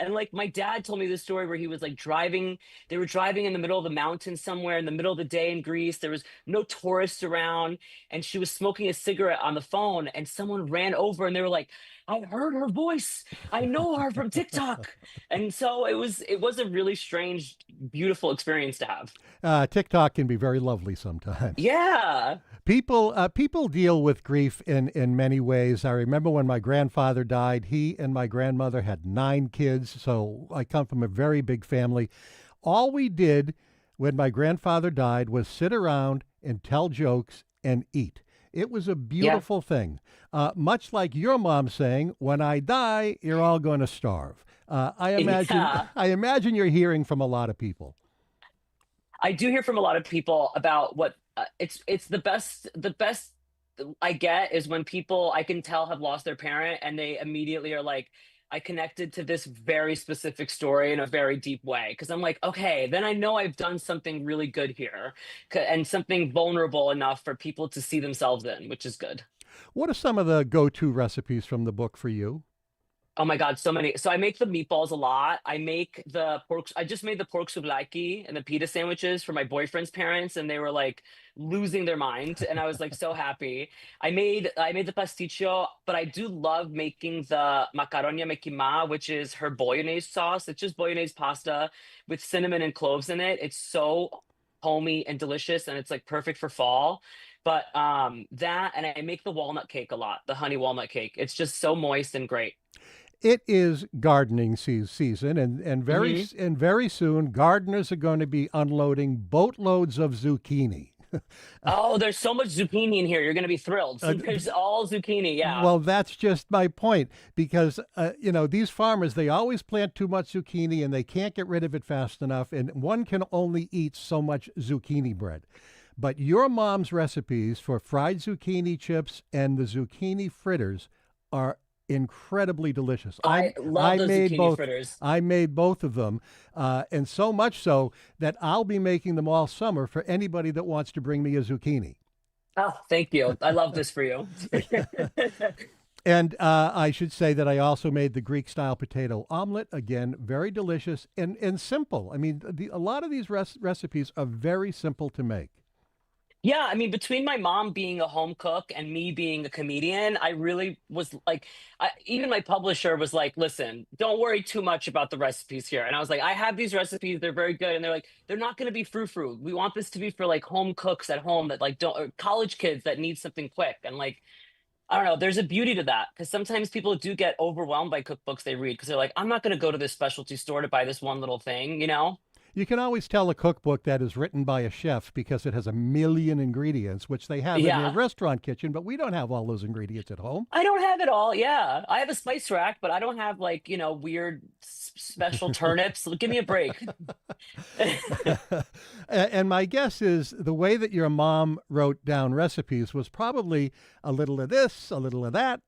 S10: And like my dad told me this story where he was like driving, they were driving in the middle of the mountains somewhere in the middle of the day in Greece. There was no tourists around, and she was smoking a cigarette on the phone, and someone ran over and they were like, "I heard her voice. I know her from TikTok." And so it was a really strange, beautiful experience to have.
S1: TikTok can be very lovely sometimes.
S10: Yeah.
S1: People deal with grief in many ways. I remember when my grandfather died, he and my grandmother had 9 kids, so I come from a very big family. All we did when my grandfather died was sit around and tell jokes and eat. It was a beautiful thing. Much like your mom saying, "When I die, you're all going to starve." I imagine you're hearing from a lot of people.
S10: I do hear from a lot of people about what it's the best I get is when people I can tell have lost their parent and they immediately are like, I connected to this very specific story in a very deep way, because I'm like, okay, then I know I've done something really good here and something vulnerable enough for people to see themselves in, which is good.
S1: What are some of the go-to recipes from the book for you?
S10: Oh my God, so many. So I make the meatballs a lot. I make the pork. I just made the pork souvlaki and the pita sandwiches for my boyfriend's parents, and they were like losing their mind. And I was like so happy. I made the pasticcio, but I do love making the macaroni mekima, which is her bolognese sauce. It's just bolognese pasta with cinnamon and cloves in it. It's so homey and delicious, and it's like perfect for fall. But that, and I make the walnut cake a lot, the honey walnut cake. It's just so moist and great.
S1: It is gardening season, and very soon gardeners are going to be unloading boatloads of zucchini.
S10: Oh, there's so much zucchini in here. You're going to be thrilled. So there's all zucchini, yeah.
S1: Well, that's just my point, because, these farmers, they always plant too much zucchini and they can't get rid of it fast enough, and one can only eat so much zucchini bread. But your mom's recipes for fried zucchini chips and the zucchini fritters are incredibly delicious.
S10: I love those zucchini fritters.
S1: I made both of them, and so much so that I'll be making them all summer for anybody that wants to bring me a zucchini.
S10: Oh, thank you. I love this for you.
S1: And I should say that I also made the Greek-style potato omelet. Again, very delicious and simple. I mean, a lot of these recipes are very simple to make.
S10: Yeah, I mean, between my mom being a home cook and me being a comedian, I really was like, even my publisher was like, "Listen, don't worry too much about the recipes here." And I was like, "I have these recipes; they're very good." And they're like, "They're not going to be frou-frou. We want this to be for like home cooks at home that like don't, or college kids that need something quick." And like, I don't know, there's a beauty to that, because sometimes people do get overwhelmed by cookbooks they read because they're like, "I'm not going to go to this specialty store to buy this one little thing," you know?
S1: You can always tell a cookbook that is written by a chef because it has a million ingredients, which they have in their restaurant kitchen, but we don't have all those ingredients at home.
S10: I don't have it all, yeah. I have a spice rack, but I don't have like, weird special turnips. Give me a break.
S1: And my guess is the way that your mom wrote down recipes was probably a little of this, a little of that.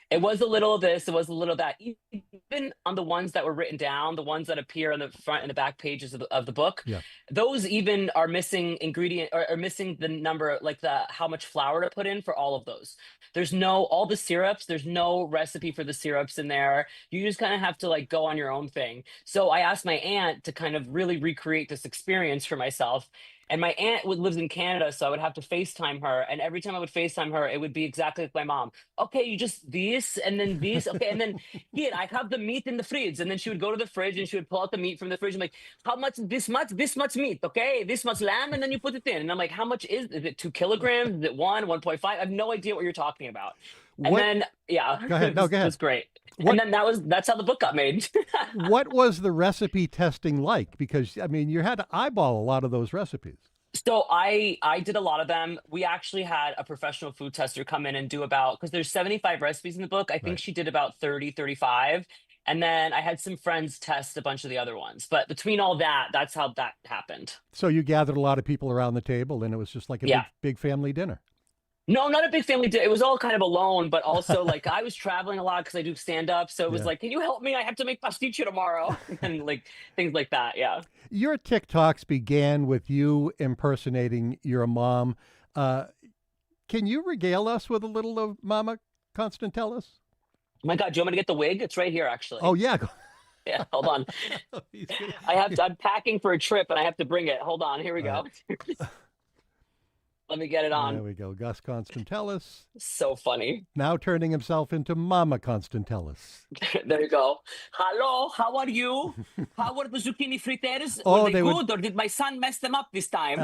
S10: It was a little of this, it was a little of that. Even on the ones that were written down, the ones that appear on the front and the back pages of the book, those even are missing ingredient or missing the number, like how much flour to put in for all of those. There's all the syrups, there's no recipe for the syrups in there. You just kind of have to like go on your own thing. So I asked my aunt to kind of really recreate this experience for myself. And my aunt lives in Canada, so I would have to FaceTime her. And every time I would FaceTime her, it would be exactly like my mom. "Okay, you just this, and then this. Okay, and then here, I have the meat in the fridge." And then she would go to the fridge and she would pull out the meat from the fridge. I'm like, "How much? This much meat, okay? This much lamb." And then you put it in. And I'm like, "How much is it? 2 kilograms? Is it 1.5? I have no idea what you're talking about." And then, yeah.
S1: Go ahead. No, go ahead.
S10: It was great. And then that's how the book got made.
S1: What was the recipe testing like? Because, I mean, you had to eyeball a lot of those recipes.
S10: So I did a lot of them. We actually had a professional food tester come in and do because there's 75 recipes in the book. I think she did about 30, 35. And then I had some friends test a bunch of the other ones. But between all that, that's how that happened.
S1: So you gathered a lot of people around the table and it was just like a big family dinner.
S10: No, not a big family. It was all kind of alone, but also like I was traveling a lot because I do stand up. So it was like, can you help me? I have to make pastiche tomorrow, and like things like that. Yeah.
S1: Your TikToks began with you impersonating your mom. Can you regale us with a little of Mama Constantellis?
S10: Oh my God, do you want me to get the wig? It's right here, actually.
S1: Oh yeah.
S10: Yeah, hold on. I'm packing for a trip and I have to bring it. Hold on. Here we go. Let me get it on.
S1: There we go. Gus Constantellis.
S10: So funny.
S1: Now turning himself into Mama Constantellis.
S10: There you go. Hello, how are you? How were the zucchini fritters?
S1: Oh,
S10: were they
S1: they
S10: good, or did my son mess them up this time?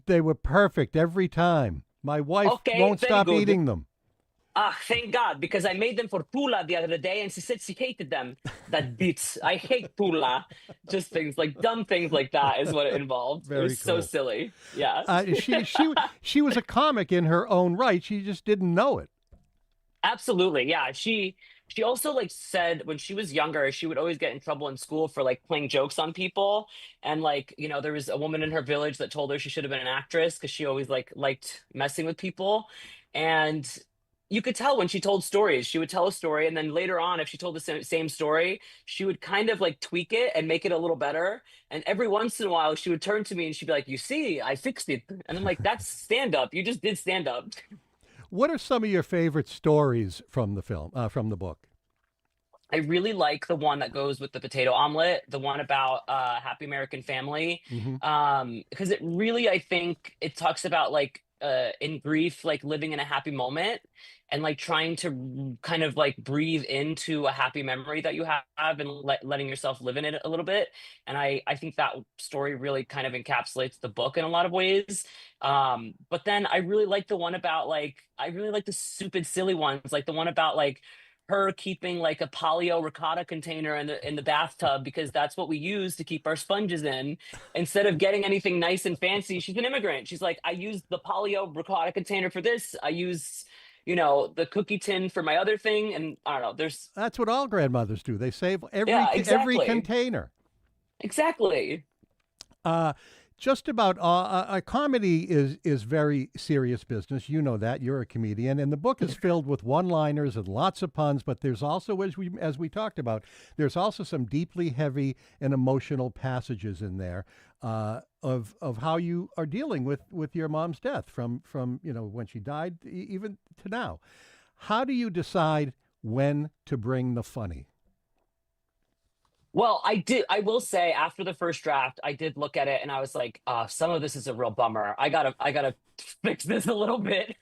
S1: They were perfect every time. My wife won't
S10: very
S1: stop
S10: good.
S1: eating them.
S10: Ah, thank God, because I made them for Tula the other day, and she said she hated them. That bitch. I hate Tula. Just things like dumb things like that is what it involved.
S1: Very
S10: it was so
S1: cool.
S10: silly. Yeah.
S1: She was a comic in her own right. She just didn't know it.
S10: Absolutely. Yeah. She also like said when she was younger, she would always get in trouble in school for like playing jokes on people. And like, you know, there was a woman in her village that told her she should have been an actress because she always like liked messing with people. And you could tell when she told stories, she would tell a story. And then later on, if she told the same story, she would kind of like tweak it and make it a little better. And every once in a while, she would turn to me and she'd be like, you see, I fixed it. And I'm like, that's stand up. You just did stand up.
S1: What are some of your favorite stories from the film, from the book?
S10: I really like the one that goes with the potato omelet, the one about Happy American Family, because it really, I think it talks about like in grief, like living in a happy moment and like trying to kind of like breathe into a happy memory that you have and letting yourself live in it a little bit. And I think that story really kind of encapsulates the book in a lot of ways. But then I really like the one about like, I really like the stupid, silly ones, like the one about like her keeping like a polio ricotta container in the bathtub because that's what we use to keep our sponges in instead of getting anything nice and fancy. She's an immigrant. She's like, I use the polio ricotta container for this. I use, you know, the cookie tin for my other thing. And I don't know,
S1: that's what all grandmothers do. They save every container.
S10: Exactly.
S1: Just about a comedy is very serious business. You know that. You're a comedian, and the book is filled with one-liners and lots of puns. But there's also, as we talked about, there's also some deeply heavy and emotional passages in there of how you are dealing with your mom's death from you know when she died even to now. How do you decide when to bring the funny?
S10: Well, I will say after the first draft, I did look at it and I was like, some of this is a real bummer. I gotta fix this a little bit.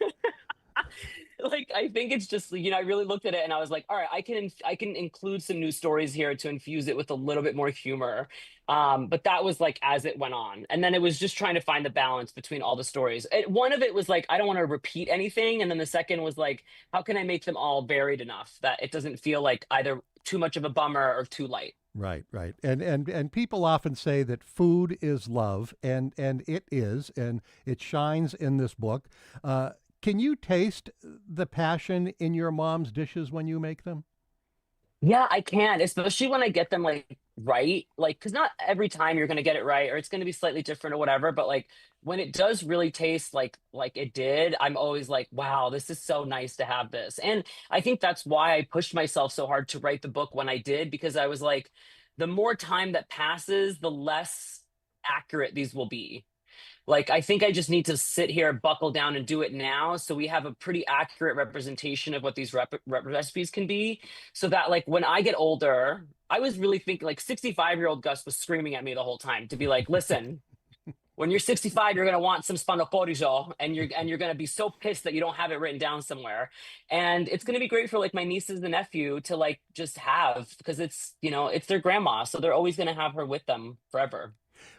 S10: Like, I think it's just, you know, I really looked at it and I was like, all right, I can include some new stories here to infuse it with a little bit more humor. But that was like as it went on. And then it was just trying to find the balance between all the stories. One of it was like, I don't want to repeat anything. And then the second was like, how can I make them all varied enough that it doesn't feel like either too much of a bummer or too light?
S1: Right. And people often say that food is love, and it is, and it shines in this book. Can you taste the passion in your mom's dishes when you make them?
S10: Yeah, I can, especially when I get them like right, like because not every time you're gonna get it right, or it's gonna be slightly different or whatever. But like when it does really taste like it did, I'm always like, wow, this is so nice to have this. And I think that's why I pushed myself so hard to write the book when I did, because I was like, the more time that passes, the less accurate these will be. Like, I think I just need to sit here, buckle down and do it now. So we have a pretty accurate representation of what these recipes can be. So that like, when I get older, I was really thinking like 65-year-old Gus was screaming at me the whole time to be like, listen, when you're 65, you're going to want some spanakorizo and you're going to be so pissed that you don't have it written down somewhere. And it's going to be great for like my nieces and nephew to like just have, because it's, you know, it's their grandma. So they're always going to have her with them forever.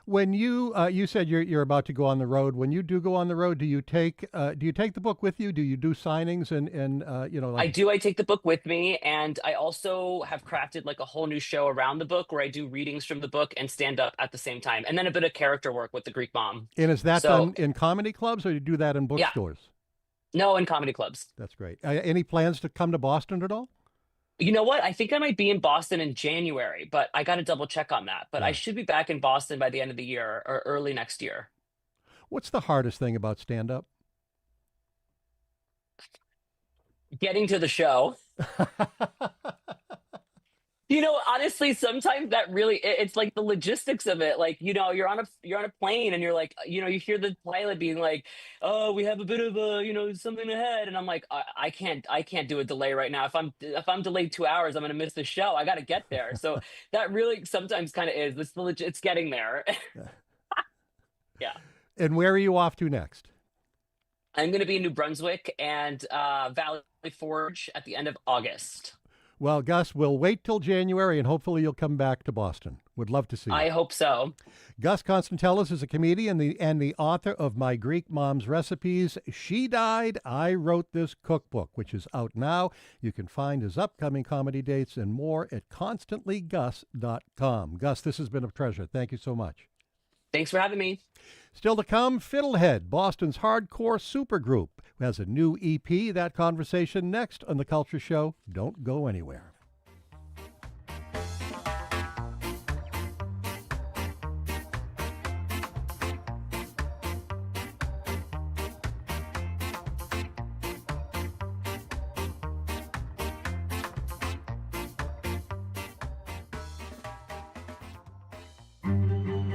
S1: When you said you're about to go on the road, when you do go on the road, do you take the book with you? Do you do signings and you know? Like...
S10: I do. I take the book with me, and I also have crafted like a whole new show around the book where I do readings from the book and stand up at the same time, and then a bit of character work with the Greek mom.
S1: And is that done in comedy clubs, or do you do that in bookstores?
S10: Yeah. No, in comedy clubs.
S1: That's great. Any plans to come to Boston at all?
S10: You know what? I think I might be in Boston in January, but I got to double check on that. But I should be back in Boston by the end of the year or early next year.
S1: What's the hardest thing about stand-up?
S10: getting to the show. Honestly, sometimes that really it's like the logistics of it. Like, you're on a plane and you're like, you hear the pilot being like, "Oh, we have a bit of something ahead," and I'm like, I can't do a delay right now. If I'm delayed 2 hours, I'm gonna miss the show. I got to get there. So that really sometimes kind of is. It's getting there. Yeah.
S1: And where are you off to next?
S10: I'm going to be in New Brunswick and Valley Forge at the end of August.
S1: Well, Gus, we'll wait till January, and hopefully you'll come back to Boston. Would love to see you.
S10: I hope so.
S1: Gus Konstantelis is a comedian and the author of My Greek Mom's Recipes. She Died, I Wrote This Cookbook, which is out now. You can find his upcoming comedy dates and more at constantlygus.com. Gus, this has been a pleasure. Thank you so much.
S10: Thanks for having me.
S1: Still to come, Fiddlehead, Boston's hardcore supergroup, who has a new EP. That conversation next on The Culture Show. Don't go anywhere.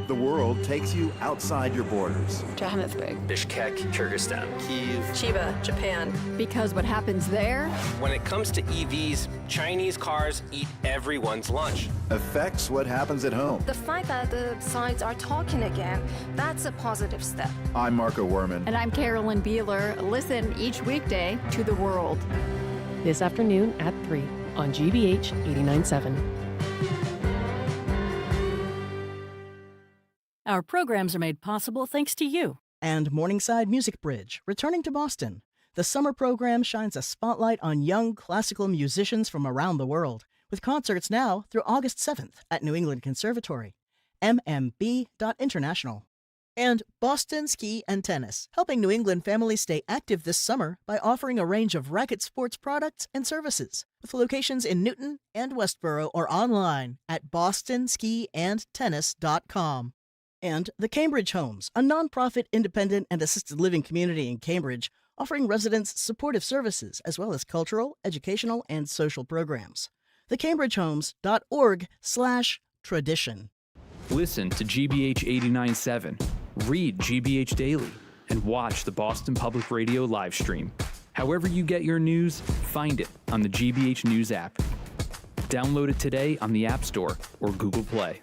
S11: The world takes you outside your borders.
S14: Johannesburg,
S6: Bishkek, Kyrgyzstan,
S14: Kyiv, Chiba, Japan. Because what happens there?
S6: When it comes to EVs, Chinese cars eat everyone's lunch.
S11: Affects what happens at home.
S22: The fact that the sides are talking again, that's a positive step.
S11: I'm Marco Werman.
S14: And I'm Carolyn Beeler. Listen each weekday to The World.
S23: This afternoon at 3 on GBH 89.7.
S13: Our programs are made possible thanks to you.
S4: And Morningside Music Bridge, returning to Boston. The summer program shines a spotlight on young classical musicians from around the world, with concerts now through August 7th at New England Conservatory. mmb.international. And Boston Ski and Tennis, helping New England families stay active this summer by offering a range of racket sports products and services, with locations in Newton and Westboro or online at bostonskiandtennis.com. And the Cambridge Homes, a nonprofit independent and assisted living community in Cambridge, offering residents supportive services as well as cultural, educational, and social programs. thecambridgehomes.org/tradition.
S24: Listen to GBH 89.7, read GBH Daily, and watch the Boston Public Radio live stream. However you get your news, find it on the GBH News app. Download it today on the App Store or Google Play.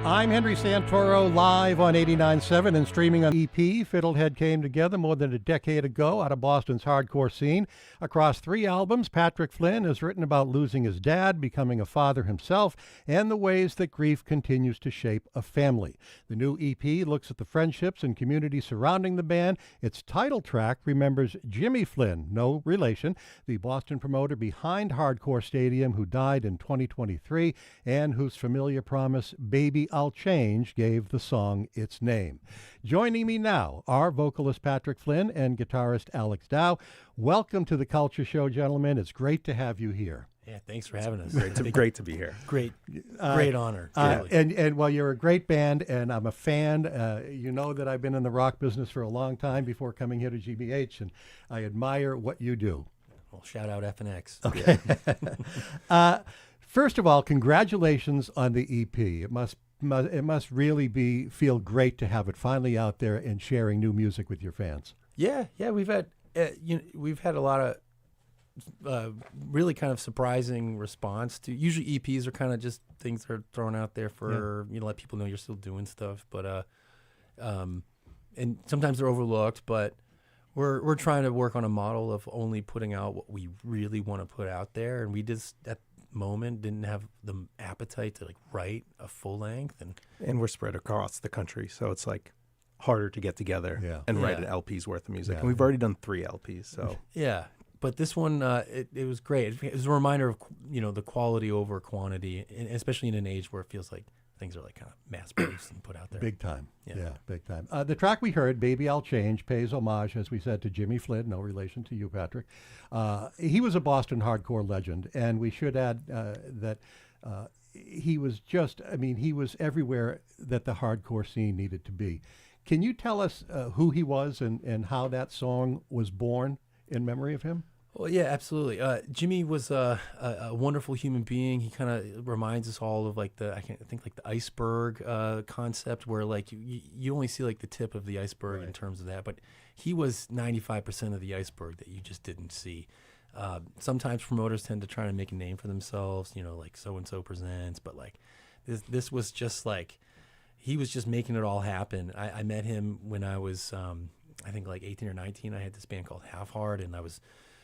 S1: I'm Henry Santoro, live on 89.7 and streaming on EP. Fiddlehead came together more than a decade ago out of Boston's hardcore scene. Across 3 albums, Patrick Flynn has written about losing his dad, becoming a father himself, and the ways that grief continues to shape a family. The new EP looks at the friendships and community surrounding the band. Its title track remembers Jimmy Flynn, no relation, the Boston promoter behind Hardcore Stadium, who died in 2023 and whose familiar promise, "Baby, I'll Change," gave the song its name. Joining me now are vocalist Patrick Flynn and guitarist Alex Dow. Welcome to the Culture Show, gentlemen. It's great to have you here.
S25: Yeah, thanks for having us.
S26: Great to be here.
S25: Great honor.
S1: And well, you're a great band, and I'm a fan. You know that I've been in the rock business for a long time before coming here to GBH, and I admire what you do.
S25: Well, shout out FNX.
S1: Okay. First of all, congratulations on the EP. It must really feel great to have it finally out there and sharing new music with your fans.
S25: Yeah, we've had a lot of really kind of surprising response to. Usually EPs are kind of just things that are thrown out there for let people know you're still doing stuff, but and sometimes they're overlooked. But we're trying to work on a model of only putting out what we really want to put out there, and we just at moment didn't have the appetite to write a full length,
S26: and we're spread across the country, so it's harder to get together and write an LP's worth of music. And we've already done 3 LPs, so
S25: but this one it was great. It was a reminder of the quality over quantity, and especially in an age where it feels like things are kind of mass produced and put out there.
S1: Big time. Yeah, big time. The track we heard, "Baby, I'll Change," pays homage, as we said, to Jimmy Flynn, no relation to you, Patrick. He was a Boston hardcore legend, and we should add that he was he was everywhere that the hardcore scene needed to be. Can you tell us who he was and how that song was born in memory of him?
S25: Well, yeah, absolutely. Jimmy was a wonderful human being. He kind of reminds us all of like the iceberg concept, where like you only see like the tip of the iceberg in terms of that, but he was 95% of the iceberg that you just didn't see. Sometimes promoters tend to try to make a name for themselves, like so and so presents, but like this was just like he was just making it all happen. I met him when I was I think like 18 or 19. I had this band called Half Hard, and I was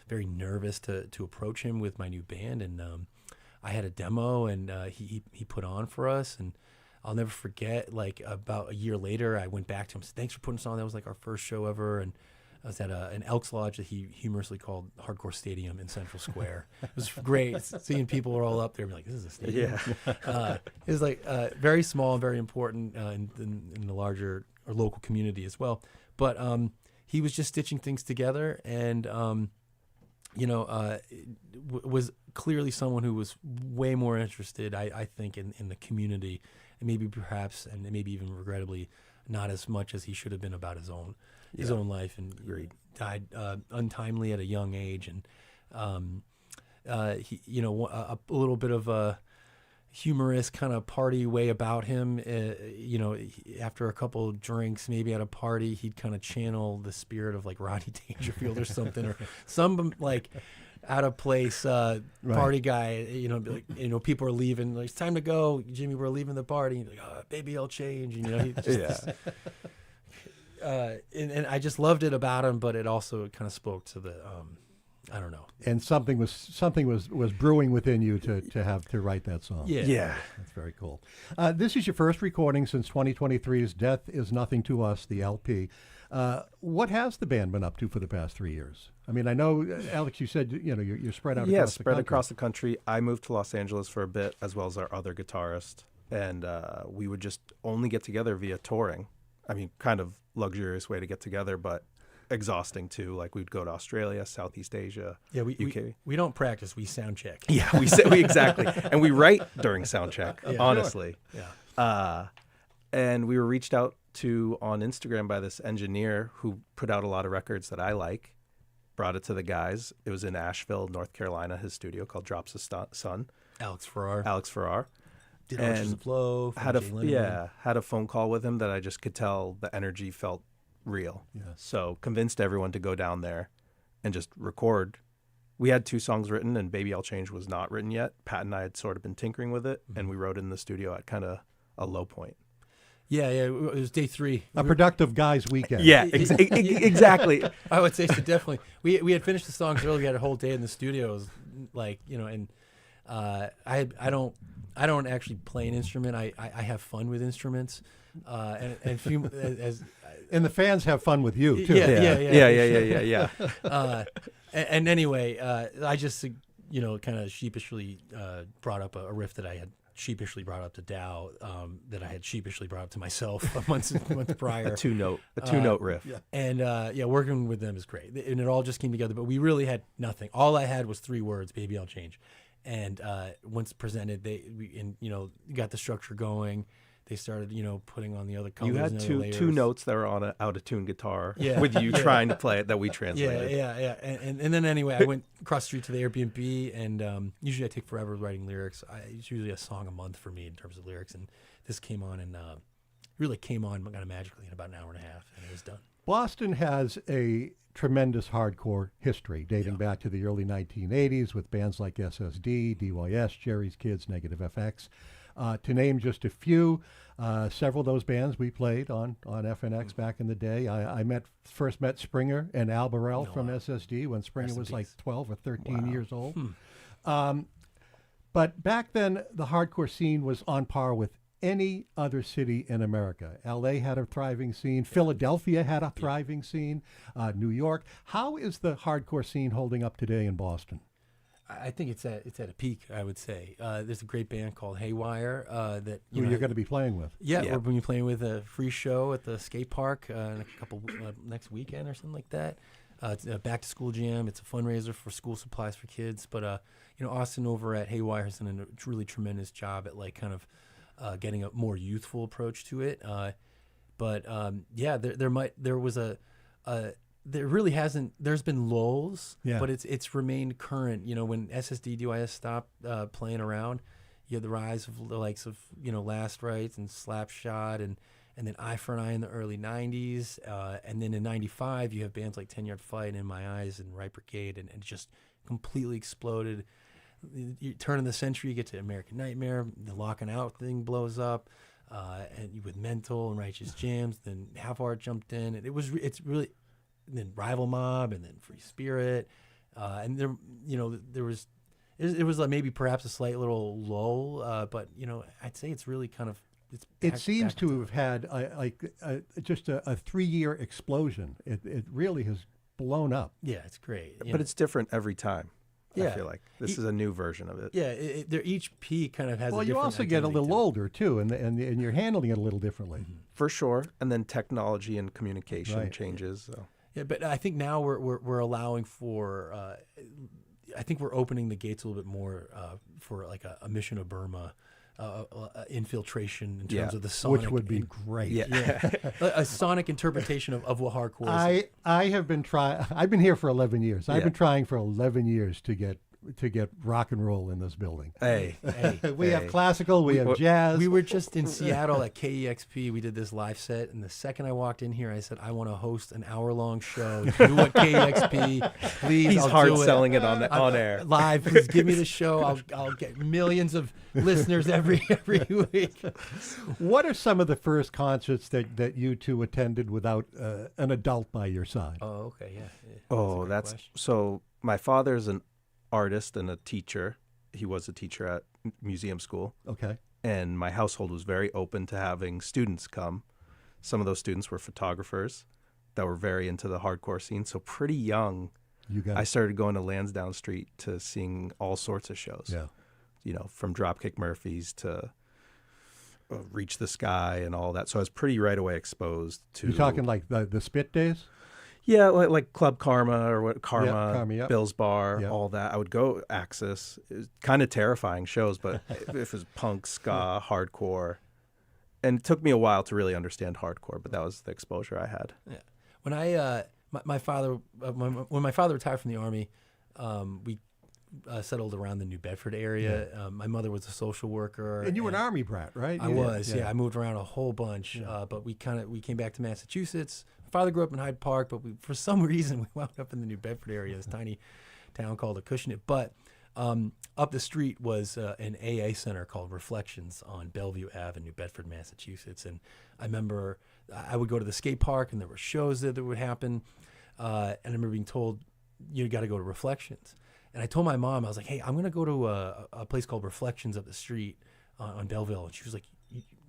S25: very nervous to approach him with my new band, and I had a demo, and he put on for us, and I'll never forget. Like about a year later, I went back to him and said, "Thanks for putting us on. That was like our first show ever." And I was at an Elks Lodge that he humorously called Hardcore Stadium in Central Square. It was great seeing people were all up there and be like, "This is a stadium." Yeah. It was like very small and very important in the larger or local community as well. But he was just stitching things together, and was clearly someone who was way more interested, I think, in the community, and maybe perhaps, and maybe even regrettably, not as much as he should have been about his own life. And he died untimely at a young age, and he, a little bit of a humorous kind of party way about him. After a couple of drinks, maybe at a party, he'd kind of channel the spirit of like Rodney Dangerfield or something, or some like out of place party guy. Be like, people are leaving. Like, it's time to go, Jimmy. We're leaving the party. He's like, oh, baby, I'll change. He just, and I just loved it about him, but it also kind of spoke to the. I don't know. And
S1: something was brewing within you to write that song.
S25: Yeah.
S1: That's very cool. This is your first recording since 2023's Death Is Nothing to Us, the LP. What has the band been up to for the past 3 years? I mean, I know, Alex, you said you're spread out across the country.
S26: Yeah, spread across the country. I moved to Los Angeles for a bit, as well as our other guitarist, and we would just only get together via touring. I mean, kind of luxurious way to get together, but exhausting too. Like we'd go to Australia, Southeast Asia, UK.
S25: We don't practice, we sound check.
S26: Yeah, we exactly. And we write during sound check, honestly.
S25: Yeah.
S26: And we were reached out to on Instagram by this engineer who put out a lot of records that I like, brought it to the guys. It was in Asheville, North Carolina, his studio called Drops of Sun.
S25: Alex Farrar. Did
S26: and
S25: of Flow.
S26: Had a phone call with him that I just could tell the energy felt real.
S1: Yeah.
S26: So convinced everyone to go down there and just record. We had 2 songs written, and Baby I'll Change was not written yet. Pat and I had sort of been tinkering with it, and we wrote it in the studio at kind of a low point.
S25: Yeah, it was day 3.
S1: A productive guys' weekend.
S26: Yeah, exactly.
S25: I would say so, definitely. We had finished the songs early. We had a whole day in the studio. It was like, and I don't actually play an instrument. I have fun with instruments, and
S1: and the fans have fun with you too.
S25: Yeah. And anyway, I just kind of sheepishly brought up a riff that I had sheepishly brought up to Dow, that I had sheepishly brought up to myself a month prior.
S26: A two note riff.
S25: Yeah. And working with them is great, and it all just came together. But we really had nothing. All I had was 3 words: "Baby, I'll change." And once presented, we got the structure going. They started, putting on the other colors.
S26: You had
S25: and
S26: two notes that were on an out-of-tune guitar with you trying to play it that we translated.
S25: Yeah. And then anyway, I went across the street to the Airbnb, and usually I take forever writing lyrics. It's usually a song a month for me in terms of lyrics, and this came on and really came on kind of magically in about an hour and a half, and it was done.
S1: Boston has a tremendous hardcore history dating back to the early 1980s with bands like SSD, DYS, Jerry's Kids, Negative FX. To name just a few, several of those bands we played on FNX back in the day. I first met Springer and Al Burrell from SSD when Springer was like 12 or 13 years old. But back then, the hardcore scene was on par with any other city in America. LA had a thriving scene. Philadelphia had a thriving scene. New York. How is the hardcore scene holding up today in Boston?
S25: I think it's at a peak, I would say. There's a great band called Haywire that
S1: you're going to be playing with.
S25: Yeah, we're going to be playing with a free show at the skate park in a couple next weekend or something like that. It's a back to school jam. It's a fundraiser for school supplies for kids. But Austin over at Haywire has done a really tremendous job at like kind of getting a more youthful approach to it. There was there really hasn't. There's been lulls,
S1: Yeah.
S25: but it's remained current. You know, when SSD-DYS stopped playing around, you had the rise of the likes of Last Rites and Slapshot and then Eye for an Eye in the early '90s, and then in '95 you have bands like 10 Yard Fight, In My Eyes, and Right Brigade, and it just completely exploded. You turn of the century, you get to American Nightmare, the Locking Out thing blows up, and with Mental and Righteous Jams, then Half Art jumped in, and it's really, and then Rival Mob, and then Free Spirit, and there was like maybe perhaps a slight little lull, but I'd say it's really kind of
S1: it seems to have had just a 3-year explosion. It really has blown up.
S25: Yeah, it's great.
S26: But it's different every time.
S25: Yeah.
S26: I feel like this is a new version of it.
S25: Yeah, each peak kind of has.
S1: Well,
S25: a
S1: you also get a little older too, and you're handling it a little differently.
S25: Mm-hmm.
S26: For sure. And then technology and communication changes. So.
S25: Yeah, but I think now we're allowing for. I think we're opening the gates a little bit more for like a Mission of Burma. Infiltration in terms of the sonic,
S1: which would be great.
S25: Yeah. A sonic interpretation of what hardcore is.
S1: I have been I've been here for 11 years. I've
S26: Yeah.
S1: been trying for 11 years to get rock and roll in this building.
S26: Hey,
S1: we have classical, we have jazz.
S25: We were just in Seattle at KEXP. We did this live set, and the second I walked in here, I said, "I want to host an hour-long show. Do it, KEXP, please."
S26: He's
S25: I'll
S26: hard
S25: do it.
S26: selling it on air.
S25: Live. Please give me the show. I'll get millions of listeners every week.
S1: What are some of the first concerts that you two attended without an adult by your side?
S25: Oh, okay, yeah.
S26: That's so. My father's an artist and a teacher. He was a teacher at museum school.
S1: Okay.
S26: And my household was very open to having students come. Some of those students were photographers that were very into the hardcore scene. So pretty young, I started going to Lansdowne Street to seeing all sorts of shows.
S1: Yeah.
S26: From Dropkick Murphys to Reach the Sky and all that. So I was pretty right away exposed to.
S1: You're talking like the Spit days?
S26: Yeah, like Club Karma or what Karma,
S1: yep.
S26: Bill's Bar,
S1: Yep.
S26: all that. I would go Axis. It was kind of terrifying shows, but if it was punk, ska, hardcore. And it took me a while to really understand hardcore, but that was the exposure I had.
S25: Yeah. When my father when my father retired from the Army, we settled around the New Bedford area.
S1: Yeah.
S25: My mother was a social worker,
S1: And you were an Army brat, right?
S25: I was. Yeah, I moved around a whole bunch, but we came back to Massachusetts. My father grew up in Hyde Park, but for some reason we wound up in the New Bedford area, this tiny town called Acushnet. But up the street was an AA center called Reflections on Bellevue Ave in New Bedford, Massachusetts. And I remember I would go to the skate park, and there were shows that would happen. And I remember being told, you got to go to Reflections. And I told my mom, I was like, hey, I'm going to go to a place called Reflections up the street on Belleville. And she was like,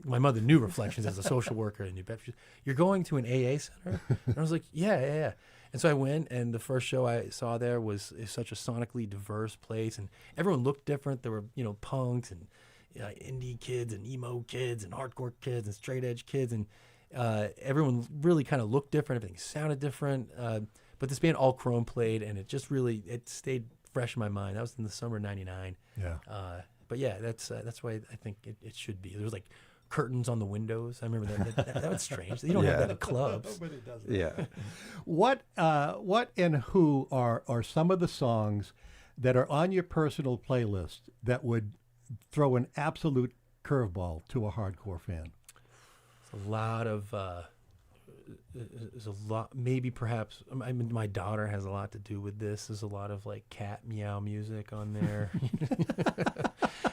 S25: my mother knew Reflections as a social worker in New Bedford. You're going to an AA center? And I was like, yeah. And so I went, and the first show I saw there was such a sonically diverse place, and everyone looked different. There were, punks and indie kids and emo kids and hardcore kids and straight edge kids, and everyone really kind of looked different. Everything sounded different. But this band All Chrome played, and it stayed fresh in my mind. That was in the summer of '99.
S1: Yeah.
S25: But yeah, that's why I think it should be. There was like curtains on the windows. I remember that was strange. You don't have that at clubs.
S1: Nobody does that.
S26: Yeah.
S1: What and who are some of the songs that are on your personal playlist that would throw an absolute curveball to a hardcore fan?
S25: It's a lot of. There's a lot. Maybe perhaps. I mean, my daughter has a lot to do with this. There's a lot of like cat meow music on there.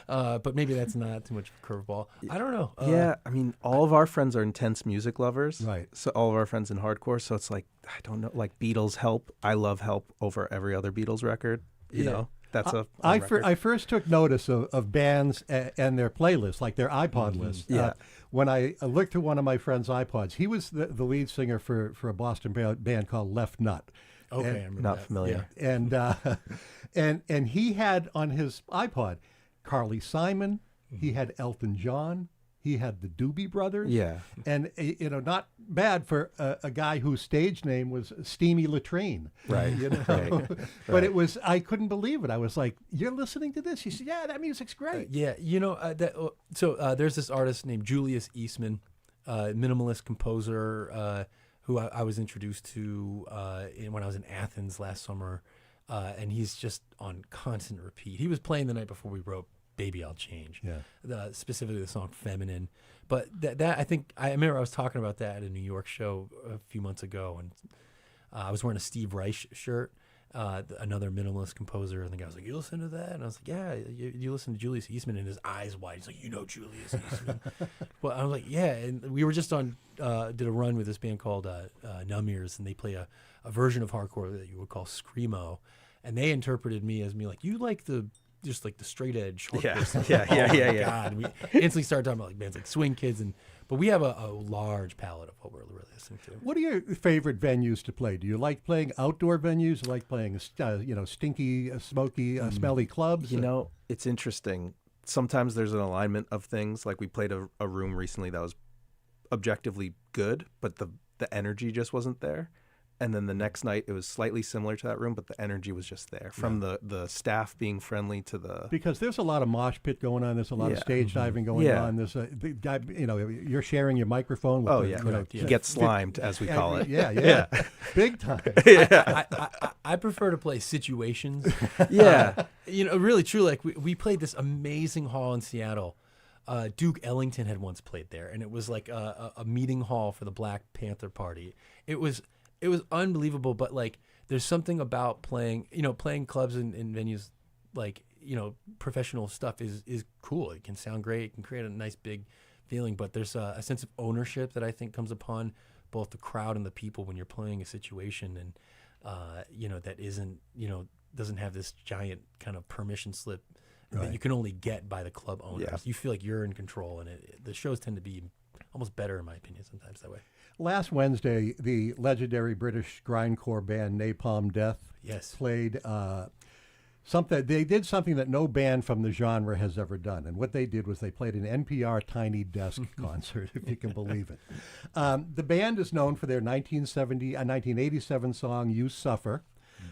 S25: But maybe that's not too much of a curveball. I don't know.
S26: Yeah, I mean, all of our friends are intense music lovers.
S1: Right.
S26: So all of our friends in hardcore. So it's like, I don't know, like Beatles Help. I love Help over every other Beatles record. You know, that's
S1: I first took notice of bands and their playlists, like their iPod list.
S26: Yeah.
S1: When I looked through one of my friend's iPods, he was the lead singer for a Boston band called Left Nut.
S25: Okay,
S1: and,
S25: I remember
S26: not
S25: that.
S26: familiar.
S1: Yeah. And he had on his iPod Carly Simon. He had Elton John. He had the Doobie Brothers.
S26: Yeah.
S1: And, not bad for a guy whose stage name was Steamy Latrine.
S26: Right.
S1: But
S26: Right.
S1: it was, I couldn't believe it. I was like, you're listening to this? He said, yeah, that music's great.
S25: There's this artist named Julius Eastman, minimalist composer who I was introduced to when I was in Athens last summer, and he's just on constant repeat. He was playing the night before we wrote "Baby I'll Change," specifically the song "Feminine." But that I remember I was talking about that at a New York show a few months ago, and I was wearing a Steve Reich shirt, another minimalist composer, and the guy was like, "You listen to that?" And I was like, "Yeah, you listen to Julius Eastman," and his eyes wide. He's like, "You know Julius Eastman?" Well, I was like, "Yeah," and we were just did a run with this band called Numb Ears, and they play a version of hardcore that you would call screamo, and they interpreted me as like, "You like just like the straight edge hardcore stuff."
S26: Yeah.
S25: God, we instantly started talking about like bands like Swing Kids, but we have a large palette of what we're really listening to.
S1: What are your favorite venues to play? Do you like playing outdoor venues? Do you like playing, stinky, smoky, smelly clubs?
S26: It's interesting. Sometimes there's an alignment of things. Like we played a room recently that was objectively good, but the energy just wasn't there. And then the next night, it was slightly similar to that room, but the energy was just there. From the staff being friendly to the...
S1: Because there's a lot of mosh pit going on. There's a lot of stage diving going on. There's you're sharing your microphone with
S26: You get slimed, as we call it.
S1: Yeah. Big time.
S25: I prefer to play situations.
S26: Yeah.
S25: Really true. Like we played this amazing hall in Seattle. Duke Ellington had once played there, and it was like a meeting hall for the Black Panther Party. It was unbelievable, but like there's something about playing clubs and venues like, professional stuff is cool. It can sound great. It can create a nice big feeling, but there's a sense of ownership that I think comes upon both the crowd and the people when you're playing a situation, and that isn't, doesn't have this giant kind of permission slip that you can only get by the club owners. Yeah. You feel like you're in control, and the shows tend to be almost better, in my opinion, sometimes that way.
S1: Last Wednesday, the legendary British grindcore band Napalm Death played something. They did something that no band from the genre has ever done, and what they did was they played an NPR Tiny Desk concert, if you can believe it. The band is known for their 1987 song "You Suffer"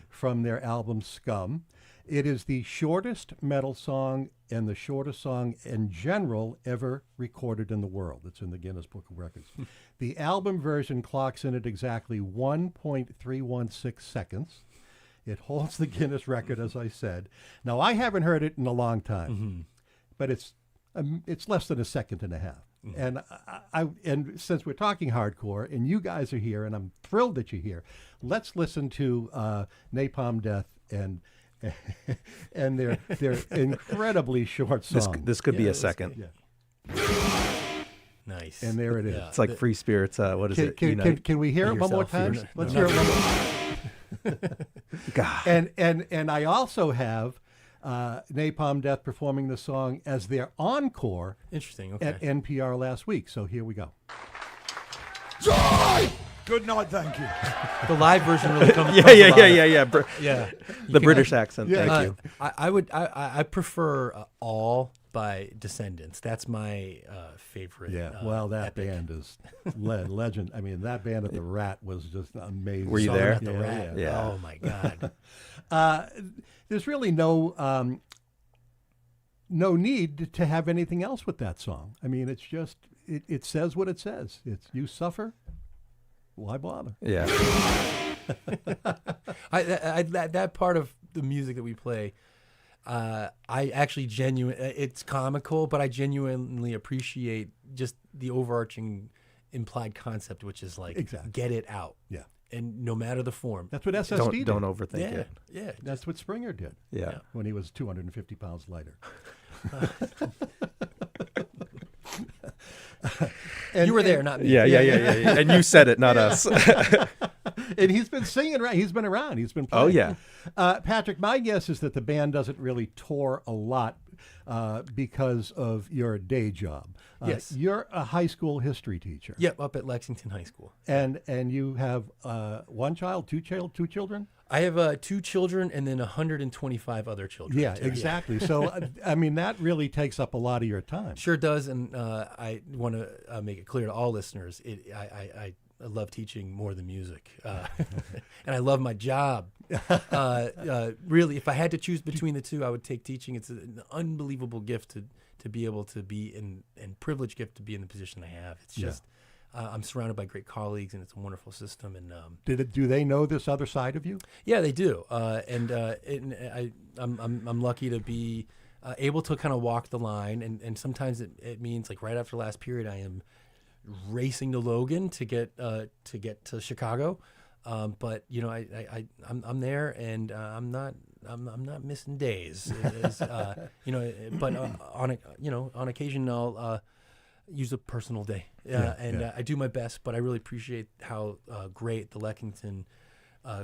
S1: from their album Scum. It is the shortest metal song and the shortest song in general ever recorded in the world. It's in the Guinness Book of Records. The album version clocks in at exactly 1.316 seconds. It holds the Guinness record, as I said. Now, I haven't heard it in a long time, but it's less than a second and a half. And and since we're talking hardcore, and you guys are here, and I'm thrilled that you're here, let's listen to Napalm Death and their incredibly short song.
S26: This could be a second.
S25: Nice.
S1: And there it is.
S26: It's like Free Spirits. What is it?
S1: Can we hear it one more time? Let's hear it one more time.
S26: God.
S1: And I also have Napalm Death performing the song as their encore.
S25: Interesting. Okay.
S1: At NPR last week. So here we go.
S3: Joy! Good night, thank you.
S25: The live version really comes.
S26: Yeah. The British accent. Thank you.
S25: I prefer All by Descendants. That's my favorite.
S1: Yeah. Well, that band is legend. I mean, that band at the Rat was just amazing.
S26: Were you there?
S25: At the Rat.
S26: Yeah.
S25: Oh my God.
S1: There's really no need to have anything else with that song. I mean, it's just it says what it says. It's "You Suffer." Why bother?
S26: Yeah.
S25: That part of the music that we play, I actually it's comical, but I genuinely appreciate just the overarching implied concept, which is like, get it out.
S1: Yeah.
S25: And no matter the form.
S1: That's what SSD did.
S26: Don't overthink it.
S25: Yeah.
S1: That's what Springer did.
S26: Yeah.
S1: When he was 250 pounds lighter.
S25: You were there, not me.
S26: Yeah. And you said it, not us.
S1: And he's been singing around. He's been around. He's been playing.
S26: Oh, yeah.
S1: Patrick, my guess is that the band doesn't really tour a lot because of your day job.
S25: Yes.
S1: You're a high school history teacher.
S25: Yep, up at Lexington High School.
S1: And you have one child, two children?
S25: I have 2 children and then 125 other children.
S1: Yeah, exactly. So, I mean, that really takes up a lot of your time.
S25: Sure does. And I want to make it clear to all listeners, I love teaching more than music. And I love my job. Really, if I had to choose between the two, I would take teaching. It's an unbelievable gift to be able to be in, and privileged gift to be in the position I have. It's just, I'm surrounded by great colleagues, and it's a wonderful system. And
S1: do they know this other side of you?
S25: Yeah, they do. I'm lucky to be able to kind of walk the line, and sometimes it means like right after last period, I am racing to Logan to get to Chicago. But you know, I'm there, and I'm not missing days. You know, but on occasion I'll use a personal day. I do my best, but I really appreciate how great the Lexington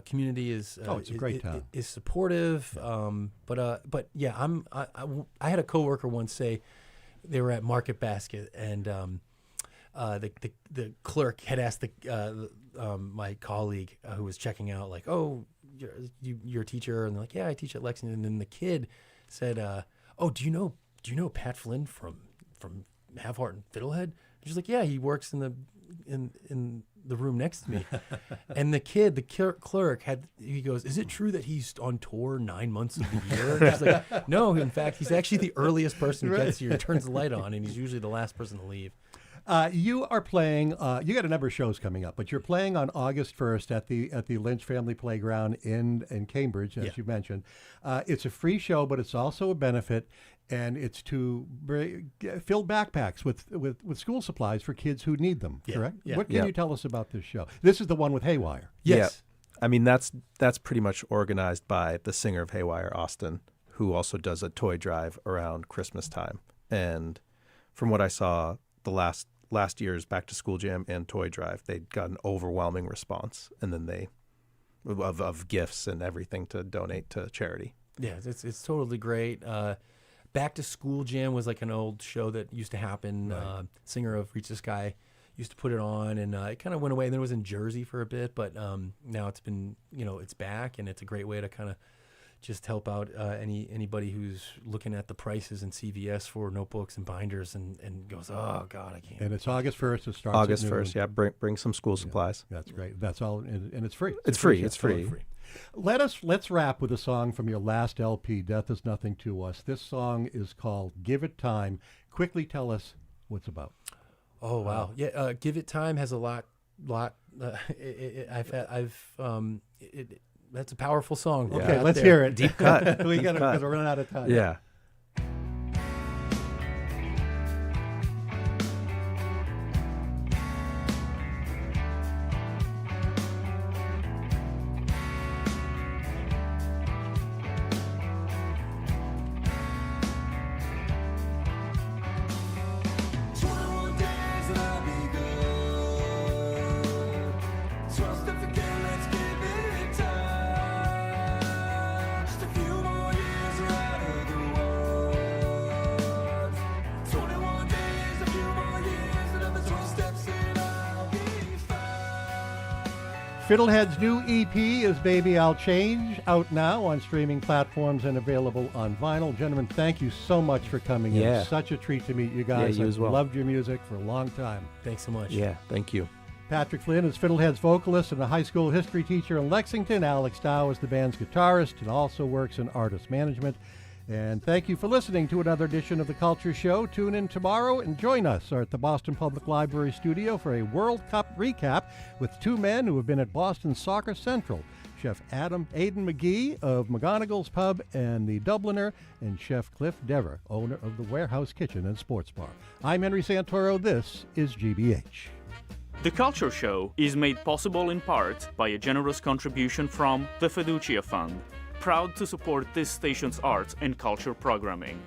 S25: community is.
S1: It's a great town.
S25: Is supportive. But yeah, I had a coworker once say they were at Market Basket, and the clerk had asked my colleague who was checking out, like, "Oh, you're a teacher?" And they're like, "Yeah, I teach at Lexington." And then the kid said, "Oh, do you know Pat Flynn from Have Heart and Fiddlehead?" And she's like, "Yeah, he works in the room next to me." And the clerk he goes, "Is it true that he's on tour 9 months of the year?" And she's like, "No, in fact, he's actually the earliest person who gets here, turns the light on, and he's usually the last person to leave."
S1: You are playing. You got a number of shows coming up, but you're playing on August 1st at the Lynch Family Playground in Cambridge, as you mentioned. It's a free show, but it's also a benefit, and it's to fill backpacks with school supplies for kids who need them. Correct?
S25: Yeah.
S1: What can you tell us about this show? This is the one with Haywire.
S25: Yes.
S26: Yeah. I mean, that's pretty much organized by the singer of Haywire, Austin, who also does a toy drive around Christmas time. And from what I saw, the last year's Back to School Jam and Toy Drive, they got an overwhelming response, and then of gifts and everything to donate to charity.
S25: Yeah, it's totally great. Back to School Jam was like an old show that used to happen. Right. Singer of Reach the Sky used to put it on, and it kind of went away. And then it was in Jersey for a bit, but now it's been, it's back, and it's a great way to kind of just help out anybody who's looking at the prices in CVS for notebooks and binders and goes, "Oh God, I can't."
S1: And it's August 1st. It starts
S26: August 1st. Yeah, bring some school supplies.
S1: That's great. That's all, and it's free.
S26: It's free. It's free.
S1: Let's wrap with a song from your last LP, Death Is Nothing to Us. This song is called "Give It Time." Quickly tell us what's about.
S25: Oh wow, yeah. "Give It Time" has a lot. That's a powerful song.
S1: Okay, let's hear it.
S26: Deep cut.
S1: We got it because we're running out of time.
S26: Yeah.
S1: Fiddlehead's new EP is Baby I'll Change, out now on streaming platforms and available on vinyl. Gentlemen, thank you so much for coming in. Such a treat to meet you guys.
S26: Yeah, you as well.
S1: I've loved your music for a long time.
S25: Thanks so much.
S26: Yeah, thank you.
S1: Patrick Flynn is Fiddlehead's vocalist and a high school history teacher in Lexington. Alex Dow is the band's guitarist and also works in artist management. And thank you for listening to another edition of The Culture Show. Tune in tomorrow and join us at the Boston Public Library studio for a World Cup recap with two men who have been at Boston Soccer Central, Chef Aidan McGee of McGonagall's Pub and the Dubliner, and Chef Cliff Dever, owner of the Warehouse Kitchen and Sports Bar. I'm Henry Santoro. This is GBH.
S18: The Culture Show is made possible in part by a generous contribution from the Fiducia Fund, proud to support this station's arts and culture programming.